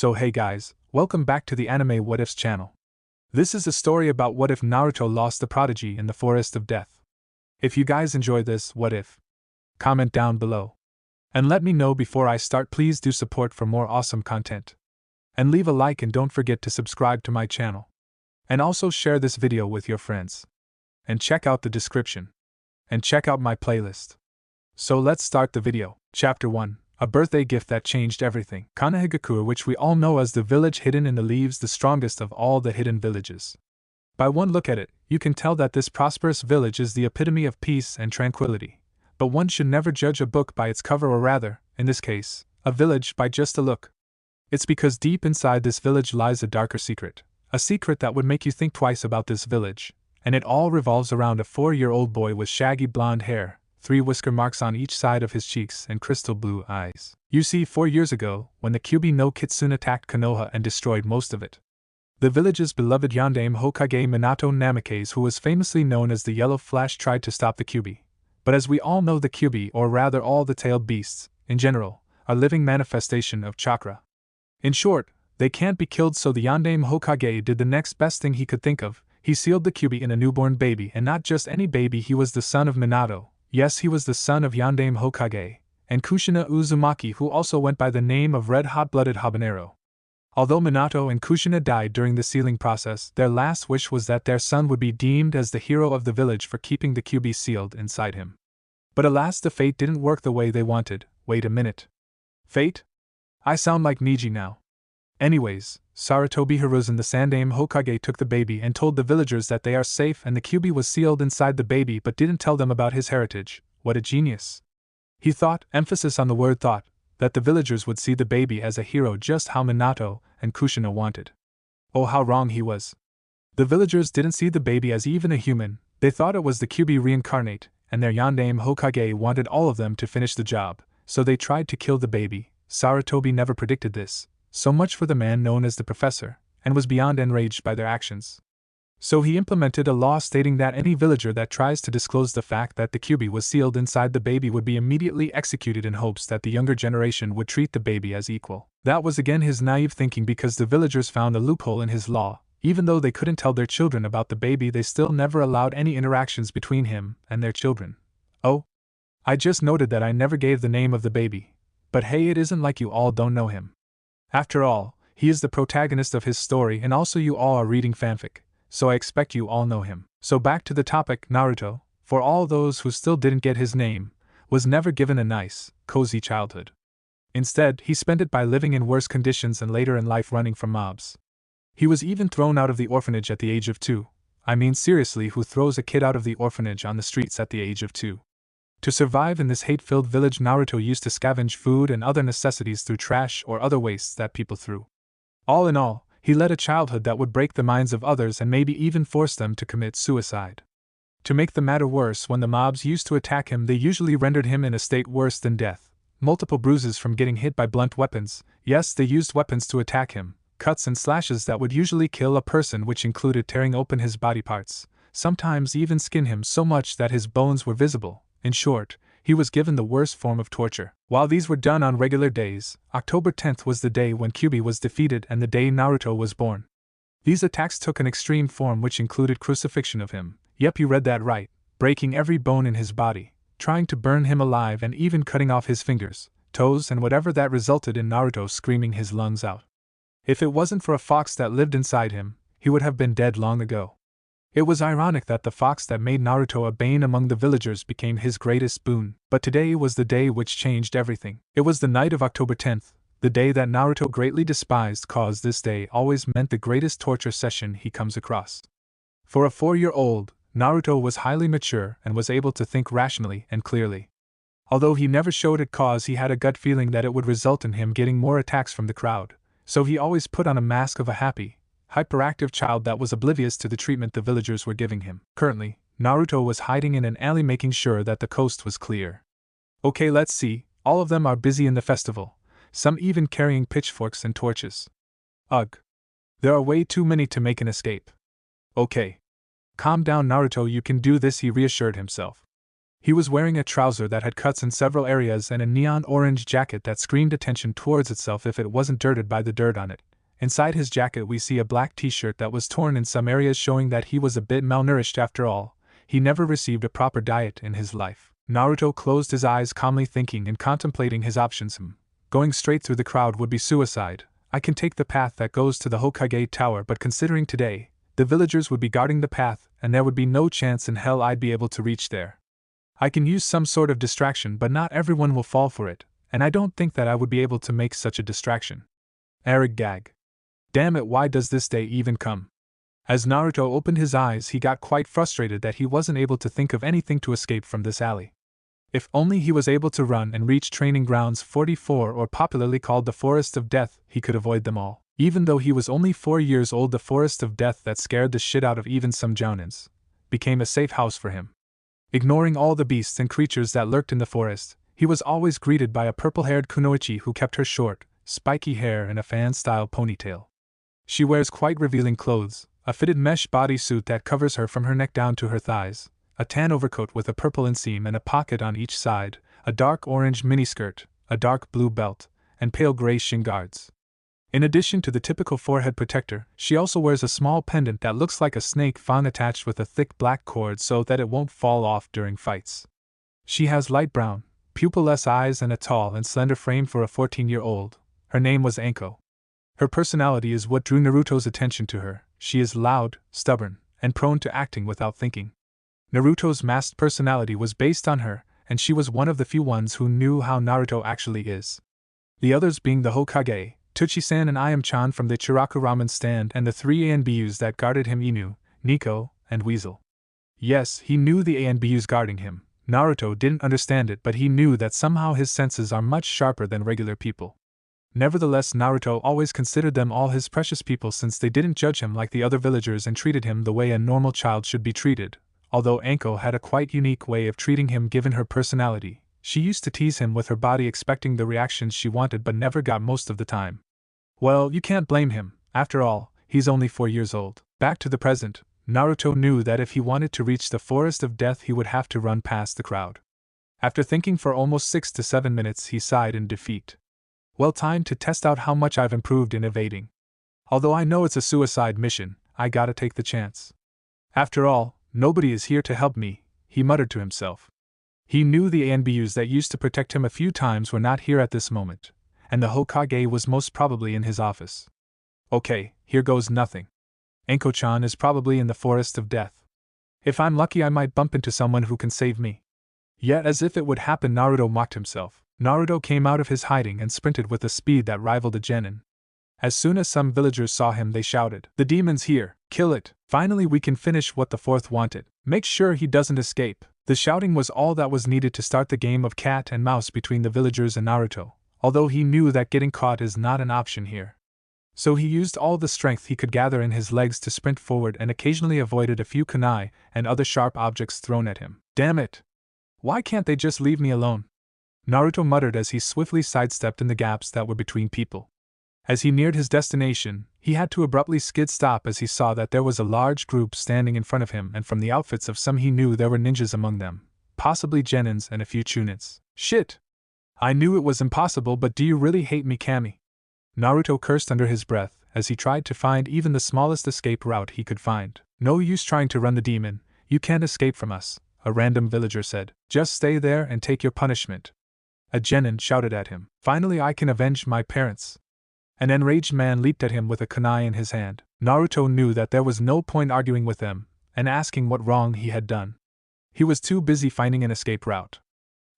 So hey guys, welcome back to the Anime What Ifs channel. This is a story about what if Naruto lost the Prodigy in the Forest of Death. If you guys enjoy this what if, comment down below. And let me know before I start. Please do support for more awesome content. And leave a like and don't forget to subscribe to my channel. And also share this video with your friends. And check out the description. And check out my playlist. So let's start the video. Chapter 1. A birthday gift that changed everything. Konoha, which we all know as the village hidden in the leaves, the strongest of all the hidden villages. By one look at it, you can tell that this prosperous village is the epitome of peace and tranquility. But one should never judge a book by its cover, or rather, in this case, a village by just a look. It's because deep inside this village lies a darker secret. A secret that would make you think twice about this village. And it all revolves around a 4-year-old boy with shaggy blonde hair, 3 whisker marks on each side of his cheeks, and crystal blue eyes. You see, 4 years ago, when the Kyuubi no Kitsune attacked Konoha and destroyed most of it, the village's beloved Yondaime Hokage Minato Namikaze, who was famously known as the Yellow Flash, tried to stop the Kyuubi. But as we all know, the Kyuubi, or rather all the tailed beasts, in general, are living manifestation of chakra. In short, they can't be killed, so the Yondaime Hokage did the next best thing he could think of. He sealed the Kyuubi in a newborn baby, and not just any baby. He was the son of Minato. Yes, he was the son of Yondaime Hokage, and Kushina Uzumaki, who also went by the name of Red Hot-Blooded Habanero. Although Minato and Kushina died during the sealing process, their last wish was that their son would be deemed as the hero of the village for keeping the Kyuubi sealed inside him. But alas, the fate didn't work the way they wanted. Wait a minute. Fate? I sound like Neji now. Anyways, Sarutobi Hiruzen, the Sandaime Hokage, took the baby and told the villagers that they are safe and the Kyuubi was sealed inside the baby, but didn't tell them about his heritage. What a genius. He thought, emphasis on the word thought, that the villagers would see the baby as a hero, just how Minato and Kushina wanted. Oh, how wrong he was. The villagers didn't see the baby as even a human. They thought it was the Kyuubi reincarnate, and their Yondaime Hokage wanted all of them to finish the job, so they tried to kill the baby. Sarutobi never predicted this. So much for the man known as the Professor, and was beyond enraged by their actions. So he implemented a law stating that any villager that tries to disclose the fact that the Kyuubi was sealed inside the baby would be immediately executed, in hopes that the younger generation would treat the baby as equal. That was again his naive thinking, because the villagers found a loophole in his law. Even though they couldn't tell their children about the baby, they still never allowed any interactions between him and their children. Oh, I just noted that I never gave the name of the baby. But hey, it isn't like you all don't know him. After all, he is the protagonist of his story, and also you all are reading fanfic, so I expect you all know him. So back to the topic. Naruto, for all those who still didn't get his name, was never given a nice, cozy childhood. Instead, he spent it by living in worse conditions and later in life running from mobs. He was even thrown out of the orphanage at the age of 2. I mean, seriously, who throws a kid out of the orphanage on the streets at the age of 2? To survive in this hate-filled village, Naruto used to scavenge food and other necessities through trash or other wastes that people threw. All in all, he led a childhood that would break the minds of others and maybe even force them to commit suicide. To make the matter worse, when the mobs used to attack him, they usually rendered him in a state worse than death. Multiple bruises from getting hit by blunt weapons. Yes, they used weapons to attack him. Cuts and slashes that would usually kill a person, which included tearing open his body parts. Sometimes even skin him so much that his bones were visible. In short, he was given the worst form of torture. While these were done on regular days, October 10th was the day when Kyuubi was defeated and the day Naruto was born. These attacks took an extreme form, which included crucifixion of him. Yep, you read that right, breaking every bone in his body, trying to burn him alive, and even cutting off his fingers, toes, and whatever that resulted in Naruto screaming his lungs out. If it wasn't for a fox that lived inside him, he would have been dead long ago. It was ironic that the fox that made Naruto a bane among the villagers became his greatest boon. But today was the day which changed everything. It was the night of October 10th, the day that Naruto greatly despised, cause this day always meant the greatest torture session he comes across. For a 4-year-old, Naruto was highly mature and was able to think rationally and clearly. Although he never showed it, cause he had a gut feeling that it would result in him getting more attacks from the crowd, so he always put on a mask of a happy, hyperactive child that was oblivious to the treatment the villagers were giving him. Currently, Naruto was hiding in an alley, making sure that the coast was clear. Okay, let's see, all of them are busy in the festival, some even carrying pitchforks and torches. Ugh. There are way too many to make an escape. Okay. Calm down, Naruto, you can do this, he reassured himself. He was wearing a trouser that had cuts in several areas and a neon orange jacket that screamed attention towards itself if it wasn't dirted by the dirt on it. Inside his jacket we see a black t-shirt that was torn in some areas, showing that he was a bit malnourished after all. He never received a proper diet in his life. Naruto closed his eyes, calmly thinking and contemplating his options. Going straight through the crowd would be suicide. I can take the path that goes to the Hokage Tower, but considering today, the villagers would be guarding the path, and there would be no chance in hell I'd be able to reach there. I can use some sort of distraction, but not everyone will fall for it, and I don't think that I would be able to make such a distraction. Eric gag. Damn it, why does this day even come? As Naruto opened his eyes, he got quite frustrated that he wasn't able to think of anything to escape from this alley. If only he was able to run and reach Training Grounds 44, or popularly called the Forest of Death, he could avoid them all. Even though he was only 4 years old, the Forest of Death that scared the shit out of even some jounins became a safe house for him. Ignoring all the beasts and creatures that lurked in the forest, he was always greeted by a purple-haired kunoichi who kept her short, spiky hair in a fan-style ponytail. She wears quite revealing clothes, a fitted mesh bodysuit that covers her from her neck down to her thighs, a tan overcoat with a purple inseam and a pocket on each side, a dark orange miniskirt, a dark blue belt, and pale gray shin guards. In addition to the typical forehead protector, she also wears a small pendant that looks like a snake fawn attached with a thick black cord so that it won't fall off during fights. She has light brown, pupil-less eyes and a tall and slender frame for a 14-year-old. Her name was Anko. Her personality is what drew Naruto's attention to her. She is loud, stubborn, and prone to acting without thinking. Naruto's masked personality was based on her, and she was one of the few ones who knew how Naruto actually is. The others being the Hokage, Tsuchi-san and Ayam-chan from the Chiraku ramen stand, and the 3 ANBUs that guarded him, Inu, Nico, and Weasel. Yes, he knew the ANBUs guarding him. Naruto didn't understand it, but he knew that somehow his senses are much sharper than regular people. Nevertheless, Naruto always considered them all his precious people, since they didn't judge him like the other villagers and treated him the way a normal child should be treated. Although Anko had a quite unique way of treating him given her personality, she used to tease him with her body, expecting the reactions she wanted but never got most of the time. Well, you can't blame him. After all, he's only 4 years old. Back to the present, Naruto knew that if he wanted to reach the Forest of Death he would have to run past the crowd. After thinking for almost 6 to 7 minutes, he sighed in defeat. Well, time to test out how much I've improved in evading. Although I know it's a suicide mission, I gotta take the chance. After all, nobody is here to help me, he muttered to himself. He knew the ANBUs that used to protect him a few times were not here at this moment, and the Hokage was most probably in his office. Okay, here goes nothing. Anko-chan is probably in the Forest of Death. If I'm lucky I might bump into someone who can save me. Yet as if it would happen, Naruto mocked himself. Naruto came out of his hiding and sprinted with a speed that rivaled a genin. As soon as some villagers saw him they shouted, "The demon's here, kill it! Finally we can finish what the fourth wanted. Make sure he doesn't escape." The shouting was all that was needed to start the game of cat and mouse between the villagers and Naruto, although he knew that getting caught is not an option here. So he used all the strength he could gather in his legs to sprint forward and occasionally avoided a few kunai and other sharp objects thrown at him. Damn it! Why can't they just leave me alone? Naruto muttered as he swiftly sidestepped in the gaps that were between people. As he neared his destination, he had to abruptly skid stop as he saw that there was a large group standing in front of him, and from the outfits of some he knew there were ninjas among them, possibly genins and a few chunins. Shit! I knew it was impossible, but do you really hate me, Kami? Naruto cursed under his breath as he tried to find even the smallest escape route he could find. No use trying to run the demon, you can't escape from us, a random villager said. Just stay there and take your punishment. A genin shouted at him. Finally I can avenge my parents. An enraged man leaped at him with a kunai in his hand. Naruto knew that there was no point arguing with them and asking what wrong he had done. He was too busy finding an escape route.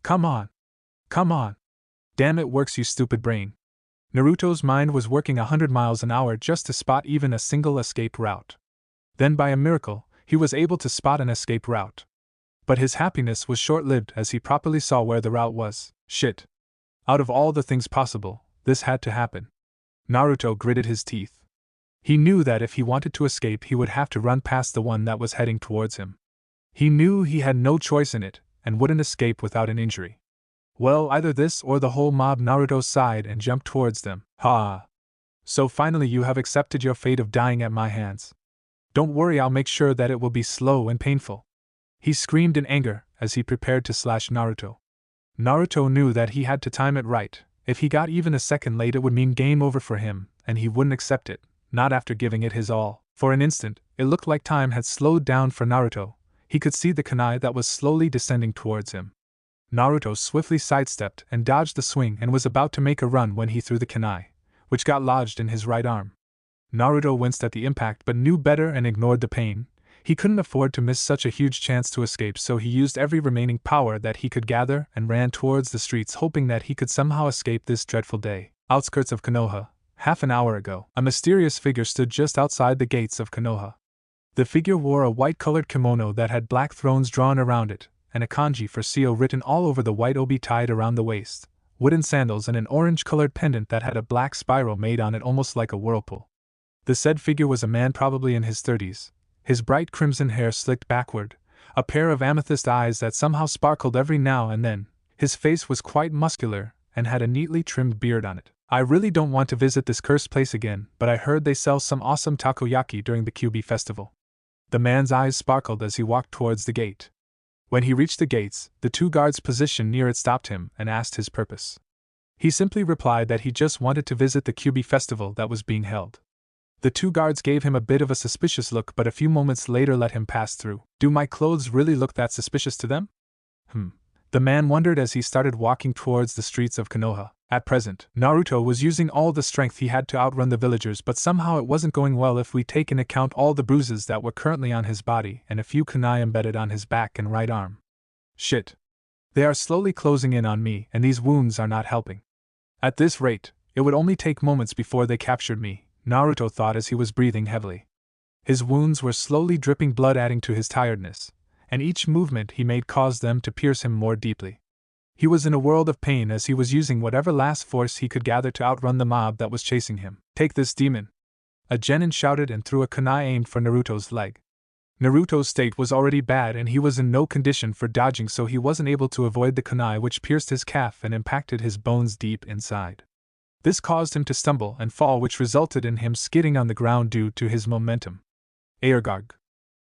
Come on! Come on! Damn it works, you stupid brain. Naruto's mind was working 100 miles an hour just to spot even a single escape route. Then by a miracle, he was able to spot an escape route. But his happiness was short-lived as he properly saw where the route was. Shit. Out of all the things possible, this had to happen. Naruto gritted his teeth. He knew that if he wanted to escape he would have to run past the one that was heading towards him. He knew he had no choice in it, and wouldn't escape without an injury. Well, either this or the whole mob. Naruto sighed and jumped towards them. Ha! So finally you have accepted your fate of dying at my hands. Don't worry, I'll make sure that it will be slow and painful. He screamed in anger as he prepared to slash Naruto. Naruto knew that he had to time it right. If he got even a second late, it would mean game over for him, and he wouldn't accept it, not after giving it his all. For an instant, it looked like time had slowed down for Naruto. He could see the kunai that was slowly descending towards him. Naruto swiftly sidestepped and dodged the swing and was about to make a run when he threw the kunai, which got lodged in his right arm. Naruto winced at the impact but knew better and ignored the pain. He couldn't afford to miss such a huge chance to escape, so he used every remaining power that he could gather and ran towards the streets, hoping that he could somehow escape this dreadful day. Outskirts of Konoha. Half an hour ago, a mysterious figure stood just outside the gates of Konoha. The figure wore a white-colored kimono that had black thrones drawn around it, and a kanji for Seo written all over the white obi tied around the waist, wooden sandals and an orange-colored pendant that had a black spiral made on it almost like a whirlpool. The said figure was a man probably in his 30s, his bright crimson hair slicked backward, a pair of amethyst eyes that somehow sparkled every now and then. His face was quite muscular, and had a neatly trimmed beard on it. I really don't want to visit this cursed place again, but I heard they sell some awesome takoyaki during the QB festival. The man's eyes sparkled as he walked towards the gate. When he reached the gates, the two guards positioned near it stopped him and asked his purpose. He simply replied that he just wanted to visit the QB festival that was being held. The two guards gave him a bit of a suspicious look, but a few moments later let him pass through. Do my clothes really look that suspicious to them? The man wondered as he started walking towards the streets of Konoha. At present, Naruto was using all the strength he had to outrun the villagers, but somehow it wasn't going well if we take into account all the bruises that were currently on his body and a few kunai embedded on his back and right arm. Shit. They are slowly closing in on me, and these wounds are not helping. At this rate, it would only take moments before they captured me, Naruto thought as he was breathing heavily. His wounds were slowly dripping blood, adding to his tiredness, and each movement he made caused them to pierce him more deeply. He was in a world of pain as he was using whatever last force he could gather to outrun the mob that was chasing him. Take this, demon! A genin shouted and threw a kunai aimed for Naruto's leg. Naruto's state was already bad and he was in no condition for dodging, so he wasn't able to avoid the kunai, which pierced his calf and impacted his bones deep inside. This caused him to stumble and fall, which resulted in him skidding on the ground due to his momentum. Heir!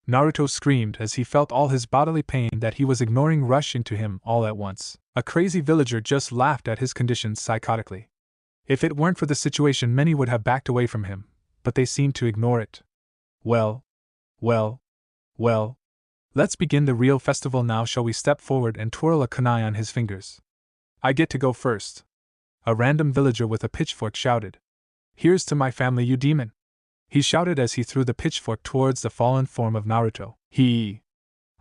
Naruto screamed as he felt all his bodily pain that he was ignoring rush into him all at once. A crazy villager just laughed at his condition psychotically. If it weren't for the situation, many would have backed away from him, but they seemed to ignore it. Well, let's begin the real festival now. Shall we step forward and twirl a kunai on his fingers? I get to go first. A random villager with a pitchfork shouted. Here's to my family, you demon! He shouted as he threw the pitchfork towards the fallen form of Naruto.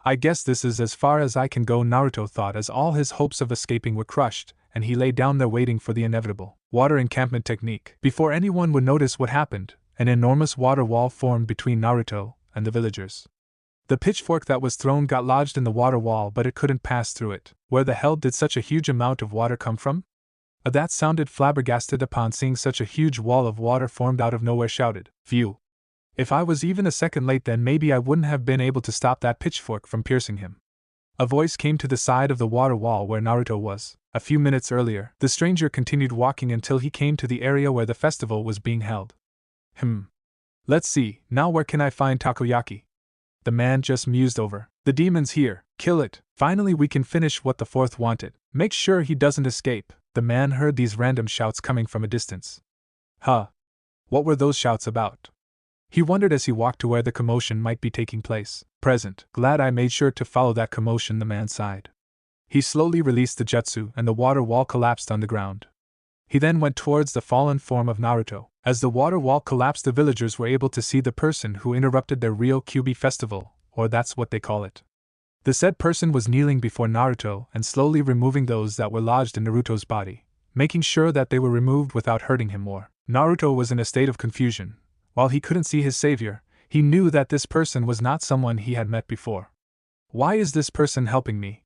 I guess this is as far as I can go, Naruto thought as all his hopes of escaping were crushed, and he lay down there waiting for the inevitable. Water encampment technique. Before anyone would notice what happened, an enormous water wall formed between Naruto and the villagers. The pitchfork that was thrown got lodged in the water wall, but it couldn't pass through it. Where the hell did such a huge amount of water come from? That sounded flabbergasted upon seeing such a huge wall of water formed out of nowhere shouted. Phew. If I was even a second late, then maybe I wouldn't have been able to stop that pitchfork from piercing him. A voice came to the side of the water wall where Naruto was. A few minutes earlier, the stranger continued walking until he came to the area where the festival was being held. Let's see, now where can I find takoyaki? The man just mused over. The demon's here, kill it. Finally we can finish what the fourth wanted. Make sure he doesn't escape. The man heard these random shouts coming from a distance. What were those shouts about? He wondered as he walked to where the commotion might be taking place. Present, glad I made sure to follow that commotion, the man sighed. He slowly released the jutsu and the water wall collapsed on the ground. He then went towards the fallen form of Naruto. As the water wall collapsed, the villagers were able to see the person who interrupted their real QB festival, or that's what they call it. The said person was kneeling before Naruto and slowly removing those that were lodged in Naruto's body, making sure that they were removed without hurting him more. Naruto was in a state of confusion. While he couldn't see his savior, he knew that this person was not someone he had met before. Why is this person helping me?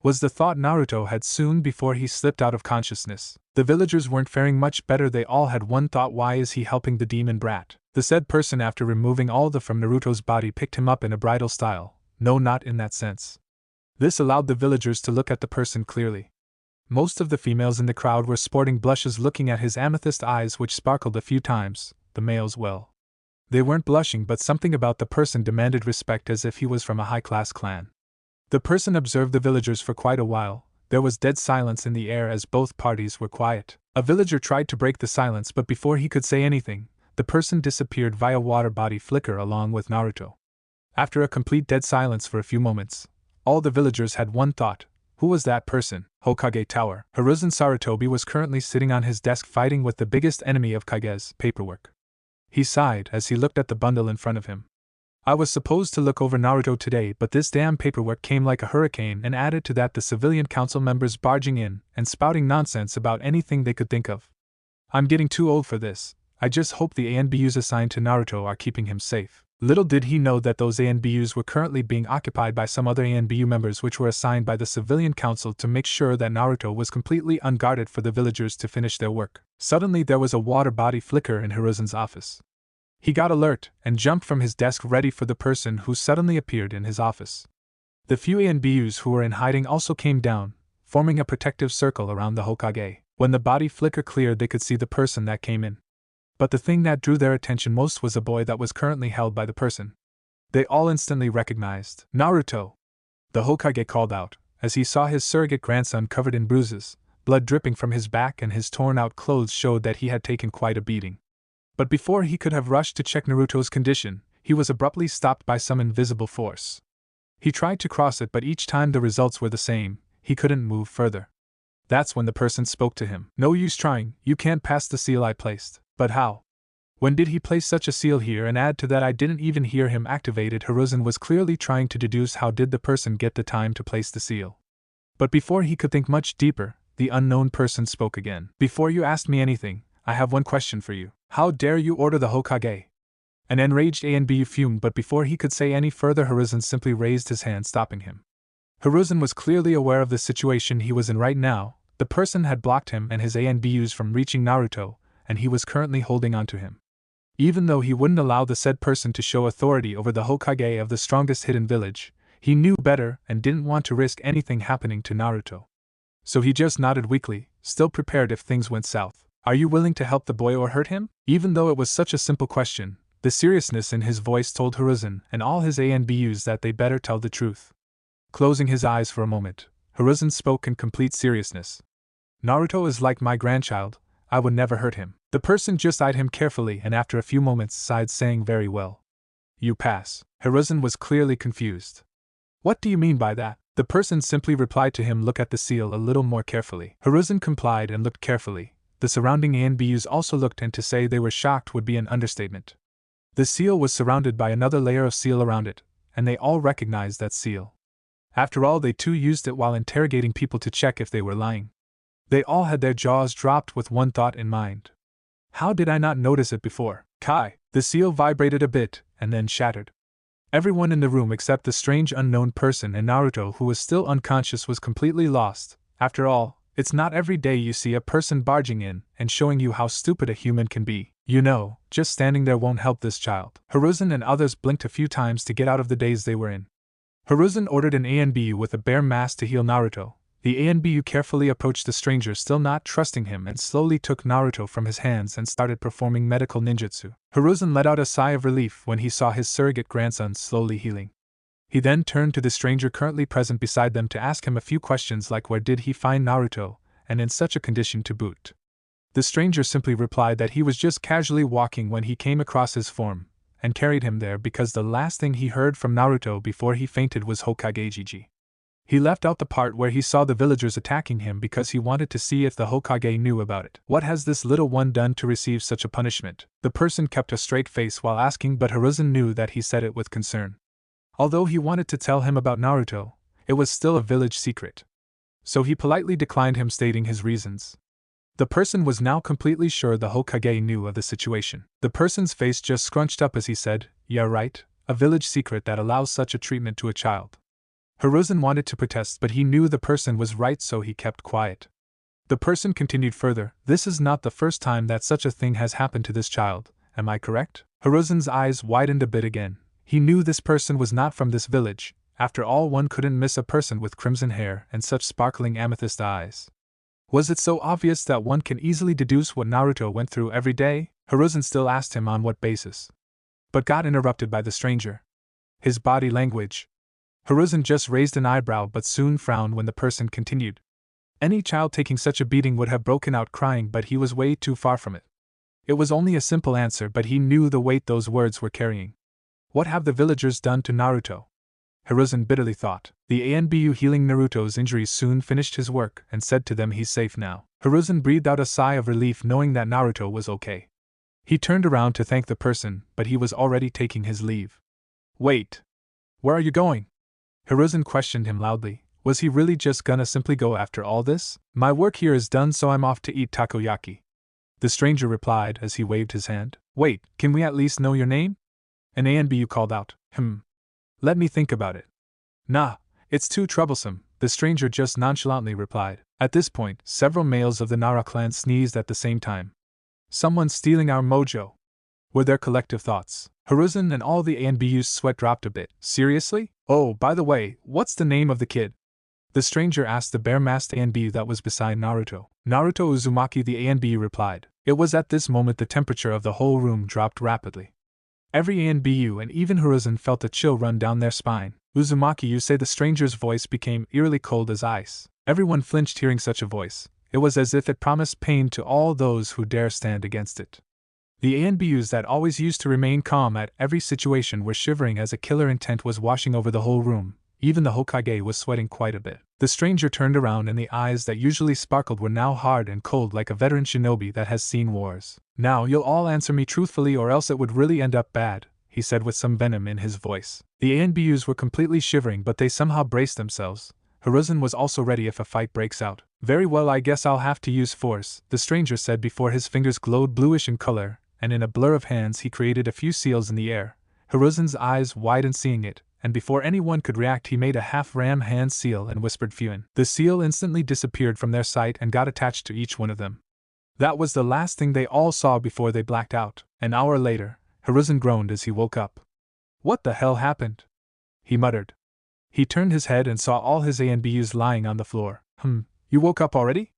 Was the thought Naruto had soon before he slipped out of consciousness. The villagers weren't faring much better. They all had one thought: why is he helping the demon brat? The said person, after removing all the from Naruto's body, picked him up in a bridal style. No, not in that sense. This allowed the villagers to look at the person clearly. Most of the females in the crowd were sporting blushes, looking at his amethyst eyes which sparkled a few times. The males, well, they weren't blushing, but something about the person demanded respect, as if he was from a high-class clan. The person observed the villagers for quite a while. There was dead silence in the air as both parties were quiet. A villager tried to break the silence, but before he could say anything, the person disappeared via water body flicker along with Naruto. After a complete dead silence for a few moments, all the villagers had one thought. Who was that person? Hokage Tower. Hiruzen Sarutobi was currently sitting on his desk fighting with the biggest enemy of Kage's paperwork. He sighed as he looked at the bundle in front of him. I was supposed to look over Naruto today, but this damn paperwork came like a hurricane, and added to that the civilian council members barging in and spouting nonsense about anything they could think of. I'm getting too old for this. I just hope the ANBUs assigned to Naruto are keeping him safe. Little did he know that those ANBUs were currently being occupied by some other ANBU members which were assigned by the civilian council to make sure that Naruto was completely unguarded for the villagers to finish their work. Suddenly there was a water body flicker in Hiruzen's office. He got alert and jumped from his desk ready for the person who suddenly appeared in his office. The few ANBUs who were in hiding also came down, forming a protective circle around the Hokage. When the body flicker cleared, they could see the person that came in. But the thing that drew their attention most was a boy that was currently held by the person. They all instantly recognized Naruto. The Hokage called out, as he saw his surrogate grandson covered in bruises, blood dripping from his back, and his torn-out clothes showed that he had taken quite a beating. But before he could have rushed to check Naruto's condition, he was abruptly stopped by some invisible force. He tried to cross it, but each time the results were the same. He couldn't move further. That's when the person spoke to him. No use trying, you can't pass the seal I placed. But how? When did he place such a seal here? And add to that, I didn't even hear him activate it. Hiruzen was clearly trying to deduce how did the person get the time to place the seal. But before he could think much deeper, the unknown person spoke again. Before you ask me anything, I have one question for you. How dare you order the Hokage? An enraged ANBU fumed, but before he could say any further, Hiruzen simply raised his hand, stopping him. Hiruzen was clearly aware of the situation he was in right now. The person had blocked him and his ANBUs from reaching Naruto, and he was currently holding on to him. Even though he wouldn't allow the said person to show authority over the Hokage of the strongest hidden village, he knew better and didn't want to risk anything happening to Naruto. So he just nodded weakly, still prepared if things went south. Are you willing to help the boy or hurt him? Even though it was such a simple question, the seriousness in his voice told Hiruzen and all his ANBUs that they better tell the truth. Closing his eyes for a moment, Hiruzen spoke in complete seriousness. Naruto is like my grandchild. I would never hurt him. The person just eyed him carefully and after a few moments sighed, saying very well. You pass. Hiruzen was clearly confused. What do you mean by that? The person simply replied to him, look at the seal a little more carefully. Hiruzen complied and looked carefully. The surrounding ANBUs also looked, and to say they were shocked would be an understatement. The seal was surrounded by another layer of seal around it, and they all recognized that seal. After all, they too used it while interrogating people to check if they were lying. They all had their jaws dropped with one thought in mind. How did I not notice it before? Kai! The seal vibrated a bit, and then shattered. Everyone in the room except the strange unknown person and Naruto, who was still unconscious, was completely lost. After all, it's not every day you see a person barging in and showing you how stupid a human can be. You know, just standing there won't help this child. Hiruzen and others blinked a few times to get out of the daze they were in. Hiruzen ordered an ANBU with a bare mask to heal Naruto. The ANBU carefully approached the stranger, still not trusting him, and slowly took Naruto from his hands and started performing medical ninjutsu. Hiruzen let out a sigh of relief when he saw his surrogate grandson slowly healing. He then turned to the stranger currently present beside them to ask him a few questions like where did he find Naruto, and in such a condition to boot. The stranger simply replied that he was just casually walking when he came across his form, and carried him there because the last thing he heard from Naruto before he fainted was Hokage Gigi. He left out the part where he saw the villagers attacking him because he wanted to see if the Hokage knew about it. What has this little one done to receive such a punishment? The person kept a straight face while asking, but Hiruzen knew that he said it with concern. Although he wanted to tell him about Naruto, it was still a village secret. So he politely declined him, stating his reasons. The person was now completely sure the Hokage knew of the situation. The person's face just scrunched up as he said, yeah right, a village secret that allows such a treatment to a child. Hiruzen wanted to protest, but he knew the person was right, so he kept quiet. The person continued further, this is not the first time that such a thing has happened to this child, am I correct? Hiruzen's eyes widened a bit again. He knew this person was not from this village. After all, one couldn't miss a person with crimson hair and such sparkling amethyst eyes. Was it so obvious that one can easily deduce what Naruto went through every day? Hiruzen still asked him on what basis, but got interrupted by the stranger. His body language. Hiruzen just raised an eyebrow but soon frowned when the person continued. Any child taking such a beating would have broken out crying, but he was way too far from it. It was only a simple answer, but he knew the weight those words were carrying. What have the villagers done to Naruto? Hiruzen bitterly thought. The ANBU healing Naruto's injuries soon finished his work and said to them he's safe now. Hiruzen breathed out a sigh of relief knowing that Naruto was okay. He turned around to thank the person, but he was already taking his leave. Wait! Where are you going? Hiruzen questioned him loudly. Was he really just gonna simply go after all this? My work here is done, so I'm off to eat takoyaki. The stranger replied as he waved his hand. Wait, can we at least know your name? An ANBU called out. Let me think about it. Nah, it's too troublesome, the stranger just nonchalantly replied. At this point, several males of the Nara clan sneezed at the same time. Someone's stealing our mojo, were their collective thoughts. Hiruzen and all the ANBU's sweat dropped a bit. Seriously? Oh, by the way, what's the name of the kid? The stranger asked the bare-masked ANBU that was beside Naruto. Naruto Uzumaki, the ANBU replied. It was at this moment the temperature of the whole room dropped rapidly. Every ANBU and even Hiruzen felt a chill run down their spine. Uzumaki, you say? The stranger's voice became eerily cold as ice. Everyone flinched hearing such a voice. It was as if it promised pain to all those who dare stand against it. The ANBUs that always used to remain calm at every situation were shivering as a killer intent was washing over the whole room. Even the Hokage was sweating quite a bit. The stranger turned around and the eyes that usually sparkled were now hard and cold like a veteran shinobi that has seen wars. Now you'll all answer me truthfully or else it would really end up bad, he said with some venom in his voice. The ANBUs were completely shivering, but they somehow braced themselves. Hiruzen was also ready if a fight breaks out. Very well, I guess I'll have to use force, the stranger said before his fingers glowed bluish in color, and in a blur of hands he created a few seals in the air. Hiruzen's eyes widened seeing it, and before anyone could react he made a half-ram hand seal and whispered Fuin. The seal instantly disappeared from their sight and got attached to each one of them. That was the last thing they all saw before they blacked out. An hour later, Hiruzen groaned as he woke up. What the hell happened? He muttered. He turned his head and saw all his ANBUs lying on the floor. You woke up already?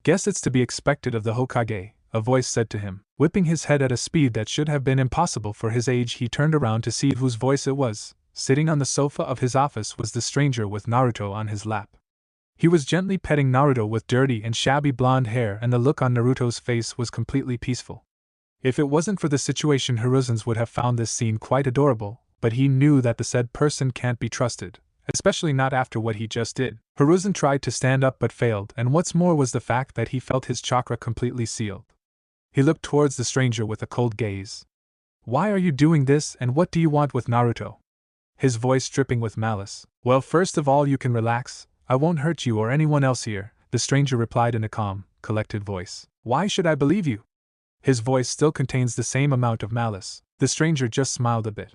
Guess it's to be expected of the Hokage, a voice said to him. Whipping his head at a speed that should have been impossible for his age, he turned around to see whose voice it was. Sitting on the sofa of his office was the stranger with Naruto on his lap. He was gently petting Naruto with dirty and shabby blonde hair, and the look on Naruto's face was completely peaceful. If it wasn't for the situation, Hiruzen would have found this scene quite adorable, but he knew that the said person can't be trusted, especially not after what he just did. Hiruzen tried to stand up but failed, and what's more was the fact that he felt his chakra completely sealed. He looked towards the stranger with a cold gaze. Why are you doing this, and what do you want with Naruto? His voice dripping with malice. Well, first of all, you can relax. I won't hurt you or anyone else here, the stranger replied in a calm, collected voice. Why should I believe you? His voice still contains the same amount of malice. The stranger just smiled a bit.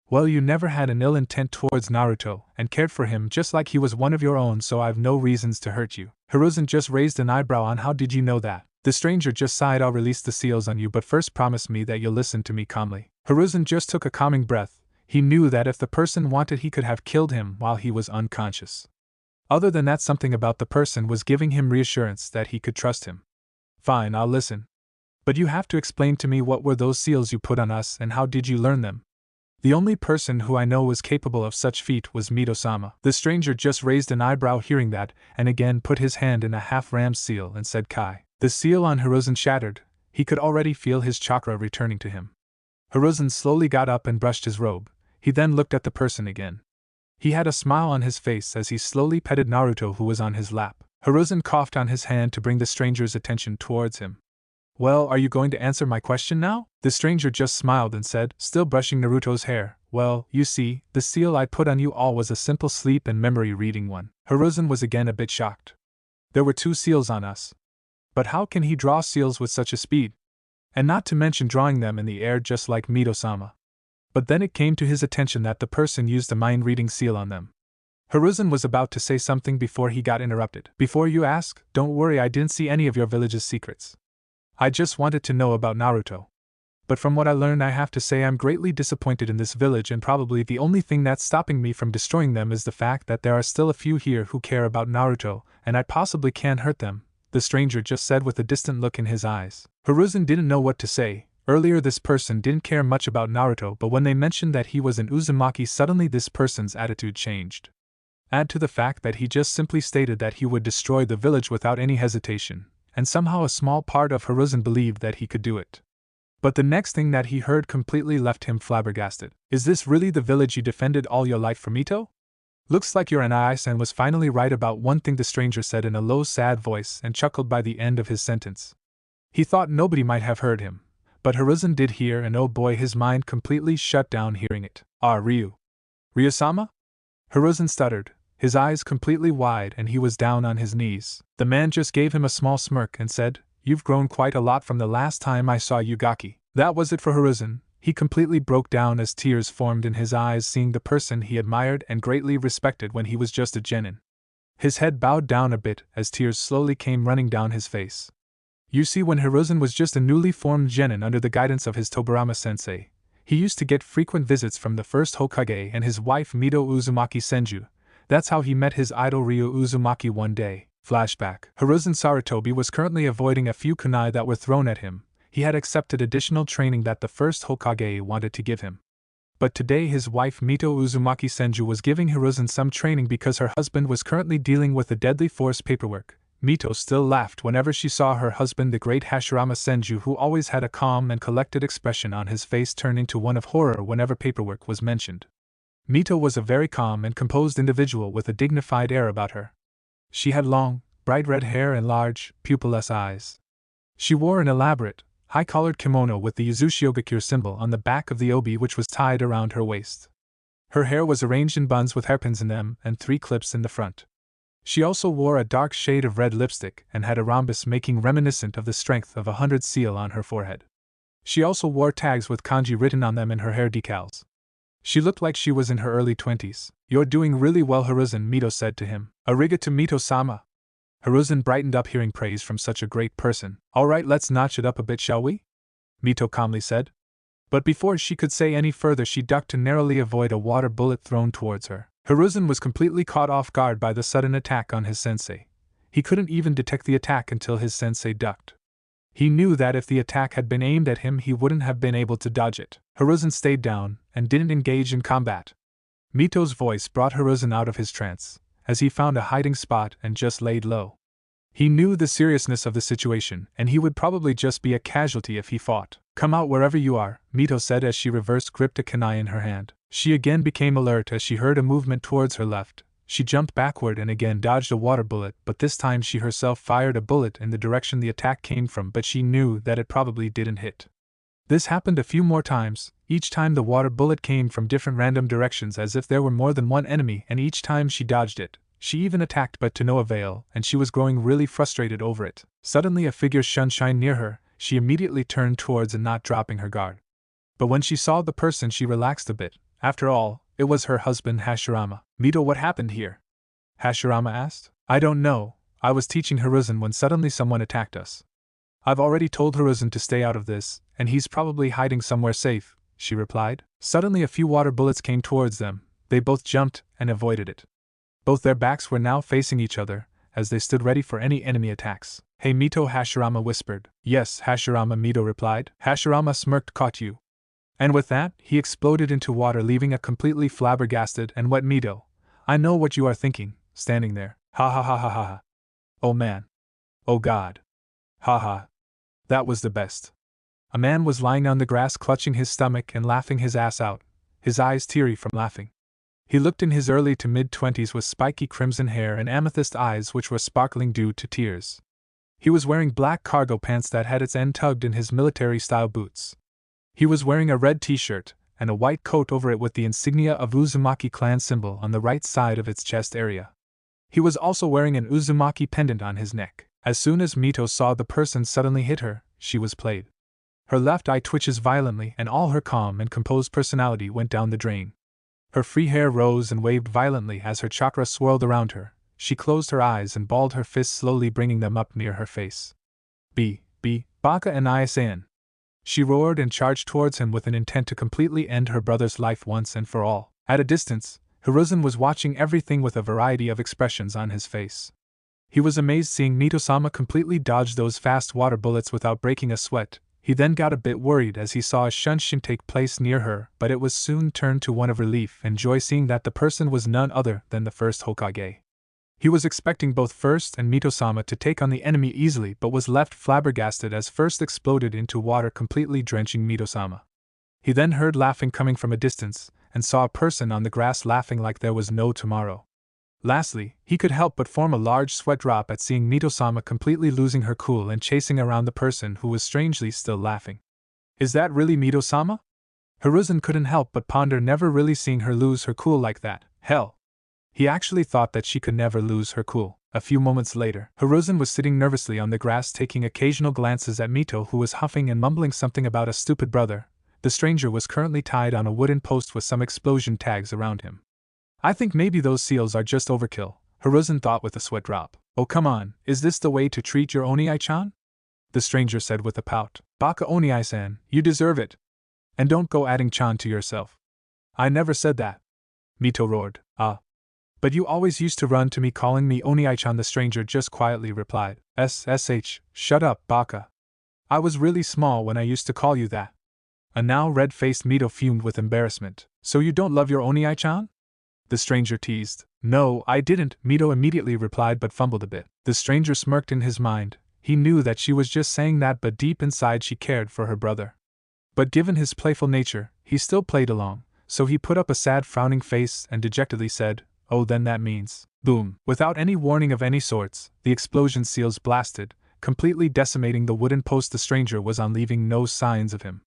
Well, you never had an ill intent towards Naruto, and cared for him just like he was one of your own, so I've no reasons to hurt you. Hiruzen just raised an eyebrow on how did you know that? The stranger just sighed. I'll release the seals on you, but first promise me that you'll listen to me calmly. Hiruzen just took a calming breath. He knew that if the person wanted he could have killed him while he was unconscious. Other than that, something about the person was giving him reassurance that he could trust him. Fine, I'll listen. But you have to explain to me what were those seals you put on us and how did you learn them? The only person who I know was capable of such feat was Mito-sama. The stranger just raised an eyebrow hearing that, and again put his hand in a half-rammed seal and said Kai. The seal on Hiruzen shattered. He could already feel his chakra returning to him. Hiruzen slowly got up and brushed his robe. He then looked at the person again. He had a smile on his face as he slowly petted Naruto, who was on his lap. Hiruzen coughed on his hand to bring the stranger's attention towards him. Well, are you going to answer my question now? The stranger just smiled and said, still brushing Naruto's hair. Well, you see, the seal I put on you all was a simple sleep and memory reading one. Hiruzen was again a bit shocked. There were 2 seals on us. But how can he draw seals with such a speed? And not to mention drawing them in the air just like Mito-sama. But then it came to his attention that the person used a mind-reading seal on them. Hiruzen was about to say something before he got interrupted. Before you ask, don't worry, I didn't see any of your village's secrets. I just wanted to know about Naruto. But from what I learned, I have to say I'm greatly disappointed in this village, and probably the only thing that's stopping me from destroying them is the fact that there are still a few here who care about Naruto, and I possibly can't hurt them, the stranger just said with a distant look in his eyes. Hiruzen didn't know what to say. Earlier this person didn't care much about Naruto, but when they mentioned that he was an Uzumaki, suddenly this person's attitude changed. Add to the fact that he just simply stated that he would destroy the village without any hesitation, and somehow a small part of Hiruzen believed that he could do it. But the next thing that he heard completely left him flabbergasted. Is this really the village you defended all your life for, Mito? Looks like your Anai-san was finally right about one thing, the stranger said in a low, sad voice and chuckled by the end of his sentence. He thought nobody might have heard him, but Hiruzen did hear, and oh boy, his mind completely shut down hearing it. Ah, Ryu. Ryu-sama? Hiruzen stuttered, his eyes completely wide, and he was down on his knees. The man just gave him a small smirk and said, "You've grown quite a lot from the last time I saw you, Gaki." That was it for Hiruzen. He completely broke down as tears formed in his eyes, seeing the person he admired and greatly respected when he was just a genin. His head bowed down a bit as tears slowly came running down his face. You see, when Hiruzen was just a newly formed genin under the guidance of his Tobirama-sensei, he used to get frequent visits from the first Hokage and his wife Mito Uzumaki Senju. That's how he met his idol Ryu Uzumaki one day. Flashback. Hiruzen Sarutobi was currently avoiding a few kunai that were thrown at him. He had accepted additional training that the first Hokage wanted to give him. But today his wife Mito Uzumaki Senju was giving Hiruzen some training because her husband was currently dealing with the deadly force paperwork. Mito still laughed whenever she saw her husband, the great Hashirama Senju, who always had a calm and collected expression on his face, turn into one of horror whenever paperwork was mentioned. Mito was a very calm and composed individual with a dignified air about her. She had long, bright red hair and large, pupilless eyes. She wore an elaborate, high-collared kimono with the Uzushi-Ogakure symbol on the back of the obi, which was tied around her waist. Her hair was arranged in buns with hairpins in them and 3 clips in the front. She also wore a dark shade of red lipstick and had a rhombus making reminiscent of the strength of 100 seal on her forehead. She also wore tags with kanji written on them in her hair decals. She looked like she was in her early 20s. "You're doing really well, Hiruzen," Mito said to him. "Arigato, Mito-sama." Hiruzen brightened up hearing praise from such a great person. "Alright, let's notch it up a bit, shall we?" Mito calmly said. But before she could say any further, she ducked to narrowly avoid a water bullet thrown towards her. Hiruzen was completely caught off guard by the sudden attack on his sensei. He couldn't even detect the attack until his sensei ducked. He knew that if the attack had been aimed at him, he wouldn't have been able to dodge it. Hiruzen stayed down and didn't engage in combat. Mito's voice brought Hiruzen out of his trance, as he found a hiding spot and just laid low. He knew the seriousness of the situation, and he would probably just be a casualty if he fought. "Come out wherever you are," Mito said as she reversed gripped a kunai in her hand. She again became alert as she heard a movement towards her left. She jumped backward and again dodged a water bullet, but this time she herself fired a bullet in the direction the attack came from, but she knew that it probably didn't hit. This happened a few more times. Each time the water bullet came from different random directions as if there were more than one enemy, and each time she dodged it. She even attacked but to no avail, and she was growing really frustrated over it. Suddenly a figure shone near her. She immediately turned towards and not dropping her guard. But when she saw the person, she relaxed a bit. After all, it was her husband Hashirama. "Mito, what happened here?" Hashirama asked. "I don't know. I was teaching Hiruzen when suddenly someone attacked us. I've already told Hiruzen to stay out of this, and he's probably hiding somewhere safe," she replied. Suddenly a few water bullets came towards them. They both jumped and avoided it. Both their backs were now facing each other, as they stood ready for any enemy attacks. "Hey Mito," Hashirama whispered. "Yes, Hashirama," Mito replied. Hashirama smirked. "Caught you." And with that, he exploded into water, leaving a completely flabbergasted and wet Mito. "I know what you are thinking, standing there. Ha ha ha ha ha ha. Oh man. Oh god. Ha ha. That was the best." A man was lying on the grass clutching his stomach and laughing his ass out, his eyes teary from laughing. He looked in his early to mid-20s with spiky crimson hair and amethyst eyes which were sparkling due to tears. He was wearing black cargo pants that had its end tugged in his military-style boots. He was wearing a red t-shirt and a white coat over it with the insignia of Uzumaki clan symbol on the right side of its chest area. He was also wearing an Uzumaki pendant on his neck. As soon as Mito saw the person suddenly hit her, she was played. Her left eye twitches violently and all her calm and composed personality went down the drain. Her free hair rose and waved violently as her chakra swirled around her. She closed her eyes and balled her fists, slowly bringing them up near her face. Baka and Isayan. She roared and charged towards him with an intent to completely end her brother's life once and for all. At a distance, Hiruzen was watching everything with a variety of expressions on his face. He was amazed seeing Mito-sama completely dodge those fast water bullets without breaking a sweat. He then got a bit worried as he saw a shunshin take place near her, but it was soon turned to one of relief and joy seeing that the person was none other than the first Hokage. He was expecting both First and Mito-sama to take on the enemy easily but was left flabbergasted as First exploded into water completely drenching Mito-sama. He then heard laughing coming from a distance, and saw a person on the grass laughing like there was no tomorrow. Lastly, he could help but form a large sweat drop at seeing Mito-sama completely losing her cool and chasing around the person who was strangely still laughing. Is that really Mito-sama? Hiruzen couldn't help but ponder, never really seeing her lose her cool like that. Hell! He actually thought that she could never lose her cool. A few moments later, Hiruzen was sitting nervously on the grass taking occasional glances at Mito, who was huffing and mumbling something about a stupid brother. The stranger was currently tied on a wooden post with some explosion tags around him. I think maybe those seals are just overkill, Hiruzen thought with a sweat drop. Oh come on, is this the way to treat your Onii-chan? The stranger said with a pout. Baka Onii-san, you deserve it. And don't go adding chan to yourself. I never said that. Mito roared. But you always used to run to me calling me Onii-chan, the stranger just quietly replied. SSH, shut up, Baka. I was really small when I used to call you that. A now red-faced Mito fumed with embarrassment. So you don't love your Onii-chan? The stranger teased. No, I didn't, Mito immediately replied but fumbled a bit. The stranger smirked in his mind. He knew that she was just saying that, but deep inside she cared for her brother. But given his playful nature, he still played along, so he put up a sad frowning face and dejectedly said, oh then that means… Boom! Without any warning of any sorts, the explosion seals blasted, completely decimating the wooden post. The stranger was on, leaving no signs of him.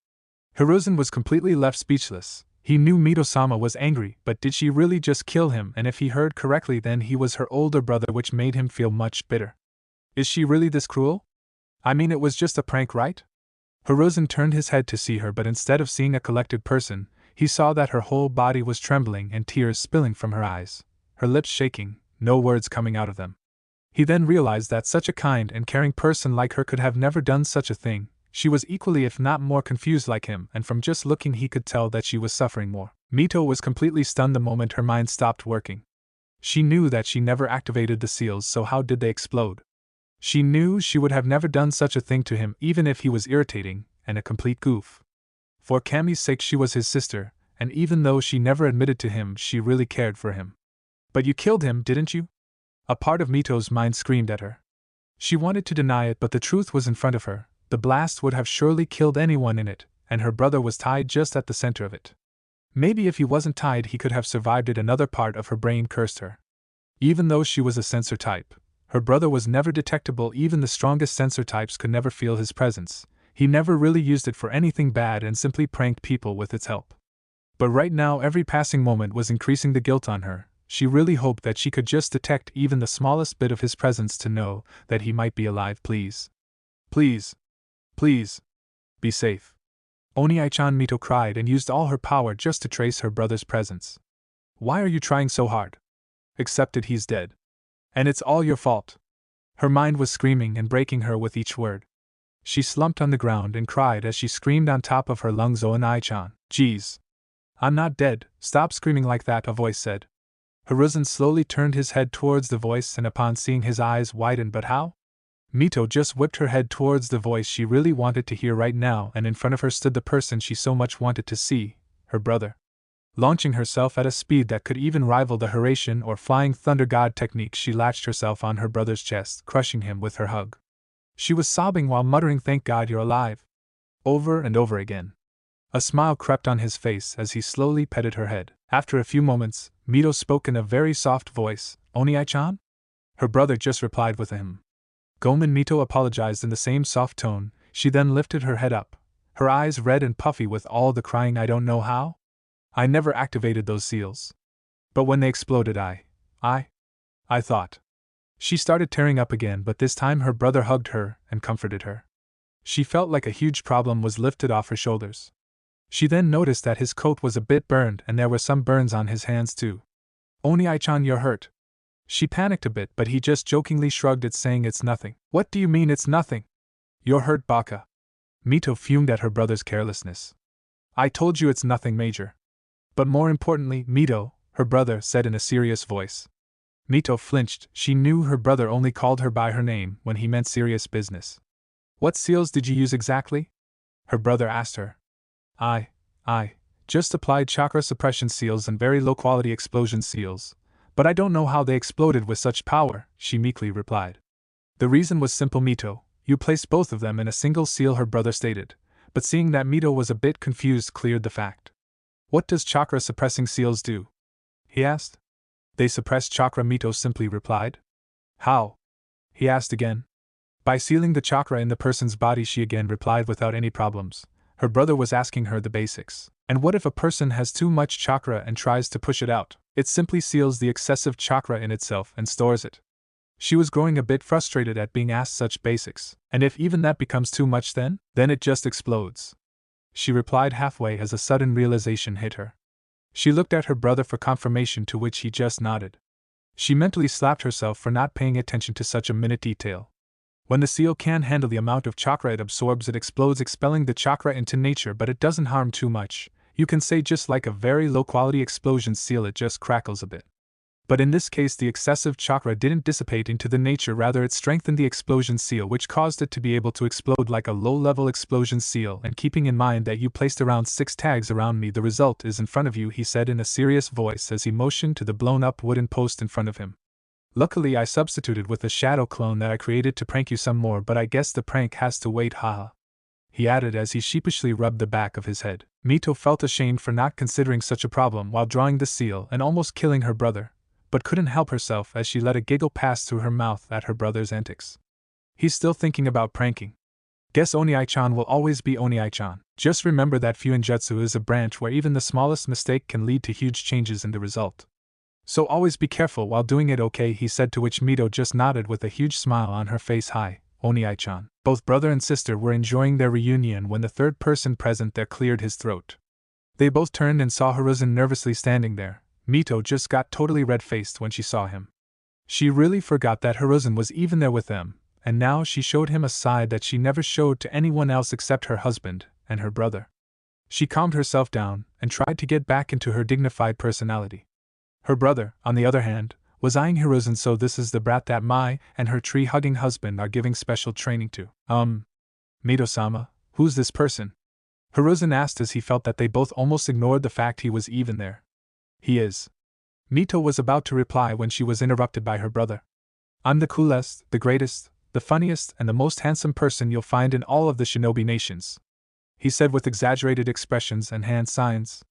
Hiruzen was completely left speechless. He knew Mito-sama was angry, but did she really just kill him? And if he heard correctly, then he was her older brother, which made him feel much bitter. Is she really this cruel? I mean, it was just a prank, right? Hiruzen turned his head to see her, but instead of seeing a collected person, he saw that her whole body was trembling and tears spilling from her eyes, her lips shaking, no words coming out of them. He then realized that such a kind and caring person like her could have never done such a thing. She was equally if not more confused like him, and from just looking he could tell that she was suffering more. Mito was completely stunned the moment her mind stopped working. She knew that she never activated the seals, so how did they explode? She knew she would have never done such a thing to him even if he was irritating and a complete goof. For Kami's sake she was his sister, and even though she never admitted to him, she really cared for him. But you killed him, didn't you? A part of Mito's mind screamed at her. She wanted to deny it, but the truth was in front of her. The blast would have surely killed anyone in it, and her brother was tied just at the center of it. Maybe if he wasn't tied he could have survived it. Another part of her brain cursed her. Even though she was a sensor type, her brother was never detectable. Even the strongest sensor types could never feel his presence. He never really used it for anything bad and simply pranked people with its help. But right now every passing moment was increasing the guilt on her. She really hoped that she could just detect even the smallest bit of his presence to know that he might be alive. Please. Please. Please. Be safe. Onii-chan, Mito cried and used all her power just to trace her brother's presence. Why are you trying so hard? Accept it, he's dead. And it's all your fault. Her mind was screaming and breaking her with each word. She slumped on the ground and cried as she screamed on top of her lungs, Onii-chan, jeez. I'm not dead, stop screaming like that, a voice said. Hiruzen slowly turned his head towards the voice, and upon seeing his eyes widen. But how? Mito just whipped her head towards the voice she really wanted to hear right now, and in front of her stood the person she so much wanted to see, her brother. Launching herself at a speed that could even rival the Hiraishin or Flying Thunder God technique, she latched herself on her brother's chest, crushing him with her hug. She was sobbing while muttering, "Thank God you're alive," over and over again. A smile crept on his face as he slowly petted her head. After a few moments, Mito spoke in a very soft voice, "Onii-chan?" Her brother just replied with a him. Gomen. Mito apologized in the same soft tone. She then lifted her head up, her eyes red and puffy with all the crying. I don't know how. I never activated those seals. But when they exploded I thought. She started tearing up again, but this time her brother hugged her and comforted her. She felt like a huge problem was lifted off her shoulders. She then noticed that his coat was a bit burned and there were some burns on his hands too. Onii-chan, you're hurt. She panicked a bit, but he just jokingly shrugged it, saying, "It's nothing." What do you mean it's nothing? You're hurt, Baka. Mito fumed at her brother's carelessness. I told you it's nothing major. But more importantly, Mito, her brother said in a serious voice. Mito flinched. She knew her brother only called her by her name when he meant serious business. What seals did you use exactly? her brother asked her. I just applied chakra suppression seals and very low-quality explosion seals, but I don't know how they exploded with such power, she meekly replied. The reason was simple, Mito. You placed both of them in a single seal, her brother stated, but seeing that Mito was a bit confused cleared the fact. What does chakra suppressing seals do? He asked. They suppress chakra, Mito simply replied. How? He asked again. By sealing the chakra in the person's body, she again replied without any problems. Her brother was asking her the basics. And what if a person has too much chakra and tries to push it out? It simply seals the excessive chakra in itself and stores it. She was growing a bit frustrated at being asked such basics. And if even that becomes too much, then it just explodes. She replied halfway as a sudden realization hit her. She looked at her brother for confirmation, to which he just nodded. She mentally slapped herself for not paying attention to such a minute detail. When the seal can handle the amount of chakra it absorbs, it explodes, expelling the chakra into nature, but it doesn't harm too much. You can say just like a very low-quality explosion seal, it just crackles a bit. But in this case, the excessive chakra didn't dissipate into the nature, rather it strengthened the explosion seal, which caused it to be able to explode like a low-level explosion seal. And keeping in mind that you placed around 6 tags around me, the result is in front of you, he said in a serious voice as he motioned to the blown-up wooden post in front of him. Luckily, I substituted with a shadow clone that I created to prank you some more, but I guess the prank has to wait, haha. He added as he sheepishly rubbed the back of his head. Mito felt ashamed for not considering such a problem while drawing the seal and almost killing her brother, but couldn't help herself as she let a giggle pass through her mouth at her brother's antics. He's still thinking about pranking. Guess Oni-chan will always be Oni-chan. Just remember that Fuinjutsu is a branch where even the smallest mistake can lead to huge changes in the result. So always be careful while doing it, okay, he said, to which Mito just nodded with a huge smile on her face. Hi, Oni-chan. Both brother and sister were enjoying their reunion when the third person present there cleared his throat. They both turned and saw Hiruzen nervously standing there. Mito just got totally red-faced when she saw him. She really forgot that Hiruzen was even there with them, and now she showed him a side that she never showed to anyone else except her husband and her brother. She calmed herself down and tried to get back into her dignified personality. Her brother, on the other hand, was eyeing Hiruzen. So this is the brat that Mai and her tree-hugging husband are giving special training to. Mito-sama, who's this person? Hiruzen asked as he felt that they both almost ignored the fact he was even there. He is. Mito was about to reply when she was interrupted by her brother. I'm the coolest, the greatest, the funniest, and the most handsome person you'll find in all of the shinobi nations, he said with exaggerated expressions and hand signs.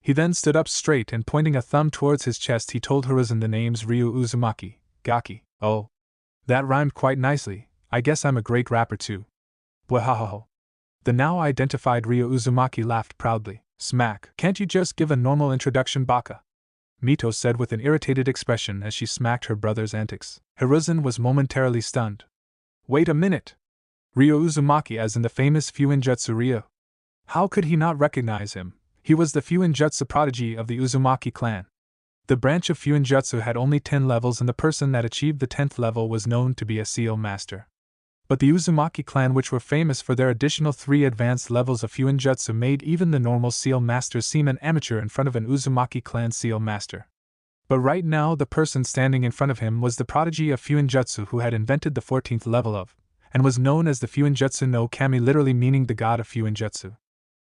He then stood up straight and pointing a thumb towards his chest, he told Hiruzen the names Ryu Uzumaki, Gaki. Oh. That rhymed quite nicely. I guess I'm a great rapper too. Bwahahaho. The now identified Ryu Uzumaki laughed proudly. Smack. Can't you just give a normal introduction, Baka? Mito said with an irritated expression as she smacked her brother's antics. Hiruzen was momentarily stunned. Wait a minute. Ryu Uzumaki, as in the famous Fuinjutsu Ryu. How could he not recognize him? He was the Fuinjutsu prodigy of the Uzumaki clan. The branch of Fuinjutsu had only 10 levels, and the person that achieved the 10th level was known to be a seal master. But the Uzumaki clan, which were famous for their additional 3 advanced levels of Fuinjutsu, made even the normal seal master seem an amateur in front of an Uzumaki clan seal master. But right now the person standing in front of him was the prodigy of Fuinjutsu who had invented the 14th level of, and was known as the Fuinjutsu no Kami, literally meaning the god of Fuinjutsu.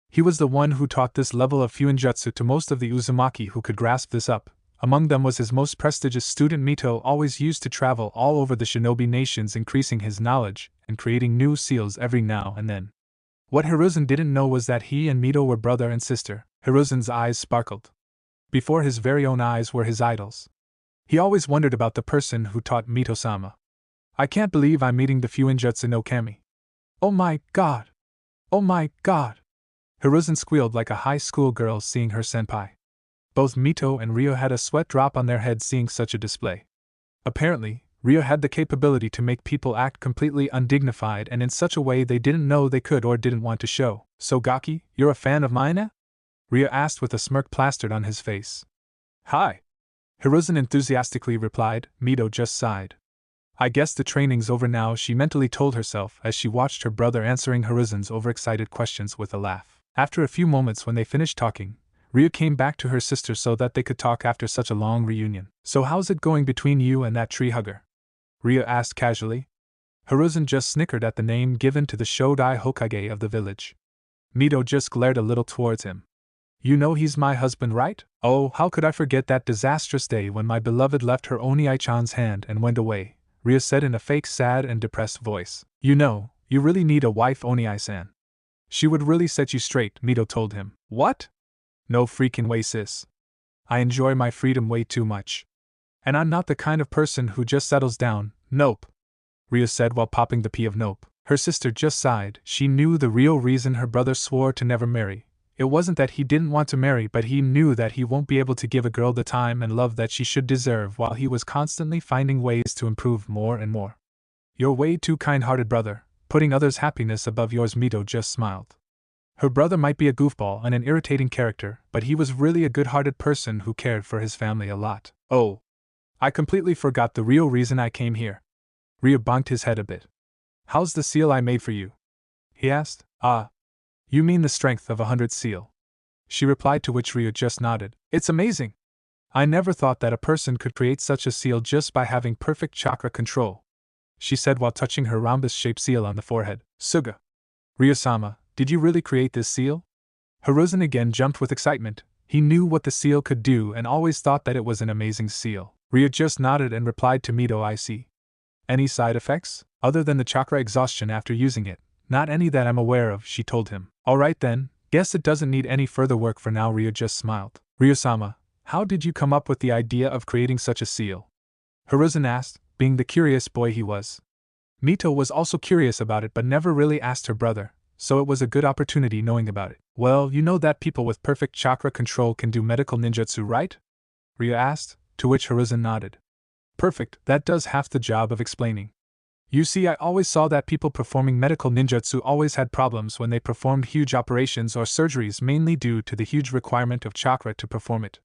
He was the one who taught this level of Fuinjutsu to most of the Uzumaki who could grasp this up. Among them was his most prestigious student Mito, always used to travel all over the shinobi nations, increasing his knowledge and creating new seals every now and then. What Hiruzen didn't know was that he and Mito were brother and sister. Hiruzen's eyes sparkled. Before his very own eyes were his idols. He always wondered about the person who taught Mito-sama. I can't believe I'm meeting the Fuinjutsu no Kami. Oh my god! Oh my god! Hiruzen squealed like a high school girl seeing her senpai. Both Mito and Ryo had a sweat drop on their heads seeing such a display. Apparently, Ryo had the capability to make people act completely undignified and in such a way they didn't know they could or didn't want to show. So Gaki, you're a fan of mine? Ryo asked with a smirk plastered on his face. Hi! Hiruzen enthusiastically replied. Mito just sighed. I guess the training's over now, she mentally told herself as she watched her brother answering Hiruzen's overexcited questions with a laugh. After a few moments, when they finished talking, Ryo came back to her sister so that they could talk after such a long reunion. So how's it going between you and that tree hugger? Ryo asked casually. Hiruzen just snickered at the name given to the Shodai Hokage of the village. Mito just glared a little towards him. You know he's my husband, right? Oh, how could I forget that disastrous day when my beloved left her Oni-chan's hand and went away, Ryo said in a fake sad and depressed voice. You know, you really need a wife, Oni-san. She would really set you straight, Mito told him. What? No freaking way, sis. I enjoy my freedom way too much. And I'm not the kind of person who just settles down, nope. Ryo said while popping the pea of nope. Her sister just sighed. She knew the real reason her brother swore to never marry. It wasn't that he didn't want to marry, but he knew that he won't be able to give a girl the time and love that she should deserve while he was constantly finding ways to improve more and more. You're way too kind-hearted, brother, putting others' happiness above yours. Mito just smiled. Her brother might be a goofball and an irritating character, but he was really a good-hearted person who cared for his family a lot. Oh, I completely forgot the real reason I came here. Ryo bonked his head a bit. How's the seal I made for you? He asked. Ah. You mean the strength of 100 seal? She replied, to which Ryo just nodded. It's amazing. I never thought that a person could create such a seal just by having perfect chakra control, she said while touching her rhombus-shaped seal on the forehead. Suga. Ryo-sama, did you really create this seal? Hiruzen again jumped with excitement. He knew what the seal could do and always thought that it was an amazing seal. Ryo just nodded and replied to Mito, I see. Any side effects? Other than the chakra exhaustion after using it? Not any that I'm aware of, she told him. Alright then, guess it doesn't need any further work for now. Ryo just smiled. Ryo-sama, how did you come up with the idea of creating such a seal? Hiruzen asked, being the curious boy he was. Mito was also curious about it but never really asked her brother, so it was a good opportunity knowing about it. Well, you know that people with perfect chakra control can do medical ninjutsu, right? Ryo asked, to which Hiruzen nodded. Perfect, that does half the job of explaining. You see, I always saw that people performing medical ninjutsu always had problems when they performed huge operations or surgeries, mainly due to the huge requirement of chakra to perform it.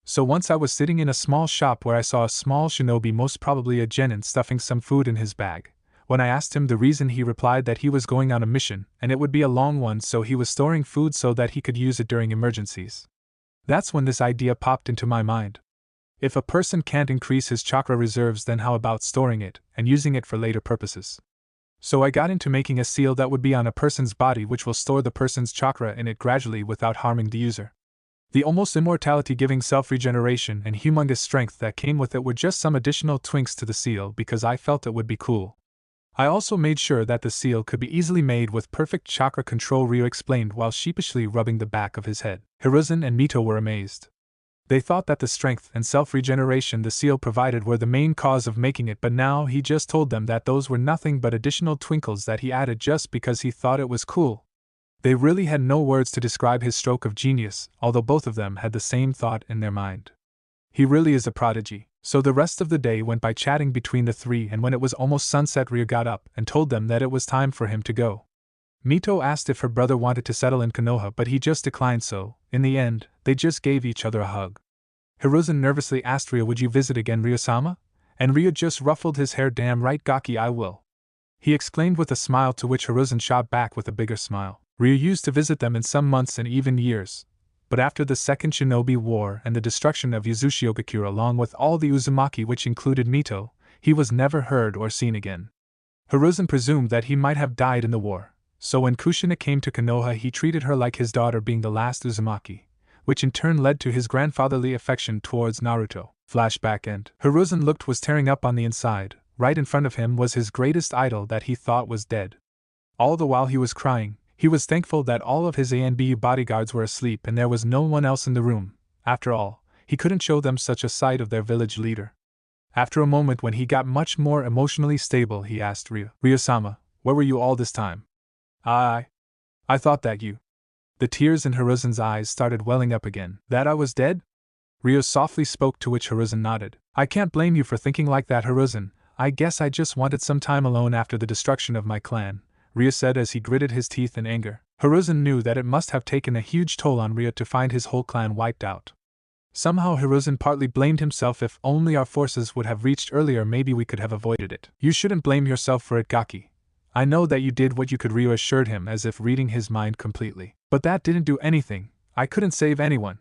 So once I was sitting in a small shop where I saw a small shinobi, most probably a genin, stuffing some food in his bag. When I asked him the reason, he replied that he was going on a mission, and it would be a long one, so he was storing food so that he could use it during emergencies. That's when this idea popped into my mind. If a person can't increase his chakra reserves, then how about storing it and using it for later purposes? So I got into making a seal that would be on a person's body, which will store the person's chakra in it gradually without harming the user. The almost immortality-giving self-regeneration and humongous strength that came with it were just some additional twinks to the seal because I felt it would be cool. I also made sure that the seal could be easily made with perfect chakra control, Ryo explained while sheepishly rubbing the back of his head. Hiruzen and Mito were amazed. They thought that the strength and self-regeneration the seal provided were the main cause of making it, but now he just told them that those were nothing but additional twinkles that he added just because he thought it was cool. They really had no words to describe his stroke of genius, although both of them had the same thought in their mind. He really is a prodigy. So the rest of the day went by chatting between the three, and when it was almost sunset, Ryo got up and told them that it was time for him to go. Mito asked if her brother wanted to settle in Konoha, but he just declined, so, in the end, they just gave each other a hug. Hiruzen nervously asked Ryo, would you visit again, Ryo-sama? And Ryo just ruffled his hair. Damn right, Gaki, I will. He exclaimed with a smile, to which Hiruzen shot back with a bigger smile. Ryo used to visit them in some months and even years, but after the Second Shinobi War and the destruction of Yuzushiogakure along with all the Uzumaki, which included Mito, he was never heard or seen again. Hiruzen presumed that he might have died in the war. So when Kushina came to Konoha, he treated her like his daughter, being the last Uzumaki, which in turn led to his grandfatherly affection towards Naruto. Flashback end. Hiruzen looked was tearing up on the inside. Right in front of him was his greatest idol that he thought was dead. All the while he was crying, he was thankful that all of his ANBU bodyguards were asleep and there was no one else in the room. After all, he couldn't show them such a sight of their village leader. After a moment, when he got much more emotionally stable, he asked Ryo, Ryo-sama, where were you all this time? I thought that you... The tears in Hiruzen's eyes started welling up again. That I was dead? Ryo softly spoke, to which Hiruzen nodded. I can't blame you for thinking like that, Hiruzen. I guess I just wanted some time alone after the destruction of my clan, Ryo said as he gritted his teeth in anger. Hiruzen knew that it must have taken a huge toll on Ryo to find his whole clan wiped out. Somehow Hiruzen partly blamed himself. If only our forces would have reached earlier, maybe we could have avoided it. You shouldn't blame yourself for it, Gaki. I know that you did what you could, Ryo assured him as if reading his mind completely. But that didn't do anything. I couldn't save anyone.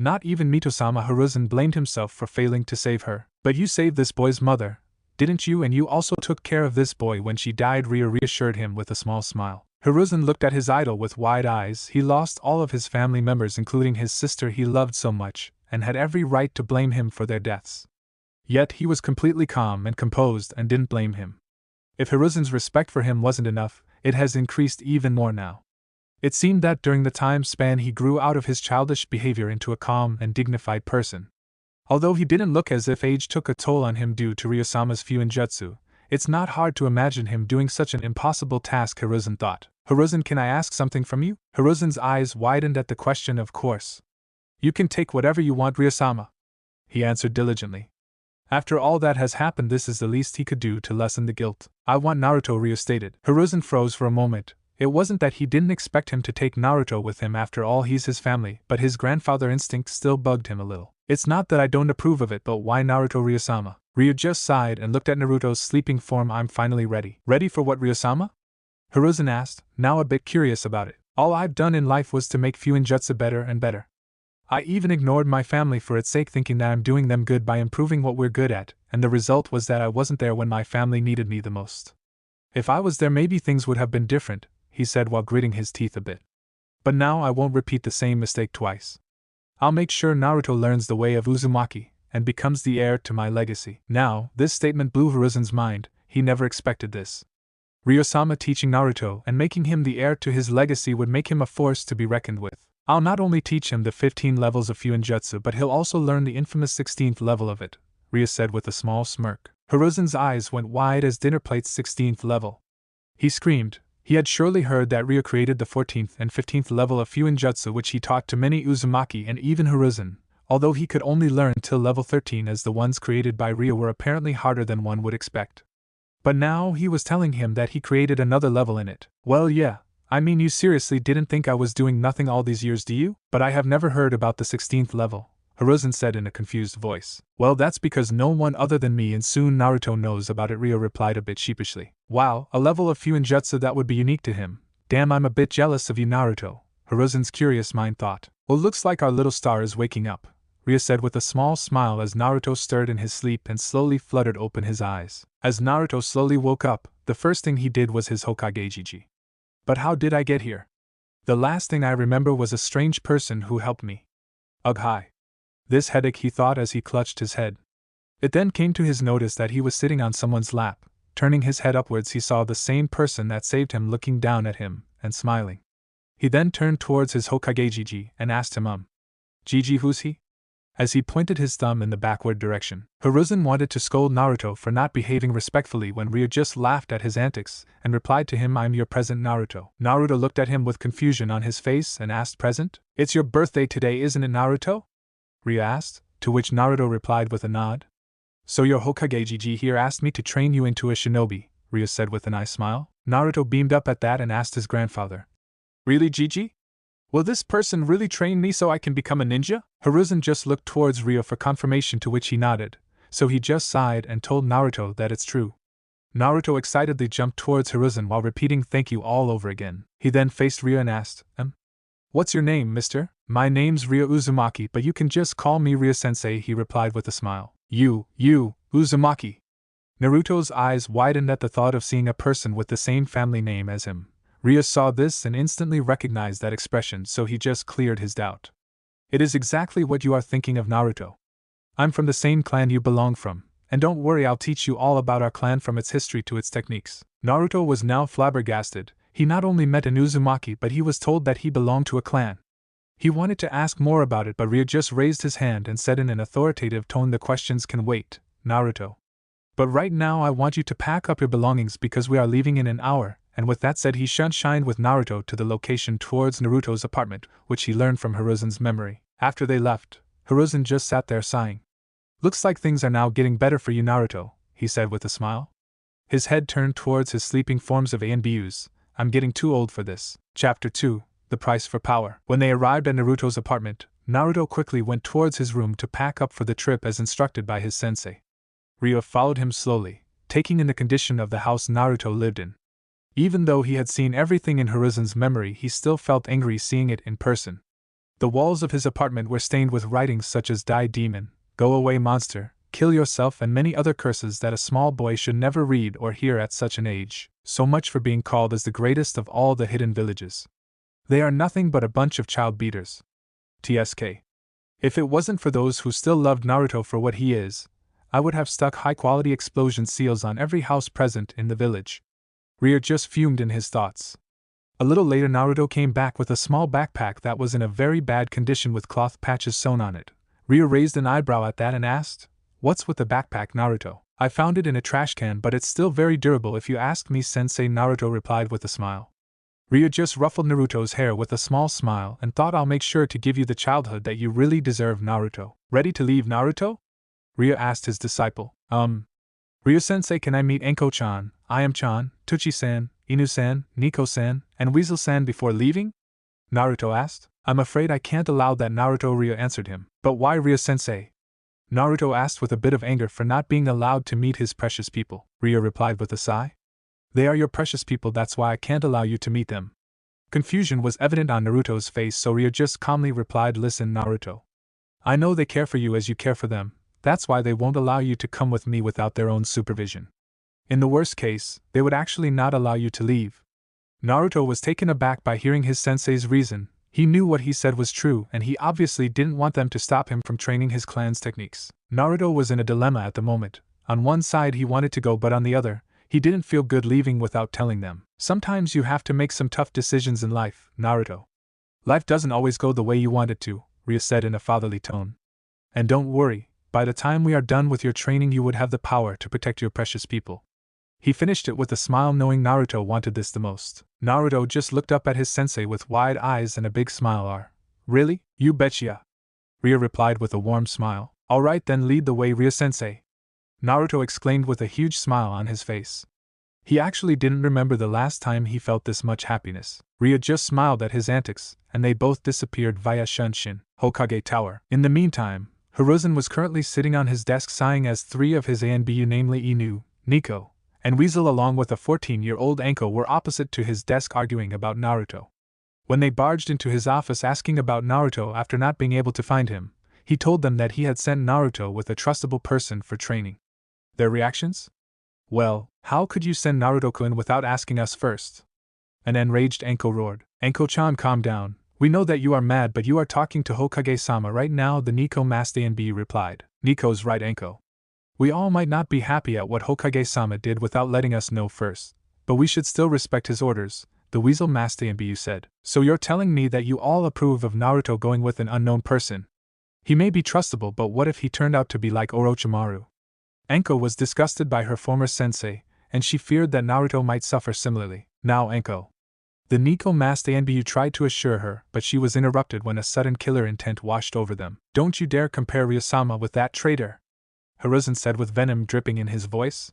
Not even Mito-sama. Hiruzen blamed himself for failing to save her. But you saved this boy's mother, didn't you? And you also took care of this boy when she died, Ryo reassured him with a small smile. Hiruzen looked at his idol with wide eyes. He lost all of his family members, including his sister he loved so much, and had every right to blame him for their deaths. Yet he was completely calm and composed and didn't blame him. If Hiruzen's respect for him wasn't enough, it has increased even more now. It seemed that during the time span he grew out of his childish behavior into a calm and dignified person. Although he didn't look as if age took a toll on him due to Ryosama's Fuinjutsu, it's not hard to imagine him doing such an impossible task, Hiruzen thought. Hiruzen, can I ask something from you? Hiruzen's eyes widened at the question. Of course. You can take whatever you want, Ryosama, he answered diligently. After all that has happened, this is the least he could do to lessen the guilt. I want Naruto, Ryo stated. Hiruzen froze for a moment. It wasn't that he didn't expect him to take Naruto with him, after all he's his family, but his grandfather instinct still bugged him a little. It's not that I don't approve of it, but why Naruto, Ryosama? Ryo just sighed and looked at Naruto's sleeping form. I'm finally ready. Ready for what, Ryosama? Hiruzen asked, now a bit curious about it. All I've done in life was to make Fuinjutsu better and better. I even ignored my family for its sake, thinking that I'm doing them good by improving what we're good at, and the result was that I wasn't there when my family needed me the most. If I was there, maybe things would have been different, he said while gritting his teeth a bit. But now I won't repeat the same mistake twice. I'll make sure Naruto learns the way of Uzumaki, and becomes the heir to my legacy. Now, this statement blew Hiruzen's mind. He never expected this. Ryosama teaching Naruto and making him the heir to his legacy would make him a force to be reckoned with. I'll not only teach him the 15 levels of Fuinjutsu, but he'll also learn the infamous 16th level of it, Ryo said with a small smirk. Hiruzen's eyes went wide as dinner plate's 16th level. He screamed. He had surely heard that Ryo created the 14th and 15th level of Fuinjutsu, which he taught to many Uzumaki and even Hiruzen, although he could only learn till level 13, as the ones created by Ryo were apparently harder than one would expect. But now he was telling him that he created another level in it. Well, yeah. I mean, you seriously didn't think I was doing nothing all these years, do you? But I have never heard about the 16th level, Hiruzen said in a confused voice. Well, that's because no one other than me and soon Naruto knows about it, Ryo replied a bit sheepishly. Wow, a level of Fuinjutsu that would be unique to him. Damn, I'm a bit jealous of you, Naruto, Hiruzen's curious mind thought. Well, looks like our little star is waking up, Ryo said with a small smile as Naruto stirred in his sleep and slowly fluttered open his eyes. As Naruto slowly woke up, the first thing he did was his Hokage. But how did I get here? The last thing I remember was a strange person who helped me. Ugh, hi. This headache, he thought as he clutched his head. It then came to his notice that he was sitting on someone's lap. Turning his head upwards, he saw the same person that saved him looking down at him and smiling. He then turned towards his Hokage and asked him, Gigi, who's he? As he pointed his thumb in the backward direction. Hiruzen wanted to scold Naruto for not behaving respectfully when Ryo just laughed at his antics and replied to him, I'm your present, Naruto. Naruto looked at him with confusion on his face and asked, present? It's your birthday today, isn't it, Naruto? Ryo asked, to which Naruto replied with a nod. So your Hokage here asked me to train you into a shinobi, Ryo said with a nice smile. Naruto beamed up at that and asked his grandfather. Really, Gigi? Will this person really train me so I can become a ninja? Hiruzen just looked towards Ryo for confirmation, to which he nodded, so he just sighed and told Naruto that it's true. Naruto excitedly jumped towards Hiruzen while repeating thank you all over again. He then faced Ryo and asked, What's your name, mister? My name's Ryo Uzumaki, but you can just call me Ryo-sensei, he replied with a smile. You, Uzumaki. Naruto's eyes widened at the thought of seeing a person with the same family name as him. Ryo saw this and instantly recognized that expression, so he just cleared his doubt. It is exactly what you are thinking of, Naruto. I'm from the same clan you belong from, and don't worry, I'll teach you all about our clan from its history to its techniques. Naruto was now flabbergasted. He not only met an Uzumaki, but he was told that he belonged to a clan. He wanted to ask more about it, but Ryo just raised his hand and said in an authoritative tone, the questions can wait, Naruto. But right now I want you to pack up your belongings because we are leaving in an hour. And with that said, he shined with Naruto to the location towards Naruto's apartment, which he learned from Hiruzen's memory. After they left, Hiruzen just sat there sighing. Looks like things are now getting better for you, Naruto, he said with a smile. His head turned towards his sleeping forms of A and Bus. I'm getting too old for this. Chapter 2, The Price for Power. When they arrived at Naruto's apartment, Naruto quickly went towards his room to pack up for the trip as instructed by his sensei. Ryo followed him slowly, taking in the condition of the house Naruto lived in. Even though he had seen everything in Hiruzen's memory, he still felt angry seeing it in person. The walls of his apartment were stained with writings such as Die Demon, Go Away Monster, kill yourself, and many other curses that a small boy should never read or hear at such an age. So much for being called as the greatest of all the hidden villages. They are nothing but a bunch of child beaters. TSK. If it wasn't for those who still loved Naruto for what he is, I would have stuck high-quality explosion seals on every house present in the village. Ryo just fumed in his thoughts. A little later, Naruto came back with a small backpack that was in a very bad condition with cloth patches sewn on it. Ryo raised an eyebrow at that and asked, "What's with the backpack, Naruto?" "I found it in a trash can, but it's still very durable if you ask me, sensei," Naruto replied with a smile. Ryo just ruffled Naruto's hair with a small smile and thought, "I'll make sure to give you the childhood that you really deserve, Naruto." "Ready to leave, Naruto?" Ryo asked his disciple. Ryo-sensei, can I meet Enko-chan, Ayam-chan, Tuchi-san, Inu-san, Nico-san, and Weasel-san before leaving?" Naruto asked. "I'm afraid I can't allow that, Naruto," Ryo answered him. "But why, Ryo-sensei?" Naruto asked with a bit of anger for not being allowed to meet his precious people. Ryo replied with a sigh. "They are your precious people, that's why I can't allow you to meet them." Confusion was evident on Naruto's face, so Ryo just calmly replied, "Listen, Naruto. I know they care for you as you care for them. That's why they won't allow you to come with me without their own supervision. In the worst case, they would actually not allow you to leave." Naruto was taken aback by hearing his sensei's reason. He knew what he said was true, and he obviously didn't want them to stop him from training his clan's techniques. Naruto was in a dilemma at the moment. On one side he wanted to go, but on the other, he didn't feel good leaving without telling them. Sometimes you have to make some tough decisions in life, Naruto. Life doesn't always go the way you want it to, Ryo said in a fatherly tone. And don't worry, by the time we are done with your training you would have the power to protect your precious people. He finished it with a smile, knowing Naruto wanted this the most. Naruto just looked up at his sensei with wide eyes and a big smile. Really? You betcha. Ryo replied with a warm smile. Alright then, lead the way, Ryo-sensei. Naruto exclaimed with a huge smile on his face. He actually didn't remember the last time he felt this much happiness. Ryo just smiled at his antics, and they both disappeared via Shunshin Hokage Tower. In the meantime, Hiruzen was currently sitting on his desk sighing as three of his ANBU, namely Inu, Nico, and Weasel along with a 14-year-old Anko, were opposite to his desk arguing about Naruto. When they barged into his office asking about Naruto after not being able to find him, he told them that he had sent Naruto with a trustable person for training. Their reactions? Well, how could you send Naruto-kun without asking us first? An enraged Anko roared. Anko-chan, calm down. We know that you are mad, but you are talking to Hokage-sama right now, the Nico Master NB replied. Nico's right, Anko. We all might not be happy at what Hokage-sama did without letting us know first, but we should still respect his orders, the Weasel Master NB said. So you're telling me that you all approve of Naruto going with an unknown person? He may be trustable, but what if he turned out to be like Orochimaru? Anko was disgusted by her former sensei, and she feared that Naruto might suffer similarly. Now, Anko. The Nico Master NBU tried to assure her, but she was interrupted when a sudden killer intent washed over them. Don't you dare compare Ryosama with that traitor, Hiruzen said with venom dripping in his voice.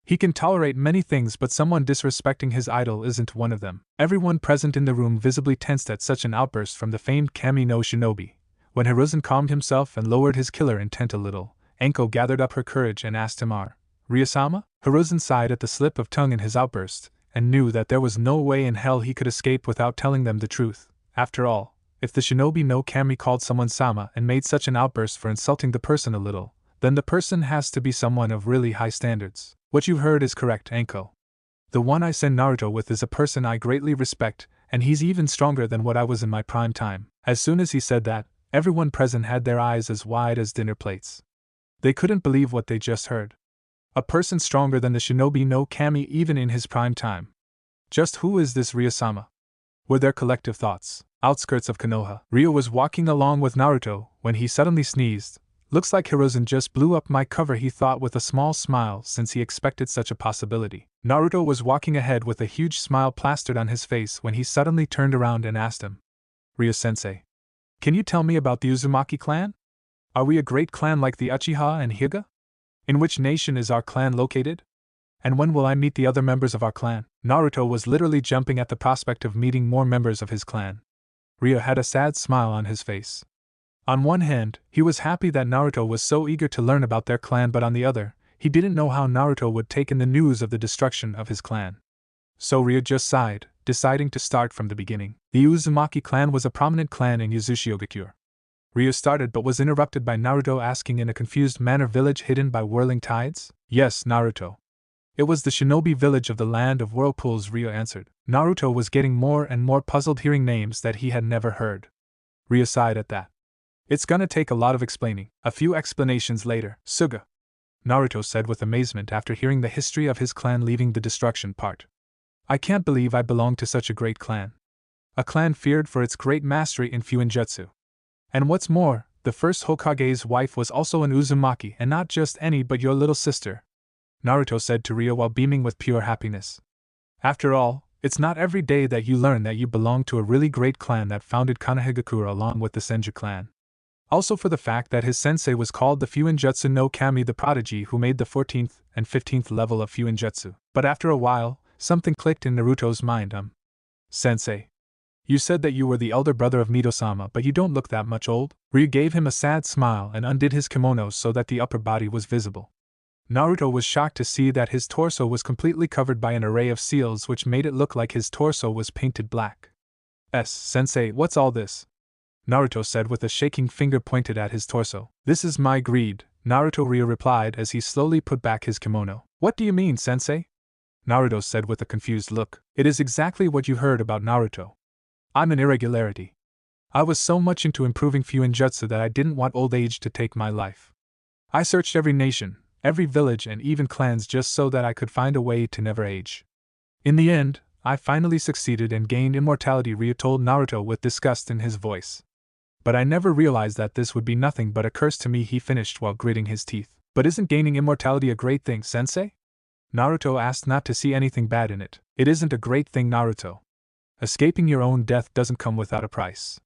He can tolerate many things, but someone disrespecting his idol isn't one of them. Everyone present in the room visibly tensed at such an outburst from the famed Kami no Shinobi. When Hiruzen calmed himself and lowered his killer intent a little, Anko gathered up her courage and asked him, Ryosama? Hiruzen sighed at the slip of tongue in his outburst, and knew that there was no way in hell he could escape without telling them the truth. After all, if the Shinobi no Kami called someone Sama and made such an outburst for insulting the person a little, then the person has to be someone of really high standards. What you heard is correct, Anko. The one I send Naruto with is a person I greatly respect, and he's even stronger than what I was in my prime time. As soon as he said that, everyone present had their eyes as wide as dinner plates. They couldn't believe what they just heard. A person stronger than the Shinobi no Kami even in his prime time. Just who is this Ryosama? Were their collective thoughts. Outskirts of Konoha. Ryo was walking along with Naruto when he suddenly sneezed. Looks like Hiruzen just blew up my cover, he thought with a small smile, since he expected such a possibility. Naruto was walking ahead with a huge smile plastered on his face when he suddenly turned around and asked him, Ryo-sensei, can you tell me about the Uzumaki clan? Are we a great clan like the Uchiha and Hyuga? In which nation is our clan located? And when will I meet the other members of our clan? Naruto was literally jumping at the prospect of meeting more members of his clan. Ryo had a sad smile on his face. On one hand, he was happy that Naruto was so eager to learn about their clan, but on the other, he didn't know how Naruto would take in the news of the destruction of his clan. So Ryo just sighed, deciding to start from the beginning. The Uzumaki clan was a prominent clan in Yuzushiogakure. Ryo started but was interrupted by Naruto asking in a confused manner, village hidden by whirling tides? Yes, Naruto. It was the shinobi village of the land of whirlpools, Ryo answered. Naruto was getting more and more puzzled hearing names that he had never heard. Ryo sighed at that. It's gonna take a lot of explaining. A few explanations later, Suga, Naruto said with amazement after hearing the history of his clan leaving the destruction part. I can't believe I belong to such a great clan. A clan feared for its great mastery in Fuinjutsu. And what's more, the first Hokage's wife was also an Uzumaki, and not just any but your little sister, Naruto said to Ryo while beaming with pure happiness. After all, it's not every day that you learn that you belong to a really great clan that founded Konohagakure along with the Senju clan. Also for the fact that his sensei was called the Fuinjutsu no Kami, the Prodigy, who made the 14th and 15th level of Fuinjutsu. But after a while, something clicked in Naruto's mind. Sensei. You said that you were the elder brother of Mito-sama, but you don't look that much old? Ryo gave him a sad smile and undid his kimono so that the upper body was visible. Naruto was shocked to see that his torso was completely covered by an array of seals, which made it look like his torso was painted black. Sensei, what's all this? Naruto said with a shaking finger pointed at his torso. This is my greed, Naruto Ryo replied as he slowly put back his kimono. What do you mean, Sensei? Naruto said with a confused look. It is exactly what you heard about Naruto. I'm an irregularity. I was so much into improving Fuinjutsu that I didn't want old age to take my life. I searched every nation, every village and even clans just so that I could find a way to never age. In the end, I finally succeeded and gained immortality, Ryo told Naruto with disgust in his voice. But I never realized that this would be nothing but a curse to me, he finished while gritting his teeth. But isn't gaining immortality a great thing, Sensei? Naruto asked, not to see anything bad in it. It isn't a great thing, Naruto. Escaping your own death doesn't come without a price.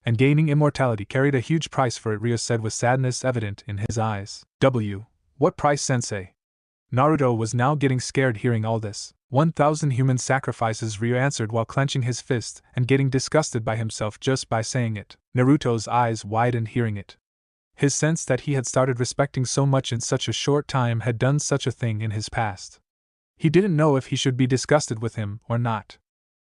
And gaining immortality carried a huge price for it, Ryo said with sadness evident in his eyes. What price, Sensei? Naruto was now getting scared hearing all this. 1,000 human sacrifices, Ryo answered while clenching his fist and getting disgusted by himself just by saying it. Naruto's eyes widened hearing it. His sense that he had started respecting so much in such a short time had done such a thing in his past. He didn't know if he should be disgusted with him or not.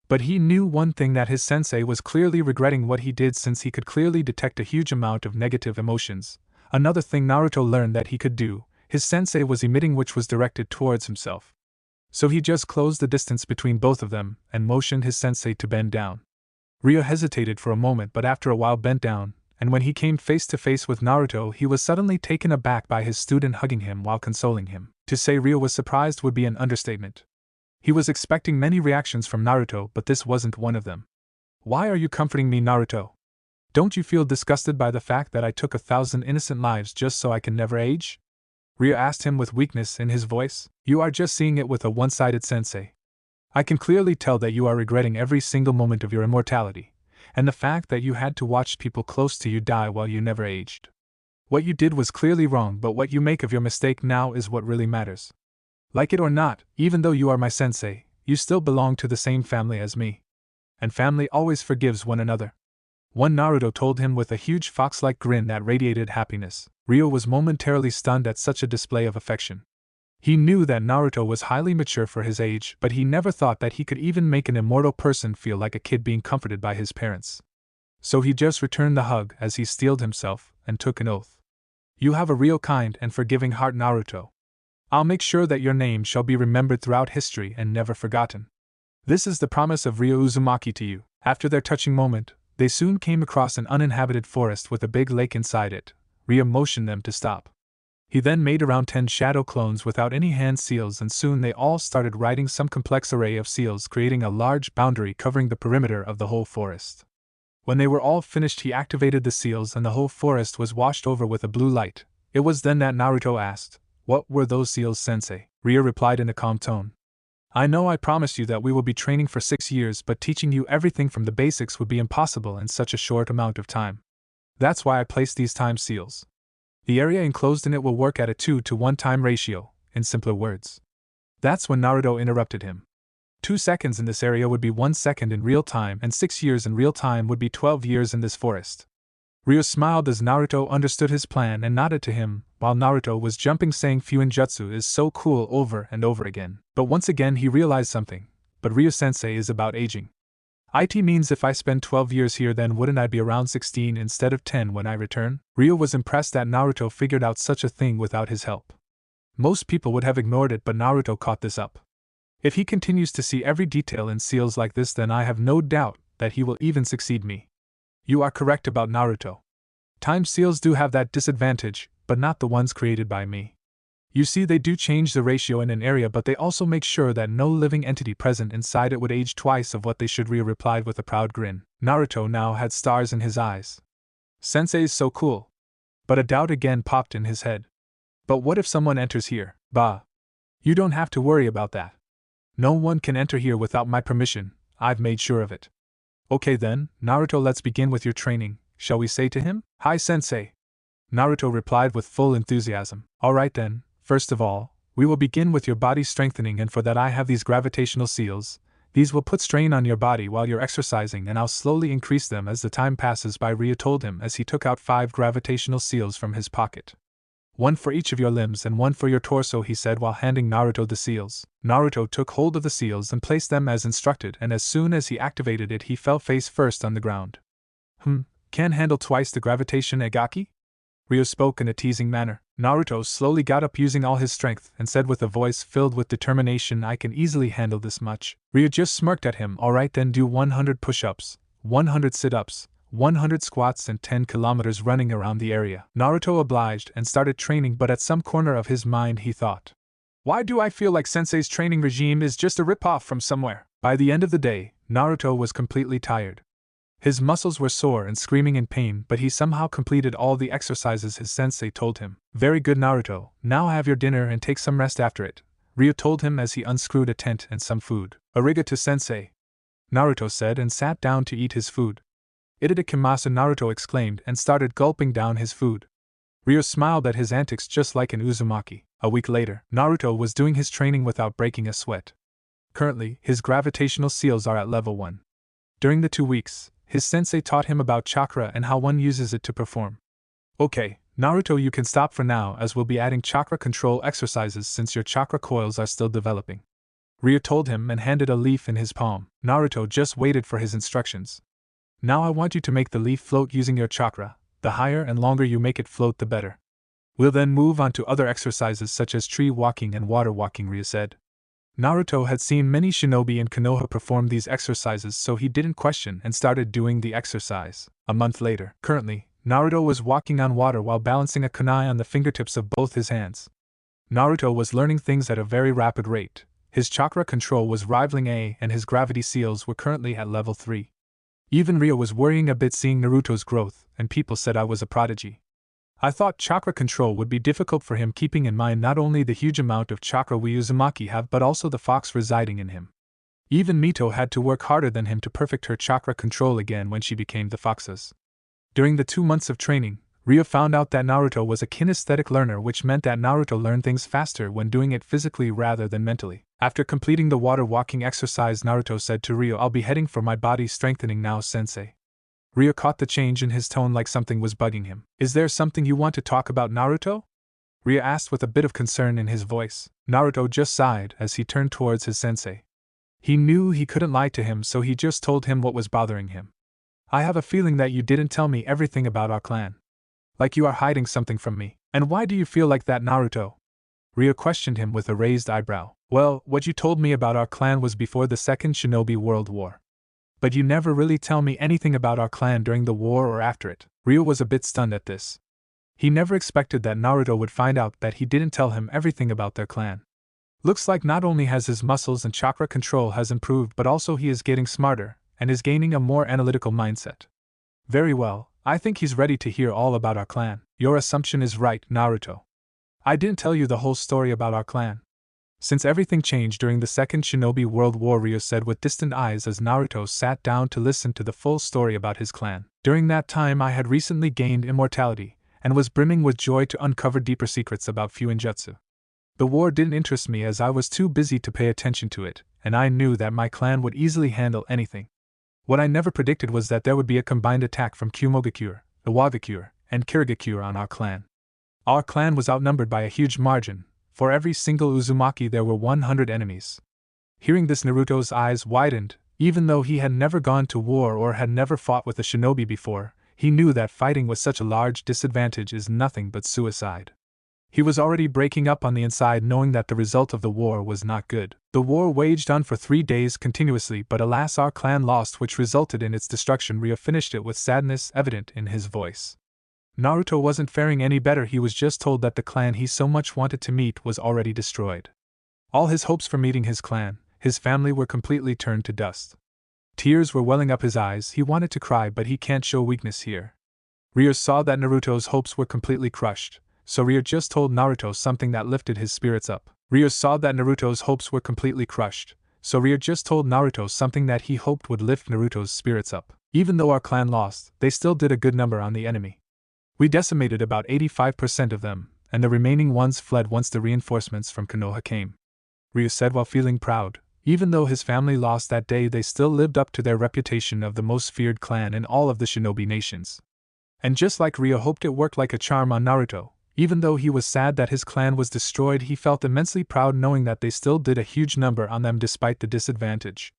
But he knew one thing, that his sensei was clearly regretting what he did, since he could clearly detect a huge amount of negative emotions. Another thing Naruto learned that he could do, his sensei was emitting, which was directed towards himself. So he just closed the distance between both of them and motioned his sensei to bend down. Ryo hesitated for a moment, but after a while bent down, and when he came face to face with Naruto, he was suddenly taken aback by his student hugging him while consoling him. To say Ryo was surprised would be an understatement. He was expecting many reactions from Naruto, but this wasn't one of them. Why are you comforting me, Naruto? Don't you feel disgusted by the fact that I took 1,000 innocent lives just so I can never age? Ryo asked him with weakness in his voice. You are just seeing it with a one-sided sensei. I can clearly tell that you are regretting every single moment of your immortality, and the fact that you had to watch people close to you die while you never aged. What you did was clearly wrong, but what you make of your mistake now is what really matters. Like it or not, even though you are my sensei, you still belong to the same family as me. And family always forgives one another. One, Naruto told him with a huge fox-like grin that radiated happiness. Ryo was momentarily stunned at such a display of affection. He knew that Naruto was highly mature for his age, but he never thought that he could even make an immortal person feel like a kid being comforted by his parents. So he just returned the hug as he steeled himself and took an oath. You have a real kind and forgiving heart, Naruto. I'll make sure that your name shall be remembered throughout history and never forgotten. This is the promise of Ryo Uzumaki to you. After their touching moment, they soon came across an uninhabited forest with a big lake inside it. Ryo motioned them to stop. He then made around 10 shadow clones without any hand seals, and soon they all started riding some complex array of seals, creating a large boundary covering the perimeter of the whole forest. When they were all finished, he activated the seals and the whole forest was washed over with a blue light. It was then that Naruto asked, What were those seals, Sensei? Ryo replied in a calm tone. I know I promised you that we will be training for 6 years, but teaching you everything from the basics would be impossible in such a short amount of time. That's why I placed these time seals. The area enclosed in it will work at a 2-to-1 time ratio, in simpler words. That's when Naruto interrupted him. 2 seconds in this area would be 1 second in real time, and 6 years in real time would be 12 years in this forest. Ryo smiled as Naruto understood his plan and nodded to him, while Naruto was jumping, saying Fuinjutsu is so cool over and over again. But once again he realized something. But Ryo-sensei is about aging. It means if I spend 12 years here, then wouldn't I be around 16 instead of 10 when I return? Ryo was impressed that Naruto figured out such a thing without his help. Most people would have ignored it, but Naruto caught this up. If he continues to see every detail in seals like this, then I have no doubt that he will even succeed me. You are correct about Naruto. Time seals do have that disadvantage, but not the ones created by me. You see, they do change the ratio in an area, but they also make sure that no living entity present inside it would age twice of what they should. Ryo replied with a proud grin. Naruto now had stars in his eyes. Sensei's so cool. But a doubt again popped in his head. But what if someone enters here? Bah. You don't have to worry about that. No one can enter here without my permission, I've made sure of it. Okay then, Naruto, let's begin with your training, shall we say to him? Hi sensei. Naruto replied with full enthusiasm. Alright then, first of all, we will begin with your body strengthening, and for that I have these gravitational seals. These will put strain on your body while you're exercising, and I'll slowly increase them as the time passes by, Ryo told him as he took out 5 gravitational seals from his pocket. 1 for each of your limbs and 1 for your torso, he said while handing Naruto the seals. Naruto took hold of the seals and placed them as instructed, and as soon as he activated it, he fell face first on the ground. Can handle twice the gravitation, Egaki? Ryo spoke in a teasing manner. Naruto slowly got up using all his strength and said with a voice filled with determination, I can easily handle this much. Ryo just smirked at him. Alright then, do 100 push-ups, 100 sit-ups, 100 squats and 10 kilometers running around the area. Naruto obliged and started training, but at some corner of his mind he thought, why do I feel like Sensei's training regime is just a rip-off from somewhere? By the end of the day, Naruto was completely tired. His muscles were sore and screaming in pain, but he somehow completed all the exercises his sensei told him. Very good, Naruto, now have your dinner and take some rest after it, Ryo told him as he unscrewed a tent and some food. Arigato sensei, Naruto said and sat down to eat his food. Itadakimasu, Naruto exclaimed and started gulping down his food. Ryo smiled at his antics just like an Uzumaki. A week later, Naruto was doing his training without breaking a sweat. Currently, his gravitational seals are at level 1. During the 2 weeks, his sensei taught him about chakra and how one uses it to perform. Okay, Naruto, you can stop for now as we'll be adding chakra control exercises since your chakra coils are still developing, Ryo told him and handed a leaf in his palm. Naruto just waited for his instructions. Now I want you to make the leaf float using your chakra. The higher and longer you make it float, the better. We'll then move on to other exercises such as tree walking and water walking, Ryo said. Naruto had seen many shinobi in Konoha perform these exercises, so he didn't question and started doing the exercise. A month later, currently, Naruto was walking on water while balancing a kunai on the fingertips of both his hands. Naruto was learning things at a very rapid rate. His chakra control was rivaling A, and his gravity seals were currently at level 3. Even Ryo was worrying a bit seeing Naruto's growth, and people said I was a prodigy. I thought chakra control would be difficult for him, keeping in mind not only the huge amount of chakra we Uzumaki have but also the fox residing in him. Even Mito had to work harder than him to perfect her chakra control again when she became the foxes. During the 2 months of training, Ryo found out that Naruto was a kinesthetic learner, which meant that Naruto learned things faster when doing it physically rather than mentally. After completing the water walking exercise, Naruto said to Ryo, I'll be heading for my body strengthening now, sensei. Ryo caught the change in his tone like something was bugging him. Is there something you want to talk about, Naruto? Ryo asked with a bit of concern in his voice. Naruto just sighed as he turned towards his sensei. He knew he couldn't lie to him, so he just told him what was bothering him. I have a feeling that you didn't tell me everything about our clan. Like you are hiding something from me. And why do you feel like that, Naruto? Ryo questioned him with a raised eyebrow. Well, what you told me about our clan was before the Second Shinobi World War. But you never really tell me anything about our clan during the war or after it. Ryo was a bit stunned at this. He never expected that Naruto would find out that he didn't tell him everything about their clan. Looks like not only has his muscles and chakra control has improved, but also he is getting smarter and is gaining a more analytical mindset. Very well, I think he's ready to hear all about our clan. Your assumption is right, Naruto. I didn't tell you the whole story about our clan. Since everything changed during the Second Shinobi World War, Ryo said with distant eyes as Naruto sat down to listen to the full story about his clan. During that time I had recently gained immortality, and was brimming with joy to uncover deeper secrets about Fuinjutsu. The war didn't interest me as I was too busy to pay attention to it, and I knew that my clan would easily handle anything. What I never predicted was that there would be a combined attack from Kumogakure, Iwagakure, and Kirigakure on our clan. Our clan was outnumbered by a huge margin. For every single Uzumaki there were 100 enemies. Hearing this, Naruto's eyes widened, Even though he had never gone to war or had never fought with a shinobi before, he knew that fighting with such a large disadvantage is nothing but suicide. He was already breaking up on the inside, knowing that the result of the war was not good. The war waged on for 3 days continuously, but alas, our clan lost, which resulted in its destruction. Ryo finished it with sadness evident in his voice. Naruto wasn't faring any better. He was just told that the clan he so much wanted to meet was already destroyed. All his hopes for meeting his clan, his family, were completely turned to dust. Tears were welling up his eyes. He wanted to cry, but he can't show weakness here. Ryo saw that Naruto's hopes were completely crushed, so Ryo just told Naruto something that lifted his spirits up. Ryo saw that Naruto's hopes were completely crushed, so Ryo just told Naruto something that he hoped would lift Naruto's spirits up. Even though our clan lost, they still did a good number on the enemy. We decimated about 85% of them, and the remaining ones fled once the reinforcements from Konoha came. Ryo said while feeling proud. Even though his family lost that day, they still lived up to their reputation of the most feared clan in all of the shinobi nations. And just like Ryo hoped, it worked like a charm on Naruto. Even though he was sad that his clan was destroyed, he felt immensely proud knowing that they still did a huge number on them despite the disadvantage.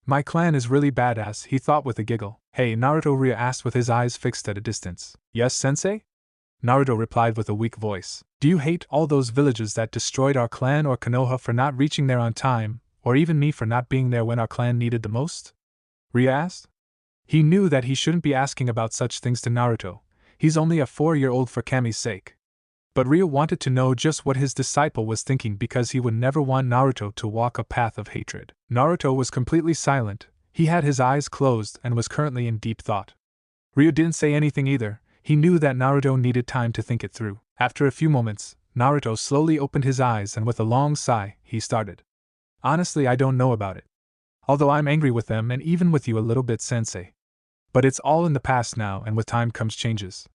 My clan is really badass, he thought with a giggle. Hey Naruto, Ryo asked with his eyes fixed at a distance. Yes, sensei? Naruto replied with a weak voice. Do you hate all those villagers that destroyed our clan, or Konoha for not reaching there on time, or even me for not being there when our clan needed the most? Ryo asked. He knew that he shouldn't be asking about such things to Naruto. He's only a 4-year-old for Kami's sake. But Ryo wanted to know just what his disciple was thinking, because he would never want Naruto to walk a path of hatred. Naruto was completely silent. He had his eyes closed and was currently in deep thought. Ryo didn't say anything either. He knew that Naruto needed time to think it through. After a few moments, Naruto slowly opened his eyes and with a long sigh, he started. Honestly, I don't know about it. Although I'm angry with them and even with you a little bit, sensei. But it's all in the past now, and with time comes changes.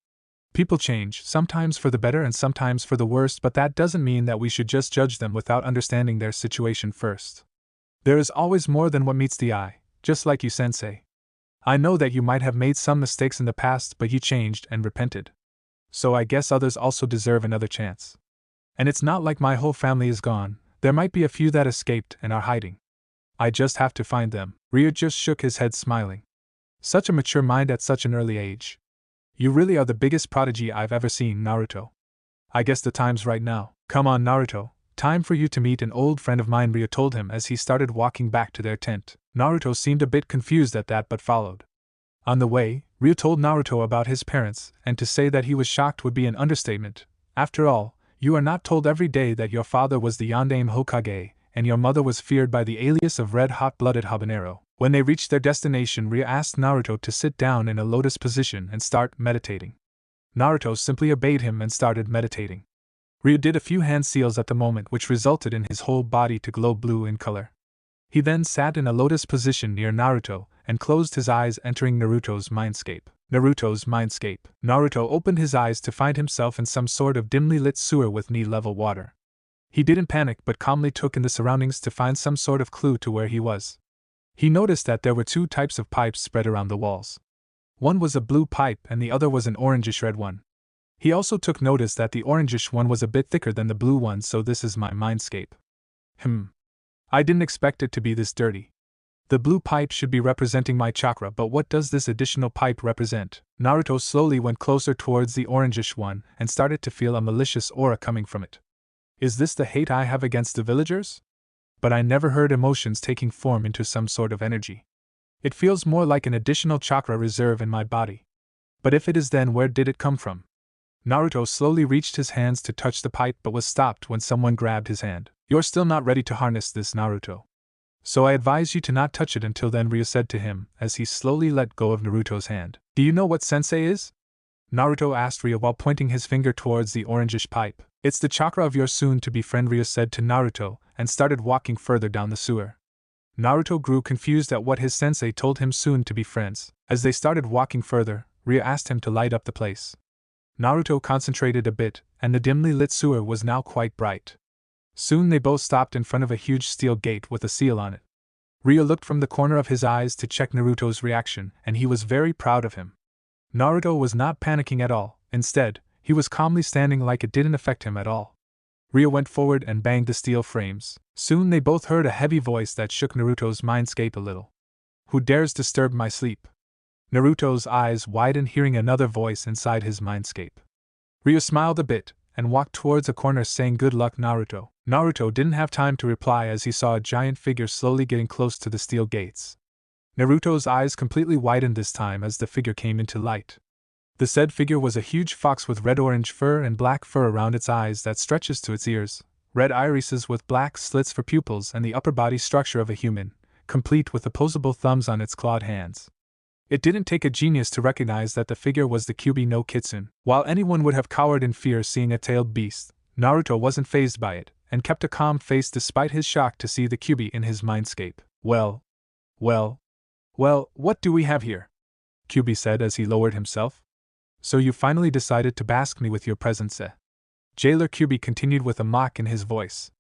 People change, sometimes for the better and sometimes for the worse, but that doesn't mean that we should just judge them without understanding their situation first. There is always more than what meets the eye, just like you, sensei. I know that you might have made some mistakes in the past, but you changed and repented. So I guess others also deserve another chance. And it's not like my whole family is gone. There might be a few that escaped and are hiding. I just have to find them. Ryo just shook his head, smiling. Such a mature mind at such an early age. You really are the biggest prodigy I've ever seen, Naruto. I guess the time's right now. Come on, Naruto. Time for you to meet an old friend of mine, Ryo told him as he started walking back to their tent. Naruto seemed a bit confused at that but followed. On the way, Ryo told Naruto about his parents, and to say that he was shocked would be an understatement. After all, you are not told every day that your father was the Yondaime Hokage, and your mother was feared by the alias of Red Hot-Blooded Habanero. When they reached their destination, Ryo asked Naruto to sit down in a lotus position and start meditating. Naruto simply obeyed him and started meditating. Ryo did a few hand seals at the moment, which resulted in his whole body to glow blue in color. He then sat in a lotus position near Naruto and closed his eyes, entering Naruto's mindscape. Naruto opened his eyes to find himself in some sort of dimly lit sewer with knee-level water. He didn't panic but calmly took in the surroundings to find some sort of clue to where he was. He noticed that there were 2 types of pipes spread around the walls. One was a blue pipe and the other was an orangish-red one. He also took notice that the orangish one was a bit thicker than the blue one, so this is my mindscape. I didn't expect it to be this dirty. The blue pipe should be representing my chakra, but what does this additional pipe represent? Naruto slowly went closer towards the orangish one and started to feel a malicious aura coming from it. Is this the hate I have against the villagers? But I never heard emotions taking form into some sort of energy. It feels more like an additional chakra reserve in my body. But if it is, then where did it come from? Naruto slowly reached his hands to touch the pipe but was stopped when someone grabbed his hand. You're still not ready to harness this, Naruto. So I advise you to not touch it until then, Ryo said to him as he slowly let go of Naruto's hand. Do you know what sensei is? Naruto asked Ryo while pointing his finger towards the orangish pipe. It's the chakra of your soon-to-be friend, Ryo said to Naruto, and started walking further down the sewer. Naruto grew confused at what his sensei told him, soon-to-be friends. As they started walking further, Ryo asked him to light up the place. Naruto concentrated a bit, and the dimly lit sewer was now quite bright. Soon they both stopped in front of a huge steel gate with a seal on it. Ryo looked from the corner of his eyes to check Naruto's reaction, and he was very proud of him. Naruto was not panicking at all. Instead, he was calmly standing like it didn't affect him at all. Ryo went forward and banged the steel frames. Soon they both heard a heavy voice that shook Naruto's mindscape a little. Who dares disturb my sleep? Naruto's eyes widened, hearing another voice inside his mindscape. Ryo smiled a bit and walked towards a corner, saying, "Good luck, Naruto." Naruto didn't have time to reply as he saw a giant figure slowly getting close to the steel gates. Naruto's eyes completely widened this time as the figure came into light. The said figure was a huge fox with red-orange fur and black fur around its eyes that stretches to its ears, red irises with black slits for pupils, and the upper body structure of a human, complete with opposable thumbs on its clawed hands. It didn't take a genius to recognize that the figure was the Kyuubi no Kitsune. While anyone would have cowered in fear seeing a tailed beast, Naruto wasn't fazed by it, and kept a calm face despite his shock to see the Kyuubi in his mindscape. Well, what do we have here?" Kyuubi said as he lowered himself. "So you finally decided to bask me with your presence, eh?" Jailer Kyuubi continued with a mock in his voice.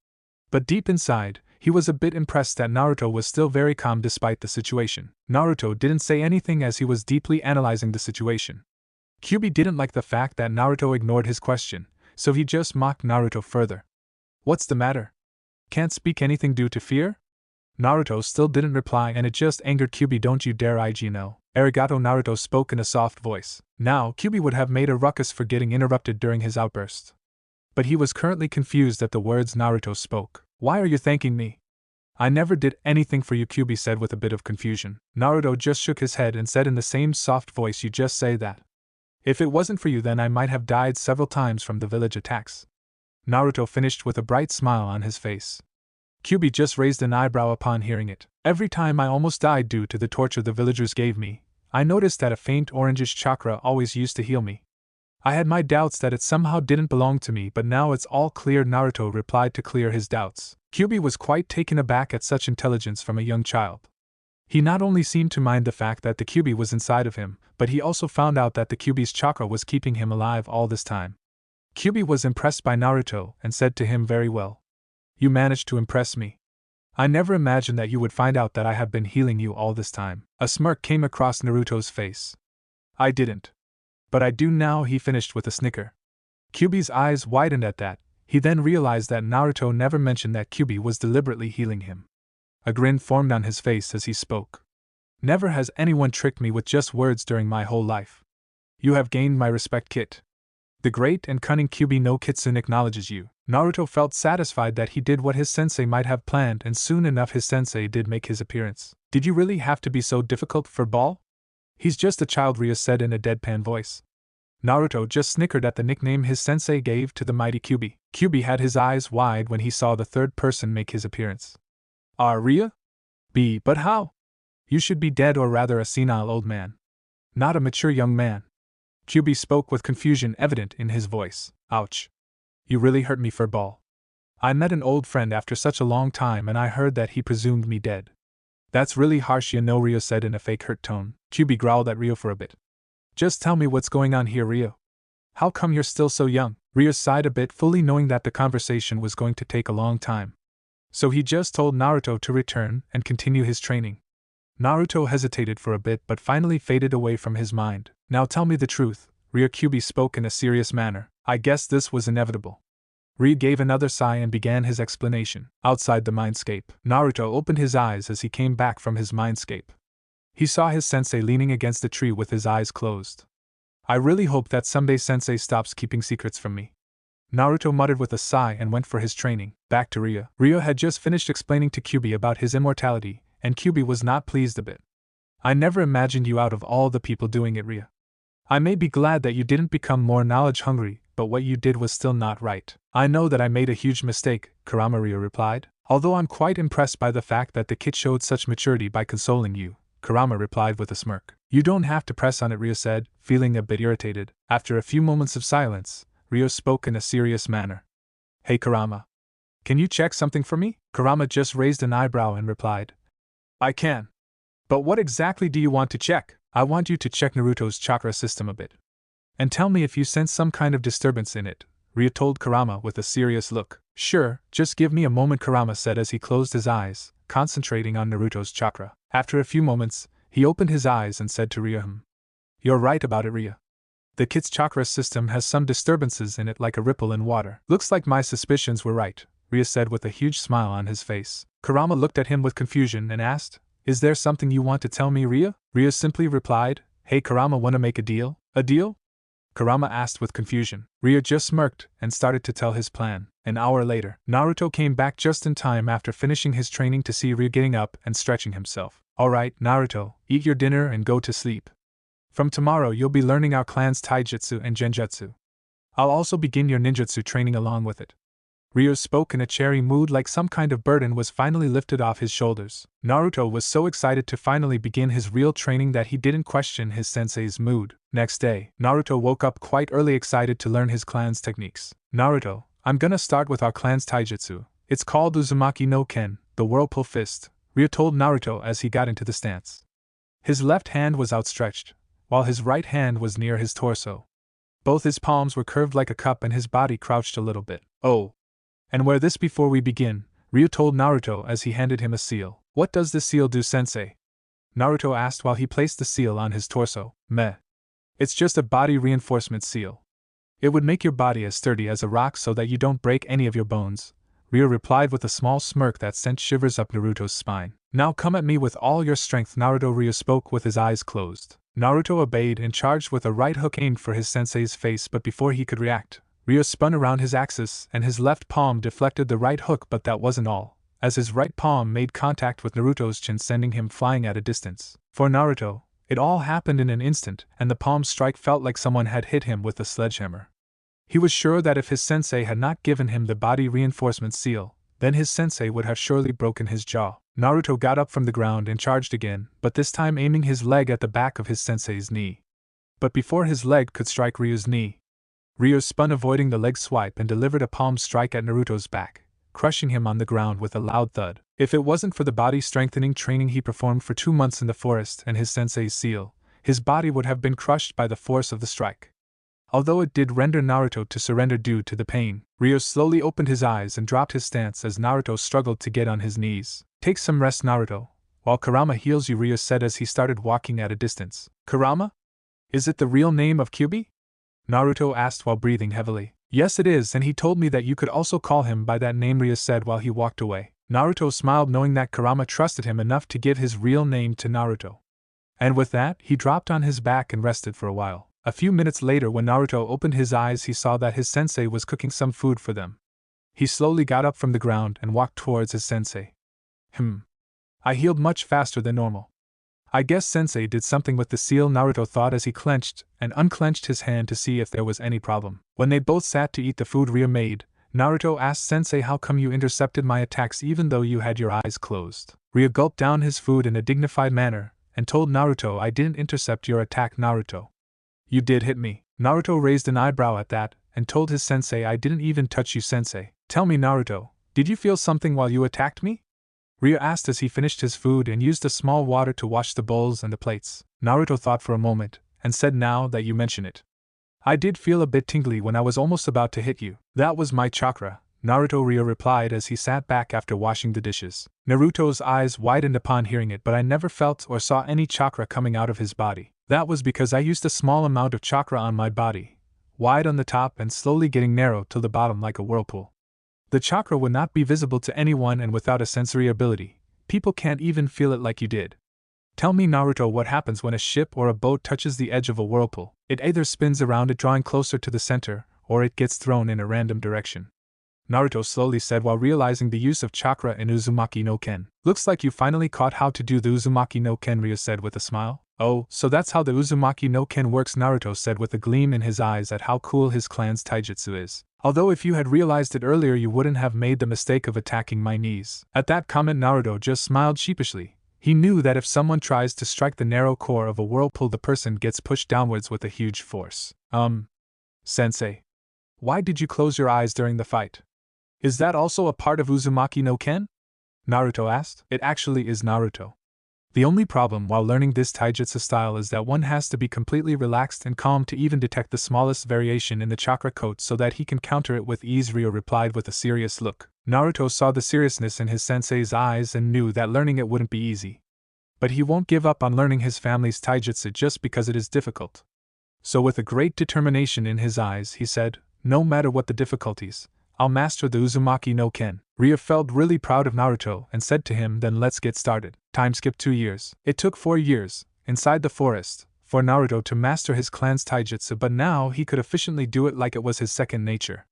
But deep inside, he was a bit impressed that Naruto was still very calm despite the situation. Naruto didn't say anything as he was deeply analyzing the situation. Kyuubi didn't like the fact that Naruto ignored his question, so he just mocked Naruto further. "What's the matter? Can't speak anything due to fear?" Naruto still didn't reply, and it just angered Kyuubi. "Don't you dare no. Arigato." Naruto spoke in a soft voice. Now, Kyuubi would have made a ruckus for getting interrupted during his outburst. But he was currently confused at the words Naruto spoke. "Why are you thanking me?" "I never did anything for you," Kyuubi said with a bit of confusion. Naruto just shook his head and said in the same soft voice, "You just say that. If it wasn't for you, then I might have died several times from the village attacks." Naruto finished with a bright smile on his face. Kyuubi just raised an eyebrow upon hearing it. "Every time I almost died due to the torture the villagers gave me, I noticed that a faint orangish chakra always used to heal me. I had my doubts that it somehow didn't belong to me, but now it's all clear," Naruto replied to clear his doubts. Kyuubi was quite taken aback at such intelligence from a young child. He not only seemed to mind the fact that the Kyuubi was inside of him, but he also found out that the Kyuubi's chakra was keeping him alive all this time. Kyuubi was impressed by Naruto and said to him, "Very well. You managed to impress me. I never imagined that you would find out that I have been healing you all this time." A smirk came across Naruto's face. "I didn't. But I do now," he finished with a snicker. Kyuubi's eyes widened at that. He then realized that Naruto never mentioned that Kyuubi was deliberately healing him. A grin formed on his face as he spoke. "Never has anyone tricked me with just words during my whole life. You have gained my respect, Kit. The great and cunning Kyuubi no Kitsune acknowledges you." Naruto felt satisfied that he did what his sensei might have planned, and soon enough his sensei did make his appearance. "Did you really have to be so difficult for Ball?" "He's just a child," Ryo said in a deadpan voice. Naruto just snickered at the nickname his sensei gave to the mighty Kyuubi. Kyuubi had his eyes wide when he saw the third person make his appearance. Ryo? But how? You should be dead, or rather a senile old man. Not a mature young man." Kyuubi spoke with confusion evident in his voice. "Ouch. You really hurt me, Furball. I met an old friend after such a long time and I heard that he presumed me dead." "That's really harsh, Ryo said in a fake hurt tone. Kyuubi growled at Ryo for a bit. "Just tell me what's going on here, Ryo. How come you're still so young?" Ryo sighed a bit, fully knowing that the conversation was going to take a long time. So he just told Naruto to return and continue his training. Naruto hesitated for a bit but finally faded away from his mind. "Now tell me the truth," Ryo. Kyuubi spoke in a serious manner. "I guess this was inevitable." Ryo gave another sigh and began his explanation. Outside the mindscape, Naruto opened his eyes as he came back from his mindscape. He saw his sensei leaning against a tree with his eyes closed. "I really hope that someday sensei stops keeping secrets from me," Naruto muttered with a sigh and went for his training. Back to Ryo. Ryo had just finished explaining to Kyuubi about his immortality, and Kyuubi was not pleased a bit. "I never imagined you out of all the people doing it, Ryo. I may be glad that you didn't become more knowledge-hungry, but what you did was still not right." "I know that I made a huge mistake," Ryo replied. "Although I'm quite impressed by the fact that the kid showed such maturity by consoling you," Kurama replied with a smirk. "You don't have to press on it," Ryo said, feeling a bit irritated. After a few moments of silence, Ryo spoke in a serious manner. "Hey Kurama. Can you check something for me?" Kurama just raised an eyebrow and replied. "I can. But what exactly do you want to check?" "I want you to check Naruto's chakra system a bit. And tell me if you sense some kind of disturbance in it," Ryo told Kurama with a serious look. "Sure, just give me a moment," Kurama said as he closed his eyes, concentrating on Naruto's chakra. After a few moments, he opened his eyes and said to Ryo, "You're right about it, Ryo. The kid's chakra system has some disturbances in it like a ripple in water." "Looks like my suspicions were right," Ryo said with a huge smile on his face. Kurama looked at him with confusion and asked, Is there something you want to tell me, Ria? Ria simply replied, Hey Kurama, wanna make a deal? A deal? Kurama asked with confusion. Ria just smirked and started to tell his plan. An hour later, Naruto came back just in time after finishing his training to see Ria getting up and stretching himself. Alright, Naruto, eat your dinner and go to sleep. From tomorrow you'll be learning our clan's taijutsu and genjutsu. I'll also begin your ninjutsu training along with it. Ryo spoke in a cheery mood, like some kind of burden was finally lifted off his shoulders. Naruto was so excited to finally begin his real training that he didn't question his sensei's mood. Next day, Naruto woke up quite early, excited to learn his clan's techniques. Naruto, I'm gonna start with our clan's taijutsu. It's called Uzumaki no Ken, the Whirlpool Fist, Ryo told Naruto as he got into the stance. His left hand was outstretched, while his right hand was near his torso. Both his palms were curved like a cup and his body crouched a little bit. Oh. And wear this before we begin, Ryo told Naruto as he handed him a seal. What does this seal do, sensei? Naruto asked while he placed the seal on his torso. Meh. It's just a body reinforcement seal. It would make your body as sturdy as a rock so that you don't break any of your bones, Ryo replied with a small smirk that sent shivers up Naruto's spine. Now come at me with all your strength, Naruto. Ryo spoke with his eyes closed. Naruto obeyed and charged with a right hook aimed for his sensei's face, but before he could react, Ryo spun around his axis and his left palm deflected the right hook, but that wasn't all, as his right palm made contact with Naruto's chin, sending him flying at a distance. For Naruto, it all happened in an instant, and the palm strike felt like someone had hit him with a sledgehammer. He was sure that if his sensei had not given him the body reinforcement seal, then his sensei would have surely broken his jaw. Naruto got up from the ground and charged again, but this time aiming his leg at the back of his sensei's knee. But before his leg could strike Ryo's knee, Ryo spun, avoiding the leg swipe, and delivered a palm strike at Naruto's back, crushing him on the ground with a loud thud. If it wasn't for the body strengthening training he performed for 2 months in the forest and his sensei's seal, his body would have been crushed by the force of the strike. Although it did render Naruto to surrender due to the pain, Ryo slowly opened his eyes and dropped his stance as Naruto struggled to get on his knees. Take some rest, Naruto, while Kurama heals you, Ryo said as he started walking at a distance. Kurama? Is it the real name of Kyubi? Naruto asked while breathing heavily. Yes, it is, and he told me that you could also call him by that name, Ryo said while he walked away. Naruto smiled, knowing that Kurama trusted him enough to give his real name to Naruto. And with that, he dropped on his back and rested for a while. A few minutes later, when Naruto opened his eyes, he saw that his sensei was cooking some food for them. He slowly got up from the ground and walked towards his sensei. I healed much faster than normal. I guess sensei did something with the seal, Naruto thought as he clenched and unclenched his hand to see if there was any problem. When they both sat to eat the food Ryo made, Naruto asked Sensei, how come you intercepted my attacks even though you had your eyes closed? Ryo gulped down his food in a dignified manner and told Naruto, I didn't intercept your attack, Naruto. You did hit me. Naruto raised an eyebrow at that and told his sensei, I didn't even touch you, sensei. Tell me, Naruto, did you feel something while you attacked me? Ryo asked as he finished his food and used a small water to wash the bowls and the plates. Naruto thought for a moment and said, now that you mention it, I did feel a bit tingly when I was almost about to hit you. That was my chakra, Naruto, Ryo replied as he sat back after washing the dishes. Naruto's eyes widened upon hearing it, but I never felt or saw any chakra coming out of his body. That was because I used a small amount of chakra on my body, wide on the top and slowly getting narrow till the bottom like a whirlpool. The chakra would not be visible to anyone, and without a sensory ability, people can't even feel it like you did. Tell me, Naruto, what happens when a ship or a boat touches the edge of a whirlpool? It either spins around it, drawing closer to the center, or it gets thrown in a random direction. Naruto slowly said while realizing the use of chakra in Uzumaki no Ken. Looks like you finally caught how to do the Uzumaki no Ken, Ryo said with a smile. Oh, so that's how the Uzumaki no Ken works, Naruto said with a gleam in his eyes at how cool his clan's taijutsu is. Although if you had realized it earlier you wouldn't have made the mistake of attacking my knees. At that comment Naruto just smiled sheepishly. He knew that if someone tries to strike the narrow core of a whirlpool, the person gets pushed downwards with a huge force. Sensei, why did you close your eyes during the fight? Is that also a part of Uzumaki no Ken? Naruto asked. It actually is, Naruto. The only problem while learning this taijutsu style is that one has to be completely relaxed and calm to even detect the smallest variation in the chakra coat so that he can counter it with ease, Ryo replied with a serious look. Naruto saw the seriousness in his sensei's eyes and knew that learning it wouldn't be easy. But he won't give up on learning his family's taijutsu just because it is difficult. So with a great determination in his eyes he said, no matter what the difficulties, I'll master the Uzumaki no Ken. Ryo felt really proud of Naruto and said to him, then let's get started. Time skipped 2 years. It took 4 years, inside the forest, for Naruto to master his clan's taijutsu, but now he could efficiently do it like it was his second nature.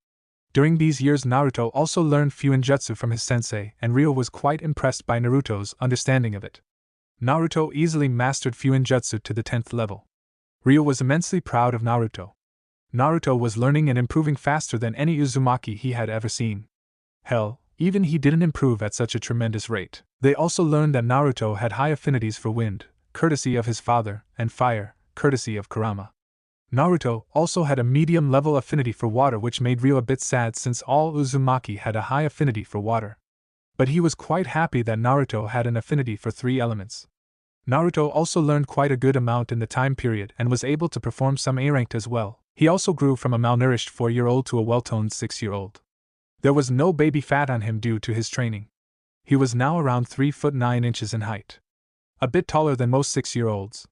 During these years Naruto also learned Fuinjutsu from his sensei, and Ryo was quite impressed by Naruto's understanding of it. Naruto easily mastered Fuinjutsu to the 10th level. Ryo was immensely proud of Naruto. Naruto was learning and improving faster than any Uzumaki he had ever seen. Hell, even he didn't improve at such a tremendous rate. They also learned that Naruto had high affinities for wind, courtesy of his father, and fire, courtesy of Kurama. Naruto also had a medium-level affinity for water, which made Ryo a bit sad since all Uzumaki had a high affinity for water. But he was quite happy that Naruto had an affinity for 3 elements. Naruto also learned quite a good amount in the time period and was able to perform some A-ranked as well. He also grew from a malnourished 4-year-old to a well-toned 6-year-old. There was no baby fat on him due to his training. He was now around 3 foot 9 inches in height. A bit taller than most 6-year-olds.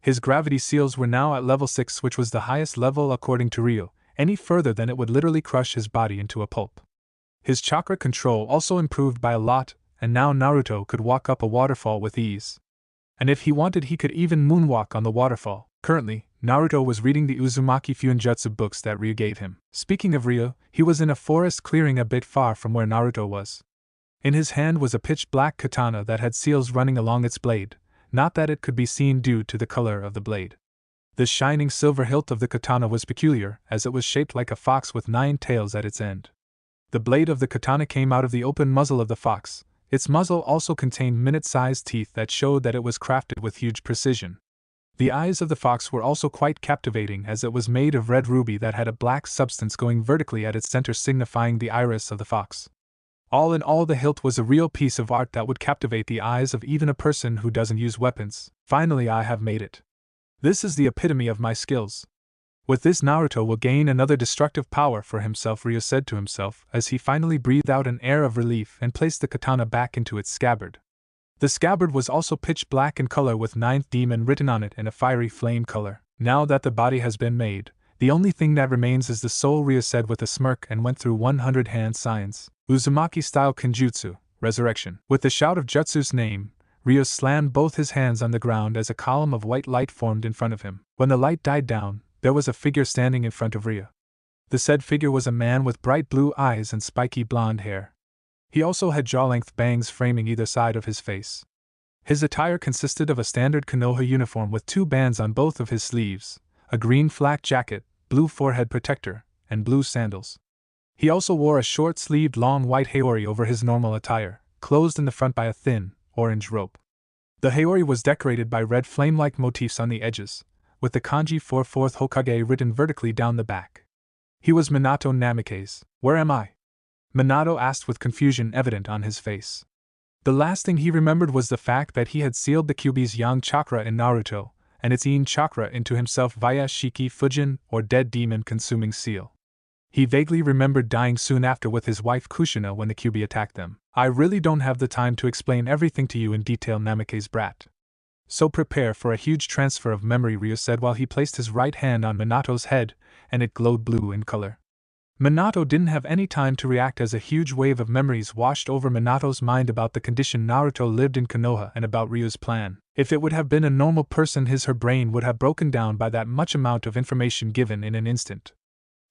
His gravity seals were now at level 6, which was the highest level according to Ryo. Any further than it would literally crush his body into a pulp. His chakra control also improved by a lot, and now Naruto could walk up a waterfall with ease. And if he wanted he could even moonwalk on the waterfall. Currently, Naruto was reading the Uzumaki Fuinjutsu books that Ryo gave him. Speaking of Ryo, he was in a forest clearing a bit far from where Naruto was. In his hand was a pitch-black katana that had seals running along its blade, not that it could be seen due to the color of the blade. The shining silver hilt of the katana was peculiar, as it was shaped like a fox with 9 tails at its end. The blade of the katana came out of the open muzzle of the fox. Its muzzle also contained minute-sized teeth that showed that it was crafted with huge precision. The eyes of the fox were also quite captivating, as it was made of red ruby that had a black substance going vertically at its center, signifying the iris of the fox. All in all, the hilt was a real piece of art that would captivate the eyes of even a person who doesn't use weapons. Finally, I have made it. This is the epitome of my skills. With this, Naruto will gain another destructive power for himself, Ryo said to himself, as he finally breathed out an air of relief and placed the katana back into its scabbard. The scabbard was also pitch black in color with 9th demon written on it in a fiery flame color. Now that the body has been made, the only thing that remains is the soul, Ryo said with a smirk and went through 100 hand signs. Uzumaki-style Kenjutsu, Resurrection. With the shout of Jutsu's name, Ryo slammed both his hands on the ground as a column of white light formed in front of him. When the light died down, there was a figure standing in front of Ryo. The said figure was a man with bright blue eyes and spiky blonde hair. He also had jaw-length bangs framing either side of his face. His attire consisted of a standard Konoha uniform with 2 bands on both of his sleeves, a green flak jacket, blue forehead protector, and blue sandals. He also wore a short-sleeved long white haori over his normal attire, closed in the front by a thin, orange rope. The haori was decorated by red flame-like motifs on the edges, with the kanji for 4th Hokage written vertically down the back. He was Minato Namikaze. Where am I? Minato asked with confusion evident on his face. The last thing he remembered was the fact that he had sealed the Kyuubi's Yang chakra in Naruto, and its Yin chakra into himself via Shiki Fujin, or dead demon consuming seal. He vaguely remembered dying soon after with his wife Kushina when the Kyuubi attacked them. I really don't have the time to explain everything to you in detail, Namikaze brat. So prepare for a huge transfer of memory, Ryo said while he placed his right hand on Minato's head, and it glowed blue in color. Minato didn't have any time to react as a huge wave of memories washed over Minato's mind about the condition Naruto lived in Konoha and about Ryo's plan. If it would have been a normal person, her brain would have broken down by that much amount of information given in an instant.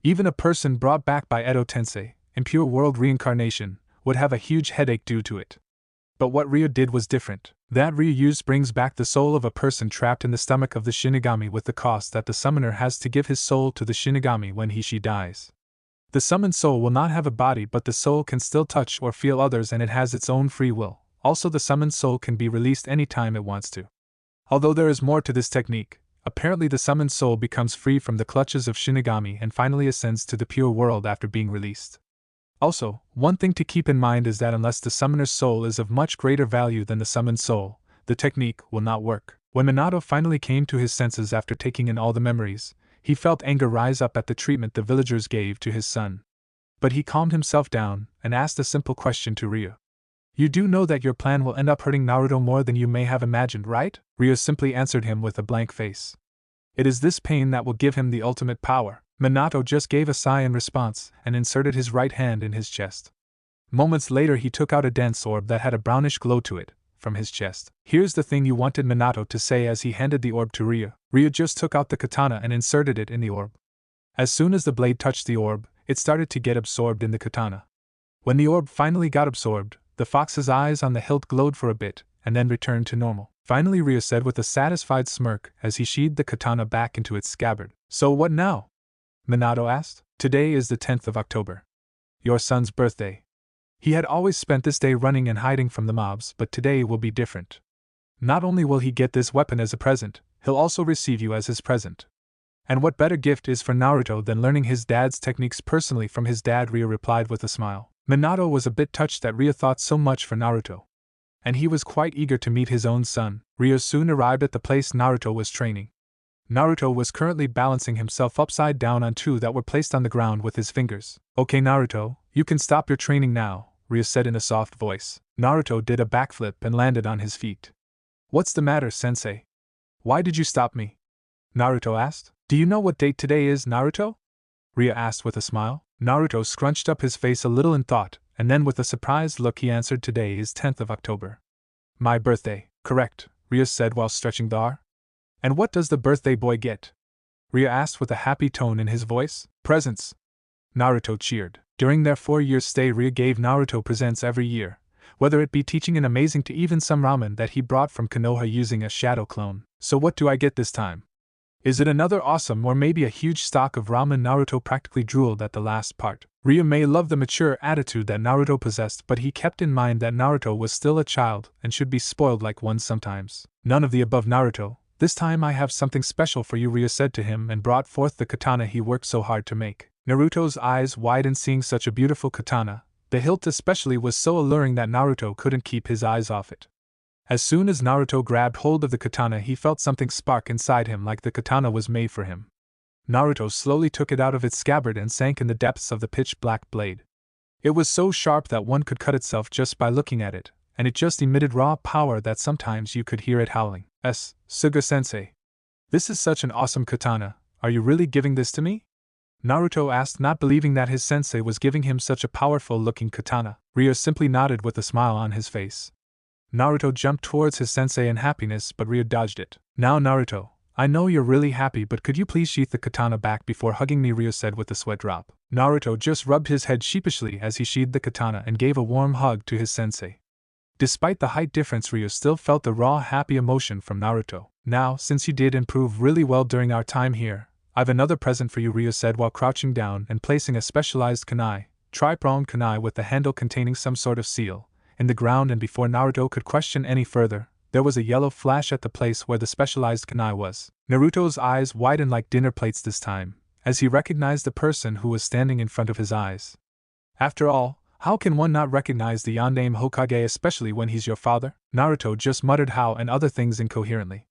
Even a person brought back by Edo Tensei, in pure world reincarnation, would have a huge headache due to it. But what Ryo did was different. That Ryo used brings back the soul of a person trapped in the stomach of the Shinigami with the cost that the summoner has to give his soul to the Shinigami when she dies. The summoned soul will not have a body, but the soul can still touch or feel others, and it has its own free will. Also, the summoned soul can be released anytime it wants to. Although there is more to this technique, apparently the summoned soul becomes free from the clutches of Shinigami and finally ascends to the pure world after being released. Also, one thing to keep in mind is that unless the summoner's soul is of much greater value than the summoned soul, the technique will not work. When Minato finally came to his senses after taking in all the memories, he felt anger rise up at the treatment the villagers gave to his son. But he calmed himself down and asked a simple question to Ryo. You do know that your plan will end up hurting Naruto more than you may have imagined, right? Ryo simply answered him with a blank face. It is this pain that will give him the ultimate power. Minato just gave a sigh in response and inserted his right hand in his chest. Moments later he took out a dense orb that had a brownish glow to it, from his chest. "Here's the thing you wanted," Minato to say as he handed the orb to Ryo. Ryo just took out the katana and inserted it in the orb. As soon as the blade touched the orb, it started to get absorbed in the katana. When the orb finally got absorbed, the fox's eyes on the hilt glowed for a bit, and then returned to normal. Finally, Ryo said with a satisfied smirk as he sheathed the katana back into its scabbard. "So what now?" Minato asked. "Today is the 10th of October. Your son's birthday. He had always spent this day running and hiding from the mobs, but today will be different. Not only will he get this weapon as a present, he'll also receive you as his present. And what better gift is for Naruto than learning his dad's techniques personally from his dad?" Ryo replied with a smile. Minato was a bit touched that Ryo thought so much for Naruto. And he was quite eager to meet his own son. Ryo soon arrived at the place Naruto was training. Naruto was currently balancing himself upside down on two that were placed on the ground with his fingers. "Okay, Naruto, you can stop your training now," Ryo said in a soft voice. Naruto did a backflip and landed on his feet. "What's the matter, sensei? Why did you stop me?" Naruto asked. "Do you know what date today is, Naruto?" Ryo asked with a smile. Naruto scrunched up his face a little in thought, and then with a surprised look he answered, "Today is 10th of October. My birthday." "Correct," Ryo said while stretching the R. "And what does the birthday boy get?" Ryo asked with a happy tone in his voice. "Presents," Naruto cheered. During their 4-year stay, Ryo gave Naruto presents every year, whether it be teaching an amazing to even some ramen that he brought from Konoha using a shadow clone. "So what do I get this time? Is it another awesome or maybe a huge stock of ramen?" Naruto practically drooled at the last part. Ryo may love the mature attitude that Naruto possessed, but he kept in mind that Naruto was still a child and should be spoiled like one sometimes. "None of the above, Naruto. This time I have something special for you," Ryo said to him and brought forth the katana he worked so hard to make. Naruto's eyes widened seeing such a beautiful katana. The hilt especially was so alluring that Naruto couldn't keep his eyes off it. As soon as Naruto grabbed hold of the katana, he felt something spark inside him like the katana was made for him. Naruto slowly took it out of its scabbard and sank in the depths of the pitch-black blade. It was so sharp that one could cut itself just by looking at it, and it just emitted raw power that sometimes you could hear it howling. Suga-sensei. This is such an awesome katana. Are you really giving this to me?" Naruto asked, not believing that his sensei was giving him such a powerful-looking katana. Ryo simply nodded with a smile on his face. Naruto jumped towards his sensei in happiness, but Ryo dodged it. "Now, Naruto, I know you're really happy, but could you please sheath the katana back before hugging me?" Ryo said with a sweat drop. Naruto just rubbed his head sheepishly as he sheathed the katana and gave a warm hug to his sensei. Despite the height difference, Ryo still felt the raw, happy emotion from Naruto. "Now, since you did improve really well during our time here, I've another present for you," Ryo said while crouching down and placing a specialized kunai, tri-pronged kunai with the handle containing some sort of seal, in the ground, and before Naruto could question any further, there was a yellow flash at the place where the specialized kunai was. Naruto's eyes widened like dinner plates this time, as he recognized the person who was standing in front of his eyes. After all, how can one not recognize the Yondaime Hokage, especially when he's your father? Naruto just muttered how and other things incoherently.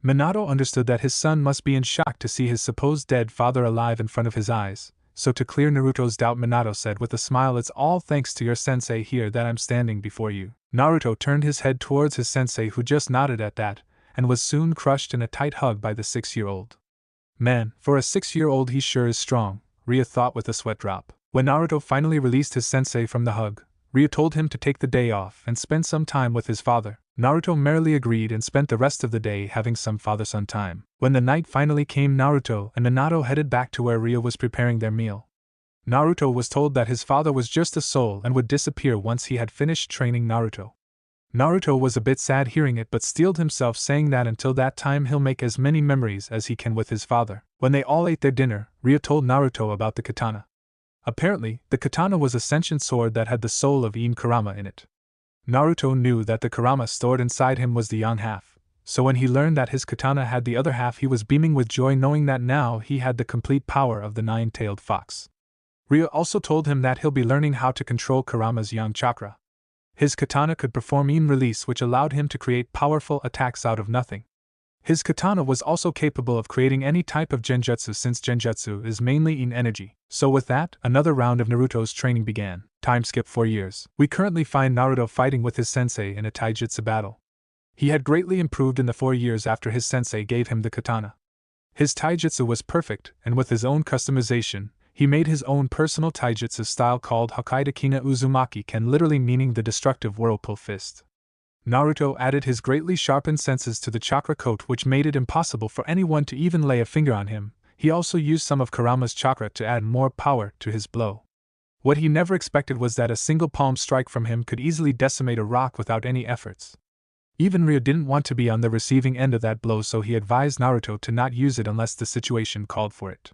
Minato understood that his son must be in shock to see his supposed dead father alive in front of his eyes, so to clear Naruto's doubt, Minato said with a smile, "It's all thanks to your sensei here that I'm standing before you." Naruto turned his head towards his sensei, who just nodded at that, and was soon crushed in a tight hug by the 6-year-old. "Man, for a 6-year-old he sure is strong," Ryo thought with a sweat drop. When Naruto finally released his sensei from the hug, Ryo told him to take the day off and spend some time with his father. Naruto merrily agreed and spent the rest of the day having some father-son time. When the night finally came, Naruto and Minato headed back to where Ryo was preparing their meal. Naruto was told that his father was just a soul and would disappear once he had finished training Naruto. Naruto was a bit sad hearing it, but steeled himself, saying that until that time he'll make as many memories as he can with his father. When they all ate their dinner, Ryo told Naruto about the katana. Apparently, the katana was a sentient sword that had the soul of Ien Kurama in it. Naruto knew that the Kurama stored inside him was the yang half, so when he learned that his katana had the other half, he was beaming with joy, knowing that now he had the complete power of the nine-tailed fox. Ryo also told him that he'll be learning how to control Kurama's yang chakra. His katana could perform Ien release, which allowed him to create powerful attacks out of nothing. His katana was also capable of creating any type of genjutsu, since genjutsu is mainly Ien energy. So with that, another round of Naruto's training began. Time skip 4 years. We currently find Naruto fighting with his sensei in a taijutsu battle. He had greatly improved in the 4 years after his sensei gave him the katana. His taijutsu was perfect, and with his own customization, he made his own personal taijutsu style called Hokkaido Kina Uzumaki Ken, literally meaning the destructive whirlpool fist. Naruto added his greatly sharpened senses to the chakra coat, which made it impossible for anyone to even lay a finger on him. He also used some of Kurama's chakra to add more power to his blow. What he never expected was that a single palm strike from him could easily decimate a rock without any efforts. Even Ryo didn't want to be on the receiving end of that blow, so he advised Naruto to not use it unless the situation called for it.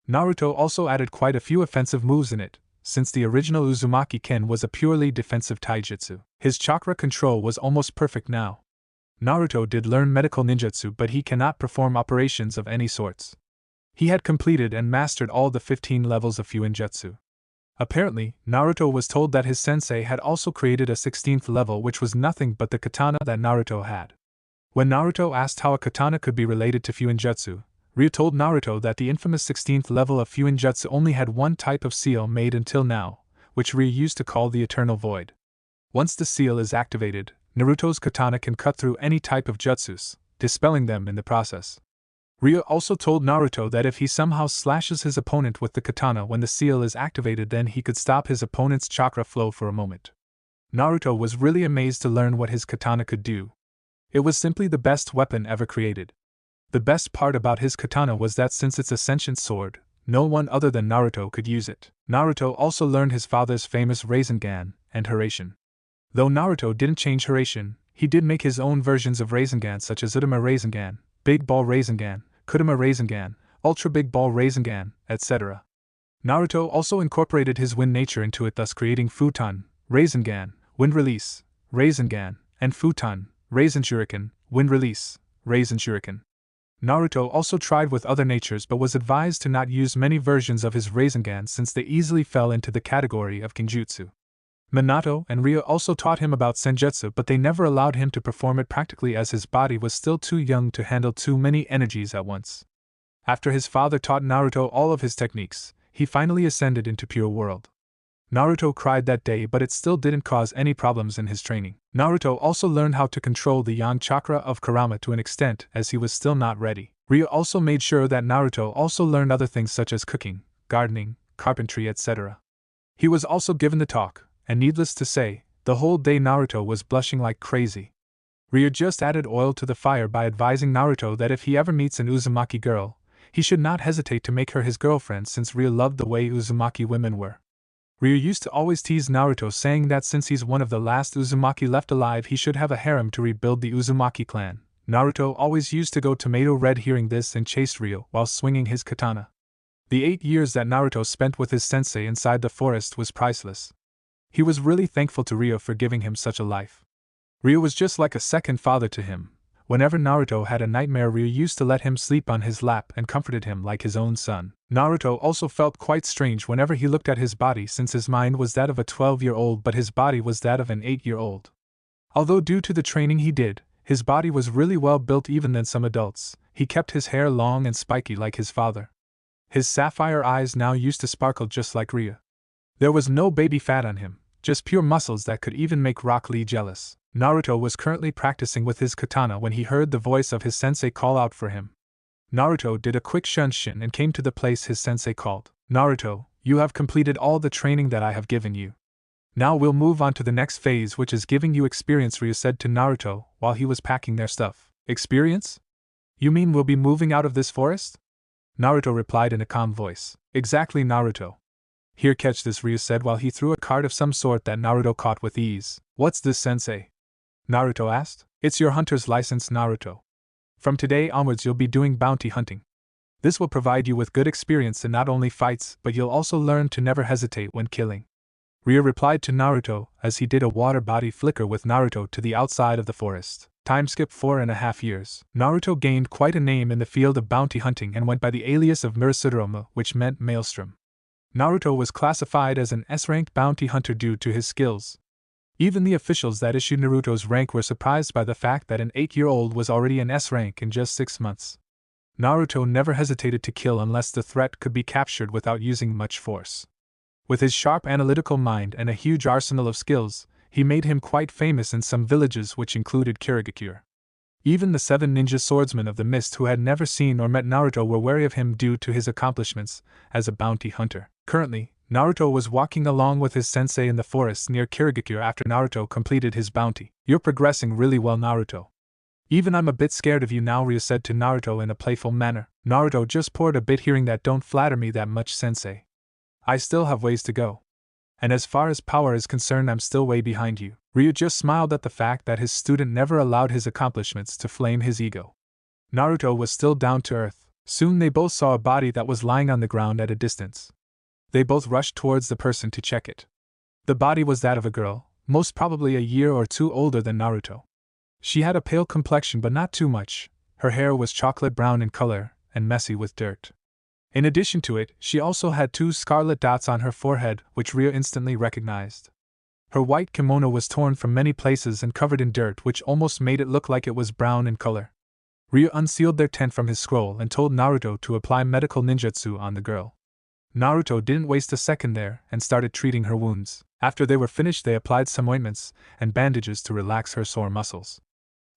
Naruto also added quite a few offensive moves in it, since the original Uzumaki Ken was a purely defensive taijutsu. His chakra control was almost perfect now. Naruto did learn medical ninjutsu, but he cannot perform operations of any sorts. He had completed and mastered all the 15 levels of Fuinjutsu. Apparently, Naruto was told that his sensei had also created a 16th level, which was nothing but the katana that Naruto had. When Naruto asked how a katana could be related to Fuinjutsu, Ryo told Naruto that the infamous 16th level of Fuinjutsu only had one type of seal made until now, which Ryo used to call the Eternal Void. Once the seal is activated, Naruto's katana can cut through any type of jutsus, dispelling them in the process. Ryo also told Naruto that if he somehow slashes his opponent with the katana when the seal is activated, then he could stop his opponent's chakra flow for a moment. Naruto was really amazed to learn what his katana could do. It was simply the best weapon ever created. The best part about his katana was that since it's a sentient sword, no one other than Naruto could use it. Naruto also learned his father's famous Rinnegan and Hiraishin. Though Naruto didn't change Hiraishin, he did make his own versions of Rinnegan such as Udama Rinnegan, Big Ball Rinnegan, Kudama Rinnegan, Ultra Big Ball Rinnegan, etc. Naruto also incorporated his wind nature into it, thus creating Futon, Rinnegan, Wind Release, Rinnegan, and Futon, Raisen Shuriken, Wind Release, Raisen Shuriken. Naruto also tried with other natures but was advised to not use many versions of his Rinnegan since they easily fell into the category of Kinjutsu. Minato and Ryo also taught him about Senjutsu, but they never allowed him to perform it practically as his body was still too young to handle too many energies at once. After his father taught Naruto all of his techniques, he finally ascended into pure world. Naruto cried that day, but it still didn't cause any problems in his training. Naruto also learned how to control the yang chakra of Kurama to an extent, as he was still not ready. Ryo also made sure that Naruto also learned other things such as cooking, gardening, carpentry, etc. He was also given the talk, and needless to say, the whole day Naruto was blushing like crazy. Ryo just added oil to the fire by advising Naruto that if he ever meets an Uzumaki girl, he should not hesitate to make her his girlfriend, since Ryo loved the way Uzumaki women were. Ryo used to always tease Naruto, saying that since he's one of the last Uzumaki left alive, he should have a harem to rebuild the Uzumaki clan. Naruto always used to go tomato red hearing this and chased Ryo while swinging his katana. The 8 years that Naruto spent with his sensei inside the forest was priceless. He was really thankful to Ryo for giving him such a life. Ryo was just like a second father to him. Whenever Naruto had a nightmare, Ryo used to let him sleep on his lap and comforted him like his own son. Naruto also felt quite strange whenever he looked at his body, since his mind was that of a 12-year-old but his body was that of an 8-year-old. Although due to the training he did, his body was really well built even than some adults. He kept his hair long and spiky like his father. His sapphire eyes now used to sparkle just like Ryo. There was no baby fat on him, just pure muscles that could even make Rock Lee jealous. Naruto was currently practicing with his katana when he heard the voice of his sensei call out for him. Naruto did a quick shunshin and came to the place his sensei called. Naruto, you have completed all the training that I have given you. Now we'll move on to the next phase, which is giving you experience, Ryo said to Naruto while he was packing their stuff. Experience? You mean we'll be moving out of this forest? Naruto replied in a calm voice. Exactly, Naruto. Here, catch this, Ryo said while he threw a card of some sort that Naruto caught with ease. What's this, sensei? Naruto asked. It's your hunter's license, Naruto. From today onwards you'll be doing bounty hunting. This will provide you with good experience in not only fights, but you'll also learn to never hesitate when killing. Ryo replied to Naruto as he did a water body flicker with Naruto to the outside of the forest. Time skip 4.5 years. Naruto gained quite a name in the field of bounty hunting and went by the alias of Murasudoroma, which meant maelstrom. Naruto was classified as an S-ranked bounty hunter due to his skills. Even the officials that issued Naruto's rank were surprised by the fact that an 8-year-old was already an S rank in just 6 months. Naruto never hesitated to kill unless the threat could be captured without using much force. With his sharp analytical mind and a huge arsenal of skills, he made him quite famous in some villages, which included Kirigakure. Even the 7 ninja swordsmen of the mist who had never seen or met Naruto were wary of him due to his accomplishments as a bounty hunter. Currently, Naruto was walking along with his sensei in the forest near Kirigakure after Naruto completed his bounty. "You're progressing really well, Naruto. Even I'm a bit scared of you now," Ryu said to Naruto in a playful manner. Naruto just poured a bit hearing that. "Don't flatter me that much, sensei. I still have ways to go. And as far as power is concerned, I'm still way behind you." Ryu just smiled at the fact that his student never allowed his accomplishments to flame his ego. Naruto was still down to earth. Soon they both saw a body that was lying on the ground at a distance. They both rushed towards the person to check it. The body was that of a girl, most probably a year or two older than Naruto. She had a pale complexion but not too much. Her hair was chocolate brown in color and messy with dirt. In addition to it, she also had 2 scarlet dots on her forehead, which Ryu instantly recognized. Her white kimono was torn from many places and covered in dirt, which almost made it look like it was brown in color. Ryu unsealed their tent from his scroll and told Naruto to apply medical ninjutsu on the girl. Naruto didn't waste a second there and started treating her wounds. After they were finished, they applied some ointments and bandages to relax her sore muscles.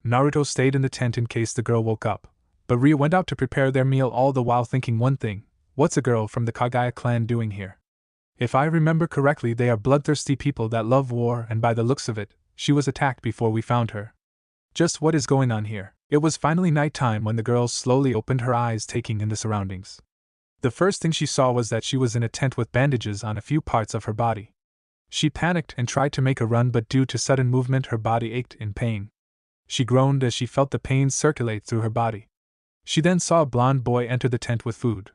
Naruto stayed in the tent in case the girl woke up, but Ryu went out to prepare their meal, all the while thinking one thing: what's a girl from the Kagaya clan doing here? If I remember correctly, they are bloodthirsty people that love war, and by the looks of it, she was attacked before we found her. Just what is going on here? It was finally nighttime when the girl slowly opened her eyes, taking in the surroundings. The first thing she saw was that she was in a tent with bandages on a few parts of her body. She panicked and tried to make a run, but due to sudden movement her body ached in pain. She groaned as she felt the pain circulate through her body. She then saw a blond boy enter the tent with food.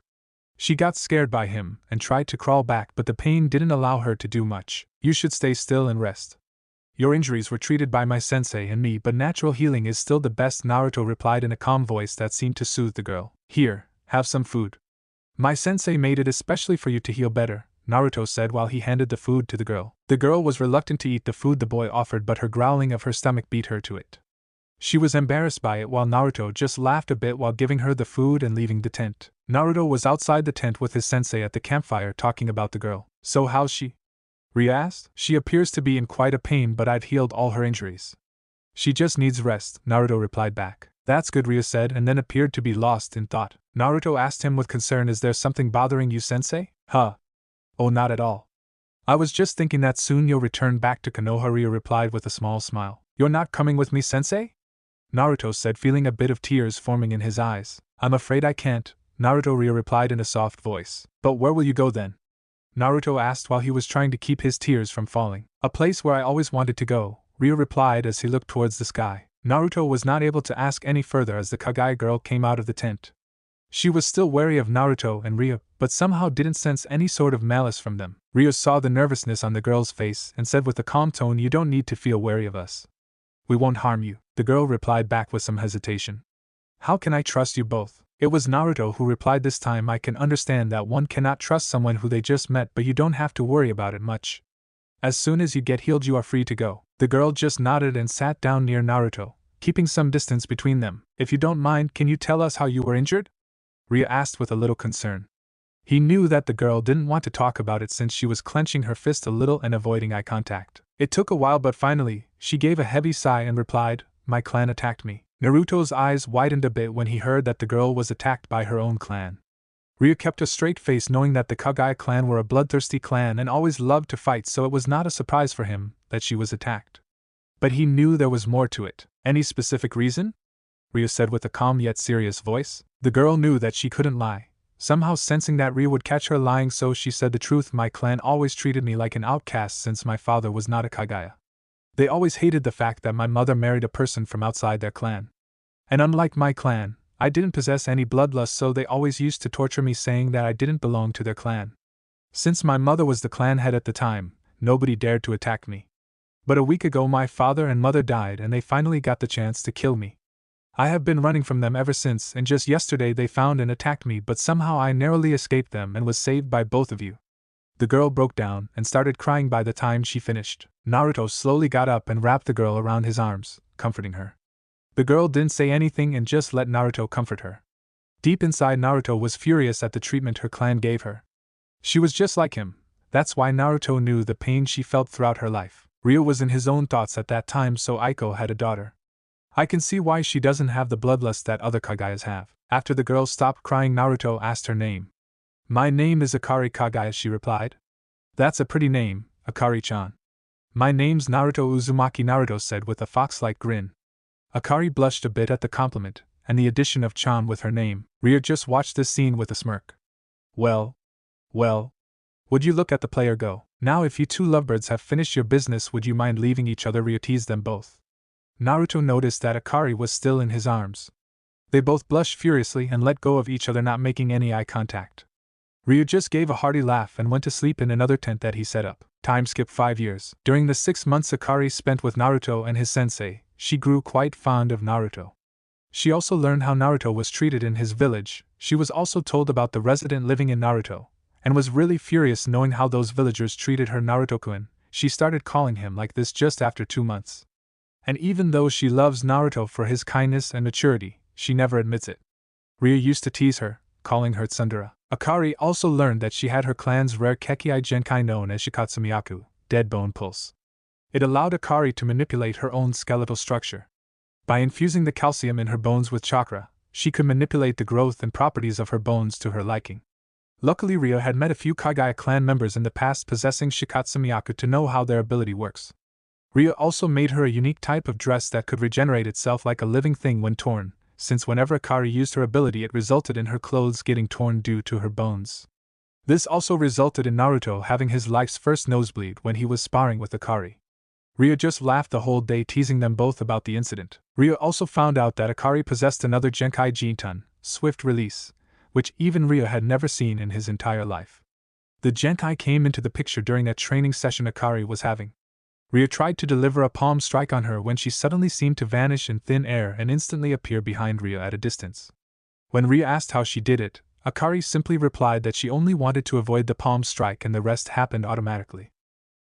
She got scared by him and tried to crawl back, but the pain didn't allow her to do much. "You should stay still and rest. Your injuries were treated by my sensei and me, but natural healing is still the best," Naruto replied in a calm voice that seemed to soothe the girl. "Here, have some food. My sensei made it especially for you to heal better," Naruto said while he handed the food to the girl. The girl was reluctant to eat the food the boy offered, but her growling of her stomach beat her to it. She was embarrassed by it, while Naruto just laughed a bit while giving her the food and leaving the tent. Naruto was outside the tent with his sensei at the campfire talking about the girl. "So how's she?" Ryu asked. "She appears to be in quite a pain, but I've healed all her injuries. She just needs rest," Naruto replied back. "That's good," Ryu said, and then appeared to be lost in thought. Naruto asked him with concern, "Is there something bothering you, sensei?" "Huh. Oh, not at all. I was just thinking that soon you'll return back to Konoha," Ryu replied with a small smile. "You're not coming with me, sensei?" Naruto said, feeling a bit of tears forming in his eyes. "I'm afraid I can't," Naruto Ryu replied in a soft voice. "But where will you go then?" Naruto asked while he was trying to keep his tears from falling. "A place where I always wanted to go," Ryu replied as he looked towards the sky. Naruto was not able to ask any further as the Kagaya girl came out of the tent. She was still wary of Naruto and Ryu, but somehow didn't sense any sort of malice from them. Ryu saw the nervousness on the girl's face and said with a calm tone, "You don't need to feel wary of us. We won't harm you." The girl replied back with some hesitation. "How can I trust you both?" It was Naruto who replied this time. "I can understand that one cannot trust someone who they just met, but you don't have to worry about it much. As soon as you get healed, you are free to go." The girl just nodded and sat down near Naruto, keeping some distance between them. "If you don't mind, can you tell us how you were injured?" Ryu asked with a little concern. He knew that the girl didn't want to talk about it since she was clenching her fist a little and avoiding eye contact. It took a while, but finally, she gave a heavy sigh and replied, "My clan attacked me." Naruto's eyes widened a bit when he heard that the girl was attacked by her own clan. Ryu kept a straight face, knowing that the Kagaya clan were a bloodthirsty clan and always loved to fight, so it was not a surprise for him that she was attacked. But he knew there was more to it. "Any specific reason?" Ryu said with a calm yet serious voice. The girl knew that she couldn't lie, somehow sensing that Ryu would catch her lying, so she said the truth. "My clan always treated me like an outcast since my father was not a Kagaya. They always hated the fact that my mother married a person from outside their clan. And unlike my clan, I didn't possess any bloodlust, so they always used to torture me, saying that I didn't belong to their clan. Since my mother was the clan head at the time, nobody dared to attack me. But a week ago my father and mother died and they finally got the chance to kill me. I have been running from them ever since, and just yesterday they found and attacked me, but somehow I narrowly escaped them and was saved by both of you." The girl broke down and started crying by the time she finished. Naruto slowly got up and wrapped the girl around his arms, comforting her. The girl didn't say anything and just let Naruto comfort her. Deep inside, Naruto was furious at the treatment her clan gave her. She was just like him. That's why Naruto knew the pain she felt throughout her life. Ryu was in his own thoughts at that time, so Aiko had a daughter. I can see why she doesn't have the bloodlust that other Kagayas have. After the girl stopped crying, Naruto asked her name. My name is Akari Kagaya, she replied. That's a pretty name, Akari-chan. My name's Naruto Uzumaki, Naruto said with a fox-like grin. Akari blushed a bit at the compliment, and the addition of Chan with her name. Ryo just watched this scene with a smirk. Well, would you look at the player go? Now if you two lovebirds have finished your business, would you mind leaving each other? Ryo teased them both. Naruto noticed that Akari was still in his arms. They both blushed furiously and let go of each other, not making any eye contact. Ryo just gave a hearty laugh and went to sleep in another tent that he set up. Time skipped 5 years. During the 6 months Akari spent with Naruto and his sensei, she grew quite fond of Naruto. She also learned how Naruto was treated in his village. She was also told about the resident living in Naruto, and was really furious knowing how those villagers treated her. Naruto-kun. She started calling him like this just after 2 months. And even though she loves Naruto for his kindness and maturity, she never admits it. Ryo used to tease her, calling her Tsundere. Akari also learned that she had her clan's rare Kekei Genkai known as Shikatsumiyaku, dead bone pulse. It allowed Akari to manipulate her own skeletal structure. By infusing the calcium in her bones with chakra, she could manipulate the growth and properties of her bones to her liking. Luckily, Ryo had met a few Kagaya clan members in the past possessing Shikatsumiyaku to know how their ability works. Ryo also made her a unique type of dress that could regenerate itself like a living thing when torn, since whenever Akari used her ability it resulted in her clothes getting torn due to her bones. This also resulted in Naruto having his life's first nosebleed when he was sparring with Akari. Ryo just laughed the whole day, teasing them both about the incident. Ryo also found out that Akari possessed another Genkai Jintan, Swift Release, which even Ryo had never seen in his entire life. The Genkai came into the picture during a training session Akari was having. Ryo tried to deliver a palm strike on her when she suddenly seemed to vanish in thin air and instantly appear behind Ryo at a distance. When Ryo asked how she did it, Akari simply replied that she only wanted to avoid the palm strike and the rest happened automatically.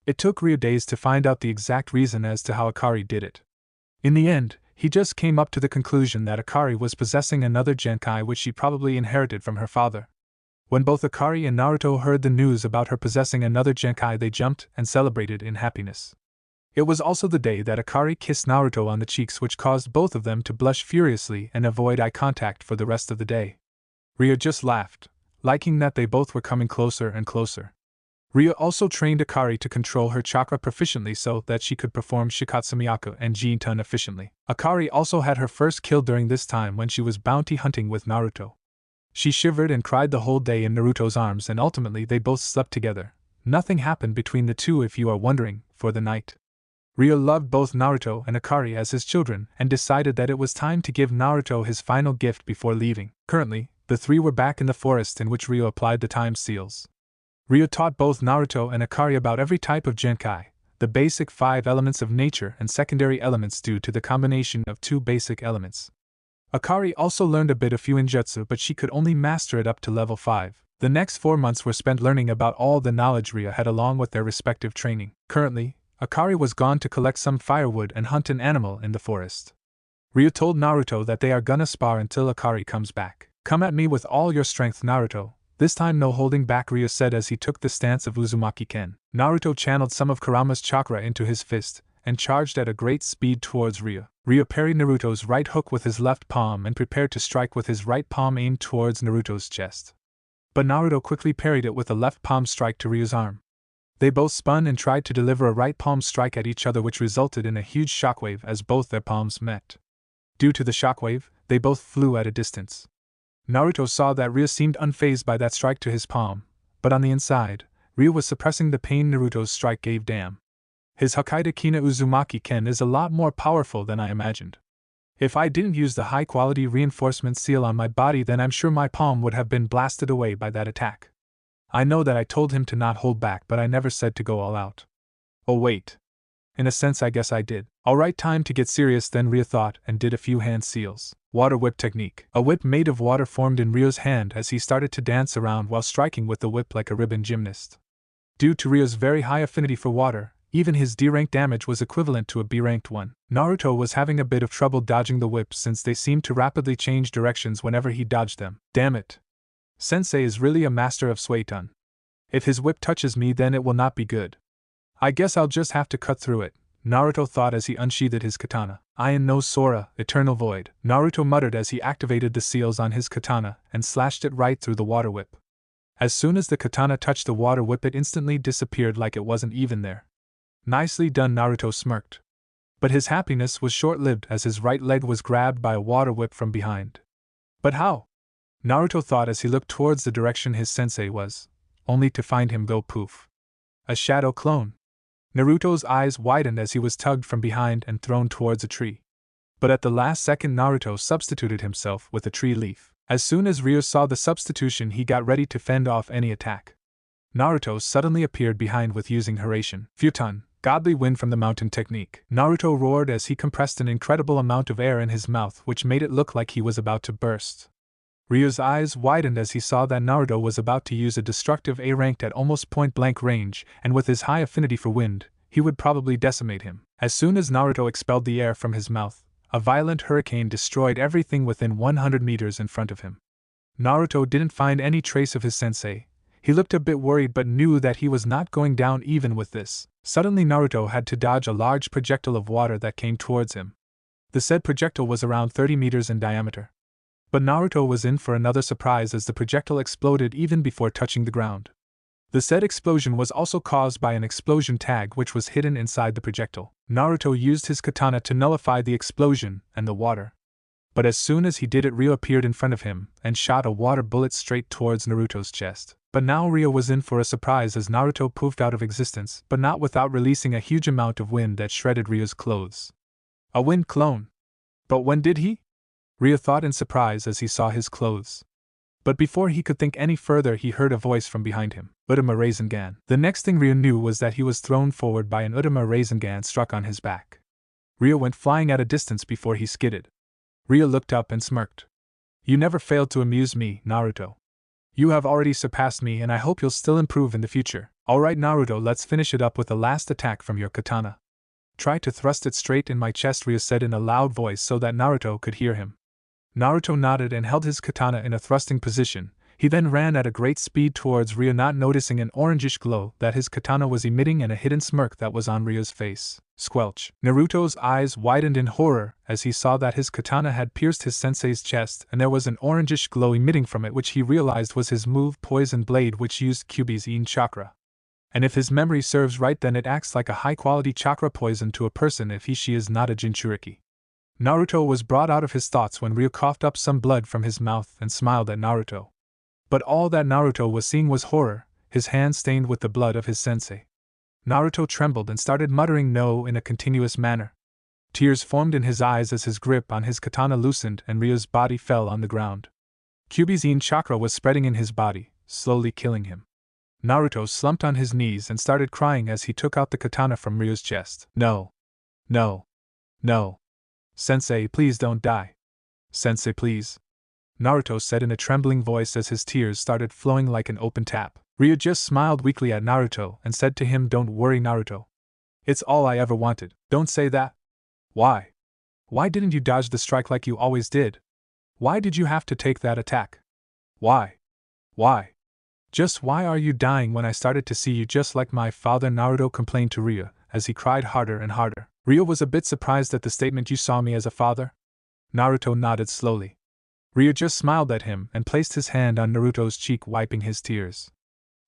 It took Ryo days to find out the exact reason as to how Akari did it. In the end, he just came up to the conclusion that Akari was possessing another Genkai which she probably inherited from her father. When both Akari and Naruto heard the news about her possessing another Genkai, they jumped and celebrated in happiness. It was also the day that Akari kissed Naruto on the cheeks, which caused both of them to blush furiously and avoid eye contact for the rest of the day. Ryo just laughed, liking that they both were coming closer and closer. Ryo also trained Akari to control her chakra proficiently so that she could perform Shikatsumiyaku and Jintan efficiently. Akari also had her first kill during this time when she was bounty hunting with Naruto. She shivered and cried the whole day in Naruto's arms, and ultimately they both slept together. Nothing happened between the two, if you are wondering, for the night. Ryo loved both Naruto and Akari as his children and decided that it was time to give Naruto his final gift before leaving. Currently, the three were back in the forest in which Ryo applied the time seals. Ryo taught both Naruto and Akari about every type of Genkai, the basic 5 elements of nature and secondary elements due to the combination of 2 basic elements. Akari also learned a bit of Fuinjutsu, but she could only master it up to level 5. The next 4 months were spent learning about all the knowledge Ryo had along with their respective training. Currently, Akari was gone to collect some firewood and hunt an animal in the forest. Ryo told Naruto that they are gonna spar until Akari comes back. Come at me with all your strength, Naruto. This time no holding back, Ryo said as he took the stance of Uzumaki Ken. Naruto channeled some of Kurama's chakra into his fist and charged at a great speed towards Ryo. Ryo parried Naruto's right hook with his left palm and prepared to strike with his right palm aimed towards Naruto's chest. But Naruto quickly parried it with a left palm strike to Ryo's arm. They both spun and tried to deliver a right palm strike at each other, which resulted in a huge shockwave as both their palms met. Due to the shockwave, they both flew at a distance. Naruto saw that Ryo seemed unfazed by that strike to his palm, but on the inside, Ryo was suppressing the pain Naruto's strike gave. Damn. His Hokkaido Kina Uzumaki Ken is a lot more powerful than I imagined. If I didn't use the high-quality reinforcement seal on my body, then I'm sure my palm would have been blasted away by that attack. I know that I told him to not hold back, but I never said to go all out. Oh wait. In a sense I guess I did. Alright, time to get serious then, Ryo thought, and did a few hand seals. Water whip technique. A whip made of water formed in Ryo's hand as he started to dance around while striking with the whip like a ribbon gymnast. Due to Ryo's very high affinity for water, even his D-rank damage was equivalent to a B-ranked one. Naruto was having a bit of trouble dodging the whips since they seemed to rapidly change directions whenever he dodged them. Damn it. Sensei is really a master of Suiton. If his whip touches me, then it will not be good. I guess I'll just have to cut through it, Naruto thought as he unsheathed his katana. I am no Sora, eternal void, Naruto muttered as he activated the seals on his katana and slashed it right through the water whip. As soon as the katana touched the water whip, it instantly disappeared like it wasn't even there. Nicely done, Naruto smirked. But his happiness was short-lived as his right leg was grabbed by a water whip from behind. But how? Naruto thought as he looked towards the direction his sensei was, only to find him go poof. A shadow clone. Naruto's eyes widened as he was tugged from behind and thrown towards a tree. But at the last second, Naruto substituted himself with a tree leaf. As soon as Ryo saw the substitution, he got ready to fend off any attack. Naruto suddenly appeared behind with using Hiraishin Futon, godly wind from the mountain technique. Naruto roared as he compressed an incredible amount of air in his mouth, which made it look like he was about to burst. Ryo's eyes widened as he saw that Naruto was about to use a destructive A ranked at almost point-blank range, and with his high affinity for wind, he would probably decimate him. As soon as Naruto expelled the air from his mouth, a violent hurricane destroyed everything within 100 meters in front of him. Naruto didn't find any trace of his sensei. He looked a bit worried but knew that he was not going down even with this. Suddenly Naruto had to dodge a large projectile of water that came towards him. The said projectile was around 30 meters in diameter. But Naruto was in for another surprise as the projectile exploded even before touching the ground. The said explosion was also caused by an explosion tag which was hidden inside the projectile. Naruto used his katana to nullify the explosion and the water. But as soon as he did it, Ryo appeared in front of him and shot a water bullet straight towards Naruto's chest. But now Ryo was in for a surprise as Naruto poofed out of existence, but not without releasing a huge amount of wind that shredded Ryo's clothes. A wind clone. But when did he? Ryo thought in surprise as he saw his clothes. But before he could think any further, he heard a voice from behind him. Udama Rasengan. The next thing Ryo knew was that he was thrown forward by an Udama Rasengan struck on his back. Ryo went flying at a distance before he skidded. Ryo looked up and smirked. You never failed to amuse me, Naruto. You have already surpassed me and I hope you'll still improve in the future. Alright Naruto, let's finish it up with the last attack from your katana. Try to thrust it straight in my chest, Ryo said in a loud voice so that Naruto could hear him. Naruto nodded and held his katana in a thrusting position. He then ran at a great speed towards Ryo, not noticing an orangish glow that his katana was emitting and a hidden smirk that was on Ryo's face. Squelch. Naruto's eyes widened in horror as he saw that his katana had pierced his sensei's chest and there was an orangish glow emitting from it, which he realized was his move Poison Blade, which used Kyuubi's Yin chakra. And if his memory serves right, then it acts like a high-quality chakra poison to a person if she is not a Jinchuriki. Naruto was brought out of his thoughts when Ryo coughed up some blood from his mouth and smiled at Naruto. But all that Naruto was seeing was horror, his hand stained with the blood of his sensei. Naruto trembled and started muttering no in a continuous manner. Tears formed in his eyes as his grip on his katana loosened and Ryo's body fell on the ground. Kyuubi's Yin chakra was spreading in his body, slowly killing him. Naruto slumped on his knees and started crying as he took out the katana from Ryo's chest. No. No. No. Sensei, please don't die. Sensei, please. Naruto said in a trembling voice as his tears started flowing like an open tap. Ryo just smiled weakly at Naruto and said to him, Don't worry, Naruto. It's all I ever wanted. Don't say that. Why? Why didn't you dodge the strike like you always did? Why did you have to take that attack? Why? Why? Just why are you dying when I started to see you just like my father? Naruto complained to Ryo as he cried harder and harder. Ryo was a bit surprised at the statement, You saw me as a father? Naruto nodded slowly. Ryo just smiled at him and placed his hand on Naruto's cheek, wiping his tears.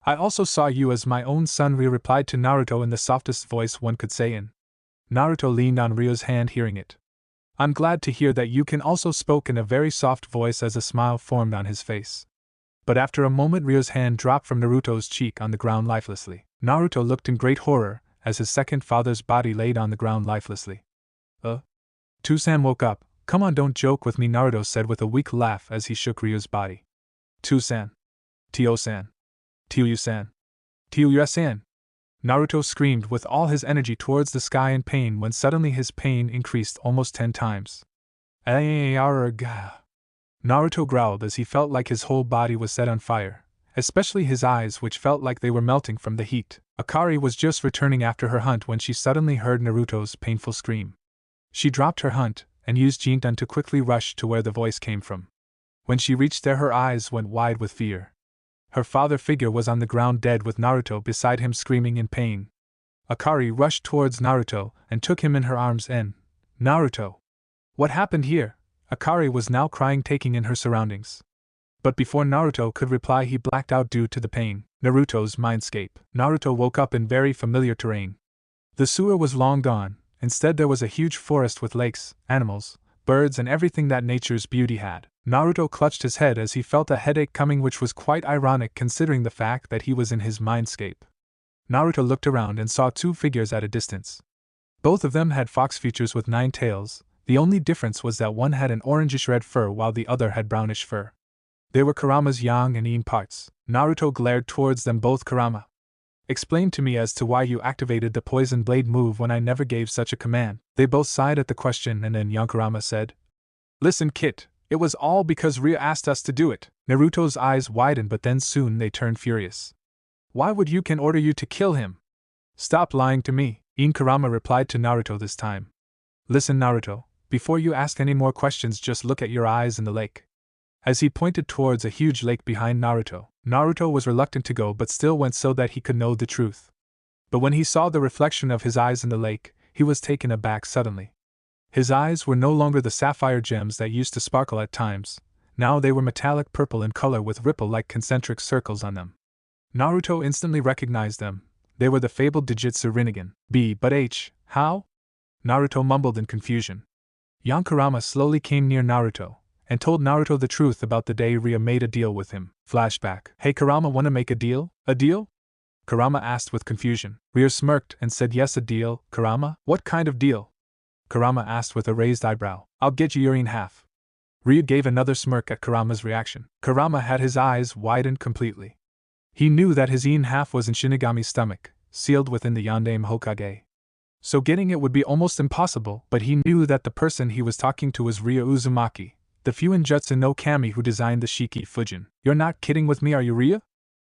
I also saw you as my own son, Ryo replied to Naruto in the softest voice one could say in. Naruto leaned on Ryo's hand, hearing it. I'm glad to hear that you can also, spoke in a very soft voice as a smile formed on his face. But after a moment Ryo's hand dropped from Naruto's cheek on the ground lifelessly. Naruto looked in great horror as his second father's body laid on the ground lifelessly. Tusan woke up. Come on, don't joke with me, Naruto said with a weak laugh as he shook Ryo's body. Tusan. Tio-san. Tio-san. Tio-san. Naruto screamed with all his energy towards the sky in pain when suddenly his pain increased almost 10 times. Naruto growled as he felt like his whole body was set on fire, especially his eyes, which felt like they were melting from the heat. Akari was just returning after her hunt when she suddenly heard Naruto's painful scream. She dropped her hunt and used Jindan to quickly rush to where the voice came from. When she reached there, her eyes went wide with fear. Her father figure was on the ground dead with Naruto beside him screaming in pain. Akari rushed towards Naruto and took him in her arms and, Naruto! What happened here? Akari was now crying, taking in her surroundings. But before Naruto could reply, he blacked out due to the pain. Naruto's mindscape. Naruto woke up in very familiar terrain. The sewer was long gone. Instead there was a huge forest with lakes, animals, birds and everything that nature's beauty had. Naruto clutched his head as he felt a headache coming, which was quite ironic considering the fact that he was in his mindscape. Naruto looked around and saw two figures at a distance. Both of them had fox features with 9 tails. The only difference was that one had an orangish-red fur while the other had brownish fur. They were Kurama's yang and yin parts. Naruto glared towards them both. Kurama, explain to me as to why you activated the poison blade move when I never gave such a command. They both sighed at the question, and then young Kurama said, Listen, Kit, it was all because Ria asked us to do it. Naruto's eyes widened, but then soon they turned furious. Why would Yuken order you to kill him? Stop lying to me, Yin Kurama replied to Naruto this time. Listen, Naruto, before you ask any more questions, just look at your eyes in the lake. As he pointed towards a huge lake behind Naruto, Naruto was reluctant to go but still went so that he could know the truth. But when he saw the reflection of his eyes in the lake, he was taken aback suddenly. His eyes were no longer the sapphire gems that used to sparkle at times. Now they were metallic purple in color with ripple-like concentric circles on them. Naruto instantly recognized them. They were the fabled Digitsu Rinnegan. But how? Naruto mumbled in confusion. Young Kurama slowly came near Naruto and told Naruto the truth about the day Ria made a deal with him. Flashback. Hey Kurama, wanna make a deal? A deal? Kurama asked with confusion. Ria smirked and said yes, a deal. Kurama, what kind of deal? Kurama asked with a raised eyebrow. I'll get you your yin half. Ria gave another smirk at Kurama's reaction. Kurama had his eyes widened completely. He knew that his yin half was in Shinigami's stomach, sealed within the Yondaime Hokage. So getting it would be almost impossible, but he knew that the person he was talking to was Ria Uzumaki, the Fuinjutsu no Kami who designed the Shiki Fujin. You're not kidding with me, are you, Ria?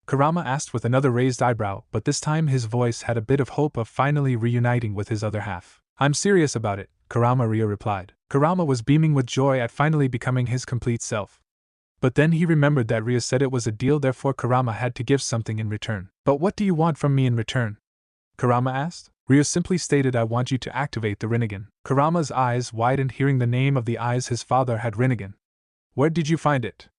Kurama asked with another raised eyebrow, but this time his voice had a bit of hope of finally reuniting with his other half. I'm serious about it, Kurama, Ria replied. Kurama was beaming with joy at finally becoming his complete self. But then he remembered that Ria said it was a deal, therefore Kurama had to give something in return. But what do you want from me in return? Kurama asked. Ria simply stated, I want you to activate the Rinnegan. Kurama's eyes widened hearing the name of the eyes his father had, Rinnegan. Where did you find it?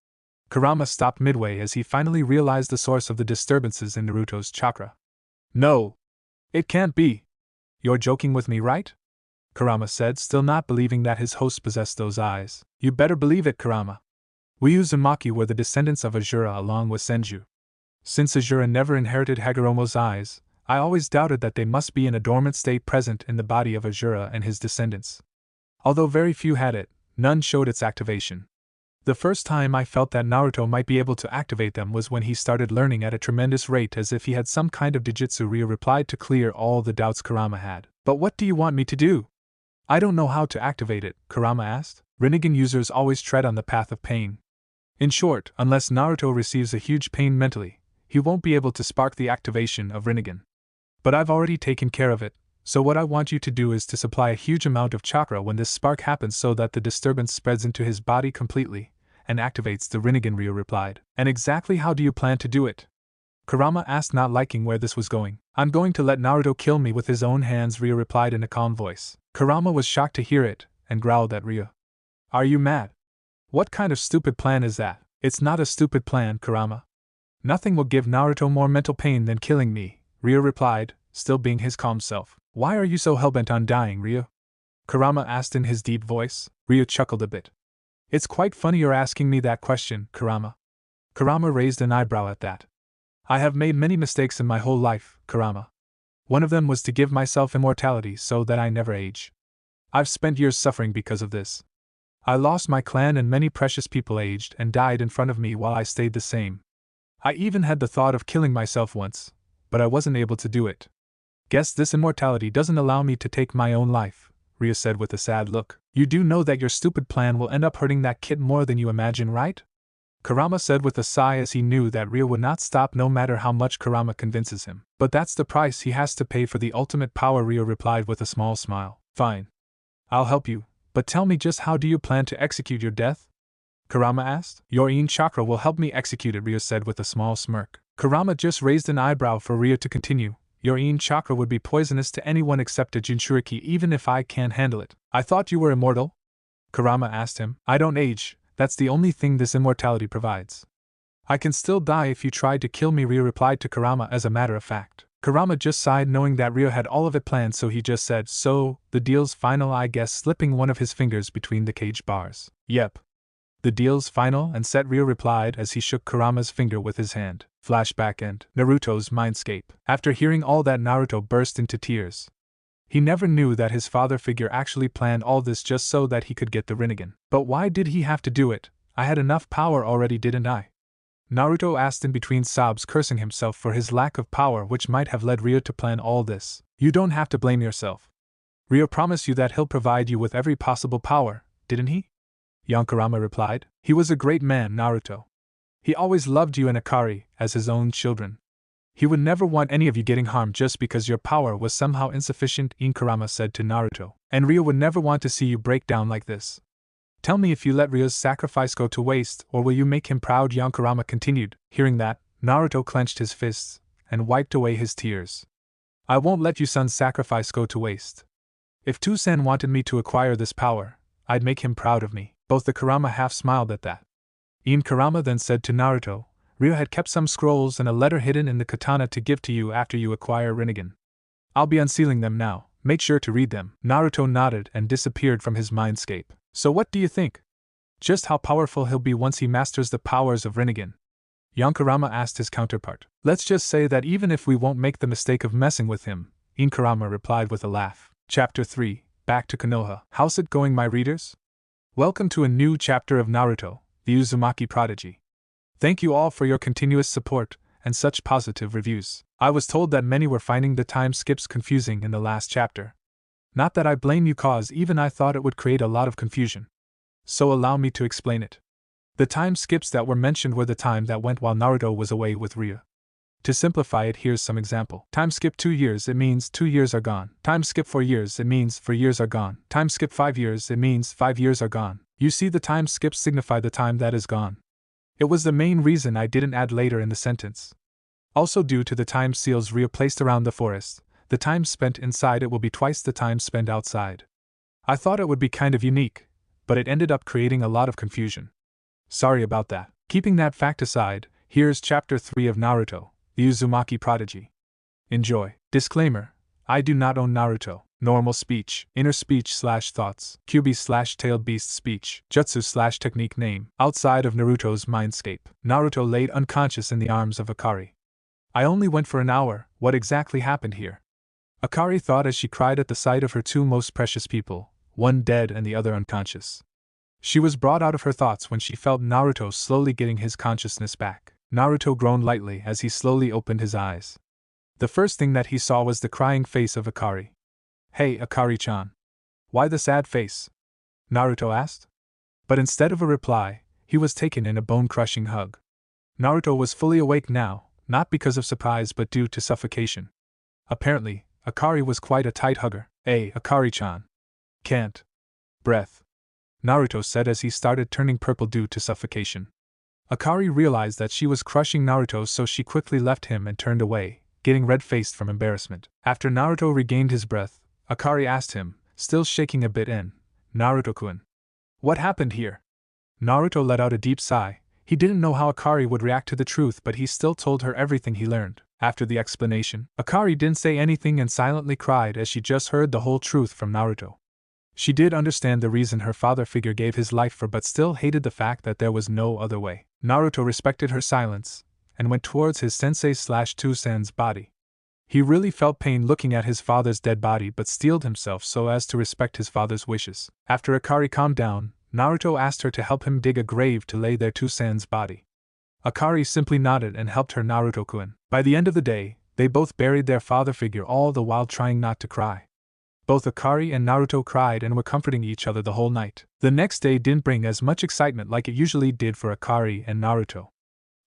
Kurama stopped midway as he finally realized the source of the disturbances in Naruto's chakra. No. It can't be. You're joking with me, right? Kurama said, still not believing that his host possessed those eyes. You better believe it, Kurama. We Uzumaki were the descendants of Azura along with Senju. Since Azura never inherited Hagoromo's eyes, I always doubted that they must be in a dormant state present in the body of Azura and his descendants. Although very few had it, none showed its activation. The first time I felt that Naruto might be able to activate them was when he started learning at a tremendous rate, as if he had some kind of Digitsu. Ria replied to clear all the doubts Kurama had. But what do you want me to do? I don't know how to activate it, Kurama asked. Rinnegan users always tread on the path of pain. In short, unless Naruto receives a huge pain mentally, he won't be able to spark the activation of Rinnegan. But I've already taken care of it, so what I want you to do is to supply a huge amount of chakra when this spark happens so that the disturbance spreads into his body completely and activates the Rinnegan, Ria replied. And exactly how do you plan to do it? Kurama asked, not liking where this was going. I'm going to let Naruto kill me with his own hands, Ria replied in a calm voice. Kurama was shocked to hear it and growled at Ria. Are you mad? What kind of stupid plan is that? It's not a stupid plan, Kurama. Nothing will give Naruto more mental pain than killing me, Ria replied, still being his calm self. Why are you so hellbent on dying, Ria? Kurama asked in his deep voice. Ria chuckled a bit. It's quite funny you're asking me that question, Kurama. Kurama raised an eyebrow at that. I have made many mistakes in my whole life, Kurama. One of them was to give myself immortality so that I never age. I've spent years suffering because of this. I lost my clan and many precious people aged and died in front of me while I stayed the same. I even had the thought of killing myself once, but I wasn't able to do it. Guess this immortality doesn't allow me to take my own life, Ria said with a sad look. You do know that your stupid plan will end up hurting that kid more than you imagine, right? Kurama said with a sigh as he knew that Ria would not stop no matter how much Kurama convinces him. But that's the price he has to pay for the ultimate power, Ria replied with a small smile. Fine. I'll help you, but tell me, just how do you plan to execute your death? Kurama asked. Your yin chakra will help me execute it, Ria said with a small smirk. Kurama just raised an eyebrow for Ria to continue. Your Yin chakra would be poisonous to anyone except a Jinchuriki even if I can't handle it. I thought you were immortal? Kurama asked him. I don't age, that's the only thing this immortality provides. I can still die if you tried to kill me, Ryo replied to Kurama as a matter of fact. Kurama just sighed knowing that Ryo had all of it planned, so he just said, so, the deal's final, I guess, slipping one of his fingers between the cage bars. Yep. The deal's final and set, Ryo replied as he shook Kurama's finger with his hand. Flashback and Naruto's mindscape. After hearing all that, Naruto burst into tears. He never knew that his father figure actually planned all this just so that he could get the Rinnegan. But why did he have to do it? I had enough power already, didn't I? Naruto asked in between sobs, cursing himself for his lack of power which might have led Ryo to plan all this. You don't have to blame yourself. Ryo promised you that he'll provide you with every possible power, didn't he? Young Kurama replied. He was a great man, Naruto. He always loved you and Akari as his own children. He would never want any of you getting harmed just because your power was somehow insufficient, Kurama said to Naruto. And Ryo would never want to see you break down like this. Tell me if you let Ryo's sacrifice go to waste, or will you make him proud? Young Kurama continued. Hearing that, Naruto clenched his fists and wiped away his tears. I won't let your son's sacrifice go to waste. If Toussaint wanted me to acquire this power, I'd make him proud of me. Both the Kurama half smiled at that. Kurama then said to Naruto, Ryo had kept some scrolls and a letter hidden in the katana to give to you after you acquire Rinnegan. I'll be unsealing them now, make sure to read them. Naruto nodded and disappeared from his mindscape. So what do you think? Just how powerful he'll be once he masters the powers of Rinnegan? Young Kurama asked his counterpart. Let's just say that even if we won't make the mistake of messing with him, Kurama replied with a laugh. Chapter 3, Back to Konoha. How's it going, my readers? Welcome to a new chapter of Naruto, the Uzumaki Prodigy. Thank you all for your continuous support and such positive reviews. I was told that many were finding the time skips confusing in the last chapter. Not that I blame you, cause even I thought it would create a lot of confusion. So allow me to explain it. The time skips that were mentioned were the time that went while Naruto was away with Ryo. To simplify it, here's some example. Time skip 2 years, it means 2 years are gone. Time skip 4 years, it means 4 years are gone. Time skip 5 years, it means 5 years are gone. You see, the time skips signify the time that is gone. It was the main reason I didn't add later in the sentence. Also, due to the time seals Ryo placed around the forest, the time spent inside it will be twice the time spent outside. I thought it would be kind of unique, but it ended up creating a lot of confusion. Sorry about that. Keeping that fact aside, here's Chapter 3 of Naruto, the Uzumaki Prodigy. Enjoy. Disclaimer: I do not own Naruto. Normal speech, inner speech / thoughts, QB / tailed beast speech, jutsu / technique name. Outside of Naruto's mindscape, Naruto laid unconscious in the arms of Akari. I only went for an hour, what exactly happened here? Akari thought as she cried at the sight of her two most precious people, one dead and the other unconscious. She was brought out of her thoughts when she felt Naruto slowly getting his consciousness back. Naruto groaned lightly as he slowly opened his eyes. The first thing that he saw was the crying face of Akari. Hey, Akari-chan. Why the sad face? Naruto asked. But instead of a reply, he was taken in a bone-crushing hug. Naruto was fully awake now, not because of surprise but due to suffocation. Apparently, Akari was quite a tight hugger. Hey, Akari-chan. Can't. Breath. Naruto said as he started turning purple due to suffocation. Akari realized that she was crushing Naruto, so she quickly left him and turned away, getting red-faced from embarrassment. After Naruto regained his breath, Akari asked him, still shaking a bit, Naruto-kun. What happened here? Naruto let out a deep sigh. He didn't know how Akari would react to the truth, but he still told her everything he learned. After the explanation, Akari didn't say anything and silently cried as she just heard the whole truth from Naruto. She did understand the reason her father figure gave his life for, but still hated the fact that there was no other way. Naruto respected her silence and went towards his sensei/Toussaint's body. He really felt pain looking at his father's dead body but steeled himself so as to respect his father's wishes. After Akari calmed down, Naruto asked her to help him dig a grave to lay their Toussaint's body. Akari simply nodded and helped her. Naruto-kun. By the end of the day, they both buried their father figure, all the while trying not to cry. Both Akari and Naruto cried and were comforting each other the whole night. The next day didn't bring as much excitement like it usually did for Akari and Naruto.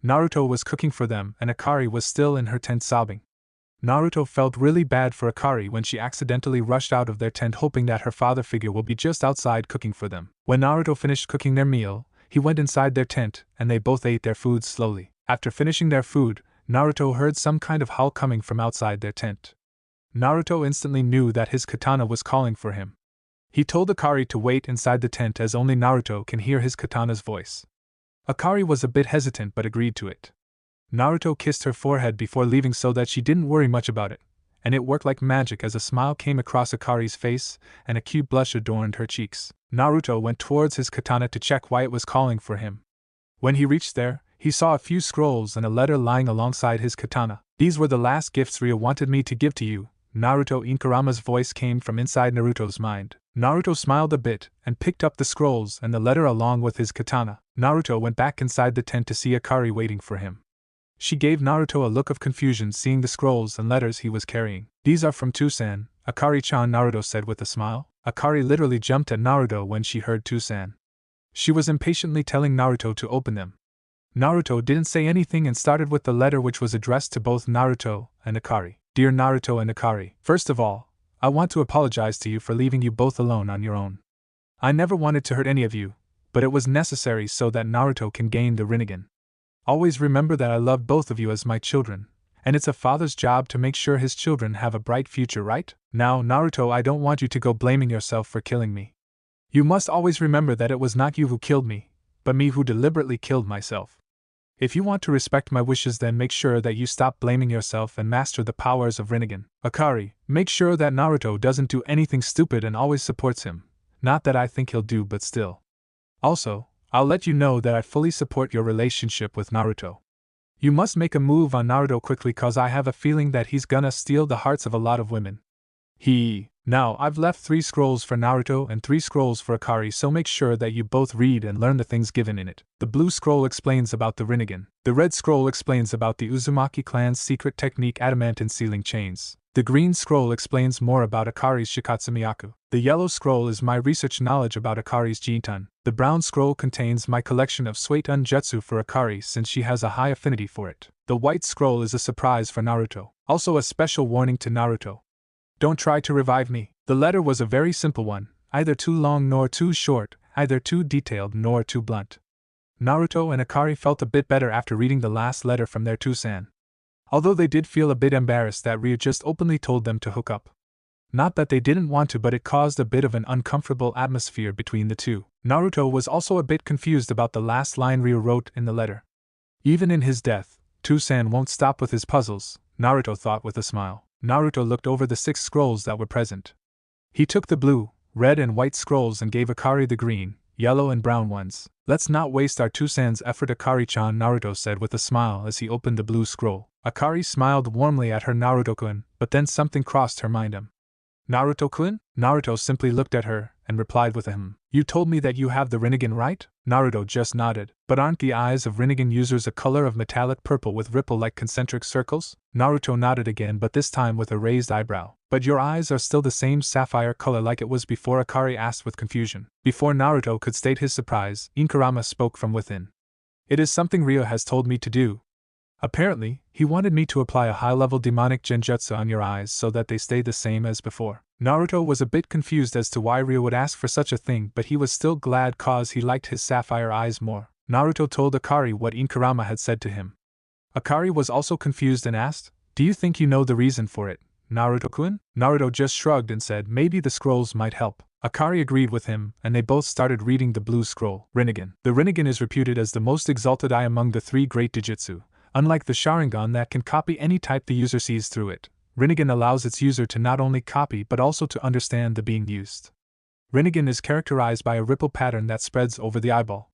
Naruto was cooking for them and Akari was still in her tent sobbing. Naruto felt really bad for Akari when she accidentally rushed out of their tent hoping that her father figure will be just outside cooking for them. When Naruto finished cooking their meal, he went inside their tent and they both ate their food slowly. After finishing their food, Naruto heard some kind of howl coming from outside their tent. Naruto instantly knew that his katana was calling for him. He told Akari to wait inside the tent as only Naruto can hear his katana's voice. Akari was a bit hesitant but agreed to it. Naruto kissed her forehead before leaving so that she didn't worry much about it, and it worked like magic as a smile came across Akari's face and a cute blush adorned her cheeks. Naruto went towards his katana to check why it was calling for him. When he reached there, he saw a few scrolls and a letter lying alongside his katana. "These were the last gifts Ryo wanted me to give to you," Naruto Inkarama's voice came from inside Naruto's mind. Naruto smiled a bit and picked up the scrolls and the letter along with his katana. Naruto went back inside the tent to see Akari waiting for him. She gave Naruto a look of confusion seeing the scrolls and letters he was carrying. "These are from Tusan, Akari-chan," Naruto said with a smile. Akari literally jumped at Naruto when she heard Tusan. She was impatiently telling Naruto to open them. Naruto didn't say anything and started with the letter which was addressed to both Naruto and Akari. "Dear Naruto and Akari, first of all, I want to apologize to you for leaving you both alone on your own. I never wanted to hurt any of you, but it was necessary so that Naruto can gain the Rinnegan. Always remember that I love both of you as my children, and it's a father's job to make sure his children have a bright future, right? Now, Naruto, I don't want you to go blaming yourself for killing me. You must always remember that it was not you who killed me, but me who deliberately killed myself. If you want to respect my wishes, then make sure that you stop blaming yourself and master the powers of Rinnegan. Akari, make sure that Naruto doesn't do anything stupid and always supports him. Not that I think he'll do, but still. Also, I'll let you know that I fully support your relationship with Naruto. You must make a move on Naruto quickly cause I have a feeling that he's gonna steal the hearts of a lot of women. Now, I've left 3 scrolls for Naruto and 3 scrolls for Akari, so make sure that you both read and learn the things given in it. The blue scroll explains about the Rinnegan. The red scroll explains about the Uzumaki clan's secret technique adamantine sealing chains. The green scroll explains more about Akari's Shikatsumiyaku. The yellow scroll is my research knowledge about Akari's Jintan. The brown scroll contains my collection of Suetun Jutsu for Akari since she has a high affinity for it. The white scroll is a surprise for Naruto. Also a special warning to Naruto. Don't try to revive me. The letter was a very simple one, either too long nor too short, either too detailed nor too blunt. Naruto and Akari felt a bit better after reading the last letter from their Tusan. Although they did feel a bit embarrassed that Ryo just openly told them to hook up. Not that they didn't want to, but it caused a bit of an uncomfortable atmosphere between the two. Naruto was also a bit confused about the last line Ryo wrote in the letter. Even in his death, Tusan won't stop with his puzzles, Naruto thought with a smile. Naruto looked over the 6 scrolls that were present. He took the blue, red and white scrolls and gave Akari the green, yellow and brown ones. "Let's not waste our Tusan's effort, Akari-chan," Naruto said with a smile as he opened the blue scroll. Akari smiled warmly at her Naruto-kun, but then something crossed her mind. "Naruto-kun?" Naruto simply looked at her and replied with a "You told me that you have the Rinnegan, right?" Naruto just nodded. "But aren't the eyes of Rinnegan users a color of metallic purple with ripple-like concentric circles?" Naruto nodded again, but this time with a raised eyebrow. "But your eyes are still the same sapphire color like it was before," Akari asked with confusion. Before Naruto could state his surprise, Inkarama spoke from within. "It is something Ryo has told me to do. Apparently, he wanted me to apply a high-level demonic genjutsu on your eyes so that they stay the same as before." Naruto was a bit confused as to why Ryo would ask for such a thing, but he was still glad cause he liked his sapphire eyes more. Naruto told Akari what Inkarama had said to him. Akari was also confused and asked, "Do you think you know the reason for it, Naruto-kun?" Naruto just shrugged and said maybe the scrolls might help. Akari agreed with him, and they both started reading the blue scroll. Rinnegan. The Rinnegan is reputed as the most exalted eye among the 3 great Dijutsu. Unlike the Sharingan that can copy any type the user sees through it, Rinnegan allows its user to not only copy but also to understand the being used. Rinnegan is characterized by a ripple pattern that spreads over the eyeball.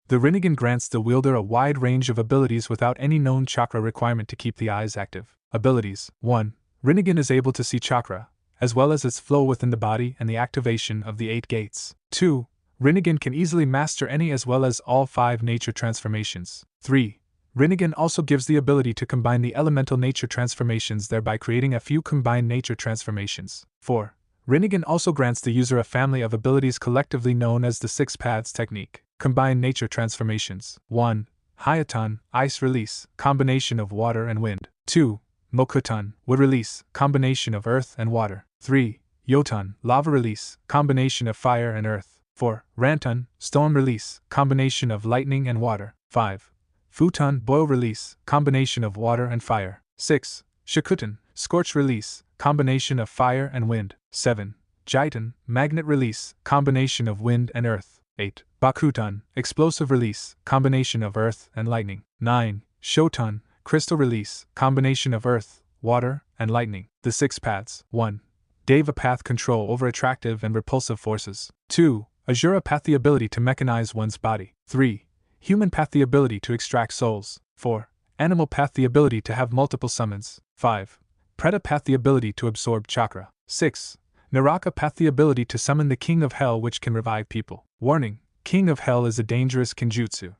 The Rinnegan grants the wielder a wide range of abilities without any known chakra requirement to keep the eyes active. Abilities. 1. Rinnegan is able to see chakra, as well as its flow within the body and the activation of the 8 gates. 2. Rinnegan can easily master any as well as all 5 nature transformations. 3. Rinnegan also gives the ability to combine the elemental nature transformations, thereby creating a few combined nature transformations. 4. Rinnegan also grants the user a family of abilities collectively known as the 6 Paths technique. Combined nature transformations. 1. Hyatun, ice release, combination of water and wind. 2. Mokutun, wood release, combination of earth and water. 3. Yotun, lava release, combination of fire and earth. 4. Rantun, storm release, combination of lightning and water. 5. Futon, boil release, combination of water and fire. 6. Shikuten, scorch release, combination of fire and wind. 7. Jiten, magnet release, combination of wind and earth. 8. Bakutan, explosive release, combination of earth and lightning. 9. Shoton, crystal release, combination of earth, water, and lightning. The 6 paths. 1. Deva path control over attractive and repulsive forces. 2. Asura path the ability to mechanize one's body. 3. Human path the ability to extract souls. 4. Animal path the ability to have multiple summons. 5. Preta path the ability to absorb chakra. 6. Naraka path the ability to summon the King of Hell which can revive people. Warning: King of Hell is a dangerous kenjutsu.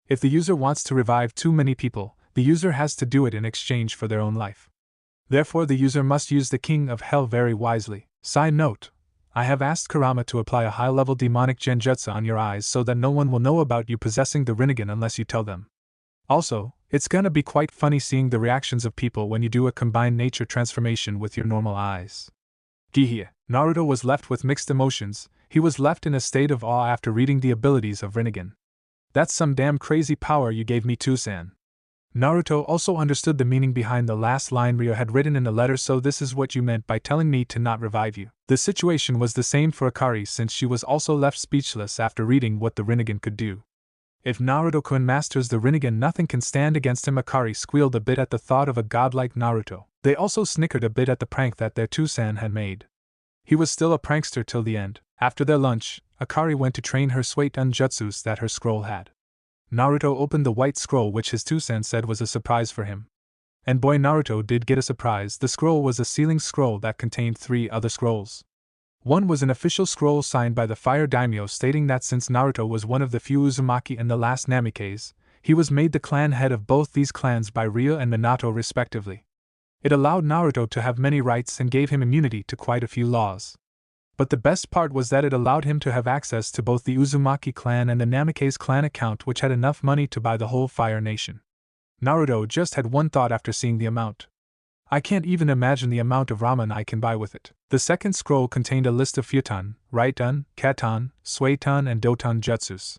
If the user wants to revive too many people, the user has to do it in exchange for their own life. Therefore the user must use the King of Hell very wisely. Side note: I have asked Kurama to apply a high-level demonic genjutsu on your eyes so that no one will know about you possessing the Rinnegan unless you tell them. Also, it's gonna be quite funny seeing the reactions of people when you do a combined nature transformation with your normal eyes. Gihye. Naruto was left with mixed emotions. He was left in a state of awe after reading the abilities of Rinnegan. That's some damn crazy power you gave me too, San. Naruto also understood the meaning behind the last line Ryo had written in the letter, so this is what you meant by telling me to not revive you. The situation was the same for Akari since she was also left speechless after reading what the Rinnegan could do. If Naruto-kun masters the Rinnegan, nothing can stand against him. Akari squealed a bit at the thought of a godlike Naruto. They also snickered a bit at the prank that their Tusan had made. He was still a prankster till the end. After their lunch, Akari went to train her Suiton jutsus that her scroll had. Naruto opened the white scroll which his Tusan said was a surprise for him. And boy, Naruto did get a surprise. The scroll was a sealing scroll that contained 3 other scrolls. One was an official scroll signed by the Fire Daimyo stating that since Naruto was one of the few Uzumaki and the last Namikes, he was made the clan head of both these clans by Ryo and Minato respectively. It allowed Naruto to have many rights and gave him immunity to quite a few laws. But the best part was that it allowed him to have access to both the Uzumaki clan and the Namikaze clan account, which had enough money to buy the whole Fire Nation. Naruto just had one thought after seeing the amount. I can't even imagine the amount of ramen I can buy with it. The second scroll contained a list of Futon, Raiton, Katon, Suiton and Doton jutsus.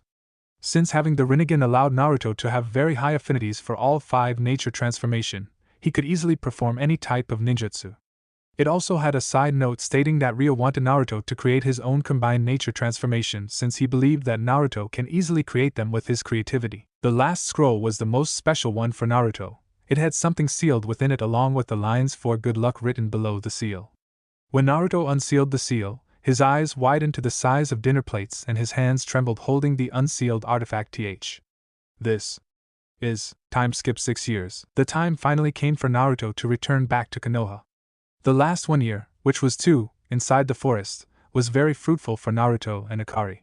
Since having the Rinnegan allowed Naruto to have very high affinities for all 5 nature transformation, he could easily perform any type of ninjutsu. It also had a side note stating that Ryo wanted Naruto to create his own combined nature transformation since he believed that Naruto can easily create them with his creativity. The last scroll was the most special one for Naruto. It had something sealed within it along with the lines for good luck written below the seal. When Naruto unsealed the seal, his eyes widened to the size of dinner plates and his hands trembled holding the unsealed artifact. This is time skip 6 years. The time finally came for Naruto to return back to Konoha. The last 1 year, which was 2, inside the forest, was very fruitful for Naruto and Akari.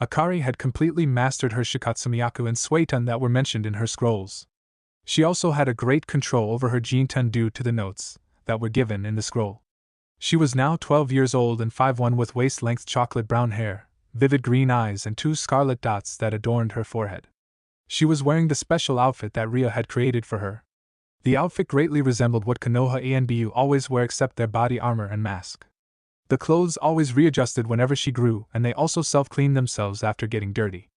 Akari had completely mastered her Shikatsumiyaku and Suiton that were mentioned in her scrolls. She also had a great control over her Jinten due to the notes that were given in the scroll. She was now 12 years old and 5'1" with waist-length chocolate brown hair, vivid green eyes and 2 scarlet dots that adorned her forehead. She was wearing the special outfit that Ryo had created for her. The outfit greatly resembled what Konoha Anbu always wear except their body armor and mask. The clothes always readjusted whenever she grew and they also self-cleaned themselves after getting dirty.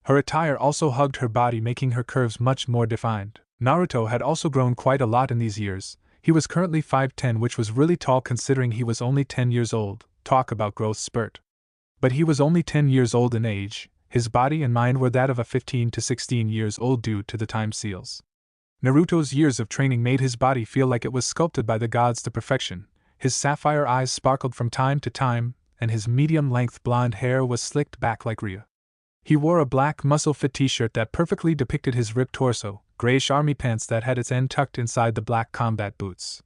Her attire also hugged her body making her curves much more defined. Naruto had also grown quite a lot in these years. He was currently 5'10", which was really tall considering he was only 10 years old. Talk about growth spurt. But he was only 10 years old in age. His body and mind were that of a 15 to 16 years old due to the time seals. Naruto's years of training made his body feel like it was sculpted by the gods to perfection. His sapphire eyes sparkled from time to time, and his medium-length blonde hair was slicked back like Ryo. He wore a black muscle-fit t-shirt that perfectly depicted his ripped torso, grayish army pants that had its end tucked inside the black combat boots.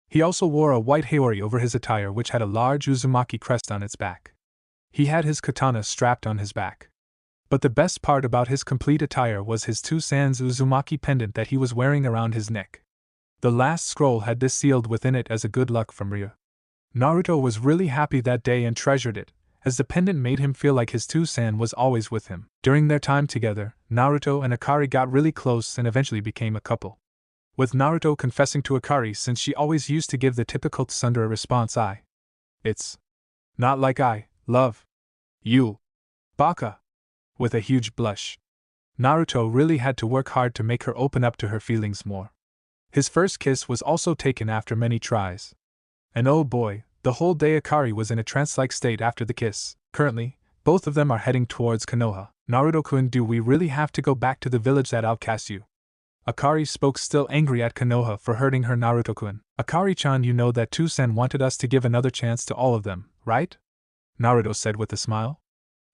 He also wore a white haori over his attire which had a large Uzumaki crest on its back. He had his katana strapped on his back. But the best part about his complete attire was his 2 sans Uzumaki pendant that he was wearing around his neck. The last scroll had this sealed within it as a good luck from Ryo. Naruto was really happy that day and treasured it, as the pendant made him feel like his 2 san was always with him. During their time together, Naruto and Akari got really close and eventually became a couple. With Naruto confessing to Akari since she always used to give the typical tsundere response it's not like I love you, baka, with a huge blush. Naruto really had to work hard to make her open up to her feelings more. His first kiss was also taken after many tries. And oh boy, the whole day Akari was in a trance-like state after the kiss. Currently, both of them are heading towards Konoha. Naruto-kun, do we really have to go back to the village that outcasts you? Akari spoke, still angry at Konoha for hurting her. Naruto-kun, Akari-chan, you know that Toussaint wanted us to give another chance to all of them, right? Naruto said with a smile.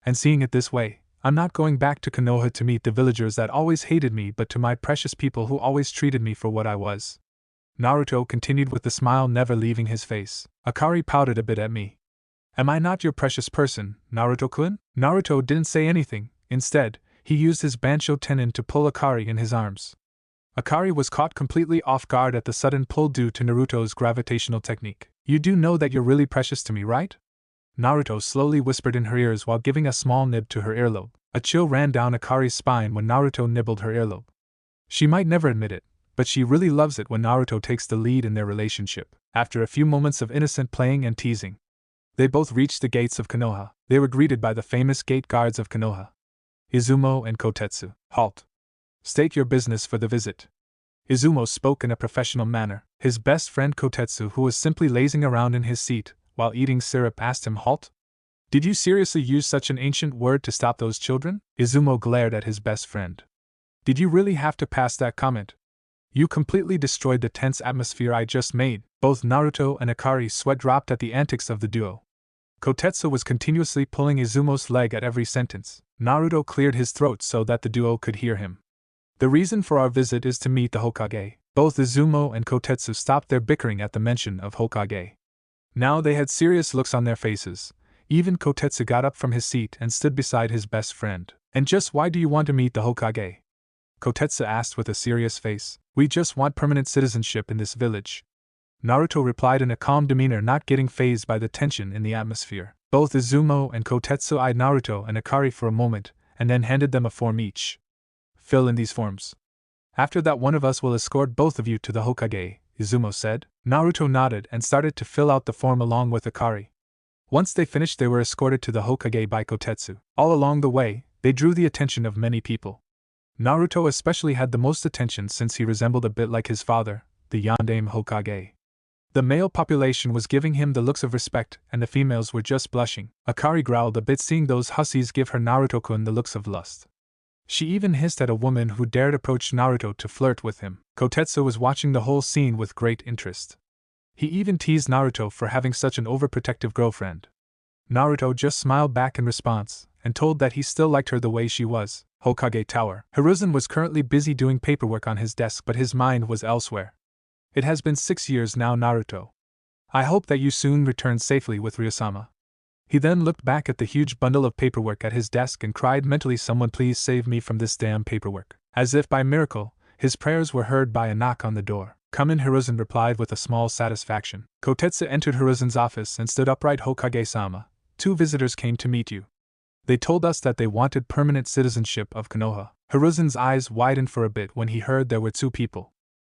And seeing it this way, I'm not going back to Konoha to meet the villagers that always hated me, but to my precious people who always treated me for what I was. Naruto continued with the smile never leaving his face. Akari pouted a bit at me. Am I not your precious person, Naruto-kun? Naruto didn't say anything. Instead, he used his Bansho tenon to pull Akari in his arms. Akari was caught completely off guard at the sudden pull due to Naruto's gravitational technique. You do know that you're really precious to me, right? Naruto slowly whispered in her ears while giving a small nib to her earlobe. A chill ran down Akari's spine when Naruto nibbled her earlobe. She might never admit it, but she really loves it when Naruto takes the lead in their relationship. After a few moments of innocent playing and teasing, they both reached the gates of Konoha. They were greeted by the famous gate guards of Konoha, Izumo and Kotetsu. Halt. State your business for the visit. Izumo spoke in a professional manner. His best friend Kotetsu, who was simply lazing around in his seat while eating syrup, asked him, Halt? Did you seriously use such an ancient word to stop those children? Izumo glared at his best friend. Did you really have to pass that comment? You completely destroyed the tense atmosphere I just made. Both Naruto and Akari sweat dropped at the antics of the duo. Kotetsu was continuously pulling Izumo's leg at every sentence. Naruto cleared his throat so that the duo could hear him. The reason for our visit is to meet the Hokage. Both Izumo and Kotetsu stopped their bickering at the mention of Hokage. Now they had serious looks on their faces. Even Kotetsu got up from his seat and stood beside his best friend. And just why do you want to meet the Hokage? Kotetsu asked with a serious face. We just want permanent citizenship in this village. Naruto replied in a calm demeanor, not getting fazed by the tension in the atmosphere. Both Izumo and Kotetsu eyed Naruto and Akari for a moment, and then handed them a form each. Fill in these forms. After that, one of us will escort both of you to the Hokage, Izumo said. Naruto nodded and started to fill out the form along with Akari. Once they finished, they were escorted to the Hokage by Kotetsu. All along the way, they drew the attention of many people. Naruto especially had the most attention since he resembled a bit like his father, the Yondaime Hokage. The male population was giving him the looks of respect, and the females were just blushing. Akari growled a bit seeing those hussies give her Naruto-kun the looks of lust. She even hissed at a woman who dared approach Naruto to flirt with him. Kotetsu was watching the whole scene with great interest. He even teased Naruto for having such an overprotective girlfriend. Naruto just smiled back in response, and told that he still liked her the way she was. Hokage Tower. Hiruzen was currently busy doing paperwork on his desk, but his mind was elsewhere. It has been 6 years now, Naruto. I hope that you soon return safely with Ryosama. He then looked back at the huge bundle of paperwork at his desk and cried mentally, someone please save me from this damn paperwork. As if by miracle, his prayers were heard by a knock on the door. Come in, Hiruzen replied with a small satisfaction. Kotetsu entered Hiruzen's office and stood upright. Hokage-sama, 2 visitors came to meet you. They told us that they wanted permanent citizenship of Konoha. Hiruzen's eyes widened for a bit when he heard there were 2 people.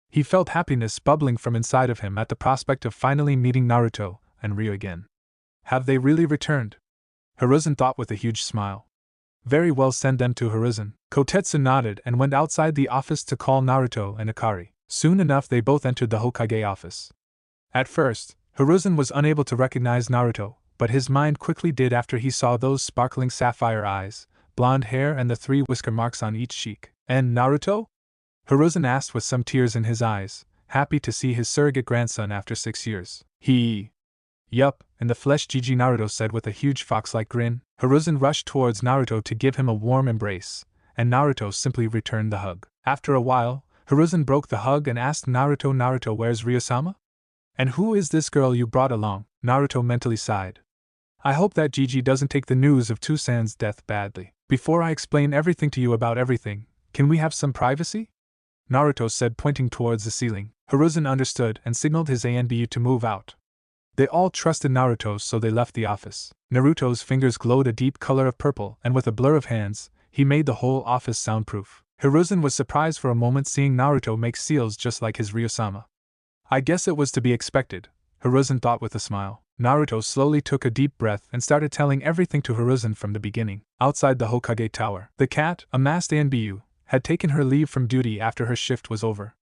He felt happiness bubbling from inside of him at the prospect of finally meeting Naruto and Ryu again. Have they really returned? Hiruzen thought with a huge smile. Very well, send them to Hiruzen. Kotetsu nodded and went outside the office to call Naruto and Akari. Soon enough they both entered the Hokage office. At first, Hiruzen was unable to recognize Naruto, but his mind quickly did after he saw those sparkling sapphire eyes, blonde hair and the 3 whisker marks on each cheek. And Naruto? Hiruzen asked with some tears in his eyes, happy to see his surrogate grandson after 6 years. Yup, in the flesh, GG, Naruto said with a huge fox-like grin. Hiruzen rushed towards Naruto to give him a warm embrace, and Naruto simply returned the hug. After a while, Hiruzen broke the hug and asked Naruto, where's Ryosama? And who is this girl you brought along? Naruto mentally sighed. I hope that Gigi doesn't take the news of Toussaint's death badly. Before I explain everything to you about everything, can we have some privacy? Naruto said, pointing towards the ceiling. Hiruzen understood and signaled his ANBU to move out. They all trusted Naruto, so they left the office. Naruto's fingers glowed a deep color of purple, and with a blur of hands, he made the whole office soundproof. Hiruzen was surprised for a moment seeing Naruto make seals just like his Ryosama. I guess it was to be expected, Hiruzen thought with a smile. Naruto slowly took a deep breath and started telling everything to Hiruzen from the beginning. Outside the Hokage Tower, the cat, a masked Anbu, had taken her leave from duty after her shift was over.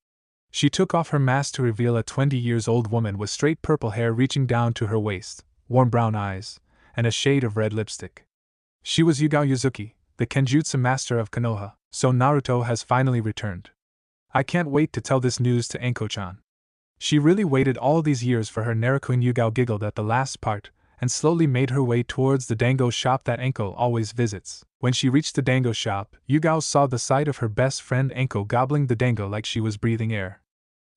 She took off her mask to reveal a 20-year-old woman with straight purple hair reaching down to her waist, warm brown eyes, and a shade of red lipstick. She was Yugao Yuzuki, the Kenjutsu master of Konoha, so Naruto has finally returned. I can't wait to tell this news to Anko-chan. She really waited all these years for her Naruto. Yugao giggled at the last part, and slowly made her way towards the dango shop that Anko always visits. When she reached the dango shop, Yugao saw the sight of her best friend Anko gobbling the dango like she was breathing air.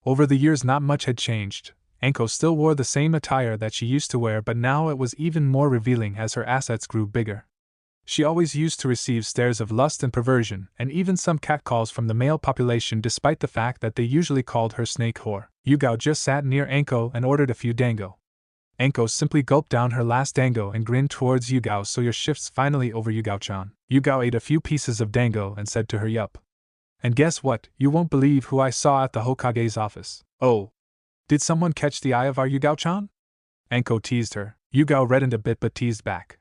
Over the years not much had changed. Anko still wore the same attire that she used to wear, but now it was even more revealing as her assets grew bigger. She always used to receive stares of lust and perversion, and even some catcalls from the male population despite the fact that they usually called her snake whore. Yugao just sat near Anko and ordered a few dango. Anko simply gulped down her last dango and grinned towards Yugao. So your shift's finally over, Yugao-chan. Yugao ate a few pieces of dango and said to her, yup. And guess what, you won't believe who I saw at the Hokage's office. Oh. Did someone catch the eye of our Yugao-chan? Anko teased her. Yugao reddened a bit but teased back.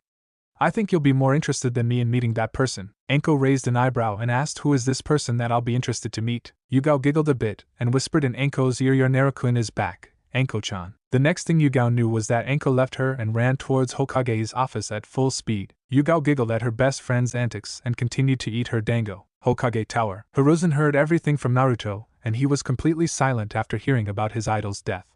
I think you'll be more interested than me in meeting that person. Anko raised an eyebrow and asked, who is this person that I'll be interested to meet? Yugao giggled a bit and whispered in Anko's ear, your Naruto is back, Anko-chan. The next thing Yugao knew was that Anko left her and ran towards Hokage's office at full speed. Yugao giggled at her best friend's antics and continued to eat her dango. Hokage Tower. Hiruzen heard everything from Naruto, and he was completely silent after hearing about his idol's death.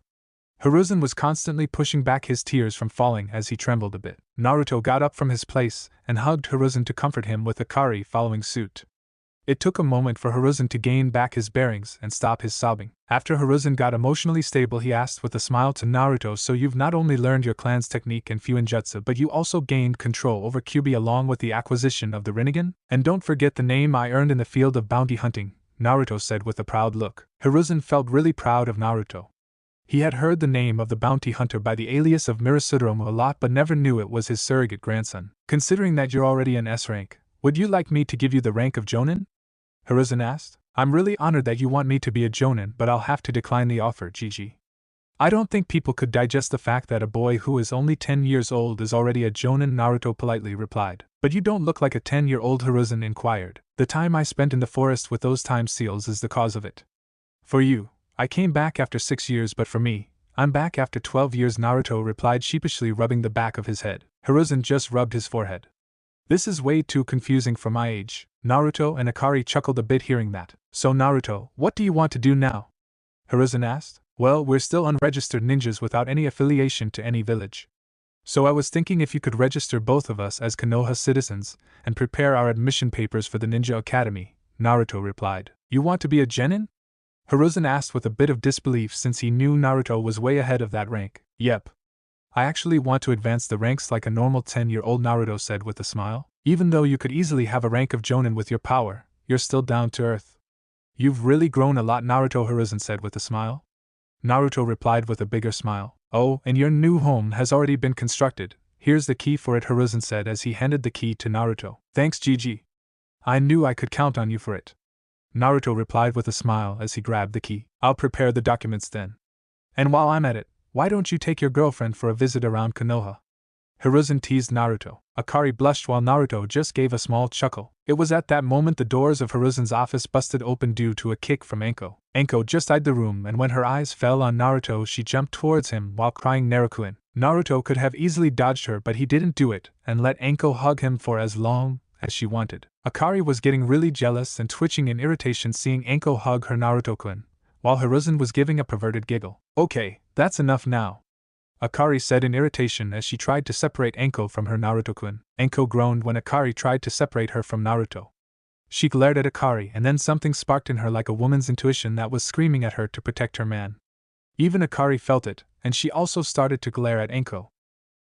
Hiruzen was constantly pushing back his tears from falling as he trembled a bit. Naruto got up from his place and hugged Hiruzen to comfort him, with Akari following suit. It took a moment for Hiruzen to gain back his bearings and stop his sobbing. After Hiruzen got emotionally stable, he asked with a smile to Naruto, so you've not only learned your clan's technique and Fuinjutsu, but you also gained control over Kyuubi along with the acquisition of the Rinnegan? And don't forget the name I earned in the field of bounty hunting, Naruto said with a proud look. Hiruzen felt really proud of Naruto. He had heard the name of the bounty hunter by the alias of Mirasudoromu a lot, but never knew it was his surrogate grandson. Considering that you're already an S rank, would you like me to give you the rank of Jonin? Hiruzen asked. I'm really honored that you want me to be a Jonin, but I'll have to decline the offer, GG. I don't think people could digest the fact that a boy who is only 10 years old is already a Jonin, Naruto politely replied. But you don't look like a 10-year-old, Hiruzen inquired. The time I spent in the forest with those time seals is the cause of it. For you, I came back after 6 years, but for me, I'm back after 12 years, Naruto replied sheepishly, rubbing the back of his head. Hiruzen just rubbed his forehead. This is way too confusing for my age. Naruto and Akari chuckled a bit hearing that. So Naruto, what do you want to do now? Hiruzen asked. Well, we're still unregistered ninjas without any affiliation to any village. So I was thinking if you could register both of us as Konoha citizens and prepare our admission papers for the Ninja Academy, Naruto replied. You want to be a genin? Hiruzen asked with a bit of disbelief since he knew Naruto was way ahead of that rank. Yep. I actually want to advance the ranks like a normal 10-year-old, Naruto said with a smile. Even though you could easily have a rank of Jonin with your power, you're still down to earth. You've really grown a lot, Naruto, Hiruzen said with a smile. Naruto replied with a bigger smile. Oh, and your new home has already been constructed. Here's the key for it, Hiruzen said as he handed the key to Naruto. Thanks, GG. I knew I could count on you for it. Naruto replied with a smile as he grabbed the key. I'll prepare the documents then. And while I'm at it, why don't you take your girlfriend for a visit around Konoha? Hiruzen teased Naruto. Akari blushed while Naruto just gave a small chuckle. It was at that moment the doors of Hiruzen's office busted open due to a kick from Anko. Anko just eyed the room, and when her eyes fell on Naruto she jumped towards him while crying Naruto-in. Naruto could have easily dodged her, but he didn't do it and let Anko hug him for as long as she wanted. Akari was getting really jealous and twitching in irritation seeing Anko hug her Naruto-kun, while Hiruzen was giving a perverted giggle. Okay, that's enough now, Akari said in irritation as she tried to separate Anko from her Naruto-kun. Anko groaned when Akari tried to separate her from Naruto. She glared at Akari, and then something sparked in her like a woman's intuition that was screaming at her to protect her man. Even Akari felt it, and she also started to glare at Anko.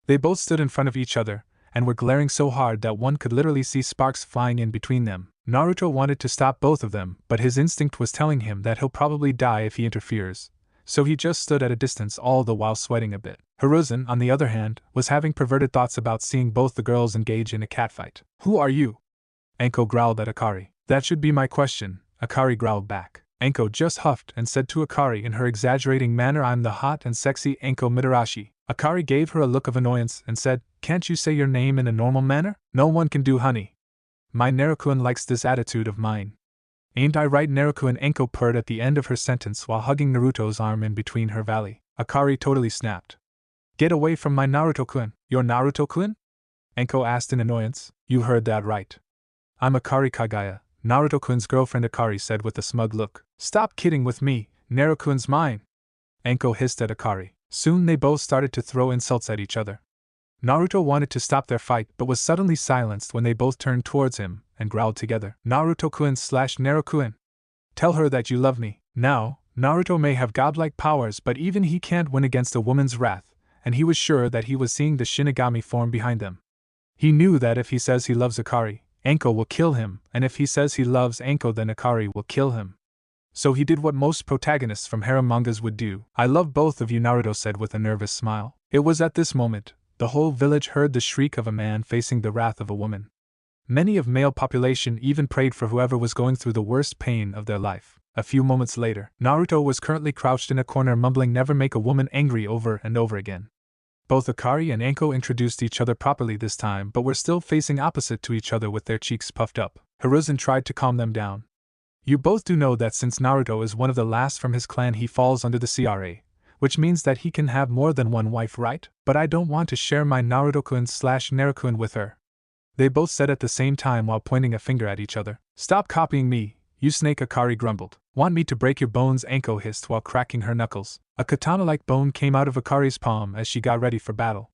They both stood in front of each other, and were glaring so hard that one could literally see sparks flying in between them. Naruto wanted to stop both of them, but his instinct was telling him that he'll probably die if he interferes, so he just stood at a distance all the while sweating a bit. Hiruzen, on the other hand, was having perverted thoughts about seeing both the girls engage in a catfight. Who are you? Anko growled at Akari. That should be my question, Akari growled back. Anko just huffed and said to Akari in her exaggerating manner, I'm the hot and sexy Anko Mitarashi. Akari gave her a look of annoyance and said, "Can't you say your name in a normal manner? No one can do, honey. My Naruto-kun likes this attitude of mine. Ain't I right?" Naruto-kun Enko purred at the end of her sentence while hugging Naruto's arm in between her valley. Akari totally snapped. "Get away from my Naruto-kun." "Your Naruto-kun?" Enko asked in annoyance. "You heard that right. I'm Akari Kagaya, Naruto-kun's girlfriend," Akari said with a smug look. "Stop kidding with me, Naruto-kun's mine," Enko hissed at Akari. Soon they both started to throw insults at each other. Naruto wanted to stop their fight but was suddenly silenced when they both turned towards him and growled together. "Naruto-kun/Naru-kun. Tell her that you love me." Now, Naruto may have godlike powers, but even he can't win against a woman's wrath, and he was sure that he was seeing the Shinigami form behind them. He knew that if he says he loves Akari, Enko will kill him, and if he says he loves Enko, then Akari will kill him. So he did what most protagonists from harem mangas would do. "I love both of you," Naruto said with a nervous smile. It was at this moment the whole village heard the shriek of a man facing the wrath of a woman. Many of male population even prayed for whoever was going through the worst pain of their life. A few moments later, Naruto was currently crouched in a corner mumbling "never make a woman angry" over and over again. Both Akari and Enko introduced each other properly this time but were still facing opposite to each other with their cheeks puffed up. Hiruzen tried to calm them down. "You both do know that since Naruto is one of the last from his clan, he falls under the CRA, which means that he can have more than one wife, right? But I don't want to share my Naruto-kun/Naru-kun with her," they both said at the same time while pointing a finger at each other. "Stop copying me, you snake," Akari grumbled. "Want me to break your bones?" Enko hissed while cracking her knuckles. A katana-like bone came out of Akari's palm as she got ready for battle.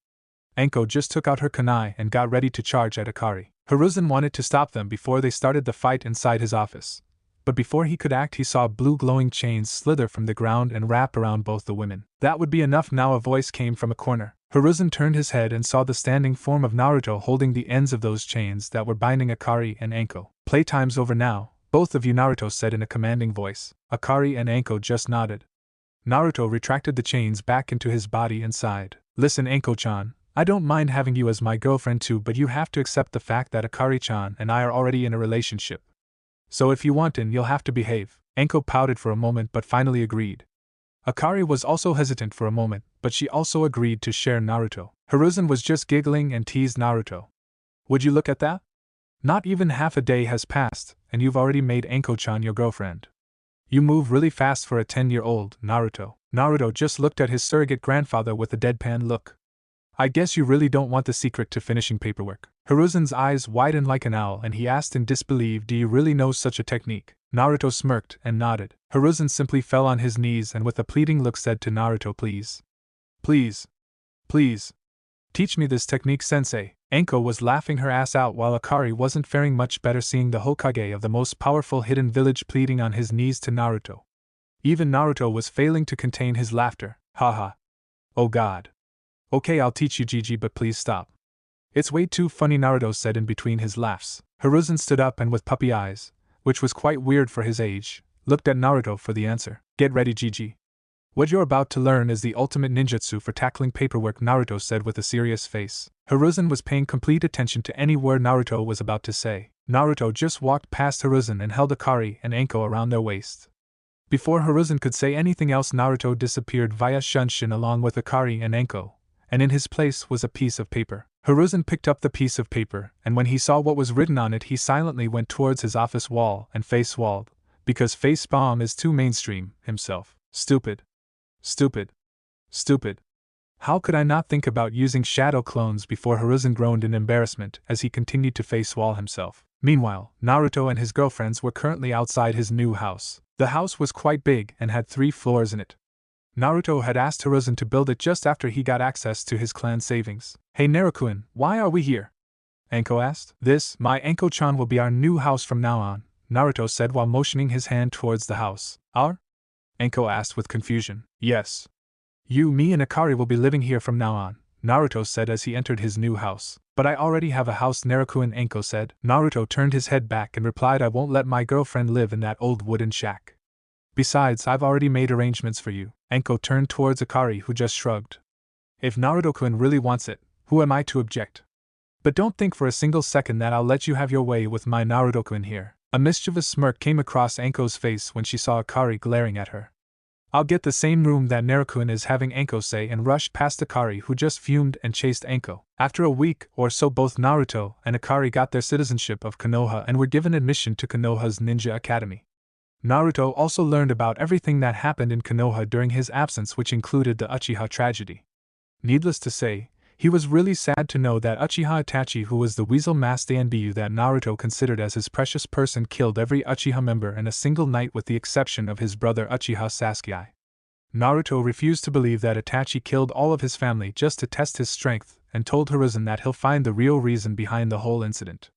Enko just took out her kunai and got ready to charge at Akari. Hiruzen wanted to stop them before they started the fight inside his office. But before he could act, he saw blue glowing chains slither from the ground and wrap around both the women. "That would be enough now," a voice came from a corner. Hiruzen turned his head and saw the standing form of Naruto holding the ends of those chains that were binding Akari and Enko. "Playtime's over now, both of you," Naruto said in a commanding voice. Akari and Enko just nodded. Naruto retracted the chains back into his body and sighed. "Listen, Enko-chan, I don't mind having you as my girlfriend too, but you have to accept the fact that Akari-chan and I are already in a relationship. So if you want in, you'll have to behave." Enko pouted for a moment but finally agreed. Akari was also hesitant for a moment, but she also agreed to share Naruto. Hiruzen was just giggling and teased Naruto. "Would you look at that? Not even half a day has passed, and you've already made Enko-chan your girlfriend. You move really fast for a 10-year-old, Naruto." Naruto just looked at his surrogate grandfather with a deadpan look. "I guess you really don't want the secret to finishing paperwork." Hiruzen's eyes widened like an owl and he asked in disbelief, "Do you really know such a technique?" Naruto smirked and nodded. Hiruzen simply fell on his knees and with a pleading look said to Naruto, "Please. Please. Please. Teach me this technique, sensei." Enko was laughing her ass out while Akari wasn't faring much better, seeing the Hokage of the most powerful hidden village pleading on his knees to Naruto. Even Naruto was failing to contain his laughter. "Haha. Oh god. Okay, I'll teach you, Gigi, but please stop. It's way too funny," Naruto said in between his laughs. Hiruzen stood up and with puppy eyes, which was quite weird for his age, looked at Naruto for the answer. "Get ready, Gigi. What you're about to learn is the ultimate ninjutsu for tackling paperwork," Naruto said with a serious face. Hiruzen was paying complete attention to any word Naruto was about to say. Naruto just walked past Hiruzen and held Akari and Enko around their waist. Before Hiruzen could say anything else, Naruto disappeared via Shunshin along with Akari and Enko, and in his place was a piece of paper. Hiruzen picked up the piece of paper, and when he saw what was written on it, he silently went towards his office wall and face-walled, because face-palm is too mainstream, himself. Stupid. Stupid. Stupid. How could I not think about using shadow clones before? Hiruzen groaned in embarrassment as he continued to face-wall himself. Meanwhile, Naruto and his girlfriends were currently outside his new house. The house was quite big and had 3 floors in it. Naruto had asked Hiruzen to build it just after he got access to his clan savings. "Hey Naruto-kun, why are we here?" Enko asked. "This, my Enko-chan, will be our new house from now on," Naruto said while motioning his hand towards the house. "Our?" Enko asked with confusion. "Yes. You, me and Akari will be living here from now on," Naruto said as he entered his new house. "But I already have a house, Naruto-kun," Enko said. Naruto turned his head back and replied, "I won't let my girlfriend live in that old wooden shack. Besides, I've already made arrangements for you." Enko turned towards Akari, who just shrugged. "If Naruto-kun really wants it, who am I to object? But don't think for a single second that I'll let you have your way with my Naruto-kun here." A mischievous smirk came across Enko's face when she saw Akari glaring at her. I'll get the same room that Naruto is having, Anko say, and rushed past Akari, who just fumed and chased Anko. After a week or so, both Naruto and Akari got their citizenship of Konoha and were given admission to Konoha's ninja academy. Naruto also learned about everything that happened in Konoha during his absence, which included the Uchiha tragedy. Needless to say, he was really sad to know that Uchiha Itachi, who was the weasel master Anbu that Naruto considered as his precious person, killed every Uchiha member in a single night with the exception of his brother Uchiha Sasuke. Naruto refused to believe that Itachi killed all of his family just to test his strength, and told Hiruzen that he'll find the real reason behind the whole incident.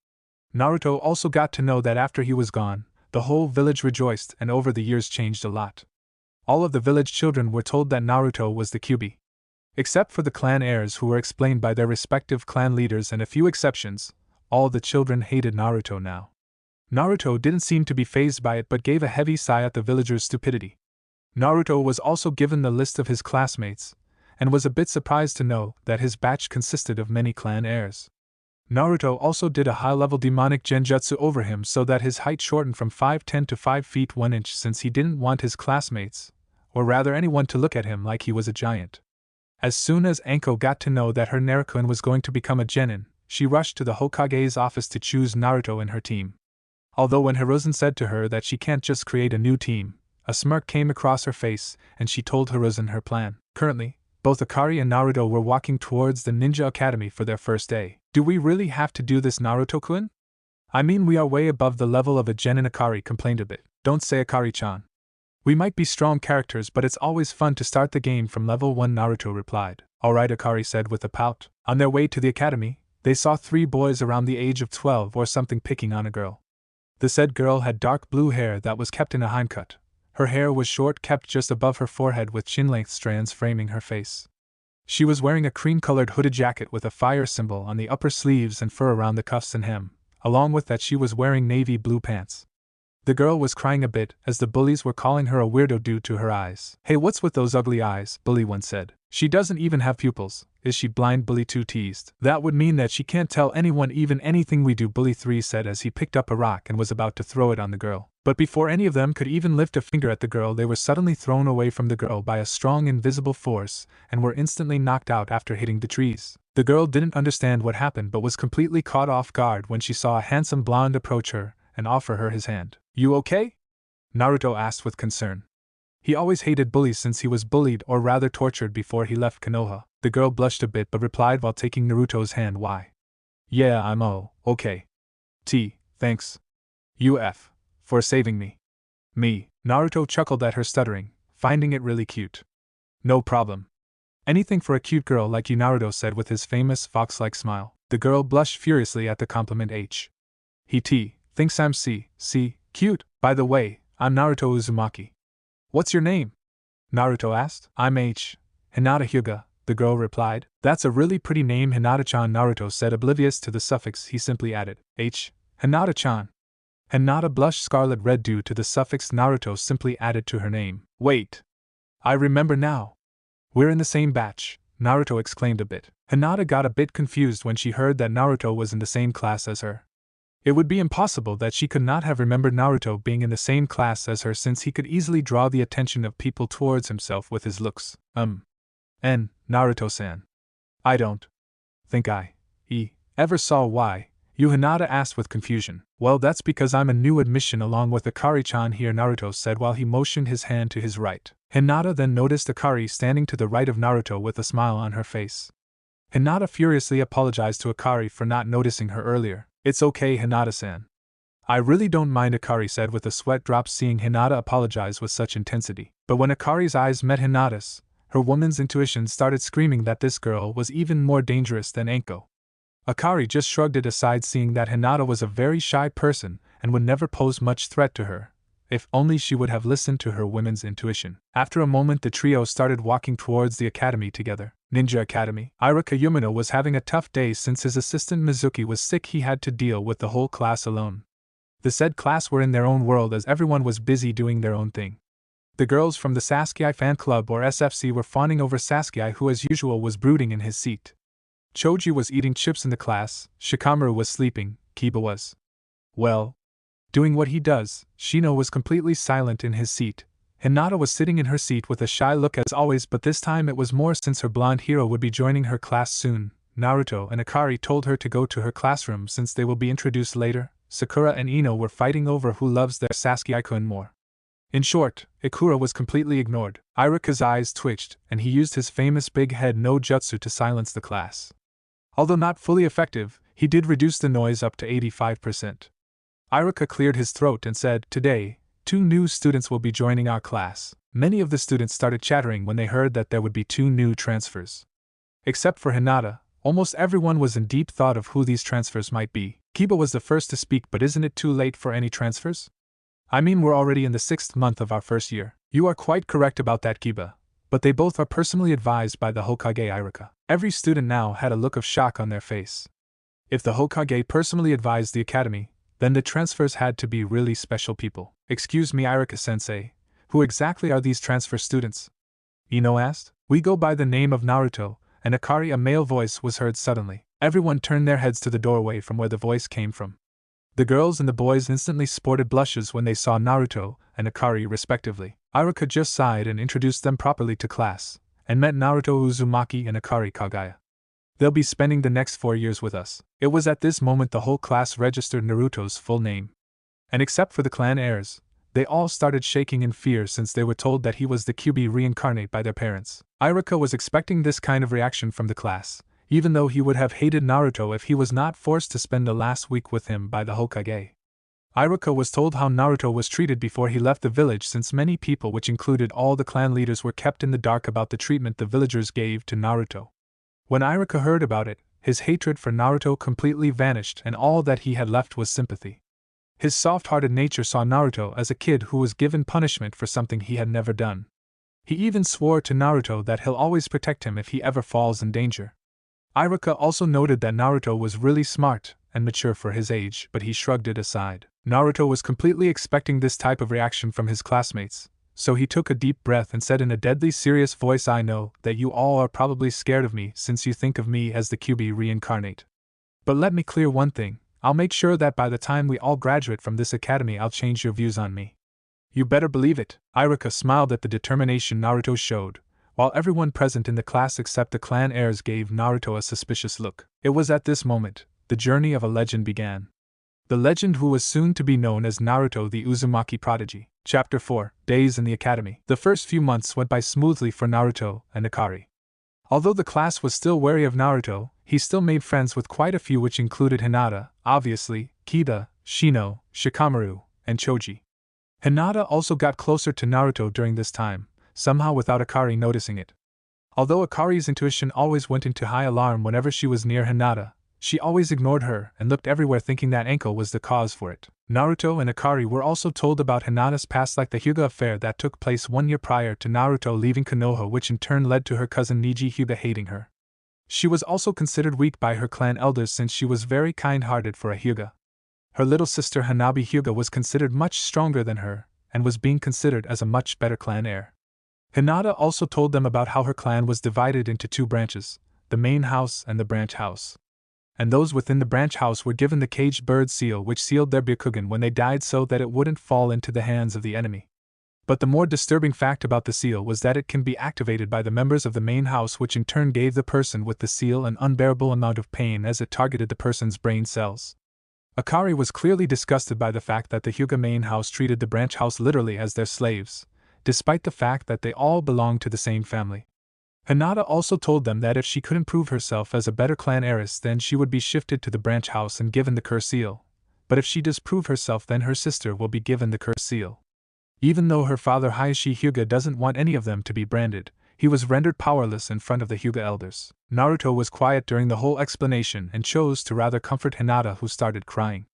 Naruto also got to know that after he was gone, the whole village rejoiced, and over the years changed a lot. All of the village children were told that Naruto was the Kyuubi. Except for the clan heirs, who were explained by their respective clan leaders, and a few exceptions, all the children hated Naruto now. Naruto didn't seem to be fazed by it but gave a heavy sigh at the villagers' stupidity. Naruto was also given the list of his classmates, and was a bit surprised to know that his batch consisted of many clan heirs. Naruto also did a high-level demonic genjutsu over him so that his height shortened from 5'10" to 5 feet 1 inch, since he didn't want his classmates, or rather anyone, to look at him like he was a giant. As soon as Anko got to know that her Naruto was going to become a genin, she rushed to the Hokage's office to choose Naruto in her team. Although when Hiruzen said to her that she can't just create a new team, a smirk came across her face, and she told Hiruzen her plan. Currently, both Akari and Naruto were walking towards the Ninja Academy for their first day. Do we really have to do this, Naruto-kun? I mean, we are way above the level of a genin, Akari complained a bit. Don't say, Akari-chan. We might be strong characters, but it's always fun to start the game from level 1, Naruto replied. Alright, Akari said with a pout. On their way to the academy, they saw 3 boys around the age of 12 or something picking on a girl. The said girl had dark blue hair that was kept in a hindcut. Her hair was short, kept just above her forehead, with chin-length strands framing her face. She was wearing a cream-colored hooded jacket with a fire symbol on the upper sleeves and fur around the cuffs and hem. Along with that, she was wearing navy blue pants. The girl was crying a bit, as the bullies were calling her a weirdo due to her eyes. Hey, what's with those ugly eyes? Bully 1 said. She doesn't even have pupils. Is she blind? Bully 2 teased. That would mean that she can't tell anyone even anything we do, Bully 3 said as he picked up a rock and was about to throw it on the girl. But before any of them could even lift a finger at the girl, they were suddenly thrown away from the girl by a strong invisible force, and were instantly knocked out after hitting the trees. The girl didn't understand what happened but was completely caught off guard when she saw a handsome blonde approach her and offer her his hand. You okay? Naruto asked with concern. He always hated bullies since he was bullied, or rather tortured, before he left Konoha. The girl blushed a bit but replied while taking Naruto's hand, why? Yeah, I'm okay. Thanks. For saving me. Me. Naruto chuckled at her stuttering, finding it really cute. No problem. Anything for a cute girl like you, Naruto said with his famous fox-like smile. The girl blushed furiously at the compliment. He thinks I'm cute. By the way, I'm Naruto Uzumaki. What's your name? Naruto asked. I'm Hinata Hyuga, the girl replied. That's a really pretty name, Hinata-chan, Naruto said, oblivious to the suffix. He simply added, Hinata-chan. Hinata blushed scarlet red due to the suffix Naruto simply added to her name. Wait. I remember now. We're in the same batch, Naruto exclaimed a bit. Hinata got a bit confused when she heard that Naruto was in the same class as her. It would be impossible that she could not have remembered Naruto being in the same class as her, since he could easily draw the attention of people towards himself with his looks. Naruto-san. I don't think I ever saw why you, Hinata asked with confusion. Well, that's because I'm a new admission along with Akari-chan here, Naruto said while he motioned his hand to his right. Hinata then noticed Akari standing to the right of Naruto with a smile on her face. Hinata furiously apologized to Akari for not noticing her earlier. It's okay, Hinata-san. I really don't mind, Akari said with a sweat drop, seeing Hinata apologize with such intensity. But when Akari's eyes met Hinata's, her woman's intuition started screaming that this girl was even more dangerous than Anko. Akari just shrugged it aside, seeing that Hinata was a very shy person and would never pose much threat to her, if only she would have listened to her woman's intuition. After a moment, the trio started walking towards the academy together. Ninja Academy. Iraka Yumino was having a tough day since his assistant Mizuki was sick. He had to deal with the whole class alone. The said class were in their own world as everyone was busy doing their own thing. The girls from the Sasuke fan club or SFC were fawning over Sasuke, who as usual was brooding in his seat. Choji was eating chips in the class, Shikamaru was sleeping, Kiba was, well, doing what he does. Shino was completely silent in his seat. Hinata was sitting in her seat with a shy look as always, but this time it was more since her blonde hero would be joining her class soon. Naruto and Akari told her to go to her classroom since they will be introduced later. Sakura and Ino were fighting over who loves their Sasuke-kun more. In short, Ikura was completely ignored. Iruka's eyes twitched, and he used his famous big head no jutsu to silence the class. Although not fully effective, he did reduce the noise up to 85%. Iruka cleared his throat and said, "Today, 2 new students will be joining our class." Many of the students started chattering when they heard that there would be 2 new transfers. Except for Hinata, almost everyone was in deep thought of who these transfers might be. Kiba was the first to speak, but isn't it too late for any transfers? I mean, we're already in the 6th month of our first year. You are quite correct about that, Kiba. But they both are personally advised by the Hokage Iruka. Every student now had a look of shock on their face. If the Hokage personally advised the academy, then the transfers had to be really special people. "Excuse me, Iruka-sensei, who exactly are these transfer students?" Ino asked. "We go by the name of Naruto," and Akari, a male voice, was heard suddenly. Everyone turned their heads to the doorway from where the voice came from. The girls and the boys instantly sported blushes when they saw Naruto and Akari respectively. Iruka just sighed and introduced them properly to class, and met Naruto, Uzumaki, and Akari Kagaya. "They'll be spending the next 4 years with us." It was at this moment the whole class registered Naruto's full name. And except for the clan heirs, they all started shaking in fear since they were told that he was the QB reincarnate by their parents. Iruka was expecting this kind of reaction from the class, even though he would have hated Naruto if he was not forced to spend the last week with him by the Hokage. Iruka was told how Naruto was treated before he left the village, since many people, which included all the clan leaders, were kept in the dark about the treatment the villagers gave to Naruto. When Iruka heard about it, his hatred for Naruto completely vanished and all that he had left was sympathy. His soft-hearted nature saw Naruto as a kid who was given punishment for something he had never done. He even swore to Naruto that he'll always protect him if he ever falls in danger. Iruka also noted that Naruto was really smart and mature for his age, but he shrugged it aside. Naruto was completely expecting this type of reaction from his classmates, so he took a deep breath and said in a deadly serious voice, "I know that you all are probably scared of me since you think of me as the QB reincarnate. But let me clear one thing, I'll make sure that by the time we all graduate from this academy I'll change your views on me." "You better believe it." Iruka smiled at the determination Naruto showed, while everyone present in the class except the clan heirs gave Naruto a suspicious look. It was at this moment the journey of a legend began. The legend who was soon to be known as Naruto the Uzumaki Prodigy. Chapter 4, Days in the Academy. The first few months went by smoothly for Naruto and Akari. Although the class was still wary of Naruto, he still made friends with quite a few, which included Hinata, obviously, Kiba, Shino, Shikamaru, and Choji. Hinata also got closer to Naruto during this time, somehow without Akari noticing it. Although Akari's intuition always went into high alarm whenever she was near Hinata, she always ignored her and looked everywhere thinking that ankle was the cause for it. Naruto and Akari were also told about Hinata's past, like the Hyuga affair that took place 1 year prior to Naruto leaving Konoha, which in turn led to her cousin Neji Hyuga hating her. She was also considered weak by her clan elders since she was very kind-hearted for a Hyuga. Her little sister Hanabi Hyuga was considered much stronger than her, and was being considered as a much better clan heir. Hinata also told them about how her clan was divided into 2 branches, the main house and the branch house. And those within the branch house were given the caged bird seal, which sealed their Byakugan when they died so that it wouldn't fall into the hands of the enemy. But the more disturbing fact about the seal was that it can be activated by the members of the main house, which in turn gave the person with the seal an unbearable amount of pain as it targeted the person's brain cells. Akari was clearly disgusted by the fact that the Hyuga main house treated the branch house literally as their slaves, despite the fact that they all belonged to the same family. Hinata also told them that if she couldn't prove herself as a better clan heiress, then she would be shifted to the branch house and given the curse seal, but if she does prove herself, then her sister will be given the curse seal. Even though her father Hiashi Hyuga doesn't want any of them to be branded, he was rendered powerless in front of the Hyuga elders. Naruto was quiet during the whole explanation and chose to rather comfort Hinata, who started crying.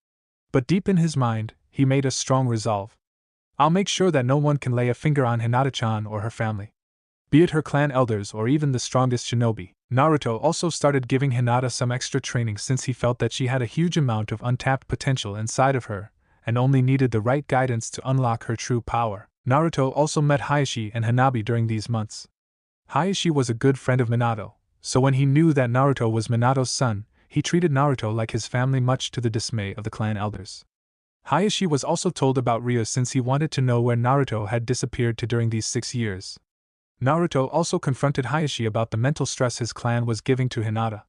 But deep in his mind, he made a strong resolve. "I'll make sure that no one can lay a finger on Hinata-chan or her family, be it her clan elders or even the strongest shinobi." Naruto also started giving Hinata some extra training since he felt that she had a huge amount of untapped potential inside of her, and only needed the right guidance to unlock her true power. Naruto also met Hiashi and Hanabi during these months. Hiashi was a good friend of Minato, so when he knew that Naruto was Minato's son, he treated Naruto like his family, much to the dismay of the clan elders. Hayashi was also told about Ryo since he wanted to know where Naruto had disappeared to during these 6 years. Naruto also confronted Hayashi about the mental stress his clan was giving to Hinata.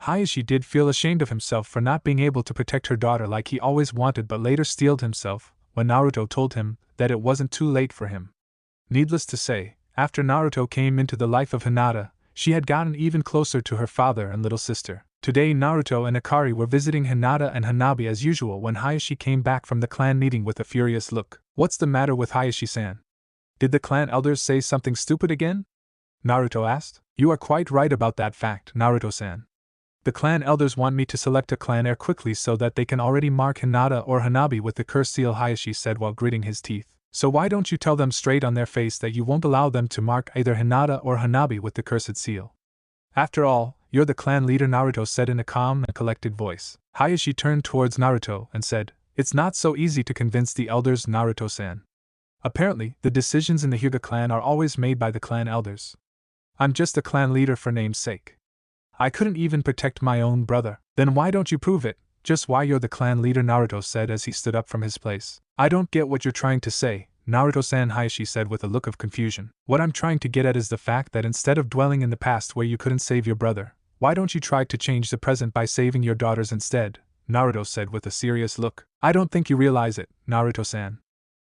Hayashi did feel ashamed of himself for not being able to protect her daughter like he always wanted, but later steeled himself when Naruto told him that it wasn't too late for him. Needless to say, after Naruto came into the life of Hinata, she had gotten even closer to her father and little sister. Today Naruto and Akari were visiting Hinata and Hanabi as usual when Hayashi came back from the clan meeting with a furious look. "What's the matter with Hayashi-san? Did the clan elders say something stupid again?" Naruto asked. "You are quite right about that fact, Naruto-san. The clan elders want me to select a clan heir quickly so that they can already mark Hinata or Hanabi with the curse seal," Hayashi said while gritting his teeth. "So why don't you tell them straight on their face that you won't allow them to mark either Hinata or Hanabi with the cursed seal? After all, you're the clan leader," Naruto said in a calm and collected voice. Hayashi turned towards Naruto and said, "It's not so easy to convince the elders, Naruto-san. Apparently, the decisions in the Hyuga clan are always made by the clan elders. I'm just a clan leader for name's sake. I couldn't even protect my own brother." "Then why don't you prove it, just why you're the clan leader?" Naruto said as he stood up from his place. "I don't get what you're trying to say, Naruto-san," Hayashi said with a look of confusion. "What I'm trying to get at is the fact that instead of dwelling in the past where you couldn't save your brother, why don't you try to change the present by saving your daughters instead?" Naruto said with a serious look. "I don't think you realize it, Naruto-san.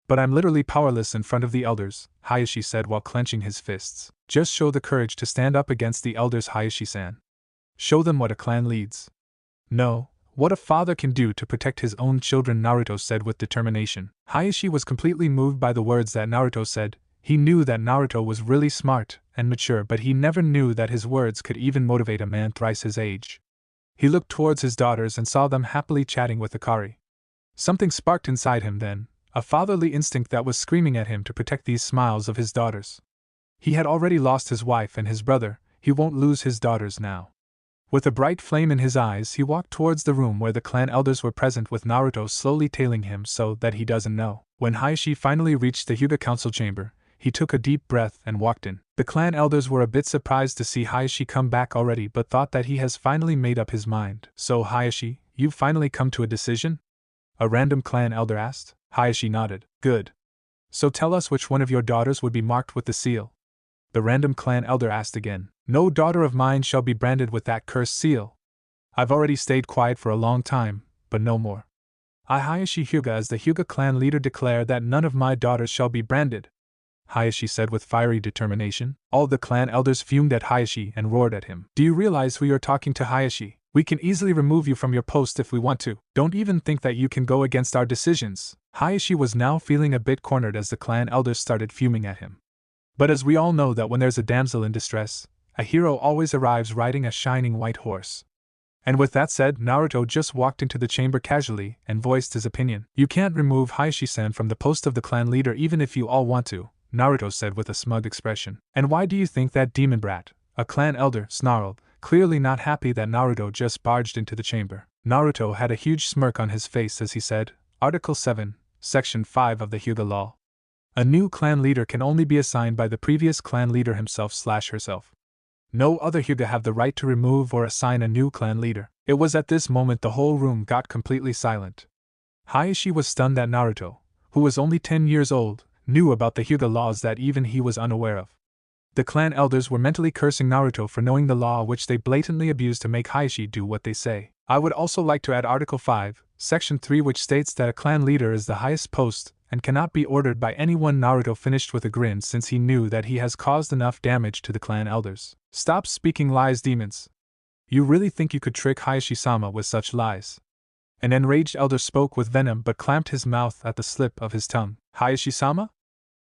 But I'm literally powerless in front of the elders," Hayashi said while clenching his fists. "Just show the courage to stand up against the elders, Hayashi-san. Show them what a clan leads. No, what a father can do to protect his own children," Naruto said with determination. Hayashi was completely moved by the words that Naruto said. He knew that Naruto was really smart and mature, but he never knew that his words could even motivate a man thrice his age. He looked towards his daughters and saw them happily chatting with Akari. Something sparked inside him then, a fatherly instinct that was screaming at him to protect these smiles of his daughters. He had already lost his wife and his brother, he won't lose his daughters now. With a bright flame in his eyes, he walked towards the room where the clan elders were present, with Naruto slowly tailing him so that he doesn't know. When Hayashi finally reached the Hyuga council chamber, he took a deep breath and walked in. The clan elders were a bit surprised to see Hayashi come back already, but thought that he has finally made up his mind. "So Hayashi, you've finally come to a decision?" a random clan elder asked. Hayashi nodded. "Good. So tell us which one of your daughters would be marked with the seal?" the random clan elder asked again. "No daughter of mine shall be branded with that cursed seal. I've already stayed quiet for a long time, but no more. I, Hayashi Hyuga, as the Hyuga clan leader, declare that none of my daughters shall be branded," Hayashi said with fiery determination. All the clan elders fumed at Hayashi and roared at him. "Do you realize who you're talking to, Hayashi? We can easily remove you from your post if we want to. Don't even think that you can go against our decisions." Hayashi was now feeling a bit cornered as the clan elders started fuming at him. But as we all know that when there's a damsel in distress, a hero always arrives riding a shining white horse. And with that said, Naruto just walked into the chamber casually and voiced his opinion. "You can't remove Hayashi-san from the post of the clan leader even if you all want to," Naruto said with a smug expression. "And why do you think that demon brat, a clan elder, snarled, clearly not happy that Naruto just barged into the chamber?" Naruto had a huge smirk on his face as he said, "Article 7, Section 5 of the Hyuga Law. A new clan leader can only be assigned by the previous clan leader himself/herself. No other Hyuga have the right to remove or assign a new clan leader." It was at this moment the whole room got completely silent. Hayashi was stunned that Naruto, who was only 10 years old, knew about the Hyuga laws that even he was unaware of. The clan elders were mentally cursing Naruto for knowing the law, which they blatantly abused to make Hayashi do what they say. I would also like to add Article 5, Section 3, which states that a clan leader is the highest post and cannot be ordered by anyone. Naruto finished with a grin since he knew that he has caused enough damage to the clan elders. "Stop speaking lies, demons. You really think you could trick Hayashi-sama with such lies?" An enraged elder spoke with venom but clamped his mouth at the slip of his tongue. "Hayashi-sama?"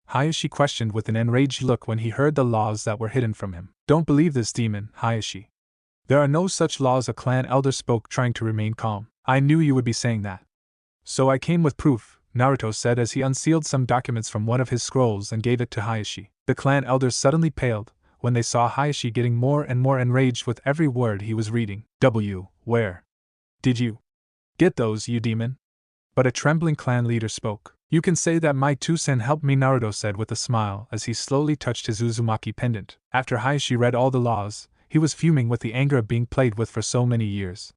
Hayashi questioned with an enraged look when he heard the laws that were hidden from him. "Don't believe this demon, Hayashi. There are no such laws," a clan elder spoke, trying to remain calm. "I knew you would be saying that. So I came with proof," Naruto said as he unsealed some documents from one of his scrolls and gave it to Hayashi. The clan elders suddenly paled when they saw Hayashi getting more and more enraged with every word he was reading. Where did you get those, you demon?" But a trembling clan leader spoke. "You can say that my two-sen helped me," Naruto said with a smile as he slowly touched his Uzumaki pendant. After Hayashi read all the laws, he was fuming with the anger of being played with for so many years.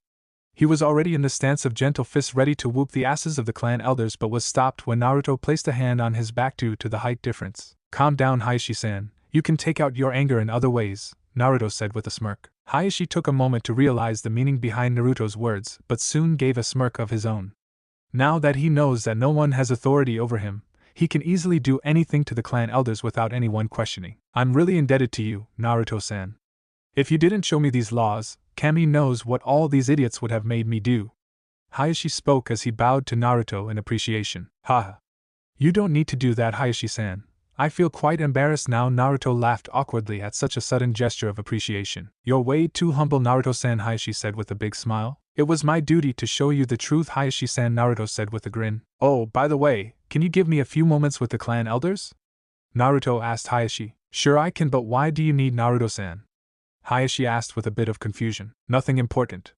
He was already in the stance of gentle fist ready to whoop the asses of the clan elders but was stopped when Naruto placed a hand on his back due to the height difference. Calm down, Hayashi-san. You can take out your anger in other ways, Naruto said with a smirk. Hayashi took a moment to realize the meaning behind Naruto's words, but soon gave a smirk of his own. Now that he knows that no one has authority over him, he can easily do anything to the clan elders without anyone questioning. I'm really indebted to you, Naruto-san. If you didn't show me these laws, Kami knows what all these idiots would have made me do. Hayashi spoke as he bowed to Naruto in appreciation. Haha. You don't need to do that, Hayashi-san. I feel quite embarrassed now. Naruto laughed awkwardly at such a sudden gesture of appreciation. You're way too humble, Naruto-san, Hayashi said with a big smile. It was my duty to show you the truth, Hayashi-san, Naruto said with a grin. Oh, by the way, can you give me a few moments with the clan elders? Naruto asked Hayashi. Sure I can, but why do you need Naruto-san? Hayashi asked with a bit of confusion. Nothing important.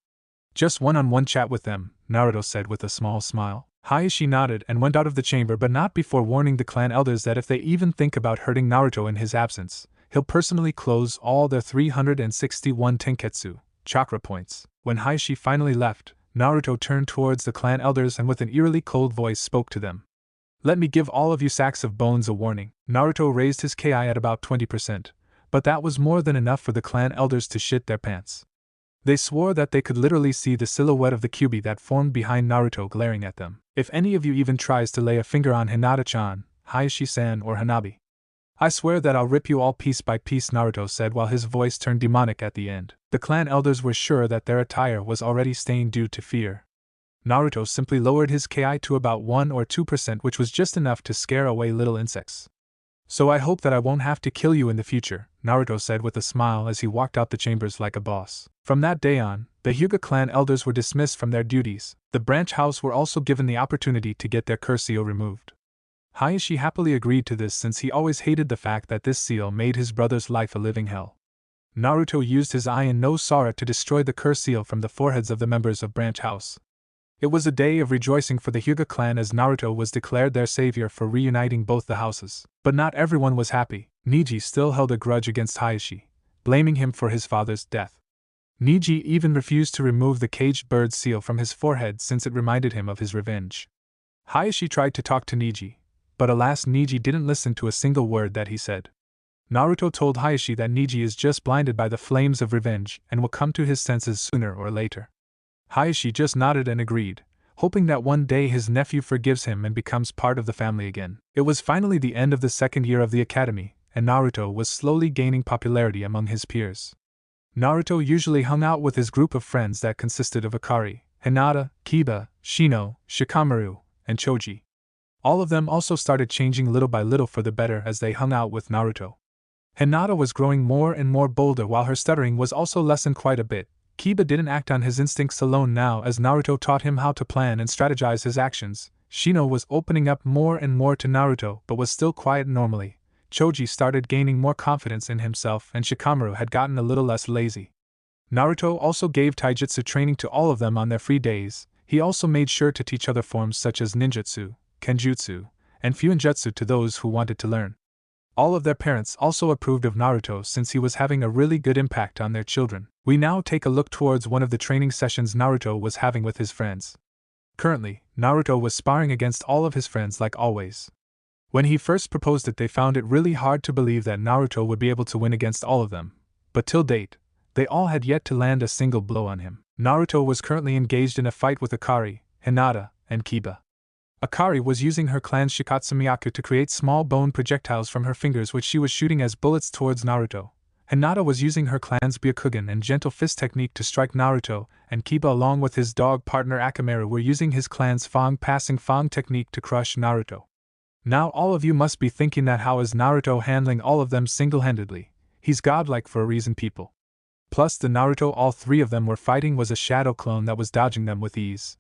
Just one-on-one chat with them, Naruto said with a small smile. Hayashi nodded and went out of the chamber, but not before warning the clan elders that if they even think about hurting Naruto in his absence, he'll personally close all their 361 Tenketsu chakra points. When Hayashi finally left, Naruto turned towards the clan elders and with an eerily cold voice spoke to them. Let me give all of you sacks of bones a warning. Naruto raised his Ki at about 20%, but that was more than enough for the clan elders to shit their pants. They swore that they could literally see the silhouette of the Kyuubi that formed behind Naruto glaring at them. If any of you even tries to lay a finger on Hinata-chan, Hayashi-san or Hanabi, I swear that I'll rip you all piece by piece, Naruto said while his voice turned demonic at the end. The clan elders were sure that their attire was already stained due to fear. Naruto simply lowered his Ki to about 1 or 2%, which was just enough to scare away little insects. So I hope that I won't have to kill you in the future, Naruto said with a smile as he walked out the chambers like a boss. From that day on, the Hyuga clan elders were dismissed from their duties. The branch house were also given the opportunity to get their curse seal removed. Hayashi happily agreed to this since he always hated the fact that this seal made his brother's life a living hell. Naruto used his eye and nose Sara to destroy the curse seal from the foreheads of the members of branch house. It was a day of rejoicing for the Hyuga clan as Naruto was declared their savior for reuniting both the houses. But not everyone was happy. Neji still held a grudge against Hayashi, blaming him for his father's death. Neji even refused to remove the caged bird seal from his forehead since it reminded him of his revenge. Hayashi tried to talk to Neji, but alas, Neji didn't listen to a single word that he said. Naruto told Hayashi that Neji is just blinded by the flames of revenge and will come to his senses sooner or later. Hayashi just nodded and agreed, hoping that one day his nephew forgives him and becomes part of the family again. It was finally the end of the second year of the academy, and Naruto was slowly gaining popularity among his peers. Naruto usually hung out with his group of friends that consisted of Akari, Hinata, Kiba, Shino, Shikamaru, and Choji. All of them also started changing little by little for the better as they hung out with Naruto. Hinata was growing more and more bolder while her stuttering was also lessened quite a bit. Kiba didn't act on his instincts alone now as Naruto taught him how to plan and strategize his actions. Shino was opening up more and more to Naruto but was still quiet normally. Choji started gaining more confidence in himself and Shikamaru had gotten a little less lazy. Naruto also gave taijutsu training to all of them on their free days. He also made sure to teach other forms such as ninjutsu, kenjutsu, and fuinjutsu to those who wanted to learn. All of their parents also approved of Naruto since he was having a really good impact on their children. We now take a look towards one of the training sessions Naruto was having with his friends. Currently, Naruto was sparring against all of his friends like always. When he first proposed it, they found it really hard to believe that Naruto would be able to win against all of them, but till date, they all had yet to land a single blow on him. Naruto was currently engaged in a fight with Akari, Hinata, and Kiba. Akari was using her clan's Shikatsu Myaku to create small bone projectiles from her fingers which she was shooting as bullets towards Naruto. Hinata was using her clan's Byakugan and gentle fist technique to strike Naruto, and Kiba along with his dog partner Akamaru were using his clan's Fang passing Fang technique to crush Naruto. Now all of you must be thinking that how is Naruto handling all of them single-handedly? He's godlike for a reason, people. Plus the Naruto all three of them were fighting was a shadow clone that was dodging them with ease.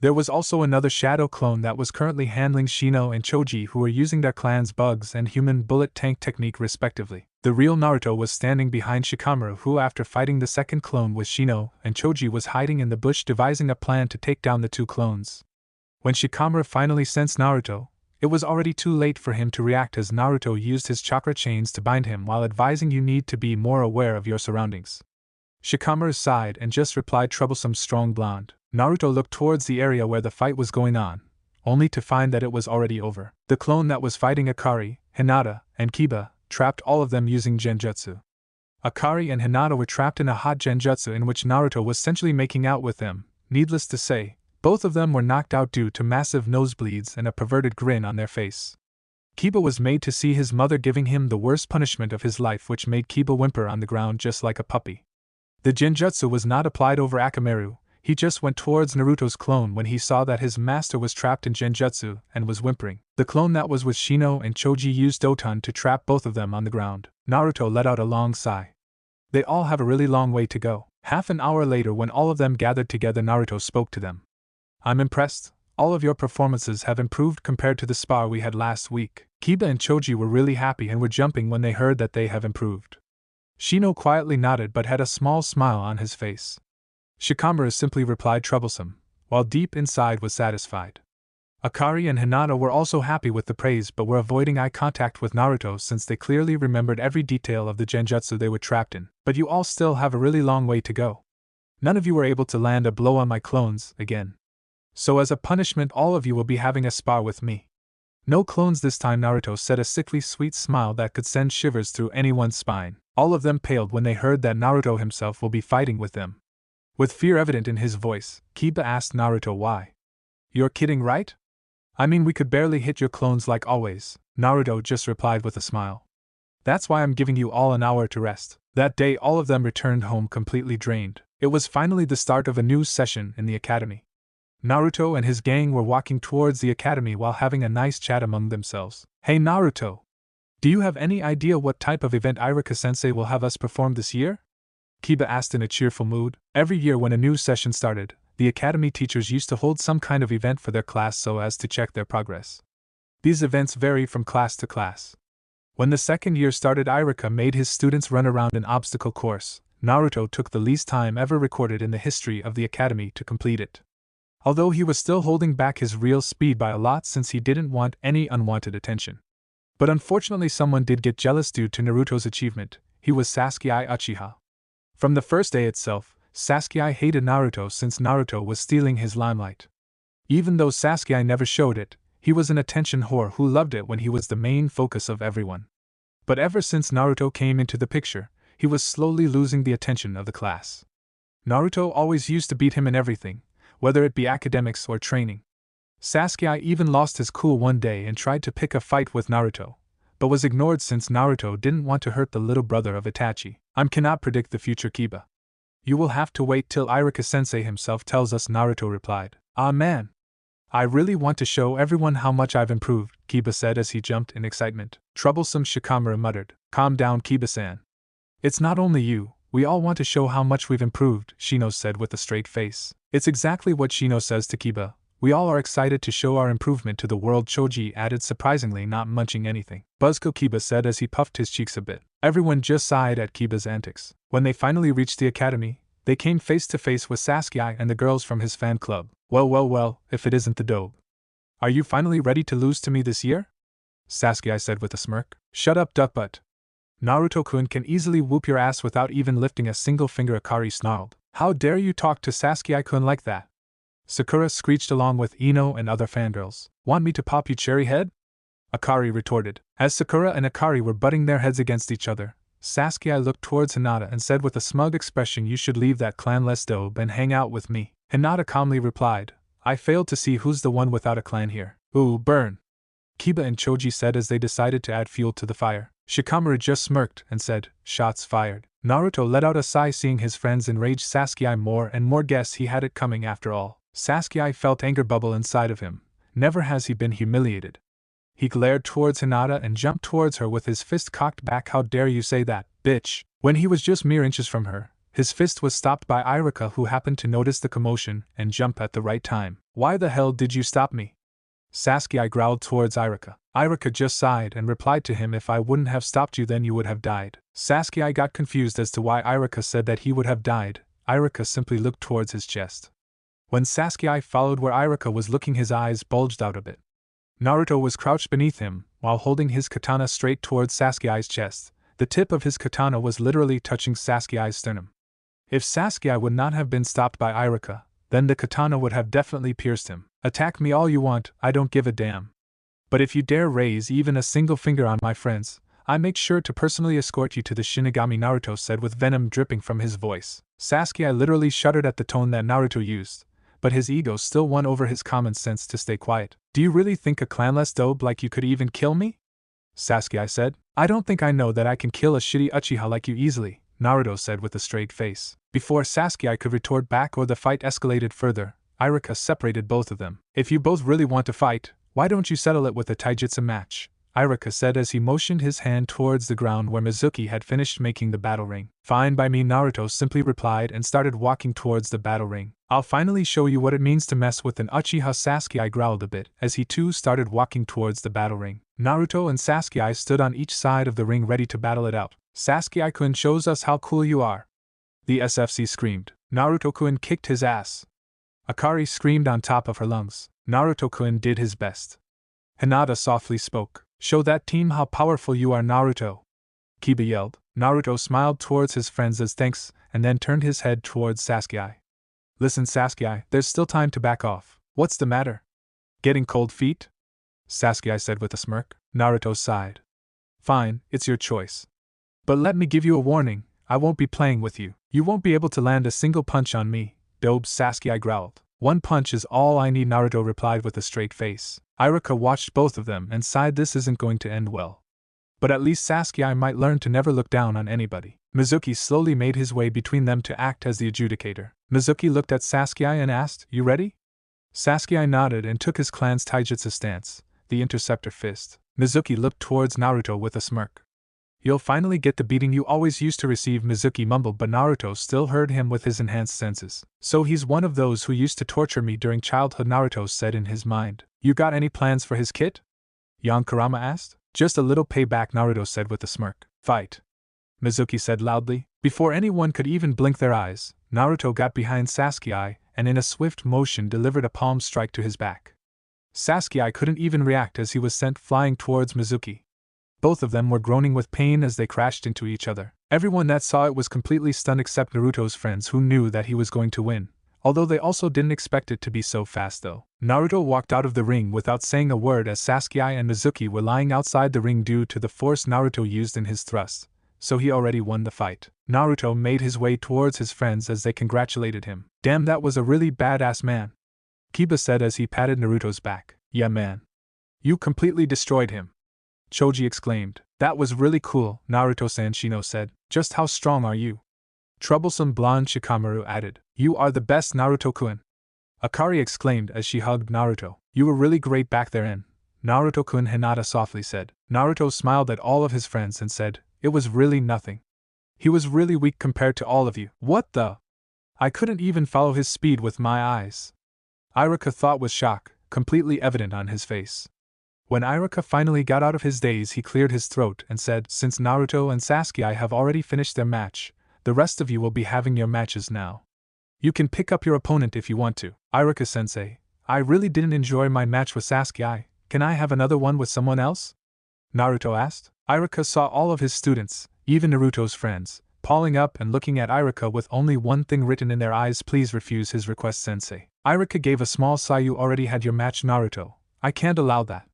There was also another shadow clone that was currently handling Shino and Choji who were using their clan's bugs and human bullet tank technique respectively. The real Naruto was standing behind Shikamaru who after fighting the second clone with Shino and Choji was hiding in the bush devising a plan to take down the two clones. When Shikamaru finally sensed Naruto, it was already too late for him to react as Naruto used his chakra chains to bind him while advising you need to be more aware of your surroundings. Shikamaru sighed and just replied, troublesome strong blonde. Naruto looked towards the area where the fight was going on, only to find that it was already over. The clone that was fighting Akari, Hinata, and Kiba trapped all of them using genjutsu. Akari and Hinata were trapped in a hot genjutsu in which Naruto was essentially making out with them. Needless to say, both of them were knocked out due to massive nosebleeds and a perverted grin on their face. Kiba was made to see his mother giving him the worst punishment of his life, which made Kiba whimper on the ground just like a puppy. The genjutsu was not applied over Akamaru. He just went towards Naruto's clone when he saw that his master was trapped in genjutsu and was whimpering. The clone that was with Shino and Choji used Doton to trap both of them on the ground. Naruto let out a long sigh. They all have a really long way to go. Half an hour later, when all of them gathered together, Naruto spoke to them. I'm impressed. All of your performances have improved compared to the spar we had last week. Kiba and Choji were really happy and were jumping when they heard that they have improved. Shino quietly nodded but had a small smile on his face. Shikamaru simply replied troublesome, while deep inside was satisfied. Akari and Hinata were also happy with the praise but were avoiding eye contact with Naruto since they clearly remembered every detail of the genjutsu they were trapped in. But you all still have a really long way to go. None of you were able to land a blow on my clones again. So as a punishment, all of you will be having a spar with me. No clones this time, Naruto said, a sickly sweet smile that could send shivers through anyone's spine. All of them paled when they heard that Naruto himself will be fighting with them. With fear evident in his voice, Kiba asked Naruto why. You're kidding, right? I mean, we could barely hit your clones like always, Naruto just replied with a smile. That's why I'm giving you all an hour to rest. That day all of them returned home completely drained. It was finally the start of a new session in the academy. Naruto and his gang were walking towards the academy while having a nice chat among themselves. Hey Naruto! Do you have any idea what type of event Irika-sensei will have us perform this year? Kiba asked in a cheerful mood. Every year when a new session started, the academy teachers used to hold some kind of event for their class so as to check their progress. These events vary from class to class. When the second year started, Irika made his students run around an obstacle course. Naruto took the least time ever recorded in the history of the academy to complete it. Although he was still holding back his real speed by a lot since he didn't want any unwanted attention. But unfortunately someone did get jealous due to Naruto's achievement. He was Sasuke Uchiha. From the first day itself, Sasuke hated Naruto since Naruto was stealing his limelight. Even though Sasuke never showed it, he was an attention whore who loved it when he was the main focus of everyone. But ever since Naruto came into the picture, he was slowly losing the attention of the class. Naruto always used to beat him in everything, whether it be academics or training. Sasuke even lost his cool one day and tried to pick a fight with Naruto, but was ignored since Naruto didn't want to hurt the little brother of Itachi. I cannot predict the future, Kiba. You will have to wait till Irika-sensei himself tells us, Naruto replied. Ah man! I really want to show everyone how much I've improved, Kiba said as he jumped in excitement. Troublesome, Shikamaru muttered. Calm down, Kiba-san. It's not only you, we all want to show how much we've improved, Shino said with a straight face. It's exactly what Shino says to Kiba. We all are excited to show our improvement to the world, Choji added, surprisingly not munching anything. Buzzkill, Kiba said as he puffed his cheeks a bit. Everyone just sighed at Kiba's antics. When they finally reached the academy, they came face to face with Sasuke and the girls from his fan club. Well, if it isn't the dope. Are you finally ready to lose to me this year? Sasuke said with a smirk. Shut up, duckbutt. Naruto-kun can easily whoop your ass without even lifting a single finger, Akari snarled. How dare you talk to Sasuke-kun like that? Sakura screeched along with Ino and other fangirls. Want me to pop you cherry head? Akari retorted. As Sakura and Akari were butting their heads against each other, Sasuke looked towards Hinata and said with a smug expression, you should leave that clanless dope and hang out with me. Hinata calmly replied, I failed to see who's the one without a clan here. Ooh, burn. Kiba and Choji said as they decided to add fuel to the fire. Shikamaru just smirked and said, shots fired. Naruto let out a sigh seeing his friends enrage Sasuke more and more. Guess he had it coming after all. Sasuke felt anger bubble inside of him. Never has he been humiliated. He glared towards Hinata and jumped towards her with his fist cocked back. How dare you say that, bitch? When he was just mere inches from her, his fist was stopped by Irika, who happened to notice the commotion and jump at the right time. Why the hell did you stop me? Sasuke growled towards Irika. Irika just sighed and replied to him, if I wouldn't have stopped you then you would have died. Sasuke got confused as to why Irika said that he would have died. Irika simply looked towards his chest. When Sasuke followed where Irika was looking, his eyes bulged out a bit. Naruto was crouched beneath him, while holding his katana straight towards Sasuke's chest. The tip of his katana was literally touching Sasuke's sternum. If Sasuke would not have been stopped by Iruka, then the katana would have definitely pierced him. Attack me all you want, I don't give a damn. But if you dare raise even a single finger on my friends, I make sure to personally escort you to the Shinigami, Naruto said with venom dripping from his voice. Sasuke literally shuddered at the tone that Naruto used, but his ego still won over his common sense to stay quiet. Do you really think a clanless dope like you could even kill me? Sasuke said. I don't think I know that I can kill a shitty Uchiha like you easily, Naruto said with a straight face. Before Sasuke could retort back or the fight escalated further, Iruka separated both of them. If you both really want to fight, why don't you settle it with a taijutsu match? Iruka said as he motioned his hand towards the ground where Mizuki had finished making the battle ring. Fine by me, Naruto simply replied and started walking towards the battle ring. I'll finally show you what it means to mess with an Uchiha. Sasuke growled a bit as he too started walking towards the battle ring. Naruto and Sasuke stood on each side of the ring ready to battle it out. Sasuke-kun shows us how cool you are, the SFC screamed. Naruto-kun kicked his ass. Akari screamed on top of her lungs. Naruto-kun did his best. Hinata softly spoke. Show that team how powerful you are, Naruto. Kiba yelled. Naruto smiled towards his friends as thanks and then turned his head towards Sasuke. Listen, Sasuke, there's still time to back off. What's the matter? Getting cold feet? Sasuke said with a smirk. Naruto sighed. Fine, it's your choice. But let me give you a warning, I won't be playing with you. You won't be able to land a single punch on me, Dobe. Sasuke growled. One punch is all I need, Naruto replied with a straight face. Iruka watched both of them and sighed. This isn't going to end well. But at least Sasuke might learn to never look down on anybody. Mizuki slowly made his way between them to act as the adjudicator. Mizuki looked at Sasuke and asked, You ready? Sasuke nodded and took his clan's taijutsu stance, the interceptor fist. Mizuki looked towards Naruto with a smirk. You'll finally get the beating you always used to receive, Mizuki mumbled, but Naruto still heard him with his enhanced senses. So he's one of those who used to torture me during childhood, Naruto said in his mind. You got any plans for his kit? Yonkarama asked. Just a little payback, Naruto said with a smirk. Fight! Mizuki said loudly. Before anyone could even blink their eyes, Naruto got behind Sasuke and in a swift motion delivered a palm strike to his back. Sasuke couldn't even react as he was sent flying towards Mizuki. Both of them were groaning with pain as they crashed into each other. Everyone that saw it was completely stunned except Naruto's friends, who knew that he was going to win, although they also didn't expect it to be so fast though. Naruto walked out of the ring without saying a word as Sasuke and Mizuki were lying outside the ring due to the force Naruto used in his thrust, so he already won the fight. Naruto made his way towards his friends as they congratulated him. Damn, that was a really badass, man, Kiba said as he patted Naruto's back. Yeah man. You completely destroyed him, Choji exclaimed. That was really cool, Naruto-san. Shino said. Just how strong are you? Troublesome blonde Shikamaru added. You are the best, Naruto-kun. Akari exclaimed as she hugged Naruto. You were really great back there, Naruto-kun, Hinata softly said. Naruto smiled at all of his friends and said, It was really nothing. He was really weak compared to all of you. What the? I couldn't even follow his speed with my eyes. Iruka thought with shock, completely evident on his face. When Iruka finally got out of his daze, he cleared his throat and said, Since Naruto and Sasuke have already finished their match, the rest of you will be having your matches now. You can pick up your opponent if you want to. Iruka-sensei, I really didn't enjoy my match with Sasuke. Can I have another one with someone else? Naruto asked. Iruka saw all of his students, even Naruto's friends, palling up and looking at Iruka with only one thing written in their eyes. Please refuse his request, sensei. Iruka gave a small sigh. You already had your match, Naruto. I can't allow that.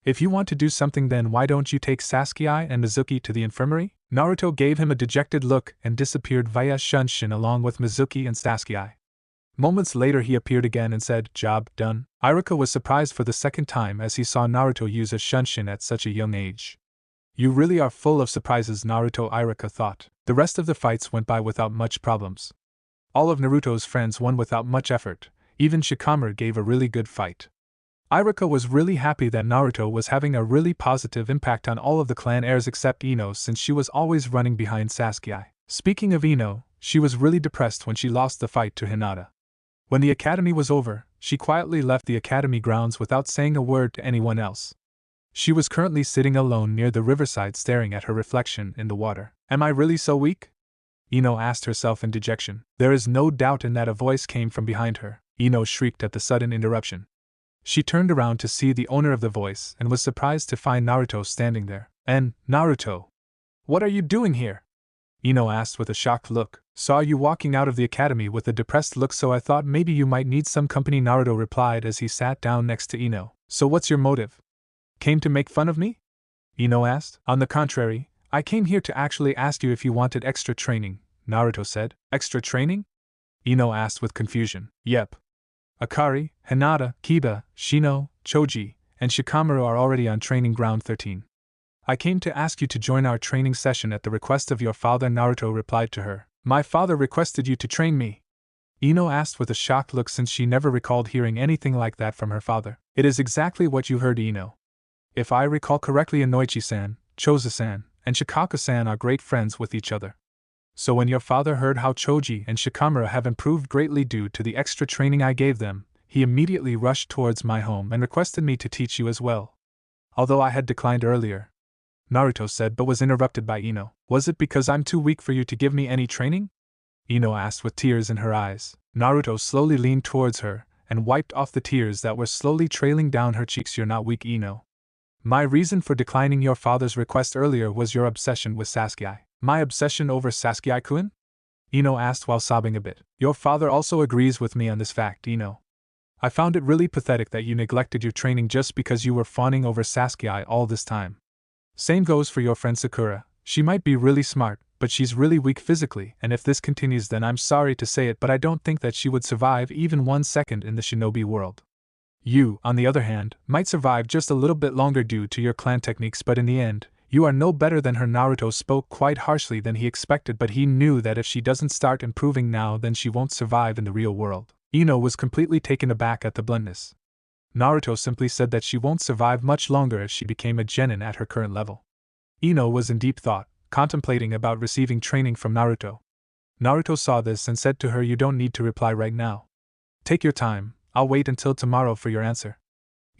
If you want to do something, then why don't you take Sasuke and Mizuki to the infirmary? Naruto gave him a dejected look and disappeared via Shunshin along with Mizuki and Sasuke. Moments later he appeared again and said, Job done. Iruka was surprised for the second time as he saw Naruto use a Shunshin at such a young age. You really are full of surprises, Naruto, Iruka thought. The rest of the fights went by without much problems. All of Naruto's friends won without much effort. Even Shikamaru gave a really good fight. Iruka was really happy that Naruto was having a really positive impact on all of the clan heirs except Ino, since she was always running behind Sasuke. Speaking of Ino, she was really depressed when she lost the fight to Hinata. When the academy was over, she quietly left the academy grounds without saying a word to anyone else. She was currently sitting alone near the riverside staring at her reflection in the water. Am I really so weak? Ino asked herself in dejection. There is no doubt in that a voice came from behind her. Ino shrieked at the sudden interruption. She turned around to see the owner of the voice and was surprised to find Naruto standing there. And, Naruto, what are you doing here? Ino asked with a shocked look. Saw you walking out of the academy with a depressed look, so I thought maybe you might need some company, Naruto replied as he sat down next to Ino. So what's your motive? Came to make fun of me? Ino asked. On the contrary, I came here to actually ask you if you wanted extra training, Naruto said. Extra training? Ino asked with confusion. Yep. Akari, Hinata, Kiba, Shino, Choji, and Shikamaru are already on training ground 13. I came to ask you to join our training session at the request of your father, Naruto replied to her. My father requested you to train me? Ino asked with a shocked look, since she never recalled hearing anything like that from her father. It is exactly what you heard, Ino. If I recall correctly, Inoichi-san, Choza-san, and Shikaku-san are great friends with each other. So when your father heard how Choji and Shikamaru have improved greatly due to the extra training I gave them, he immediately rushed towards my home and requested me to teach you as well. Although I had declined earlier, Naruto said, but was interrupted by Ino. Was it because I'm too weak for you to give me any training? Ino asked with tears in her eyes. Naruto slowly leaned towards her and wiped off the tears that were slowly trailing down her cheeks. You're not weak, Ino. My reason for declining your father's request earlier was your obsession with Sasuke. My obsession over Sasuke-kun? Ino asked while sobbing a bit. Your father also agrees with me on this fact, Ino. I found it really pathetic that you neglected your training just because you were fawning over Sasuke all this time. Same goes for your friend Sakura. She might be really smart, but she's really weak physically, and if this continues, then I'm sorry to say it, but I don't think that she would survive even 1 second in the shinobi world. You, on the other hand, might survive just a little bit longer due to your clan techniques, but in the end, you are no better than her. Naruto spoke quite harshly than he expected, but he knew that if she doesn't start improving now, then she won't survive in the real world. Ino was completely taken aback at the bluntness. Naruto simply said that she won't survive much longer if she became a genin at her current level. Ino was in deep thought, contemplating about receiving training from Naruto. Naruto saw this and said to her, you don't need to reply right now. Take your time, I'll wait until tomorrow for your answer.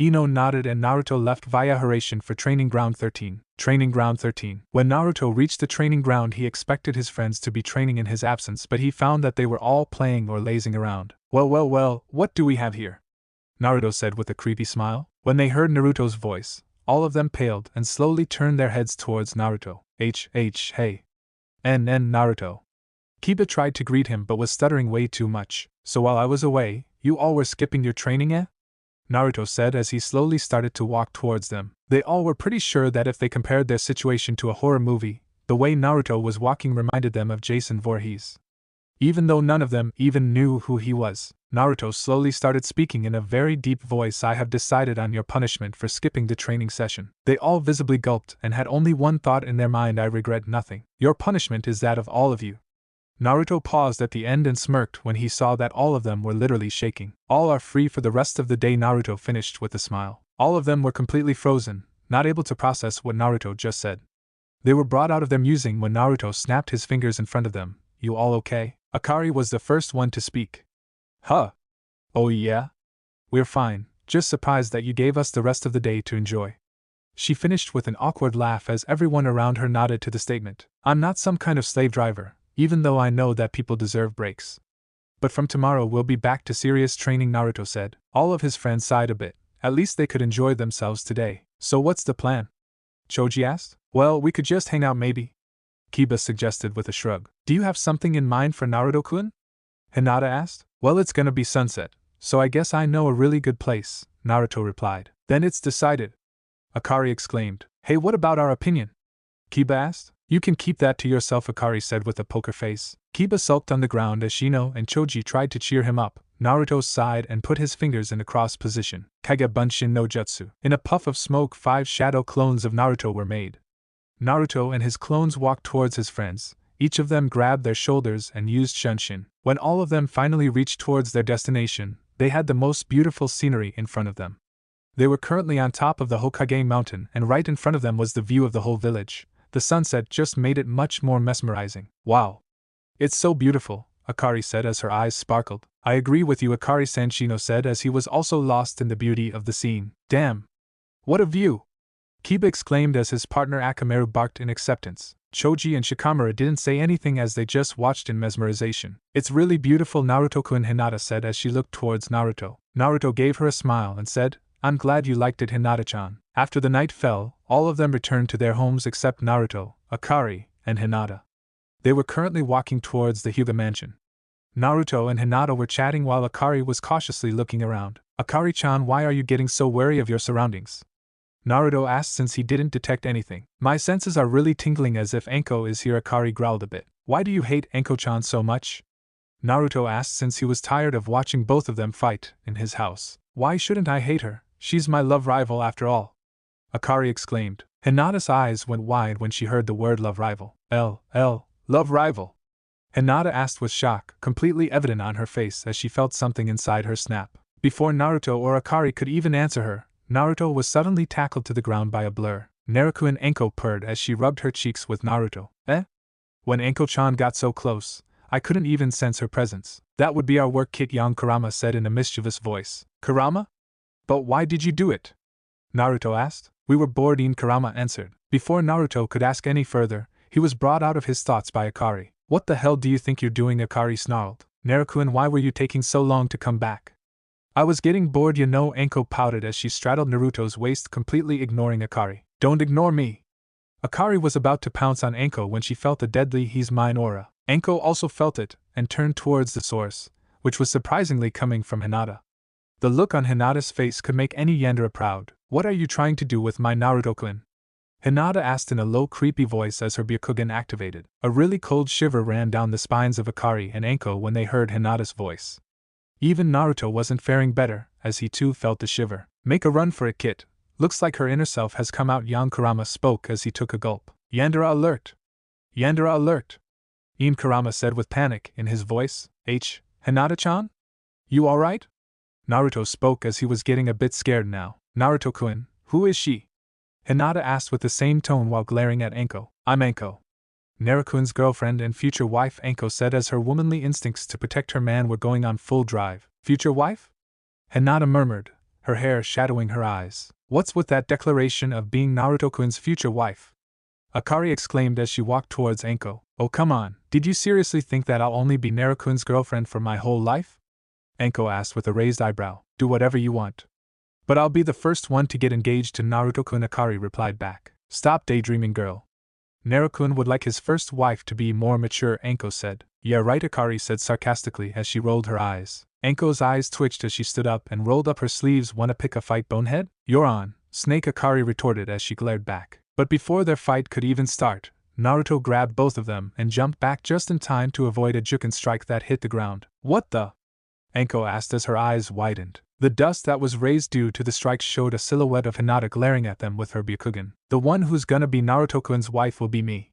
Ino nodded and Naruto left via Hiraishin for Training Ground 13. Training Ground 13. When Naruto reached the training ground, he expected his friends to be training in his absence, but he found that they were all playing or lazing around. Well, what do we have here? Naruto said with a creepy smile. When they heard Naruto's voice, all of them paled and slowly turned their heads towards Naruto. Hey. Naruto. Kiba tried to greet him but was stuttering way too much. So while I was away, you all were skipping your training, eh? Naruto said as he slowly started to walk towards them. They all were pretty sure that if they compared their situation to a horror movie, the way Naruto was walking reminded them of Jason Voorhees. Even though none of them even knew who he was, Naruto slowly started speaking in a very deep voice. I have decided on your punishment for skipping the training session. They all visibly gulped and had only one thought in their mind: I regret nothing. Your punishment is that of all of you. Naruto paused at the end and smirked when he saw that all of them were literally shaking. All are free for the rest of the day, Naruto finished with a smile. All of them were completely frozen, not able to process what Naruto just said. They were brought out of their musing when Naruto snapped his fingers in front of them. You all okay? Akari was the first one to speak. Huh? Oh yeah? We're fine, just surprised that you gave us the rest of the day to enjoy. She finished with an awkward laugh as everyone around her nodded to the statement. I'm not some kind of slave driver, even though I know that people deserve breaks. But from tomorrow we'll be back to serious training, Naruto said. All of his friends sighed a bit. At least they could enjoy themselves today. So what's the plan? Choji asked. Well, we could just hang out maybe, Kiba suggested with a shrug. Do you have something in mind for Naruto-kun? Hinata asked. Well, it's gonna be sunset, so I guess I know a really good place, Naruto replied. Then it's decided, Akari exclaimed. Hey, what about our opinion? Kiba asked. You can keep that to yourself, Akari said with a poker face. Kiba sulked on the ground as Shino and Choji tried to cheer him up. Naruto sighed and put his fingers in a cross position. Kage Bunshin no Jutsu. In a puff of smoke, 5 shadow clones of Naruto were made. Naruto and his clones walked towards his friends. Each of them grabbed their shoulders and used Shunshin. When all of them finally reached towards their destination, they had the most beautiful scenery in front of them. They were currently on top of the Hokage mountain, and right in front of them was the view of the whole village. The sunset just made it much more mesmerizing. Wow! It's so beautiful, Akari said as her eyes sparkled. I agree with you, Akari-san, Shino said as he was also lost in the beauty of the scene. Damn! What a view! Kiba exclaimed as his partner Akamaru barked in acceptance. Choji and Shikamaru didn't say anything as they just watched in mesmerization. It's really beautiful, Naruto-kun, Hinata said as she looked towards Naruto. Naruto gave her a smile and said, I'm glad you liked it, Hinata-chan. After the night fell, all of them returned to their homes except Naruto, Akari, and Hinata. They were currently walking towards the Hyuga mansion. Naruto and Hinata were chatting while Akari was cautiously looking around. Akari-chan, why are you getting so wary of your surroundings? Naruto asked since he didn't detect anything. My senses are really tingling as if Anko is here. Akari growled a bit. Why do you hate Anko-chan so much? Naruto asked since he was tired of watching both of them fight in his house. Why shouldn't I hate her? She's my love rival after all. Akari exclaimed. Hinata's eyes went wide when she heard the word love rival. Love rival. Hinata asked with shock, completely evident on her face as she felt something inside her snap. Before Naruto or Akari could even answer her, Naruto was suddenly tackled to the ground by a blur. Naruto and Anko purred as she rubbed her cheeks with Naruto. When Anko-chan got so close, I couldn't even sense her presence. That would be our work kit, young Kurama said in a mischievous voice. Kurama? But why did you do it? Naruto asked. We were bored, Kurama answered. Before Naruto could ask any further, he was brought out of his thoughts by Akari. What the hell do you think you're doing? Akari snarled. Naruto, why were you taking so long to come back? I was getting bored, you know, Anko pouted as she straddled Naruto's waist, completely ignoring Akari. Don't ignore me. Akari was about to pounce on Anko when she felt the deadly he's mine aura. Anko also felt it, and turned towards the source, which was surprisingly coming from Hinata. The look on Hinata's face could make any Yandere proud. What are you trying to do with my Naruto-kun? Hinata asked in a low, creepy voice as her Byakugan activated. A really cold shiver ran down the spines of Akari and Anko when they heard Hinata's voice. Even Naruto wasn't faring better, as he too felt the shiver. Make a run for it, kid. Looks like her inner self has come out. Young Kurama spoke as he took a gulp. Yandere alert! Yandere alert! Kurama said with panic in his voice. Hinata-chan? You alright? Naruto spoke as he was getting a bit scared now. Naruto-kun, who is she? Hinata asked with the same tone while glaring at Anko. I'm Anko. Naruto-kun's girlfriend and future wife, Anko said as her womanly instincts to protect her man were going on full drive. Future wife? Hinata murmured, her hair shadowing her eyes. What's with that declaration of being Naruto-kun's future wife? Akari exclaimed as she walked towards Anko. Oh come on, did you seriously think that I'll only be Naruto-kun's girlfriend for my whole life? Anko asked with a raised eyebrow. Do whatever you want. But I'll be the first one to get engaged to Naruto-kun, Akari replied back. Stop daydreaming, girl. Naruto-kun would like his first wife to be more mature, Anko said. Yeah right, Akari said sarcastically as she rolled her eyes. Anko's eyes twitched as she stood up and rolled up her sleeves. Wanna pick a fight, bonehead? You're on, Snake, Akari retorted as she glared back. But before their fight could even start, Naruto grabbed both of them and jumped back just in time to avoid a Juken strike that hit the ground. What the? Anko asked as her eyes widened. The dust that was raised due to the strike showed a silhouette of Hinata glaring at them with her Byakugan. The one who's gonna be Naruto-kun's wife will be me.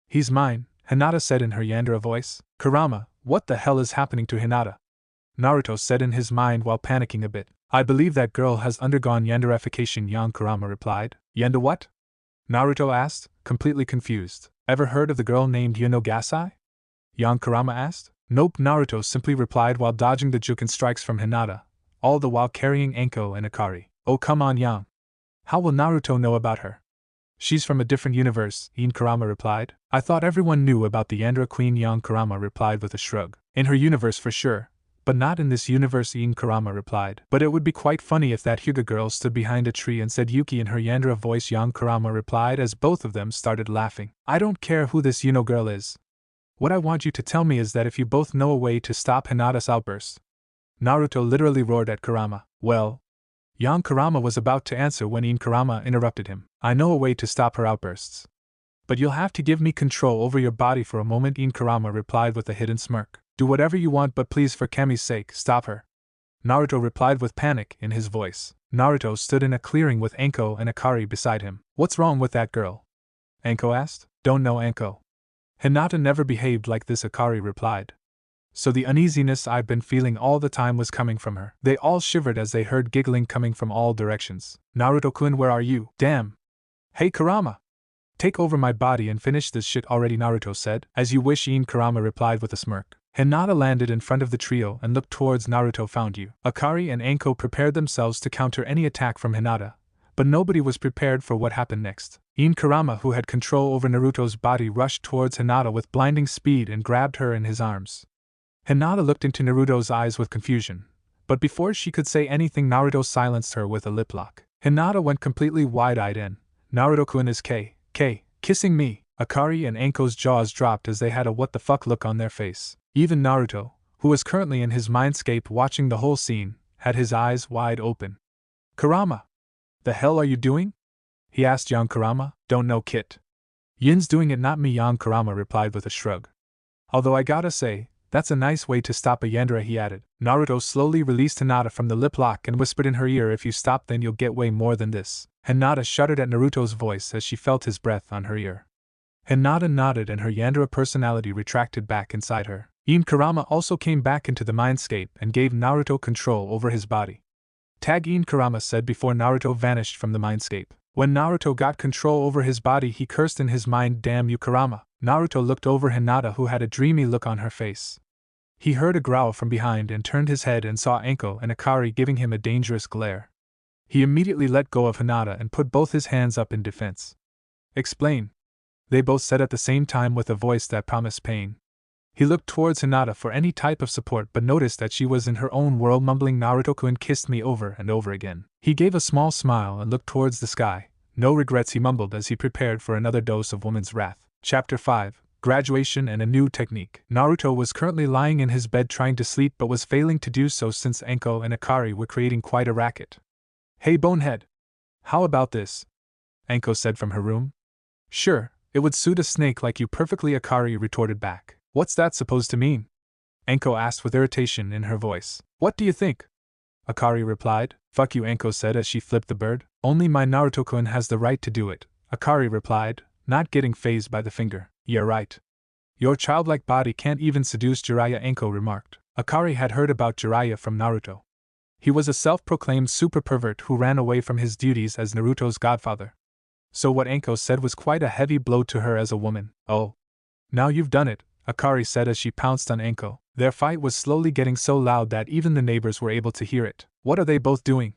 He's mine, Hinata said in her Yandere voice. Kurama, what the hell is happening to Hinata? Naruto said in his mind while panicking a bit. I believe that girl has undergone Yanderification, young Kurama replied. Yanda what? Naruto asked, completely confused. Ever heard of the girl named Yuno Gasai? Young Kurama asked. Nope, Naruto simply replied while dodging the Juken strikes from Hinata, all the while carrying Anko and Akari. Oh come on, Yang. How will Naruto know about her? She's from a different universe, Kurama replied. I thought everyone knew about the Yandere Queen, young Kurama replied with a shrug. In her universe for sure, but not in this universe, Kurama replied. But it would be quite funny if that Hyuga girl stood behind a tree and said Yuki in her Yandere voice, young Kurama replied as both of them started laughing. I don't care who this Yuno girl is. What I want you to tell me is that if you both know a way to stop Hinata's outburst. Naruto literally roared at Kurama. Well, young Kurama was about to answer when Kurama interrupted him. I know a way to stop her outbursts. But you'll have to give me control over your body for a moment, Kurama replied with a hidden smirk. Do whatever you want, but please for Kami's sake, stop her. Naruto replied with panic in his voice. Naruto stood in a clearing with Anko and Akari beside him. What's wrong with that girl? Anko asked. Don't know, Anko. Hinata never behaved like this, Akari replied. So the uneasiness I've been feeling all the time was coming from her. They all shivered as they heard giggling coming from all directions. Naruto-kun, where are you? Damn. Hey Kurama! Take over my body and finish this shit already, Naruto said. As you wish, Kurama replied with a smirk. Hinata landed in front of the trio and looked towards Naruto. Found you. Akari and Anko prepared themselves to counter any attack from Hinata, but nobody was prepared for what happened next. Kurama, who had control over Naruto's body, rushed towards Hinata with blinding speed and grabbed her in his arms. Hinata looked into Naruto's eyes with confusion, but before she could say anything, Naruto silenced her with a lip lock. Hinata went completely wide-eyed in. Naruto-kun is kissing me. Akari and Anko's jaws dropped as they had a what the fuck look on their face. Even Naruto, who was currently in his mindscape watching the whole scene, had his eyes wide open. Kurama! The hell are you doing? He asked young Kurama. Don't know, Kit. Yin's doing it, not me, young Kurama replied with a shrug. Although I gotta say, that's a nice way to stop a Yandere, he added. Naruto slowly released Hinata from the lip lock and whispered in her ear, if you stop then you'll get way more than this. Hinata shuddered at Naruto's voice as she felt his breath on her ear. Hinata nodded and her Yandere personality retracted back inside her. Yin Kurama also came back into the mindscape and gave Naruto control over his body. Tag, Yin Kurama said before Naruto vanished from the mindscape. When Naruto got control over his body, he cursed in his mind, damn you Kurama. Naruto looked over Hinata, who had a dreamy look on her face. He heard a growl from behind and turned his head and saw Anko and Akari giving him a dangerous glare. He immediately let go of Hinata and put both his hands up in defense. Explain. They both said at the same time with a voice that promised pain. He looked towards Hinata for any type of support but noticed that she was in her own world, mumbling, Naruto-kun kissed me over and over again. He gave a small smile and looked towards the sky. No regrets, he mumbled as he prepared for another dose of woman's wrath. Chapter 5. Graduation and a New Technique. Naruto was currently lying in his bed trying to sleep but was failing to do so since Anko and Akari were creating quite a racket. Hey bonehead! How about this? Anko said from her room. Sure, it would suit a snake like you perfectly, Akari retorted back. What's that supposed to mean? Anko asked with irritation in her voice. What do you think? Akari replied. Fuck you, Anko said as she flipped the bird. Only my Naruto-kun has the right to do it, Akari replied, not getting fazed by the finger. Yeah, right. Your childlike body can't even seduce Jiraiya, Anko remarked. Akari had heard about Jiraiya from Naruto. He was a self-proclaimed super pervert who ran away from his duties as Naruto's godfather. So what Anko said was quite a heavy blow to her as a woman. Oh. Now you've done it, Akari said as she pounced on Anko. Their fight was slowly getting so loud that even the neighbors were able to hear it. What are they both doing?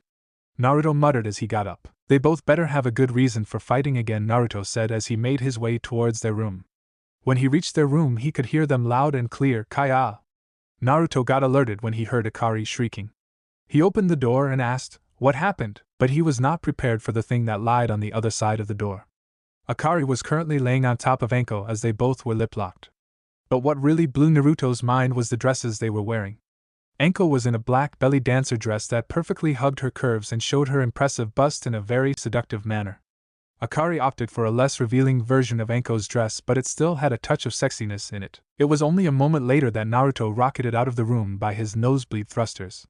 Naruto muttered as he got up. They both better have a good reason for fighting again, Naruto said as he made his way towards their room. When he reached their room, he could hear them loud and clear. Kaya! Naruto got alerted when he heard Akari shrieking. He opened the door and asked, what happened? But he was not prepared for the thing that lied on the other side of the door. Akari was currently laying on top of Anko as they both were lip-locked. But what really blew Naruto's mind was the dresses they were wearing. Anko was in a black belly dancer dress that perfectly hugged her curves and showed her impressive bust in a very seductive manner. Akari opted for a less revealing version of Anko's dress, but it still had a touch of sexiness in it. It was only a moment later that Naruto rocketed out of the room by his nosebleed thrusters.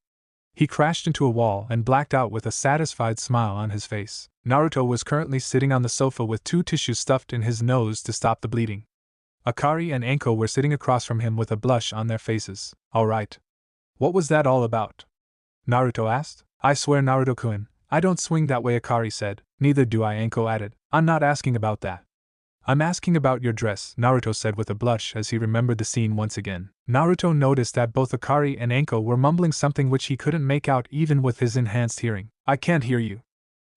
He crashed into a wall and blacked out with a satisfied smile on his face. Naruto was currently sitting on the sofa with 2 tissues stuffed in his nose to stop the bleeding. Akari and Anko were sitting across from him with a blush on their faces. Alright. What was that all about? Naruto asked. I swear, Naruto-kun, I don't swing that way, Akari said. Neither do I, Anko added. I'm not asking about that. I'm asking about your dress, Naruto said with a blush as he remembered the scene once again. Naruto noticed that both Akari and Anko were mumbling something which he couldn't make out even with his enhanced hearing. I can't hear you.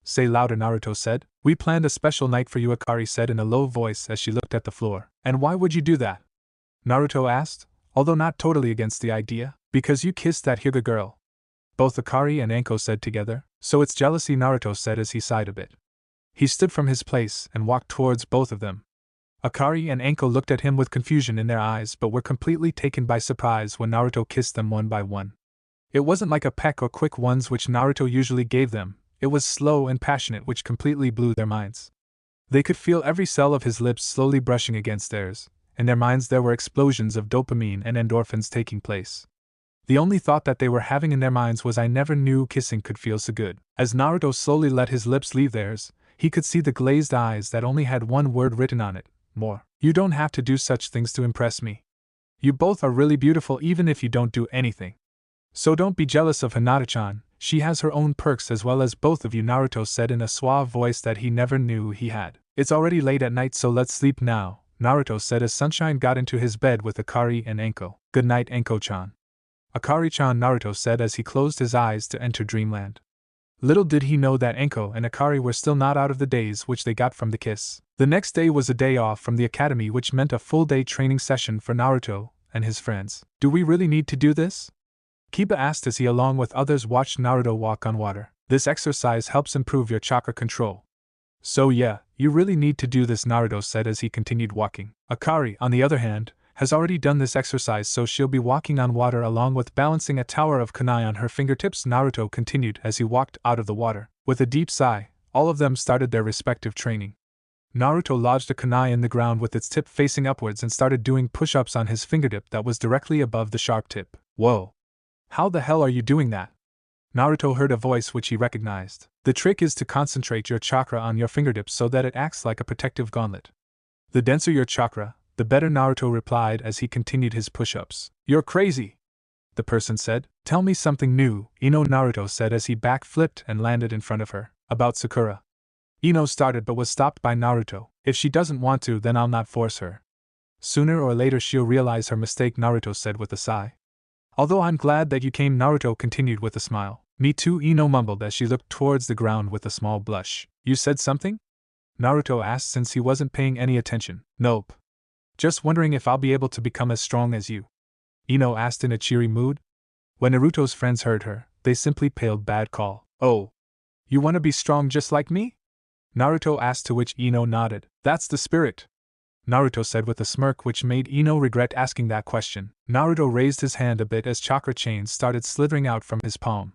Say louder, Naruto said. We planned a special night for you, Akari said in a low voice as she looked at the floor. And why would you do that? Naruto asked, although not totally against the idea. Because you kissed that Hyuga girl. Both Akari and Anko said together. So it's jealousy, Naruto said as he sighed a bit. He stood from his place and walked towards both of them. Akari and Anko looked at him with confusion in their eyes but were completely taken by surprise when Naruto kissed them one by one. It wasn't like a peck or quick ones which Naruto usually gave them, it was slow and passionate which completely blew their minds. They could feel every cell of his lips slowly brushing against theirs. In their minds there were explosions of dopamine and endorphins taking place. The only thought that they were having in their minds was, I never knew kissing could feel so good. As Naruto slowly let his lips leave theirs, he could see the glazed eyes that only had one word written on it, more. You don't have to do such things to impress me. You both are really beautiful even if you don't do anything. So don't be jealous of Hinata-chan, she has her own perks as well as both of you, Naruto said in a suave voice that he never knew he had. It's already late at night so let's sleep now, Naruto said as Sunshine got into his bed with Akari and Anko. Good night, Anko-chan. Akari-chan, Naruto said as he closed his eyes to enter dreamland. Little did he know that Anko and Akari were still not out of the daze which they got from the kiss. The next day was a day off from the academy which meant a full-day training session for Naruto and his friends. Do we really need to do this? Kiba asked as he along with others watched Naruto walk on water. This exercise helps improve your chakra control. So yeah, you really need to do this, Naruto said as he continued walking. Akari, on the other hand, has already done this exercise, so she'll be walking on water along with balancing a tower of kunai on her fingertips, Naruto continued as he walked out of the water. With a deep sigh, all of them started their respective training. Naruto lodged a kunai in the ground with its tip facing upwards and started doing push-ups on his fingertip that was directly above the sharp tip. Whoa! How the hell are you doing that? Naruto heard a voice which he recognized. The trick is to concentrate your chakra on your fingertips so that it acts like a protective gauntlet. The denser your chakra, the better, Naruto replied as he continued his push-ups. You're crazy, the person said. Tell me something new, Ino, Naruto said as he backflipped and landed in front of her. About Sakura. Ino started but was stopped by Naruto. If she doesn't want to, then I'll not force her. Sooner or later she'll realize her mistake, Naruto said with a sigh. Although I'm glad that you came, Naruto continued with a smile. Me too, Ino mumbled as she looked towards the ground with a small blush. You said something? Naruto asked since he wasn't paying any attention. Nope. Just wondering if I'll be able to become as strong as you. Ino asked in a cheery mood. When Naruto's friends heard her, they simply paled. Bad call. Oh. You want to be strong just like me? Naruto asked, to which Ino nodded. That's the spirit, Naruto said with a smirk which made Ino regret asking that question. Naruto raised his hand a bit as chakra chains started slithering out from his palm.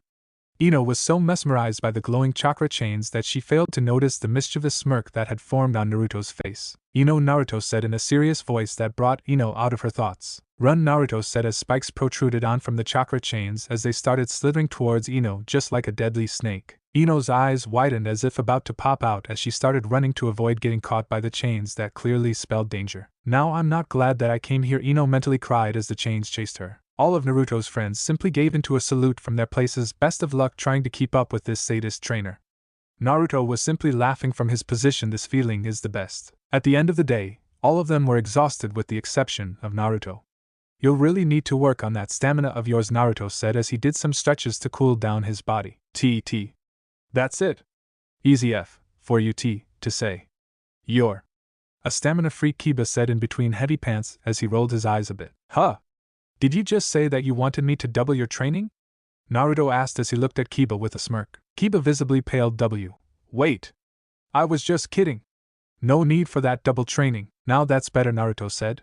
Ino was so mesmerized by the glowing chakra chains that she failed to notice the mischievous smirk that had formed on Naruto's face. Ino, Naruto said in a serious voice that brought Ino out of her thoughts. Run, Naruto said as spikes protruded on from the chakra chains as they started slithering towards Ino just like a deadly snake. Ino's eyes widened as if about to pop out as she started running to avoid getting caught by the chains that clearly spelled danger. Now I'm not glad that I came here, Ino mentally cried as the chains chased her. All of Naruto's friends simply gave into a salute from their places. Best of luck trying to keep up with this sadist trainer. Naruto was simply laughing from his position. This feeling is the best. At the end of the day, all of them were exhausted with the exception of Naruto. You'll really need to work on that stamina of yours, Naruto said as he did some stretches to cool down his body. T. That's it. Easy F, for you to say. You're a stamina freak, Kiba said in between heavy pants as he rolled his eyes a bit. Huh? Did you just say that you wanted me to double your training? Naruto asked as he looked at Kiba with a smirk. Kiba visibly paled. Wait. I was just kidding. No need for that double training. Now that's better, Naruto said.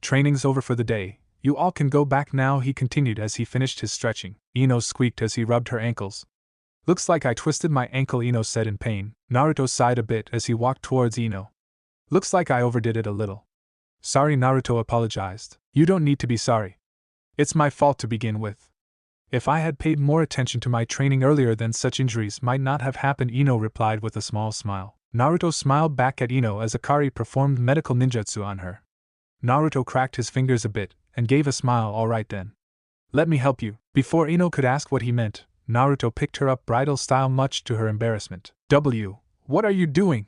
Training's over for the day. You all can go back now, he continued as he finished his stretching. Ino squeaked as he rubbed her ankles. Looks like I twisted my ankle, Ino said in pain. Naruto sighed a bit as he walked towards Ino. Looks like I overdid it a little. Sorry, Naruto apologized. You don't need to be sorry. It's my fault to begin with. If I had paid more attention to my training earlier, then such injuries might not have happened, Ino replied with a small smile. Naruto smiled back at Ino as Akari performed medical ninjutsu on her. Naruto cracked his fingers a bit and gave a smile. All right then. Let me help you. Before Ino could ask what he meant, Naruto picked her up bridal style much to her embarrassment. What are you doing?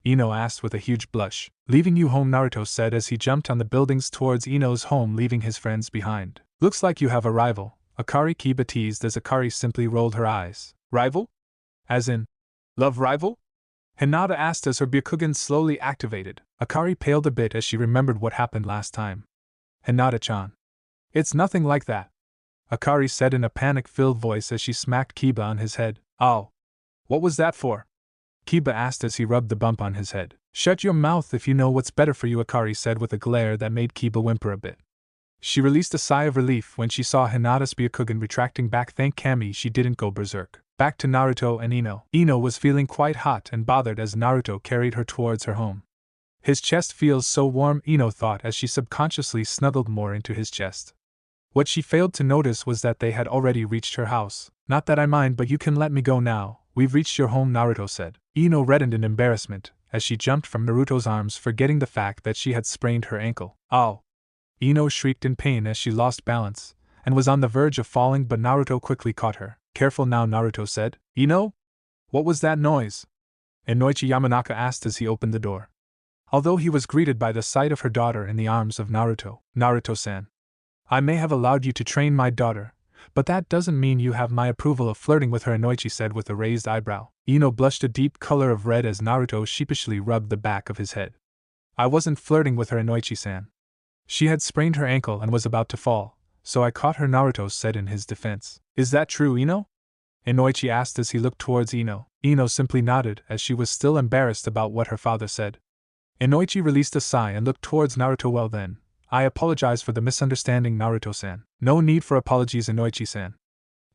Ino asked with a huge blush. Leaving you home, Naruto said as he jumped on the buildings towards Ino's home, leaving his friends behind. Looks like you have a rival, Akari, Kiba teased as Akari simply rolled her eyes. Rival? As in, love rival? Hinata asked as her Byakugan slowly activated. Akari paled a bit as she remembered what happened last time. Hinata-chan. It's nothing like that, Akari said in a panic-filled voice as she smacked Kiba on his head. Oh. What was that for? Kiba asked as he rubbed the bump on his head. Shut your mouth if you know what's better for you, Akari said with a glare that made Kiba whimper a bit. She released a sigh of relief when she saw Hinata's Byakugan retracting back. Thank Kami she didn't go berserk. Back to Naruto and Ino. Ino was feeling quite hot and bothered as Naruto carried her towards her home. His chest feels so warm, Ino thought as she subconsciously snuggled more into his chest. What she failed to notice was that they had already reached her house. Not that I mind, but you can let me go now. We've reached your home, Naruto said. Ino reddened in embarrassment as she jumped from Naruto's arms, forgetting the fact that she had sprained her ankle. Ow! Ino shrieked in pain as she lost balance and was on the verge of falling, but Naruto quickly caught her. Careful now, Naruto said. Ino? What was that noise? Inoichi Yamanaka asked as he opened the door. Although he was greeted by the sight of her daughter in the arms of Naruto. Naruto-san. I may have allowed you to train my daughter, but that doesn't mean you have my approval of flirting with her, Inoichi said with a raised eyebrow. Ino blushed a deep color of red as Naruto sheepishly rubbed the back of his head. I wasn't flirting with her, Inoichi-san. She had sprained her ankle and was about to fall, so I caught her, Naruto said in his defense. Is that true, Ino? Inoichi asked as he looked towards Ino. Ino simply nodded as she was still embarrassed about what her father said. Inoichi released a sigh and looked towards Naruto. Well then, I apologize for the misunderstanding, Naruto-san. No need for apologies, Inoichi-san.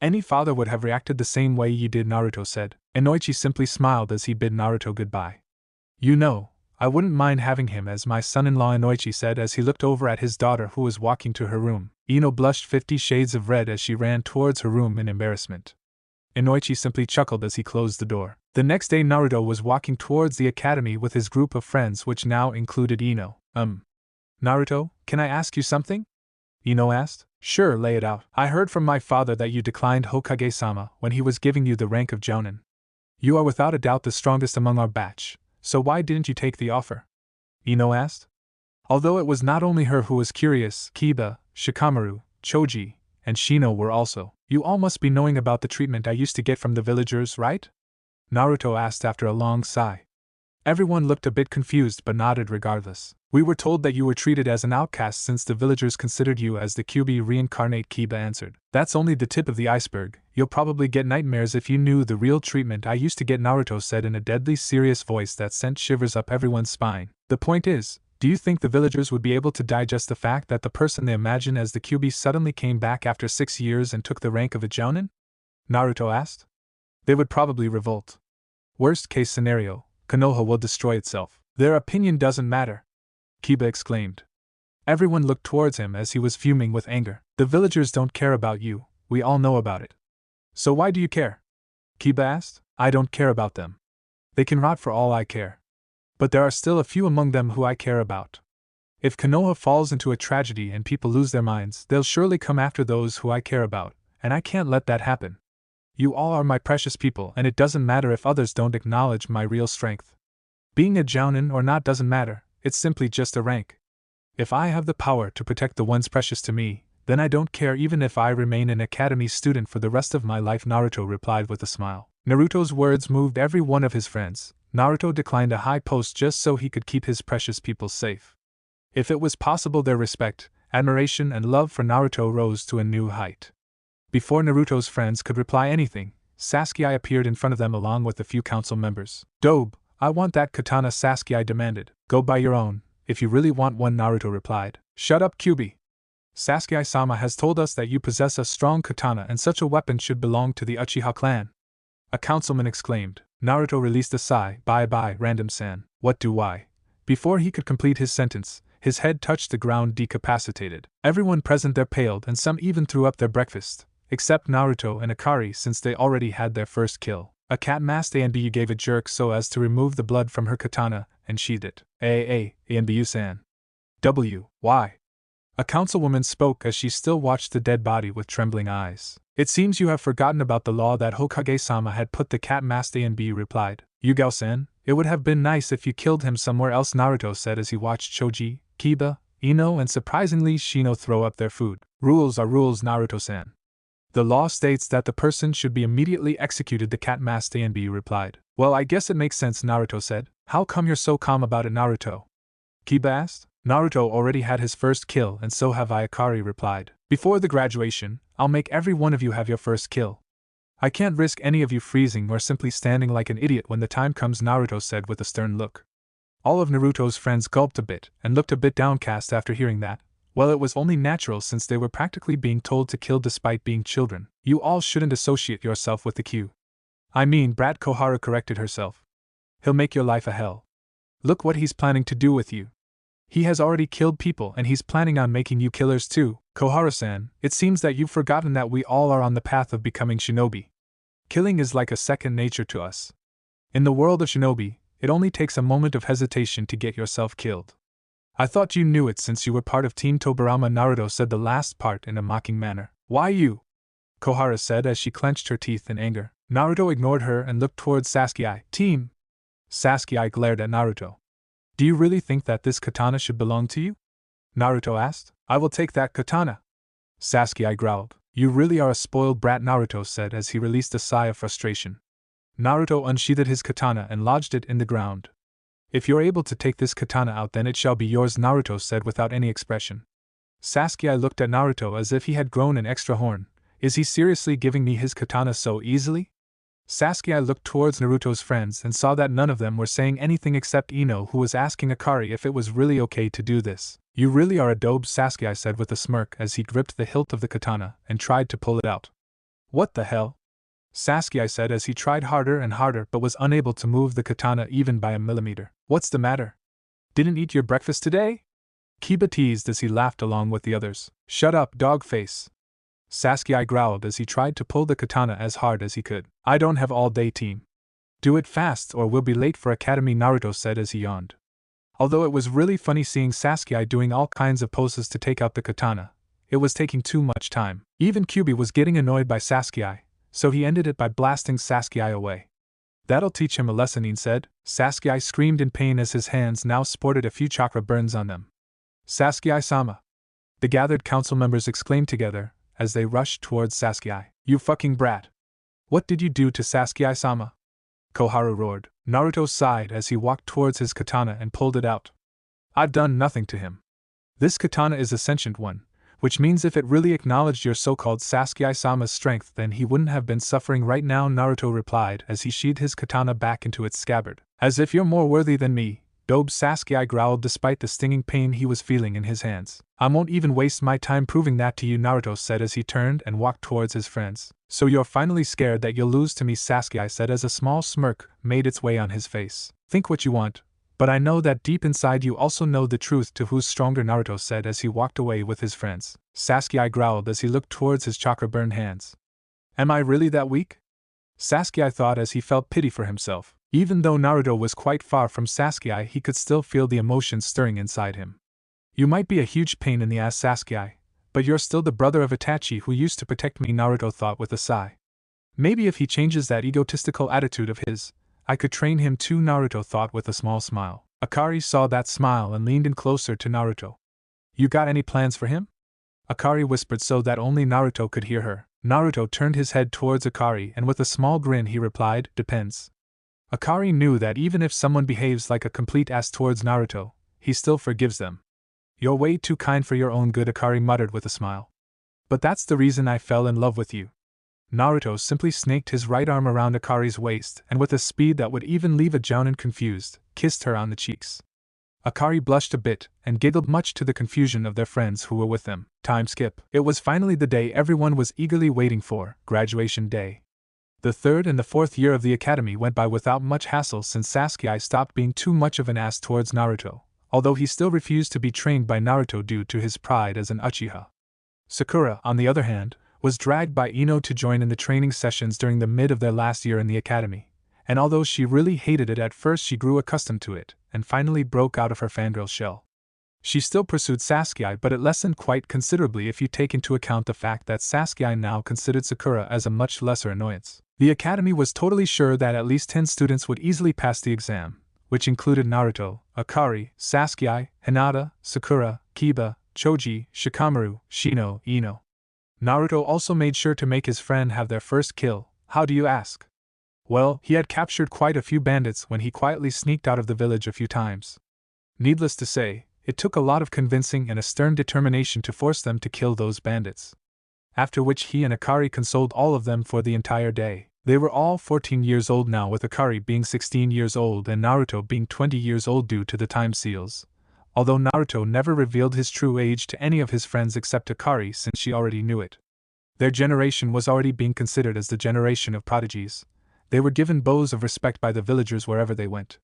Any father would have reacted the same way you did, Naruto said. Inoichi simply smiled as he bid Naruto goodbye. You know, I wouldn't mind having him as my son-in-law, Inoichi said as he looked over at his daughter who was walking to her room. Ino blushed 50 shades of red as she ran towards her room in embarrassment. Inoichi simply chuckled as he closed the door. The next day Naruto was walking towards the academy with his group of friends, which now included Ino. Naruto, can I ask you something? Ino asked. Sure, lay it out. I heard from my father that you declined Hokage-sama when he was giving you the rank of Jounin. You are without a doubt the strongest among our batch, so why didn't you take the offer? Ino asked. Although it was not only her who was curious, Kiba, Shikamaru, Choji, and Shino were also. You all must be knowing about the treatment I used to get from the villagers, right? Naruto asked after a long sigh. Everyone looked a bit confused but nodded regardless. We were told that you were treated as an outcast since the villagers considered you as the QB reincarnate, Kiba answered. That's only the tip of the iceberg. You'll probably get nightmares if you knew the real treatment I used to get, Naruto said in a deadly serious voice that sent shivers up everyone's spine. The point is, do you think the villagers would be able to digest the fact that the person they imagine as the QB suddenly came back after 6 years and took the rank of a Jounin? Naruto asked. They would probably revolt. Worst case scenario, Konoha will destroy itself. Their opinion doesn't matter, Kiba exclaimed. Everyone looked towards him as he was fuming with anger. The villagers don't care about you, we all know about it. So why do you care? Kiba asked. I don't care about them. They can rot for all I care. But there are still a few among them who I care about. If Konoha falls into a tragedy and people lose their minds, they'll surely come after those who I care about, and I can't let that happen. You all are my precious people, and it doesn't matter if others don't acknowledge my real strength. Being a Jounin or not doesn't matter, it's simply just a rank. If I have the power to protect the ones precious to me, then I don't care even if I remain an academy student for the rest of my life, Naruto replied with a smile. Naruto's words moved every one of his friends. Naruto declined a high post just so he could keep his precious people safe. If it was possible, their respect, admiration, and love for Naruto rose to a new height. Before Naruto's friends could reply anything, Sasuke appeared in front of them along with a few council members. Dobe, I want that katana, Sasuke demanded. Go buy your own, if you really want one, Naruto replied. Shut up, Kyuubi. Sasuke-sama has told us that you possess a strong katana and such a weapon should belong to the Uchiha clan. A councilman exclaimed. Naruto released a sigh. Bye-bye, Random-san. What do I? Before he could complete his sentence, his head touched the ground, decapacitated. Everyone present there paled and some even threw up their breakfast, except Naruto and Akari since they already had their first kill. A cat-masked Anbu gave a jerk so as to remove the blood from her katana and sheathed it. Anbu-san. Why? A councilwoman spoke as she still watched the dead body with trembling eyes. It seems you have forgotten about the law that Hokage-sama had put the cat-masked Anbu replied. Yugao-san, it would have been nice if you killed him somewhere else, Naruto said as he watched Choji, Kiba, Ino and surprisingly Shino throw up their food. Rules are rules, Naruto-san. The law states that the person should be immediately executed, the cat-masked Anbu replied. Well, I guess it makes sense, Naruto said. How come you're so calm about it, Naruto? Kiba asked. Naruto already had his first kill and so have I, Akari replied. Before the graduation, I'll make every one of you have your first kill. I can't risk any of you freezing or simply standing like an idiot when the time comes, Naruto said with a stern look. All of Naruto's friends gulped a bit and looked a bit downcast after hearing that. Well, it was only natural since they were practically being told to kill despite being children. You all shouldn't associate yourself with the Q. I mean, brat, Koharu corrected herself. He'll make your life a hell. Look what he's planning to do with you. He has already killed people and he's planning on making you killers too. Koharu-san, it seems that you've forgotten that we all are on the path of becoming shinobi. Killing is like a second nature to us. In the world of shinobi, it only takes a moment of hesitation to get yourself killed. I thought you knew it since you were part of Team Tobirama, Naruto said the last part in a mocking manner. Why you? Koharu said as she clenched her teeth in anger. Naruto ignored her and looked towards Sasuke. Team. Sasuke glared at Naruto. Do you really think that this katana should belong to you? Naruto asked. I will take that katana. Sasuke growled. You really are a spoiled brat, Naruto said as he released a sigh of frustration. Naruto unsheathed his katana and lodged it in the ground. If you're able to take this katana out, then it shall be yours, Naruto said without any expression. Sasuke looked at Naruto as if he had grown an extra horn, Is he seriously giving me his katana so easily? Sasuke looked towards Naruto's friends and saw that none of them were saying anything except Ino, who was asking Akari if it was really okay to do this. You really are a dope, Sasuke said with a smirk as he gripped the hilt of the katana and tried to pull it out. What the hell? Sasuke said as he tried harder and harder but was unable to move the katana even by a millimeter. What's the matter? Didn't eat your breakfast today? Kiba teased as he laughed along with the others. Shut up, dog face. Sasuke growled as he tried to pull the katana as hard as he could. I don't have all day, team. Do it fast or we'll be late for academy, Naruto said as he yawned. Although it was really funny seeing Sasuke doing all kinds of poses to take out the katana, it was taking too much time. Even Kyuubi was getting annoyed by Sasuke, so he ended it by blasting Sasuke away. That'll teach him a lesson, Iin said. Sasuke screamed in pain as his hands now sported a few chakra burns on them. Sasuke-sama! The gathered council members exclaimed together as they rushed towards Sasuke. You fucking brat! What did you do to Sasuke-sama? Koharu roared. Naruto sighed as he walked towards his katana and pulled it out. I've done nothing to him. This katana is a sentient one, which means if it really acknowledged your so-called Sasuke-sama's strength then he wouldn't have been suffering right now, Naruto replied as he sheathed his katana back into its scabbard. As if you're more worthy than me, Dobe, Sasuke growled despite the stinging pain he was feeling in his hands. I won't even waste my time proving that to you, Naruto said as he turned and walked towards his friends. So you're finally scared that you'll lose to me, Sasuke said as a small smirk made its way on his face. Think what you want, but I know that deep inside you also know the truth to who's stronger, Naruto said as he walked away with his friends. Sasuke growled as he looked towards his chakra-burned hands. Am I really that weak? Sasuke thought as he felt pity for himself. Even though Naruto was quite far from Sasuke, he could still feel the emotions stirring inside him. You might be a huge pain in the ass, Sasuke, but you're still the brother of Itachi who used to protect me, Naruto thought with a sigh. Maybe if he changes that egotistical attitude of his, I could train him too, Naruto thought with a small smile. Akari saw that smile and leaned in closer to Naruto. You got any plans for him? Akari whispered so that only Naruto could hear her. Naruto turned his head towards Akari and with a small grin he replied, depends. Akari knew that even if someone behaves like a complete ass towards Naruto, he still forgives them. You're way too kind for your own good, Akari muttered with a smile. But that's the reason I fell in love with you. Naruto simply snaked his right arm around Akari's waist and with a speed that would even leave a jounin confused, kissed her on the cheeks. Akari blushed a bit and giggled much to the confusion of their friends who were with them. Time skip. It was finally the day everyone was eagerly waiting for, graduation day. The third and the fourth year of the academy went by without much hassle since Sasuke stopped being too much of an ass towards Naruto, although he still refused to be trained by Naruto due to his pride as an Uchiha. Sakura, on the other hand, was dragged by Ino to join in the training sessions during the mid of their last year in the academy, and although she really hated it at first she grew accustomed to it, and finally broke out of her fangirl shell. She still pursued Sasuke, but it lessened quite considerably if you take into account the fact that Sasuke now considered Sakura as a much lesser annoyance. The academy was totally sure that at least 10 students would easily pass the exam, which included Naruto, Akari, Sasuke, Hinata, Sakura, Kiba, Choji, Shikamaru, Shino, Ino. Naruto also made sure to make his friend have their first kill. How do you ask? Well, he had captured quite a few bandits when he quietly sneaked out of the village a few times. Needless to say, it took a lot of convincing and a stern determination to force them to kill those bandits. After which he and Akari consoled all of them for the entire day. They were all 14 years old now, with Akari being 16 years old and Naruto being 20 years old due to the time seals, although Naruto never revealed his true age to any of his friends except Akari since she already knew it. Their generation was already being considered as the generation of prodigies. They were given bows of respect by the villagers wherever they went.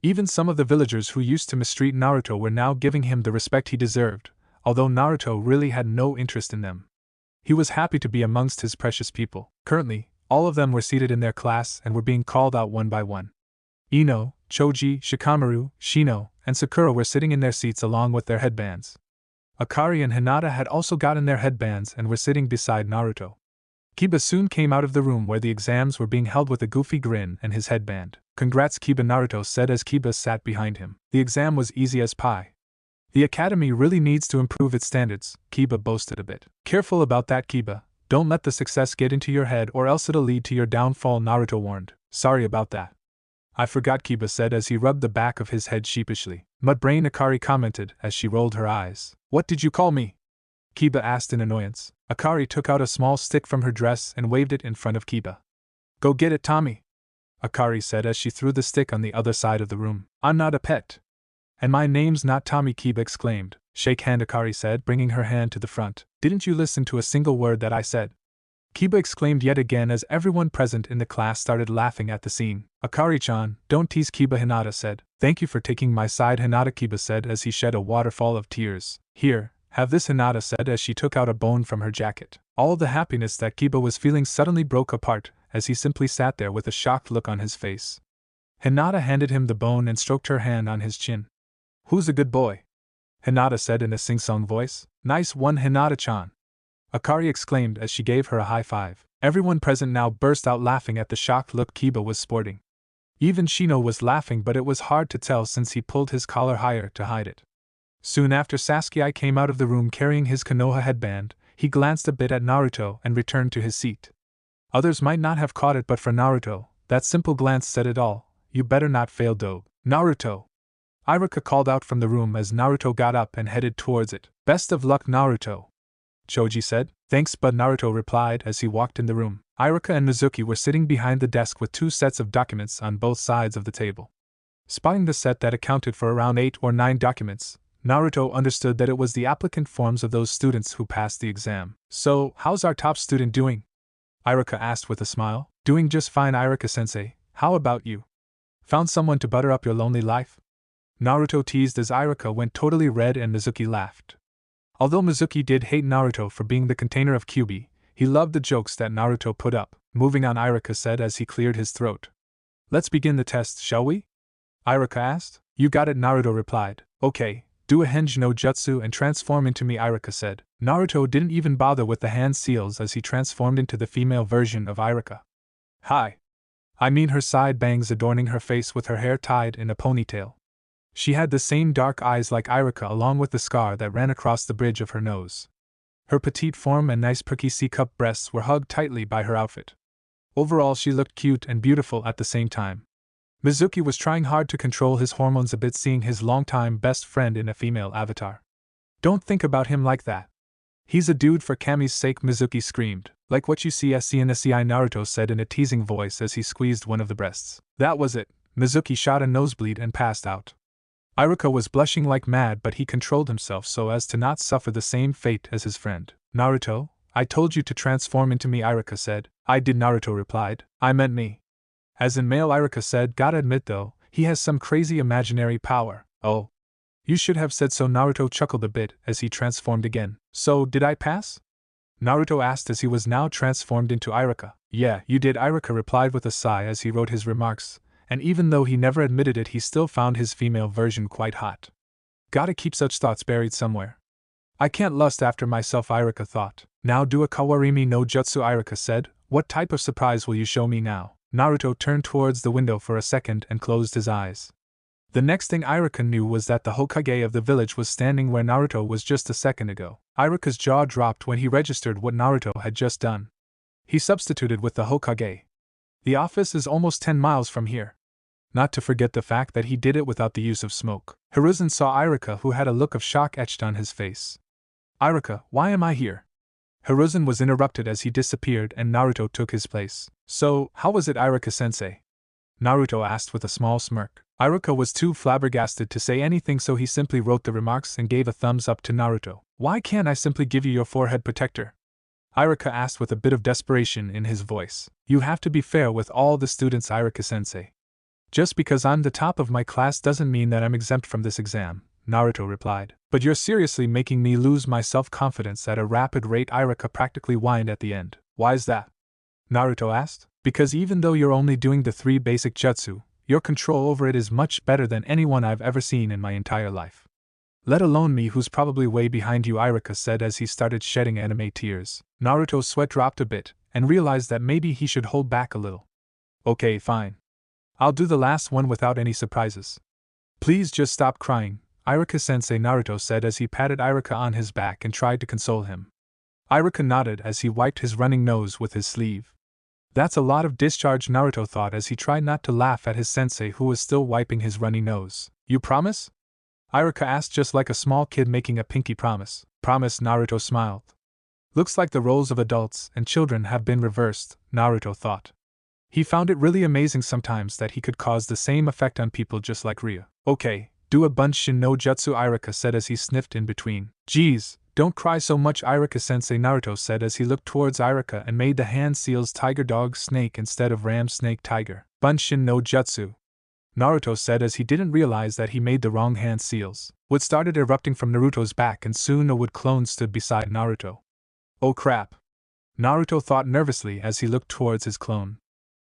Even some of the villagers who used to mistreat Naruto were now giving him the respect he deserved, although Naruto really had no interest in them. He was happy to be amongst his precious people. Currently, all of them were seated in their class and were being called out one by one. Ino, Choji, Shikamaru, Shino, and Sakura were sitting in their seats along with their headbands. Akari and Hinata had also gotten their headbands and were sitting beside Naruto. Kiba soon came out of the room where the exams were being held with a goofy grin and his headband. Congrats, Kiba, Naruto said as Kiba sat behind him. The exam was easy as pie. The academy really needs to improve its standards, Kiba boasted a bit. Careful about that, Kiba. Don't let the success get into your head or else it'll lead to your downfall, Naruto warned. Sorry about that. I forgot, Kiba said as he rubbed the back of his head sheepishly. Mudbrain, Akari commented as she rolled her eyes. What did you call me? Kiba asked in annoyance. Akari took out a small stick from her dress and waved it in front of Kiba. Go get it, Tommy, Akari said as she threw the stick on the other side of the room. I'm not a pet. And my name's not Tommy, Kiba exclaimed. Shake hand, Akari said, bringing her hand to the front. Didn't you listen to a single word that I said? Kiba exclaimed yet again as everyone present in the class started laughing at the scene. Akari-chan, don't tease Kiba, Hinata said. Thank you for taking my side, Hinata, Kiba said as he shed a waterfall of tears. Here, have this, Hinata said as she took out a bone from her jacket. All the happiness that Kiba was feeling suddenly broke apart as he simply sat there with a shocked look on his face. Hinata handed him the bone and stroked her hand on his chin. Who's a good boy? Hinata said in a sing-song voice. Nice one, Hinata-chan, Akari exclaimed as she gave her a high five. Everyone present now burst out laughing at the shocked look Kiba was sporting. Even Shino was laughing, but it was hard to tell since he pulled his collar higher to hide it. Soon after Sasuke came out of the room carrying his Konoha headband, he glanced a bit at Naruto and returned to his seat. Others might not have caught it, but for Naruto, that simple glance said it all. You better not fail, Dobe. Naruto! Iruka called out from the room as Naruto got up and headed towards it. Best of luck, Naruto, Choji said. Thanks, bud, Naruto replied as he walked in the room. Iruka and Mizuki were sitting behind the desk with 2 sets of documents on both sides of the table. Spotting the set that accounted for around 8 or 9 documents, Naruto understood that it was the applicant forms of those students who passed the exam. So, how's our top student doing? Iruka asked with a smile. Doing just fine, Iruka-sensei. How about you? Found someone to butter up your lonely life? Naruto teased as Iruka went totally red and Mizuki laughed. Although Mizuki did hate Naruto for being the container of Kyuubi, he loved the jokes that Naruto put up. Moving on, Iruka said as he cleared his throat. Let's begin the test, shall we? Iruka asked. You got it, Naruto replied. Okay, do a henge no jutsu and transform into me, Iruka said. Naruto didn't even bother with the hand seals as he transformed into the female version of Iruka. Hi. I mean her side bangs adorning her face with her hair tied in a ponytail. She had the same dark eyes like Iruka along with the scar that ran across the bridge of her nose. Her petite form and nice perky C-cup breasts were hugged tightly by her outfit. Overall, she looked cute and beautiful at the same time. Mizuki was trying hard to control his hormones a bit seeing his longtime best friend in a female avatar. Don't think about him like that. He's a dude for Kami's sake, Mizuki screamed. Like what you see in the CI, Naruto said in a teasing voice as he squeezed one of the breasts. That was it. Mizuki shot a nosebleed and passed out. Iruka was blushing like mad, but he controlled himself so as to not suffer the same fate as his friend. Naruto, I told you to transform into me, Iruka said. I did, Naruto replied. I meant me. As in male, Iruka said. Gotta admit though, he has some crazy imaginary power. Oh. You should have said so, Naruto chuckled a bit as he transformed again. So, did I pass? Naruto asked as he was now transformed into Iruka. Yeah, you did, Iruka replied with a sigh as he wrote his remarks. And even though he never admitted it, he still found his female version quite hot. Gotta keep such thoughts buried somewhere. I can't lust after myself, Iruka thought. Now do a kawarimi no jutsu, Iruka said. What type of surprise will you show me now? Naruto turned towards the window for a second and closed his eyes. The next thing Iruka knew was that the Hokage of the village was standing where Naruto was just a second ago. Iruka's jaw dropped when he registered what Naruto had just done. He substituted with the Hokage. The office is almost 10 miles from here. Not to forget the fact that he did it without the use of smoke. Hiruzen saw Iruka, who had a look of shock etched on his face. Iruka, why am I here? Hiruzen was interrupted as he disappeared and Naruto took his place. So, how was it, Iruka-sensei? Naruto asked with a small smirk. Iruka was too flabbergasted to say anything, so he simply wrote the remarks and gave a thumbs up to Naruto. Why can't I simply give you your forehead protector? Iruka asked with a bit of desperation in his voice. You have to be fair with all the students, Iruka-sensei. Just because I'm the top of my class doesn't mean that I'm exempt from this exam, Naruto replied. But you're seriously making me lose my self-confidence at a rapid rate, Iruka practically whined at the end. Why's that? Naruto asked. Because even though you're only doing the 3 basic jutsu, your control over it is much better than anyone I've ever seen in my entire life. Let alone me, who's probably way behind you, Iruka said as he started shedding anime tears. Naruto's sweat dropped a bit, and realized that maybe he should hold back a little. Okay, fine. I'll do the last one without any surprises. Please just stop crying, Iruka-sensei, Naruto said as he patted Iruka on his back and tried to console him. Iruka nodded as he wiped his running nose with his sleeve. That's a lot of discharge, Naruto thought as he tried not to laugh at his sensei who was still wiping his runny nose. You promise? Iruka asked, just like a small kid making a pinky promise. Promise, Naruto smiled. Looks like the roles of adults and children have been reversed, Naruto thought. He found it really amazing sometimes that he could cause the same effect on people just like Ryu. Okay, do a Bunshin no Jutsu, Iruka said as he sniffed in between. Geez, don't cry so much, Iruka-sensei, Naruto said as he looked towards Iruka and made the hand seals tiger dog snake instead of ram snake tiger. Bunshin no Jutsu, Naruto said as he didn't realize that he made the wrong hand seals. Wood started erupting from Naruto's back and soon a wood clone stood beside Naruto. Oh crap! Naruto thought nervously as he looked towards his clone.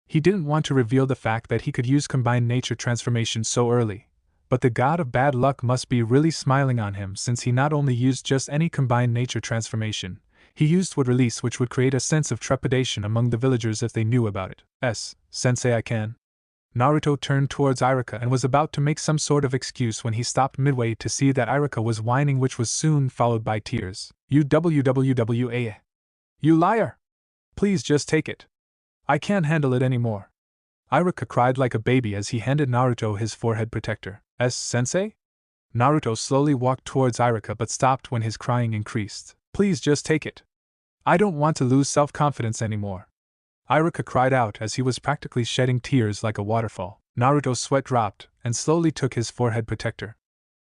He didn't want to reveal the fact that he could use combined nature transformation so early, but the god of bad luck must be really smiling on him since he not only used just any combined nature transformation, he used wood release, which would create a sense of trepidation among the villagers if they knew about it. Sensei, I can. Naruto turned towards Iruka and was about to make some sort of excuse when he stopped midway to see that Iruka was whining, which was soon followed by tears. You liar! Please just take it. I can't handle it anymore. Iruka cried like a baby as he handed Naruto his forehead protector. Sensei? Naruto slowly walked towards Iruka but stopped when his crying increased. Please just take it. I don't want to lose self-confidence anymore. Iruka cried out as he was practically shedding tears like a waterfall. Naruto's sweat dropped and slowly took his forehead protector.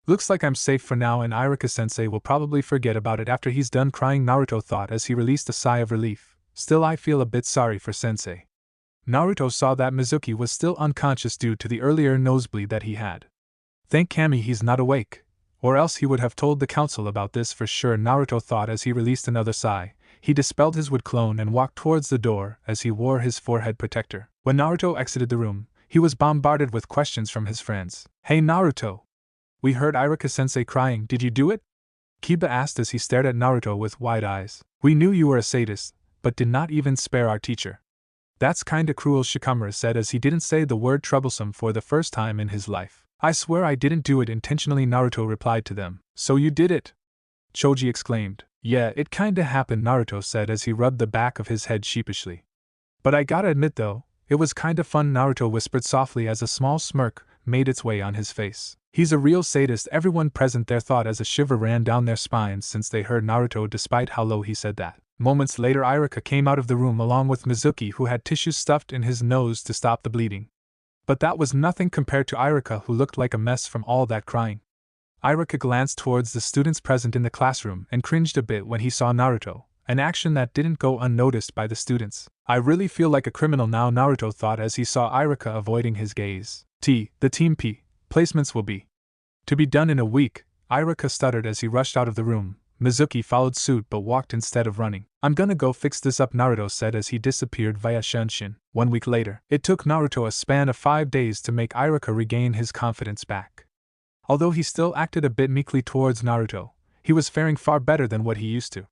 Looks like I'm safe for now and Iruka-sensei will probably forget about it after he's done crying, Naruto thought as he released a sigh of relief. Still, I feel a bit sorry for Sensei. Naruto saw that Mizuki was still unconscious due to the earlier nosebleed that he had. Thank Kami he's not awake, or else he would have told the council about this for sure, Naruto thought as he released another sigh. He dispelled his wood clone and walked towards the door as he wore his forehead protector. When Naruto exited the room, he was bombarded with questions from his friends. Hey Naruto! We heard Iruka-sensei crying, did you do it? Kiba asked as he stared at Naruto with wide eyes. We knew you were a sadist, but did not even spare our teacher. That's kinda cruel, Shikamaru said as he didn't say the word troublesome for the first time in his life. I swear I didn't do it intentionally, Naruto replied to them. So you did it? Choji exclaimed. Yeah, it kinda happened, Naruto said as he rubbed the back of his head sheepishly. But I gotta admit though, it was kinda fun, Naruto whispered softly as a small smirk made its way on his face. He's a real sadist, everyone present there thought as a shiver ran down their spines since they heard Naruto despite how low he said that. Moments later Iruka came out of the room along with Mizuki, who had tissues stuffed in his nose to stop the bleeding. But that was nothing compared to Iruka, who looked like a mess from all that crying. Iruka glanced towards the students present in the classroom and cringed a bit when he saw Naruto, an action that didn't go unnoticed by the students. I really feel like a criminal now, Naruto thought as he saw Iruka avoiding his gaze. The Team P placements will be to be done in a week, Iruka stuttered as he rushed out of the room. Mizuki followed suit but walked instead of running. I'm gonna go fix this up, Naruto said as he disappeared via Shunshin. 1 week later, it took Naruto a span of 5 days to make Iruka regain his confidence back. Although he still acted a bit meekly towards Naruto, he was faring far better than what he used to.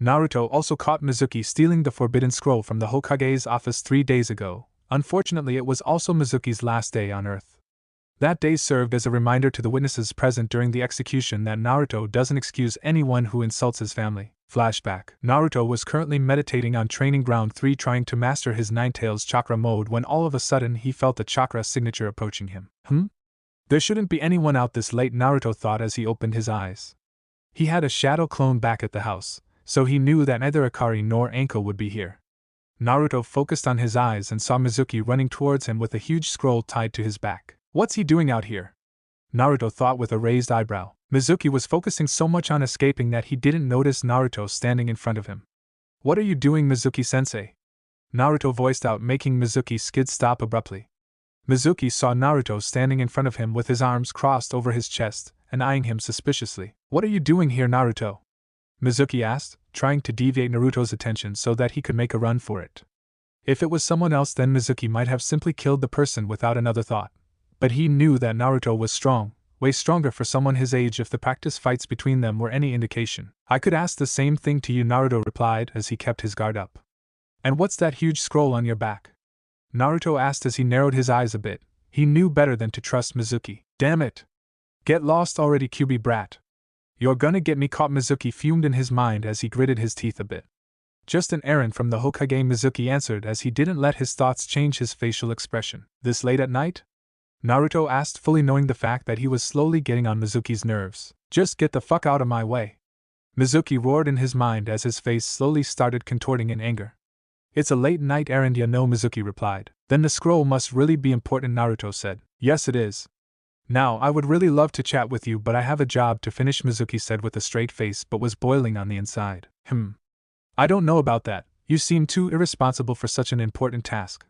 Naruto also caught Mizuki stealing the forbidden scroll from the Hokage's office 3 days ago. Unfortunately, it was also Mizuki's last day on Earth. That day served as a reminder to the witnesses present during the execution that Naruto doesn't excuse anyone who insults his family. Flashback. Naruto was currently meditating on Training Ground 3 trying to master his Ninetales chakra mode when all of a sudden he felt the chakra signature approaching him. There shouldn't be anyone out this late, Naruto thought as he opened his eyes. He had a shadow clone back at the house, so he knew that neither Akari nor Anko would be here. Naruto focused on his eyes and saw Mizuki running towards him with a huge scroll tied to his back. What's he doing out here? Naruto thought with a raised eyebrow. Mizuki was focusing so much on escaping that he didn't notice Naruto standing in front of him. What are you doing, Mizuki-sensei? Naruto voiced out, making Mizuki skid stop abruptly. Mizuki saw Naruto standing in front of him with his arms crossed over his chest and eyeing him suspiciously. What are you doing here, Naruto? Mizuki asked, trying to deviate Naruto's attention so that he could make a run for it. If it was someone else, then Mizuki might have simply killed the person without another thought. But he knew that Naruto was strong, way stronger for someone his age if the practice fights between them were any indication. I could ask the same thing to you, Naruto replied as he kept his guard up. And what's that huge scroll on your back? Naruto asked as he narrowed his eyes a bit. He knew better than to trust Mizuki. Damn it! Get lost already, QB brat. You're gonna get me caught, Mizuki fumed in his mind as he gritted his teeth a bit. Just an errand from the Hokage, Mizuki answered as he didn't let his thoughts change his facial expression. This late at night? Naruto asked, fully knowing the fact that he was slowly getting on Mizuki's nerves. Just get the fuck out of my way. Mizuki roared in his mind as his face slowly started contorting in anger. It's a late night errand, you know, Mizuki replied. Then the scroll must really be important, Naruto said. Yes, it is. Now, I would really love to chat with you, but I have a job to finish, Mizuki said with a straight face but was boiling on the inside. I don't know about that. You seem too irresponsible for such an important task.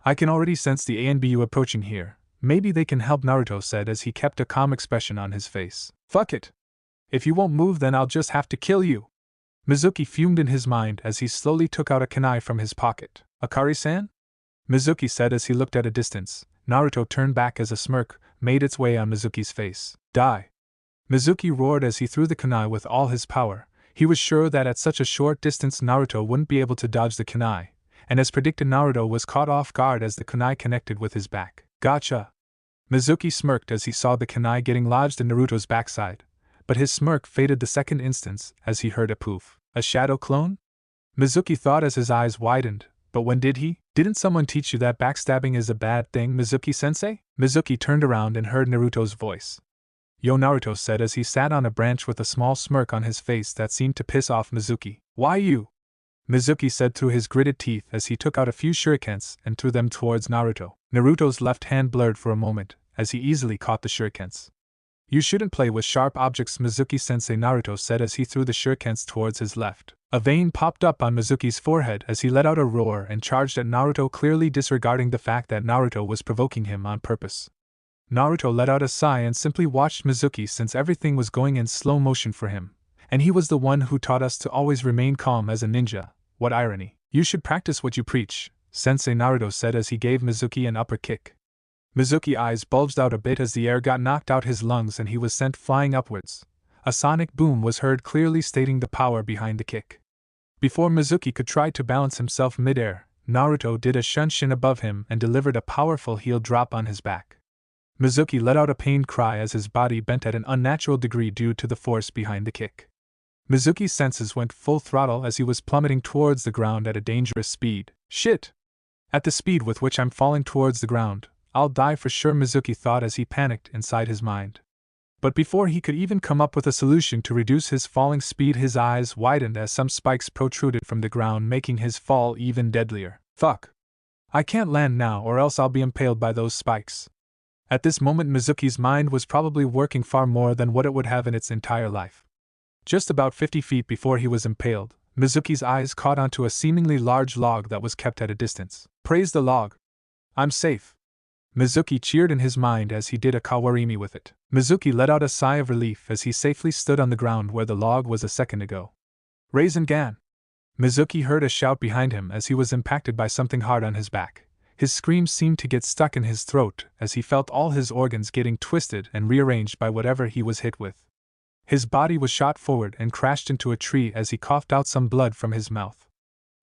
I can already sense the ANBU approaching here. Maybe they can help, Naruto said as he kept a calm expression on his face. Fuck it. If you won't move, then I'll just have to kill you. Mizuki fumed in his mind as he slowly took out a kunai from his pocket. Akari-san? Mizuki said as he looked at a distance. Naruto turned back as a smirk made its way on Mizuki's face. Die! Mizuki roared as he threw the kunai with all his power. He was sure that at such a short distance Naruto wouldn't be able to dodge the kunai, and as predicted, Naruto was caught off guard as the kunai connected with his back. Gotcha! Mizuki smirked as he saw the kunai getting lodged in Naruto's backside, but his smirk faded the second instance as he heard a poof. A shadow clone? Mizuki thought as his eyes widened, but when did he? Didn't someone teach you that backstabbing is a bad thing, Mizuki-sensei? Mizuki turned around and heard Naruto's voice. Yo, Naruto said as he sat on a branch with a small smirk on his face that seemed to piss off Mizuki. Why you? Mizuki said through his gritted teeth as he took out a few shurikens and threw them towards Naruto. Naruto's left hand blurred for a moment as he easily caught the shurikens. You shouldn't play with sharp objects, Mizuki-sensei, Naruto said as he threw the shurikens towards his left. A vein popped up on Mizuki's forehead as he let out a roar and charged at Naruto, clearly disregarding the fact that Naruto was provoking him on purpose. Naruto let out a sigh and simply watched Mizuki since everything was going in slow motion for him, and he was the one who taught us to always remain calm as a ninja. What irony. You should practice what you preach, Sensei, Naruto said as he gave Mizuki an upper kick. Mizuki's eyes bulged out a bit as the air got knocked out his lungs and he was sent flying upwards. A sonic boom was heard, clearly stating the power behind the kick. Before Mizuki could try to balance himself midair, Naruto did a shunshin above him and delivered a powerful heel drop on his back. Mizuki let out a pained cry as his body bent at an unnatural degree due to the force behind the kick. Mizuki's senses went full throttle as he was plummeting towards the ground at a dangerous speed. Shit! At the speed with which I'm falling towards the ground, I'll die for sure, Mizuki thought as he panicked inside his mind. But before he could even come up with a solution to reduce his falling speed, his eyes widened as some spikes protruded from the ground, making his fall even deadlier. Fuck! I can't land now or else I'll be impaled by those spikes. At this moment Mizuki's mind was probably working far more than what it would have in its entire life. Just about 50 feet before he was impaled, Mizuki's eyes caught onto a seemingly large log that was kept at a distance. Praise the log! I'm safe! Mizuki cheered in his mind as he did a kawarimi with it. Mizuki let out a sigh of relief as he safely stood on the ground where the log was a second ago. Rinnegan! Mizuki heard a shout behind him as he was impacted by something hard on his back. His screams seemed to get stuck in his throat as he felt all his organs getting twisted and rearranged by whatever he was hit with. His body was shot forward and crashed into a tree as he coughed out some blood from his mouth.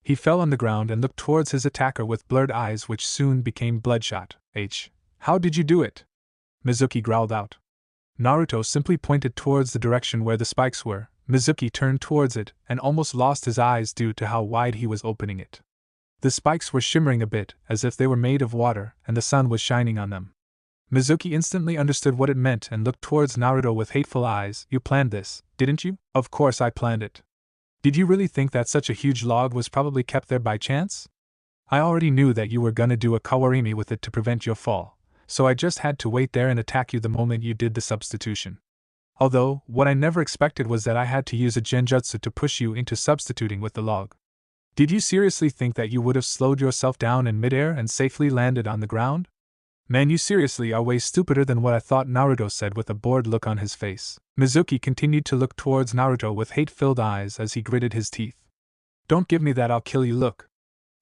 He fell on the ground and looked towards his attacker with blurred eyes which soon became bloodshot. How did you do it? Mizuki growled out. Naruto simply pointed towards the direction where the spikes were. Mizuki turned towards it and almost lost his eyes due to how wide he was opening it. The spikes were shimmering a bit as if they were made of water and the sun was shining on them. Mizuki instantly understood what it meant and looked towards Naruto with hateful eyes. You planned this, didn't you? Of course I planned it. Did you really think that such a huge log was probably kept there by chance? I already knew that you were gonna do a kawarimi with it to prevent your fall, so I just had to wait there and attack you the moment you did the substitution. Although, what I never expected was that I had to use a genjutsu to push you into substituting with the log. Did you seriously think that you would have slowed yourself down in midair and safely landed on the ground? Man, you seriously are way stupider than what I thought, Naruto said with a bored look on his face. Mizuki continued to look towards Naruto with hate-filled eyes as he gritted his teeth. Don't give me that, I'll kill you, look.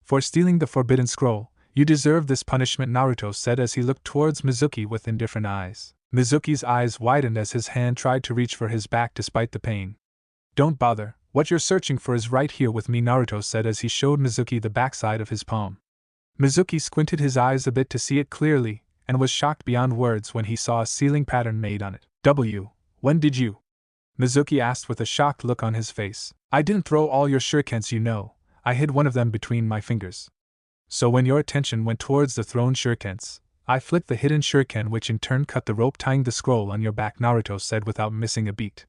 For stealing the forbidden scroll, you deserve this punishment, Naruto said as he looked towards Mizuki with indifferent eyes. Mizuki's eyes widened as his hand tried to reach for his back despite the pain. Don't bother, what you're searching for is right here with me, Naruto said as he showed Mizuki the backside of his palm. Mizuki squinted his eyes a bit to see it clearly, and was shocked beyond words when he saw a sealing pattern made on it. When did you? Mizuki asked with a shocked look on his face. I didn't throw all your shurikens, you know. I hid one of them between my fingers. So when your attention went towards the thrown shurikens, I flicked the hidden shuriken which in turn cut the rope tying the scroll on your back, Naruto said without missing a beat.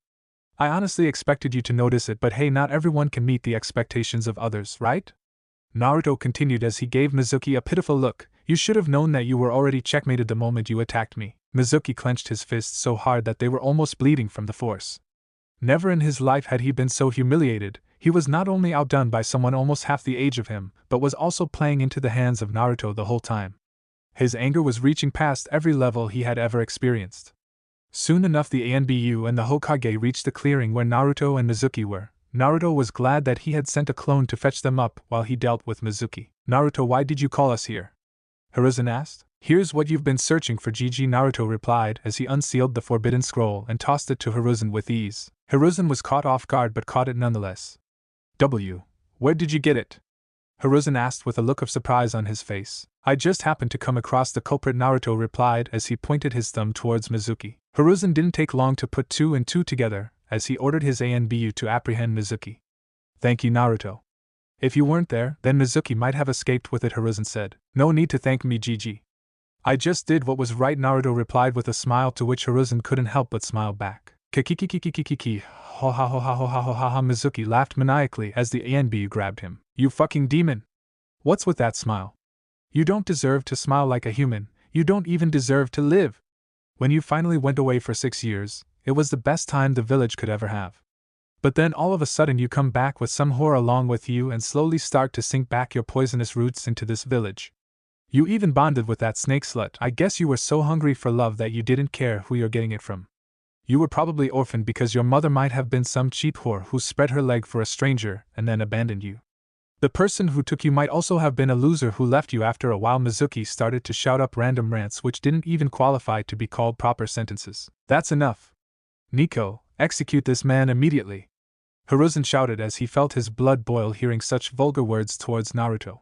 I honestly expected you to notice it, but hey, not everyone can meet the expectations of others, right? Naruto continued as he gave Mizuki a pitiful look. You should have known that you were already checkmated the moment you attacked me. Mizuki clenched his fists so hard that they were almost bleeding from the force. Never in his life had he been so humiliated. He was not only outdone by someone almost half the age of him, but was also playing into the hands of Naruto the whole time. His anger was reaching past every level he had ever experienced. Soon enough the ANBU and the Hokage reached the clearing where Naruto and Mizuki were. Naruto was glad that he had sent a clone to fetch them up while he dealt with Mizuki. Naruto, why did you call us here? Hiruzen asked. Here's what you've been searching for, GG, Naruto replied as he unsealed the forbidden scroll and tossed it to Hiruzen with ease. Hiruzen was caught off guard but caught it nonetheless. Where did you get it? Hiruzen asked with a look of surprise on his face. I just happened to come across the culprit, Naruto replied as he pointed his thumb towards Mizuki. Hiruzen didn't take long to put two and two together, as he ordered his ANBU to apprehend Mizuki. Thank you, Naruto. If you weren't there, then Mizuki might have escaped with it, Hiruzen said. No need to thank me, GG. I just did what was right, Naruto replied with a smile to which Hiruzen couldn't help but smile back. Kikikikikikiki, ho ha ho ha ho ha ho ha ha, Mizuki laughed maniacally as the ANBU grabbed him. You fucking demon! What's with that smile? You don't deserve to smile like a human, you don't even deserve to live! When you finally went away for 6 years, it was the best time the village could ever have. But then all of a sudden you come back with some whore along with you and slowly start to sink back your poisonous roots into this village. You even bonded with that snake slut. I guess you were so hungry for love that you didn't care who you're getting it from. You were probably orphaned because your mother might have been some cheap whore who spread her leg for a stranger and then abandoned you. The person who took you might also have been a loser who left you after a while. Mizuki started to shout up random rants which didn't even qualify to be called proper sentences. That's enough. Nico, execute this man immediately. Hiruzen shouted as he felt his blood boil hearing such vulgar words towards Naruto.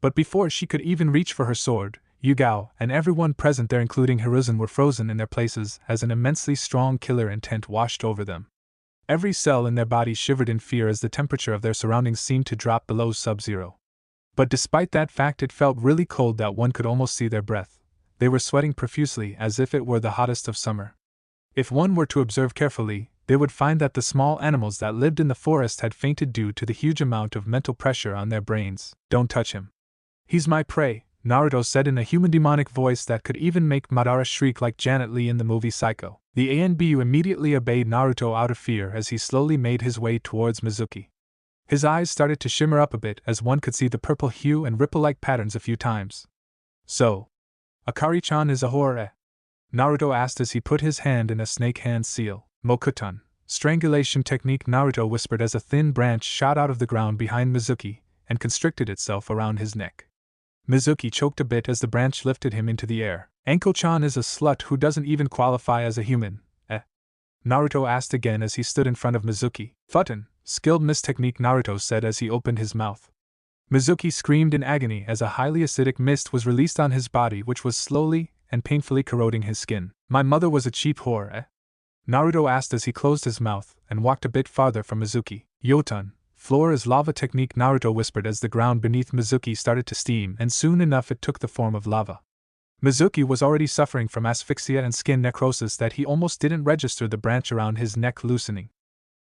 But before she could even reach for her sword, Yugao and everyone present there including Hiruzen were frozen in their places as an immensely strong killer intent washed over them. Every cell in their body shivered in fear as the temperature of their surroundings seemed to drop below sub-zero. But despite that fact, it felt really cold that one could almost see their breath. They were sweating profusely as if it were the hottest of summer. If one were to observe carefully, they would find that the small animals that lived in the forest had fainted due to the huge amount of mental pressure on their brains. Don't touch him. He's my prey, Naruto said in a human demonic voice that could even make Madara shriek like Janet Leigh in the movie Psycho. The ANBU immediately obeyed Naruto out of fear as he slowly made his way towards Mizuki. His eyes started to shimmer up a bit as one could see the purple hue and ripple-like patterns a few times. So, Akari-chan is a whore, eh? Naruto asked as he put his hand in a snake hand seal. Mokuton, strangulation technique, Naruto whispered as a thin branch shot out of the ground behind Mizuki and constricted itself around his neck. Mizuki choked a bit as the branch lifted him into the air. Anko-chan is a slut who doesn't even qualify as a human, eh? Naruto asked again as he stood in front of Mizuki. Futon, skilled mist technique, Naruto said as he opened his mouth. Mizuki screamed in agony as a highly acidic mist was released on his body which was slowly and painfully corroding his skin. My mother was a cheap whore, eh? Naruto asked as he closed his mouth and walked a bit farther from Mizuki. Yoton, floor is lava technique, Naruto whispered as the ground beneath Mizuki started to steam and soon enough it took the form of lava. Mizuki was already suffering from asphyxia and skin necrosis that he almost didn't register the branch around his neck loosening.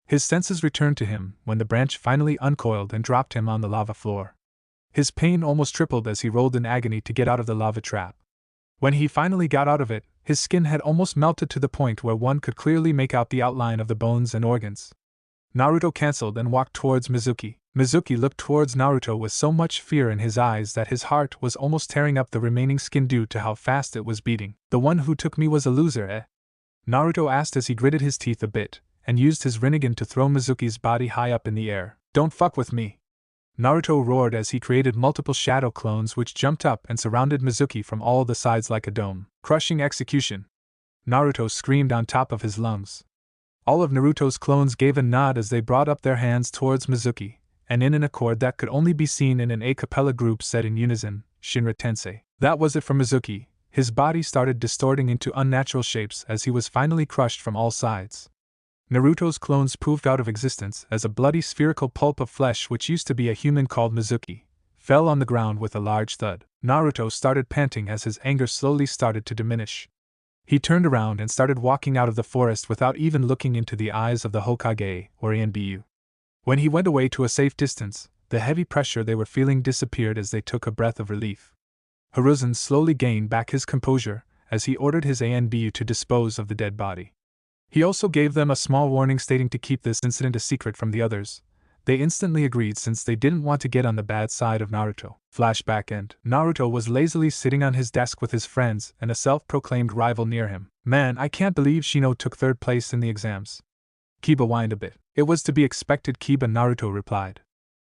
His senses returned to him when the branch finally uncoiled and dropped him on the lava floor. His pain almost tripled as he rolled in agony to get out of the lava trap. When he finally got out of it, his skin had almost melted to the point where one could clearly make out the outline of the bones and organs. Naruto cancelled and walked towards Mizuki. Mizuki looked towards Naruto with so much fear in his eyes that his heart was almost tearing up the remaining skin due to how fast it was beating. The one who took me was a loser, eh? Naruto asked as he gritted his teeth a bit and used his Rinnegan to throw Mizuki's body high up in the air. Don't fuck with me! Naruto roared as he created multiple shadow clones which jumped up and surrounded Mizuki from all the sides like a dome. Crushing execution! Naruto screamed on top of his lungs. All of Naruto's clones gave a nod as they brought up their hands towards Mizuki, and in an accord that could only be seen in an a cappella group said in unison, Shinra Tensei. That was it for Mizuki. His body started distorting into unnatural shapes as he was finally crushed from all sides. Naruto's clones poofed out of existence as a bloody spherical pulp of flesh which used to be a human called Mizuki fell on the ground with a large thud. Naruto started panting as his anger slowly started to diminish. He turned around and started walking out of the forest without even looking into the eyes of the Hokage or Inbu. When he went away to a safe distance, the heavy pressure they were feeling disappeared as they took a breath of relief. Hiruzen slowly gained back his composure as he ordered his Anbu to dispose of the dead body. He also gave them a small warning stating to keep this incident a secret from the others. They instantly agreed since they didn't want to get on the bad side of Naruto. Flashback end. Naruto was lazily sitting on his desk with his friends and a self-proclaimed rival near him. Man, I can't believe Shino took 3rd place in the exams. Kiba whined a bit. It was to be expected, Kiba, Naruto replied.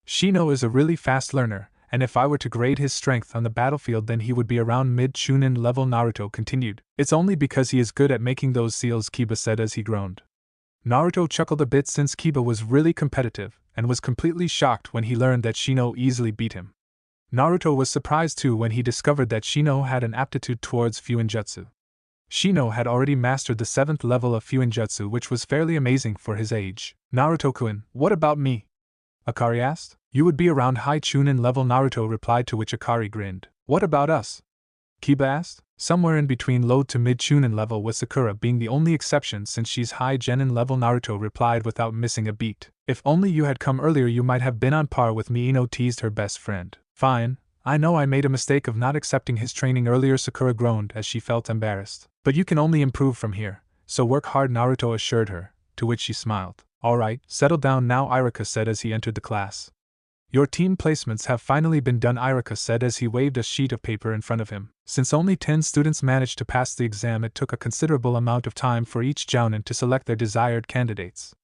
Shino is a really fast learner, and if I were to grade his strength on the battlefield then he would be around mid-Chunin level, Naruto continued. It's only because he is good at making those seals, Kiba said as he groaned. Naruto chuckled a bit since Kiba was really competitive, and was completely shocked when he learned that Shino easily beat him. Naruto was surprised too when he discovered that Shino had an aptitude towards Fuinjutsu. Shino had already mastered the 7th level of Fuinjutsu, which was fairly amazing for his age. Naruto-kun, what about me? Akari asked. You would be around high Chunin level, Naruto replied, to which Akari grinned. What about us? Kiba asked. Somewhere in between low to mid Chunin level, with Sakura being the only exception since she's high Genin level, Naruto replied without missing a beat. If only you had come earlier you might have been on par with me, Ino teased her best friend. Fine, I know I made a mistake of not accepting his training earlier, Sakura groaned as she felt embarrassed. But you can only improve from here, so work hard, Naruto assured her, to which she smiled. Alright, settle down now, Iruka said as he entered the class. Your team placements have finally been done, Iruka said as he waved a sheet of paper in front of him. Since only 10 students managed to pass the exam, it took a considerable amount of time for each jounin to select their desired candidates.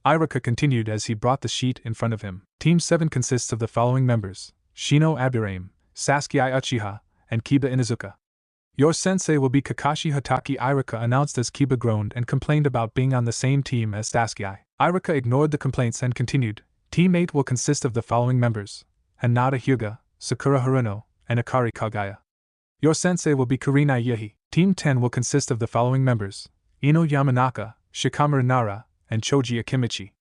Iruka continued as he brought the sheet in front of him. Team 7 consists of the following members: Shino Abirame, Sasuke Uchiha, and Kiba Inuzuka. Your sensei will be Kakashi Hatake, Iruka announced as Kiba groaned and complained about being on the same team as Sasuke. Iruka ignored the complaints and continued. Team 8 will consist of the following members: Hinata Hyuga, Sakura Haruno, and Akari Kagaya. Your sensei will be Kurenai Yahi. Team 10 will consist of the following members: Ino Yamanaka, Shikamaru Nara, and Choji Akimichi.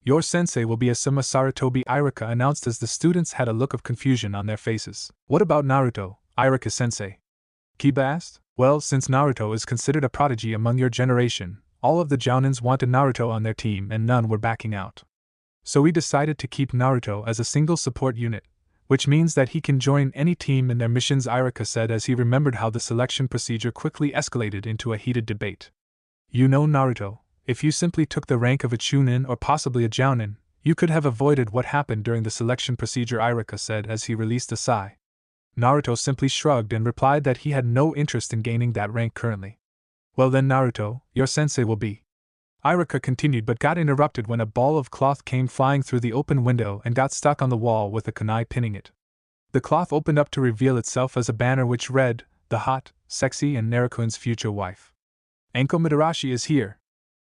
Your sensei will be Asuma Saratobi, Iruka announced as the students had a look of confusion on their faces. What about Naruto, Iruka sensei? Kiba asked. Well, since Naruto is considered a prodigy among your generation, all of the jounins wanted Naruto on their team and none were backing out. So we decided to keep Naruto as a single support unit, which means that he can join any team in their missions, Iruka said as he remembered how the selection procedure quickly escalated into a heated debate. You know, Naruto, if you simply took the rank of a Chunin or possibly a Jounin, you could have avoided what happened during the selection procedure, Iruka said as he released a sigh. Naruto simply shrugged and replied that he had no interest in gaining that rank currently. Well then, Naruto, your sensei will be. Iruka continued but got interrupted when a ball of cloth came flying through the open window and got stuck on the wall with a kunai pinning it. The cloth opened up to reveal itself as a banner which read, The Hot, Sexy and Narukun's Future Wife. Anko Midarashi is here.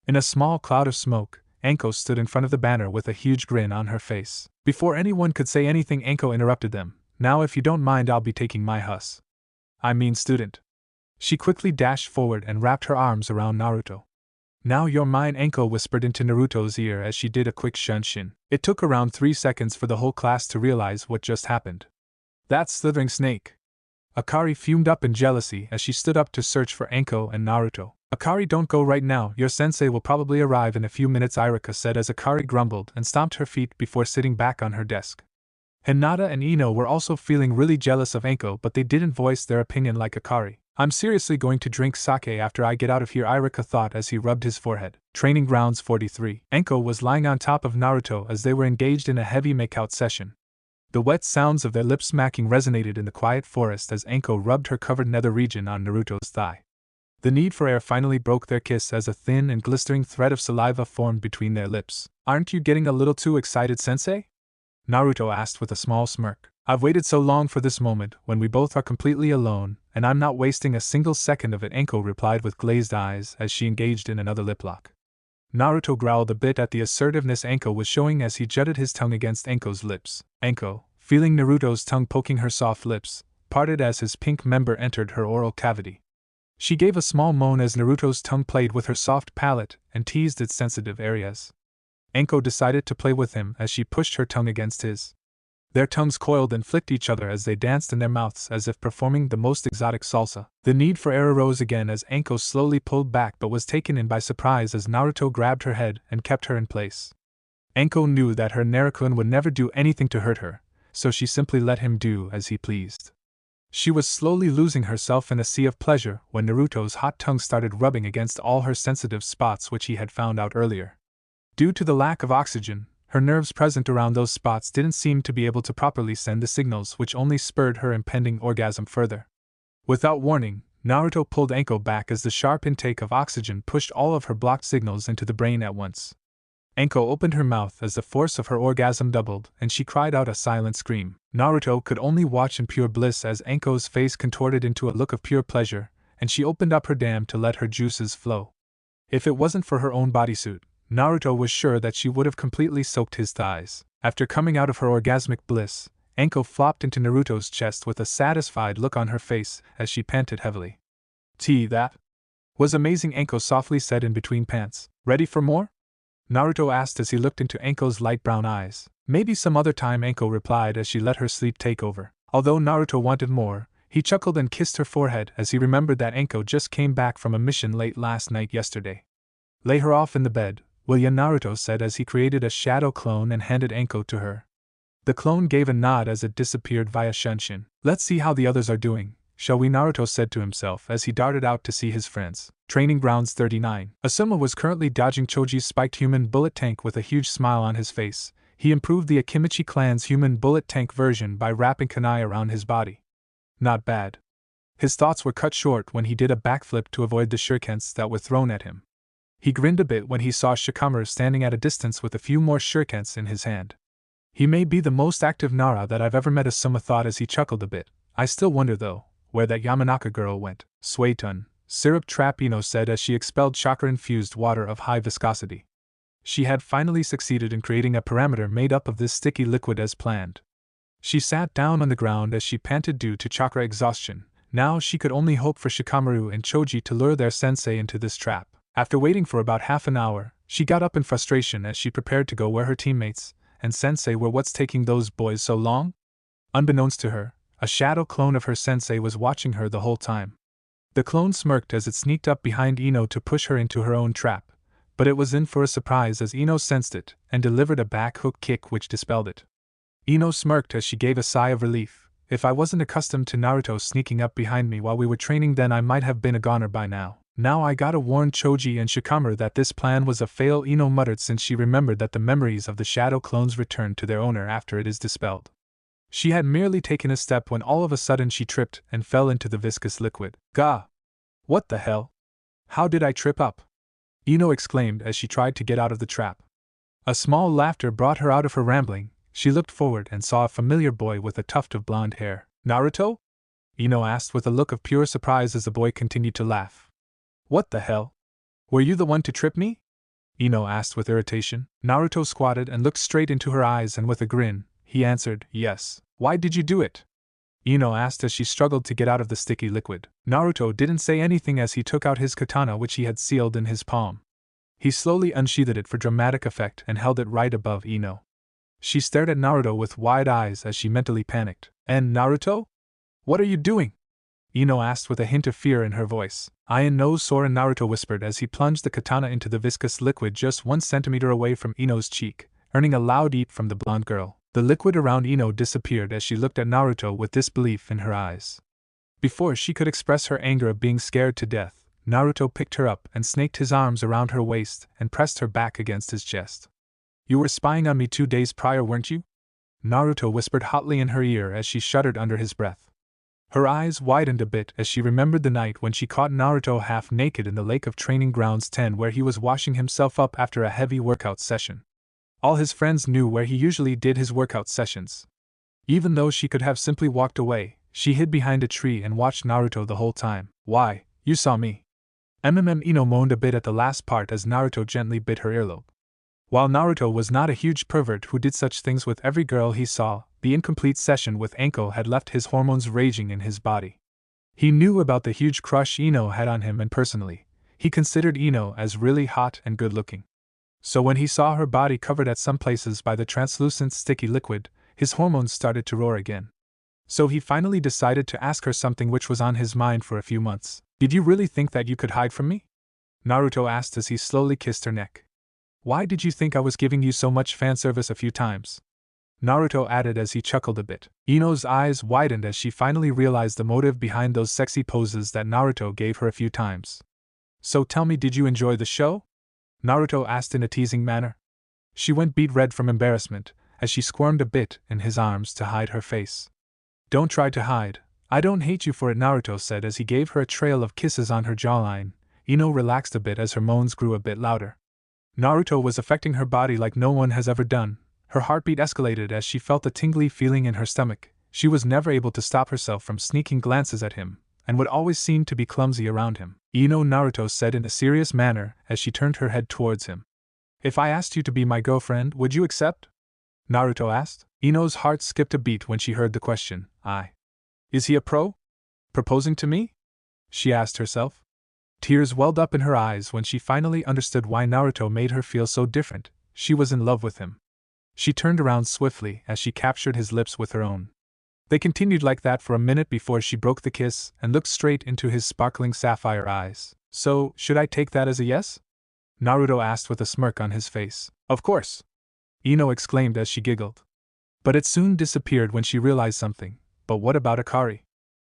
In a small cloud of smoke, Anko stood in front of the banner with a huge grin on her face. Before anyone could say anything, Anko interrupted them. Now if you don't mind, I'll be taking my student. She quickly dashed forward and wrapped her arms around Naruto. Now you're mine, Anko whispered into Naruto's ear as she did a quick shunshin. It took around 3 seconds for the whole class to realize what just happened. That slithering snake. Akari fumed up in jealousy as she stood up to search for Anko and Naruto. Akari, don't go right now, your sensei will probably arrive in a few minutes, Iruka said as Akari grumbled and stomped her feet before sitting back on her desk. Hinata and Ino were also feeling really jealous of Anko, but they didn't voice their opinion like Akari. I'm seriously going to drink sake after I get out of here, Iruka thought as he rubbed his forehead. Training Grounds 43. Anko was lying on top of Naruto as they were engaged in a heavy makeout session. The wet sounds of their lips smacking resonated in the quiet forest as Anko rubbed her covered nether region on Naruto's thigh. The need for air finally broke their kiss as a thin and glistering thread of saliva formed between their lips. Aren't you getting a little too excited, sensei? Naruto asked with a small smirk. I've waited so long for this moment when we both are completely alone, and I'm not wasting a single second of it, Anko replied with glazed eyes as she engaged in another lip lock. Naruto growled a bit at the assertiveness Anko was showing as he jutted his tongue against Anko's lips. Anko, feeling Naruto's tongue poking her soft lips, parted as his pink member entered her oral cavity. She gave a small moan as Naruto's tongue played with her soft palate and teased its sensitive areas. Anko decided to play with him as she pushed her tongue against his. Their tongues coiled and flicked each other as they danced in their mouths as if performing the most exotic salsa. The need for air arose again as Anko slowly pulled back but was taken in by surprise as Naruto grabbed her head and kept her in place. Anko knew that her Naruto would never do anything to hurt her, so she simply let him do as he pleased. She was slowly losing herself in a sea of pleasure when Naruto's hot tongue started rubbing against all her sensitive spots, which he had found out earlier. Due to the lack of oxygen, her nerves present around those spots didn't seem to be able to properly send the signals, which only spurred her impending orgasm further. Without warning, Naruto pulled Anko back as the sharp intake of oxygen pushed all of her blocked signals into the brain at once. Anko opened her mouth as the force of her orgasm doubled, and she cried out a silent scream. Naruto could only watch in pure bliss as Anko's face contorted into a look of pure pleasure, and she opened up her dam to let her juices flow. If it wasn't for her own bodysuit, Naruto was sure that she would have completely soaked his thighs. After coming out of her orgasmic bliss, Anko flopped into Naruto's chest with a satisfied look on her face as she panted heavily. That was amazing, Anko softly said in between pants. Ready for more? Naruto asked as he looked into Anko's light brown eyes. Maybe some other time, Anko replied as she let her sleep take over. Although Naruto wanted more, he chuckled and kissed her forehead as he remembered that Anko just came back from a mission late last night yesterday. Lay her off in the bed, will ya? Naruto said as he created a shadow clone and handed Anko to her. The clone gave a nod as it disappeared via Shunshin. Let's see how the others are doing, shall we? Naruto said to himself as he darted out to see his friends. Training Grounds 39. Asuma was currently dodging Choji's spiked human bullet tank with a huge smile on his face. He improved the Akimichi clan's human bullet tank version by wrapping kunai around his body. Not bad. His thoughts were cut short when he did a backflip to avoid the shurikens that were thrown at him. He grinned a bit when he saw Shikamaru standing at a distance with a few more shurikens in his hand. He may be the most active Nara that I've ever met, Asuma thought as he chuckled a bit. I still wonder though, where that Yamanaka girl went. Suetun, syrup trap, Ino said as she expelled chakra-infused water of high viscosity. She had finally succeeded in creating a parameter made up of this sticky liquid as planned. She sat down on the ground as she panted due to chakra exhaustion. Now she could only hope for Shikamaru and Choji to lure their sensei into this trap. After waiting for about half an hour, she got up in frustration as she prepared to go where her teammates and sensei were. What's taking those boys so long? Unbeknownst to her, a shadow clone of her sensei was watching her the whole time. The clone smirked as it sneaked up behind Ino to push her into her own trap, but it was in for a surprise as Ino sensed it and delivered a back hook kick which dispelled it. Ino smirked as she gave a sigh of relief. If I wasn't accustomed to Naruto sneaking up behind me while we were training, then I might have been a goner by now. Now I gotta warn Choji and Shikamaru that this plan was a fail, Ino muttered since she remembered that the memories of the shadow clones returned to their owner after it is dispelled. She had merely taken a step when all of a sudden she tripped and fell into the viscous liquid. Gah! What the hell? How did I trip up? Ino exclaimed as she tried to get out of the trap. A small laughter brought her out of her rambling. She looked forward and saw a familiar boy with a tuft of blonde hair. Naruto? Ino asked with a look of pure surprise as the boy continued to laugh. What the hell? Were you the one to trip me? Ino asked with irritation. Naruto squatted and looked straight into her eyes, and with a grin, he answered, yes. Why did you do it? Ino asked as she struggled to get out of the sticky liquid. Naruto didn't say anything as he took out his katana, which he had sealed in his palm. He slowly unsheathed it for dramatic effect and held it right above Ino. She stared at Naruto with wide eyes as she mentally panicked. And Naruto? What are you doing? Ino asked with a hint of fear in her voice. I am no Sora, Naruto whispered as he plunged the katana into the viscous liquid just 1 centimeter away from Ino's cheek, earning a loud eep from the blonde girl. The liquid around Ino disappeared as she looked at Naruto with disbelief in her eyes. Before she could express her anger of being scared to death, Naruto picked her up and snaked his arms around her waist and pressed her back against his chest. You were spying on me 2 days prior, weren't you? Naruto whispered hotly in her ear as she shuddered under his breath. Her eyes widened a bit as she remembered the night when she caught Naruto half naked in the lake of Training Grounds 10, where he was washing himself up after a heavy workout session. All his friends knew where he usually did his workout sessions. Even though she could have simply walked away, she hid behind a tree and watched Naruto the whole time. Why, you saw me. Ino moaned a bit at the last part as Naruto gently bit her earlobe. While Naruto was not a huge pervert who did such things with every girl he saw, the incomplete session with Anko had left his hormones raging in his body. He knew about the huge crush Ino had on him, and personally, he considered Ino as really hot and good-looking. So when he saw her body covered at some places by the translucent sticky liquid, his hormones started to roar again. So he finally decided to ask her something which was on his mind for a few months. Did you really think that you could hide from me? Naruto asked as he slowly kissed her neck. Why did you think I was giving you so much fan service a few times? Naruto added as he chuckled a bit. Ino's eyes widened as she finally realized the motive behind those sexy poses that Naruto gave her a few times. So tell me, did you enjoy the show? Naruto asked in a teasing manner. She went beet red from embarrassment, as she squirmed a bit in his arms to hide her face. Don't try to hide. I don't hate you for it, Naruto said as he gave her a trail of kisses on her jawline. Ino relaxed a bit as her moans grew a bit louder. Naruto was affecting her body like no one has ever done. Her heartbeat escalated as she felt a tingly feeling in her stomach. She was never able to stop herself from sneaking glances at him, and would always seem to be clumsy around him. Ino, Naruto said in a serious manner as she turned her head towards him. If I asked you to be my girlfriend, would you accept? Naruto asked. Ino's heart skipped a beat when she heard the question. Is he a pro? Proposing to me? She asked herself. Tears welled up in her eyes when she finally understood why Naruto made her feel so different. She was in love with him. She turned around swiftly as she captured his lips with her own. They continued like that for a minute before she broke the kiss and looked straight into his sparkling sapphire eyes. So, should I take that as a yes? Naruto asked with a smirk on his face. Of course! Ino exclaimed as she giggled. But it soon disappeared when she realized something. But what about Akari?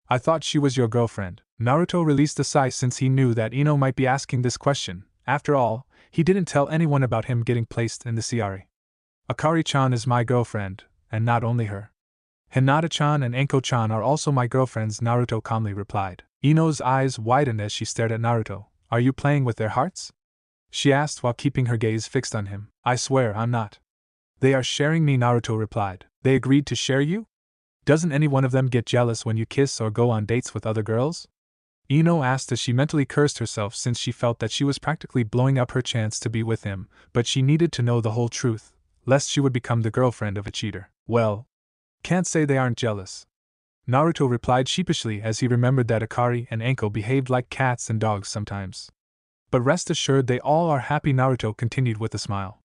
I thought she was your girlfriend. Naruto released a sigh since he knew that Ino might be asking this question. After all, he didn't tell anyone about him getting placed in the Ciari. Akari-chan is my girlfriend, and not only her. Hinata-chan and Anko-chan are also my girlfriends, Naruto calmly replied. Ino's eyes widened as she stared at Naruto. Are you playing with their hearts? She asked while keeping her gaze fixed on him. I swear I'm not. They are sharing me, Naruto replied. They agreed to share you? Doesn't any one of them get jealous when you kiss or go on dates with other girls? Ino asked as she mentally cursed herself since she felt that she was practically blowing up her chance to be with him, but she needed to know the whole truth, lest she would become the girlfriend of a cheater. Well, can't say they aren't jealous. Naruto replied sheepishly as he remembered that Akari and Anko behaved like cats and dogs sometimes. But rest assured they all are happy, Naruto continued with a smile.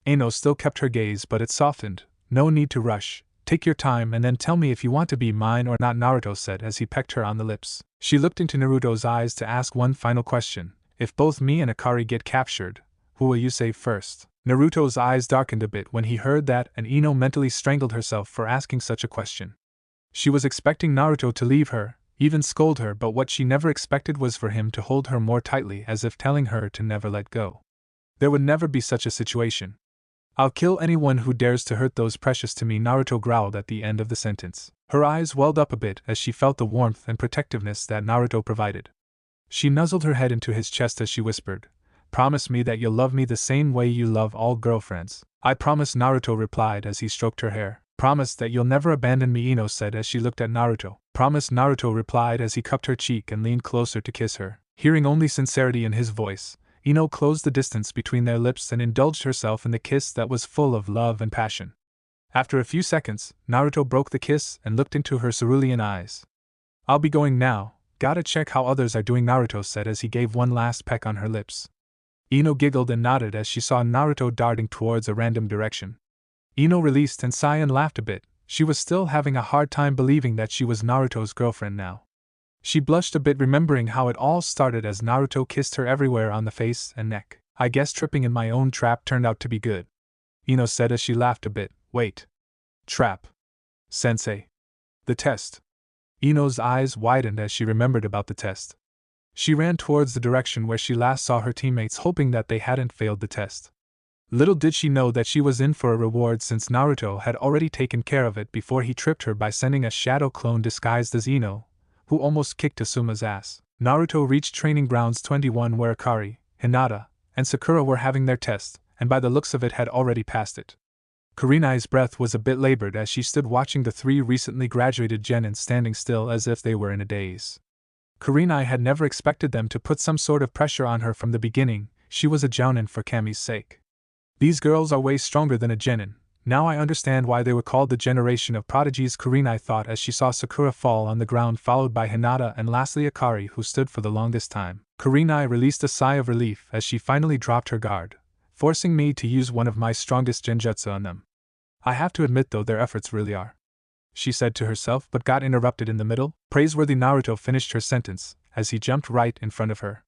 Ino still kept her gaze, but it softened. No need to rush. Take your time and then tell me if you want to be mine or not, Naruto said as he pecked her on the lips. She looked into Naruto's eyes to ask one final question. If both me and Akari get captured, who will you save first? Naruto's eyes darkened a bit when he heard that, and Ino mentally strangled herself for asking such a question. She was expecting Naruto to leave her, even scold her, but what she never expected was for him to hold her more tightly, as if telling her to never let go. There would never be such a situation. I'll kill anyone who dares to hurt those precious to me, Naruto growled at the end of the sentence. Her eyes welled up a bit as she felt the warmth and protectiveness that Naruto provided. She nuzzled her head into his chest as she whispered, Promise me that you'll love me the same way you love all girlfriends. I promise, Naruto replied as he stroked her hair. Promise that you'll never abandon me, Ino said as she looked at Naruto. Promise, Naruto replied as he cupped her cheek and leaned closer to kiss her. Hearing only sincerity in his voice, Ino closed the distance between their lips and indulged herself in the kiss that was full of love and passion. After a few seconds, Naruto broke the kiss and looked into her cerulean eyes. I'll be going now, gotta check how others are doing, Naruto said as he gave one last peck on her lips. Ino giggled and nodded as she saw Naruto darting towards a random direction. Ino released a sigh and laughed a bit. She was still having a hard time believing that she was Naruto's girlfriend now. She blushed a bit remembering how it all started as Naruto kissed her everywhere on the face and neck. I guess tripping in my own trap turned out to be good, Ino said as she laughed a bit. Wait. Trap. Sensei. The test. Ino's eyes widened as she remembered about the test. She ran towards the direction where she last saw her teammates, hoping that they hadn't failed the test. Little did she know that she was in for a reward, since Naruto had already taken care of it before he tripped her by sending a shadow clone disguised as Ino, who almost kicked Asuma's ass. Naruto reached Training Grounds 21 where Akari, Hinata, and Sakura were having their test, and by the looks of it had already passed it. Kurenai's breath was a bit labored as she stood watching the three recently graduated genins standing still as if they were in a daze. Kurenai had never expected them to put some sort of pressure on her from the beginning. She was a jounin for Kami's sake. These girls are way stronger than a genin. Now I understand why they were called the generation of prodigies, Kurenai thought as she saw Sakura fall on the ground, followed by Hinata and lastly Akari, who stood for the longest time. Kurenai released a sigh of relief as she finally dropped her guard, forcing me to use one of my strongest genjutsu on them. I have to admit though their efforts really are," she said to herself but got interrupted in the middle. Praiseworthy Naruto finished her sentence, as he jumped right in front of her.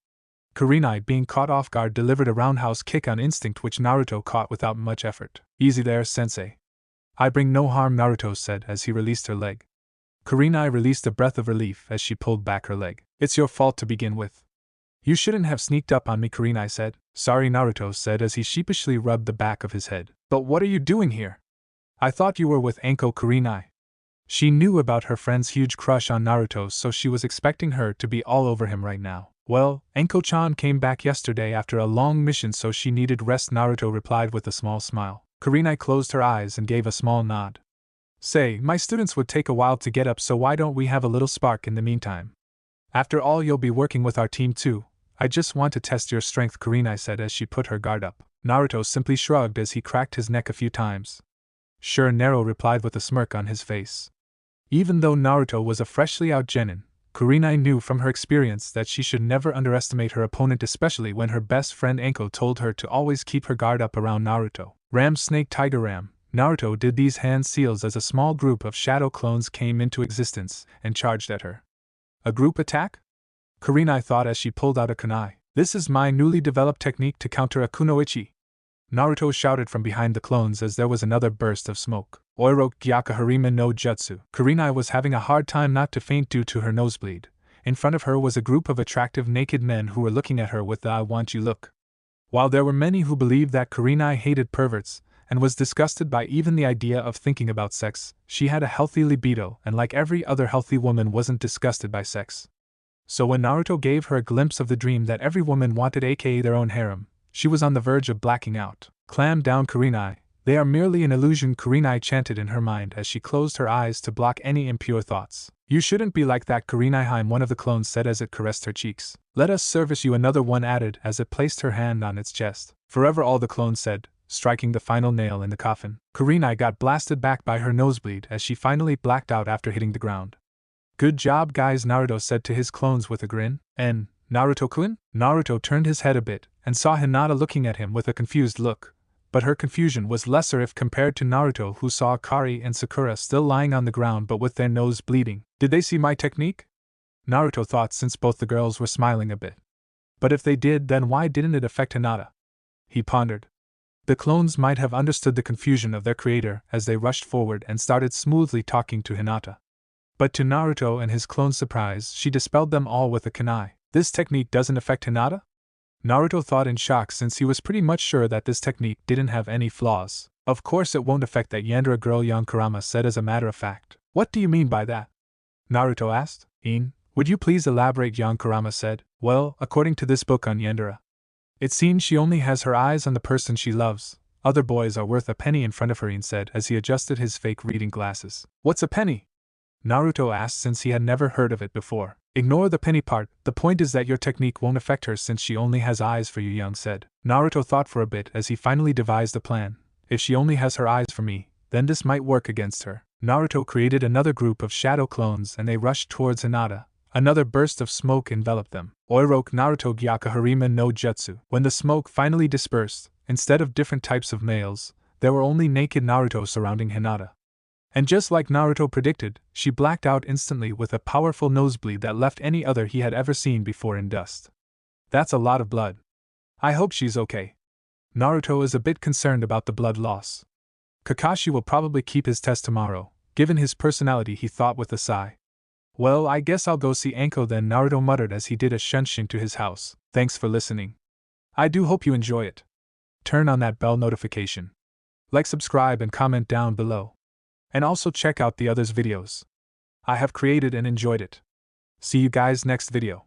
Kurenai, being caught off guard, delivered a roundhouse kick on instinct which Naruto caught without much effort. "Easy there, sensei. I bring no harm," Naruto said as he released her leg. Kurenai released a breath of relief as she pulled back her leg. "It's your fault to begin with. You shouldn't have sneaked up on me," Kurenai said. "Sorry," Naruto said as he sheepishly rubbed the back of his head. "But what are you doing here? I thought you were with Anko." Kurenai. She knew about her friend's huge crush on Naruto, so she was expecting her to be all over him right now. "Well, Anko-chan came back yesterday after a long mission, so she needed rest," Naruto replied with a small smile. Kurenai closed her eyes and gave a small nod. "Say, my students would take a while to get up, so why don't we have a little spark in the meantime? After all, you'll be working with our team too. I just want to test your strength," Kurenai said as she put her guard up. Naruto simply shrugged as he cracked his neck a few times. "Sure," Nero replied with a smirk on his face. Even though Naruto was a freshly out genin, Kurenai knew from her experience that she should never underestimate her opponent, especially when her best friend Anko told her to always keep her guard up around Naruto. Ram Snake Tiger Ram. Naruto did these hand seals as a small group of shadow clones came into existence and charged at her. A group attack? Kurenai thought as she pulled out a kunai. "This is my newly developed technique to counter a kunoichi," Naruto shouted from behind the clones as there was another burst of smoke. "Oiro Gyaka Harima no Jutsu." Kurenai was having a hard time not to faint due to her nosebleed. In front of her was a group of attractive naked men who were looking at her with the "I want you" look. While there were many who believed that Kurenai hated perverts, and was disgusted by even the idea of thinking about sex, she had a healthy libido and, like every other healthy woman, wasn't disgusted by sex. So when Naruto gave her a glimpse of the dream that every woman wanted, aka their own harem, she was on the verge of blacking out. "Clam down, Kurenai. They are merely an illusion," Kurenai chanted in her mind as she closed her eyes to block any impure thoughts. "You shouldn't be like that, Kurenai-heim," one of the clones said as it caressed her cheeks. "Let us service you," another one added as it placed her hand on its chest. "Forever," all the clones said, striking the final nail in the coffin. Kurenai got blasted back by her nosebleed as she finally blacked out after hitting the ground. "Good job, guys," Naruto said to his clones with a grin. "And, Naruto-kun?" Naruto turned his head a bit and saw Hinata looking at him with a confused look, but her confusion was lesser if compared to Naruto, who saw Akari and Sakura still lying on the ground but with their nose bleeding. "Did they see my technique?" Naruto thought, since both the girls were smiling a bit. "But if they did, then why didn't it affect Hinata?" he pondered. The clones might have understood the confusion of their creator as they rushed forward and started smoothly talking to Hinata. But to Naruto and his clone's surprise, she dispelled them all with a kunai. "This technique doesn't affect Hinata?" Naruto thought in shock, since he was pretty much sure that this technique didn't have any flaws. "Of course it won't affect that Yandere girl," young Kurama said as a matter of fact. "What do you mean by that?" Naruto asked. Would you please elaborate?" young Kurama said. "Well, according to this book on Yandere, it seems she only has her eyes on the person she loves. Other boys are worth a penny," in front of her, said as he adjusted his fake reading glasses. "What's a penny?" Naruto asked, since he had never heard of it before. "Ignore the penny part, the point is that your technique won't affect her since she only has eyes for you," Young said. Naruto thought for a bit as he finally devised a plan. "If she only has her eyes for me, then this might work against her." Naruto created another group of shadow clones and they rushed towards Hinata. Another burst of smoke enveloped them. Oiroke Naruto Gyaka Harima no Jutsu. When the smoke finally dispersed, instead of different types of males, there were only naked Naruto surrounding Hinata. And just like Naruto predicted, she blacked out instantly with a powerful nosebleed that left any other he had ever seen before in dust. "That's a lot of blood. I hope she's okay." Naruto is a bit concerned about the blood loss. Kakashi will probably keep his test tomorrow, given his personality, he thought with a sigh. "Well, I guess I'll go see Anko then," Naruto muttered as he did a shunshin to his house. Thanks for listening. I do hope you enjoy it. Turn on that bell notification. Like, subscribe, and comment down below. And also check out the others' videos I have created and enjoyed it. See you guys next video.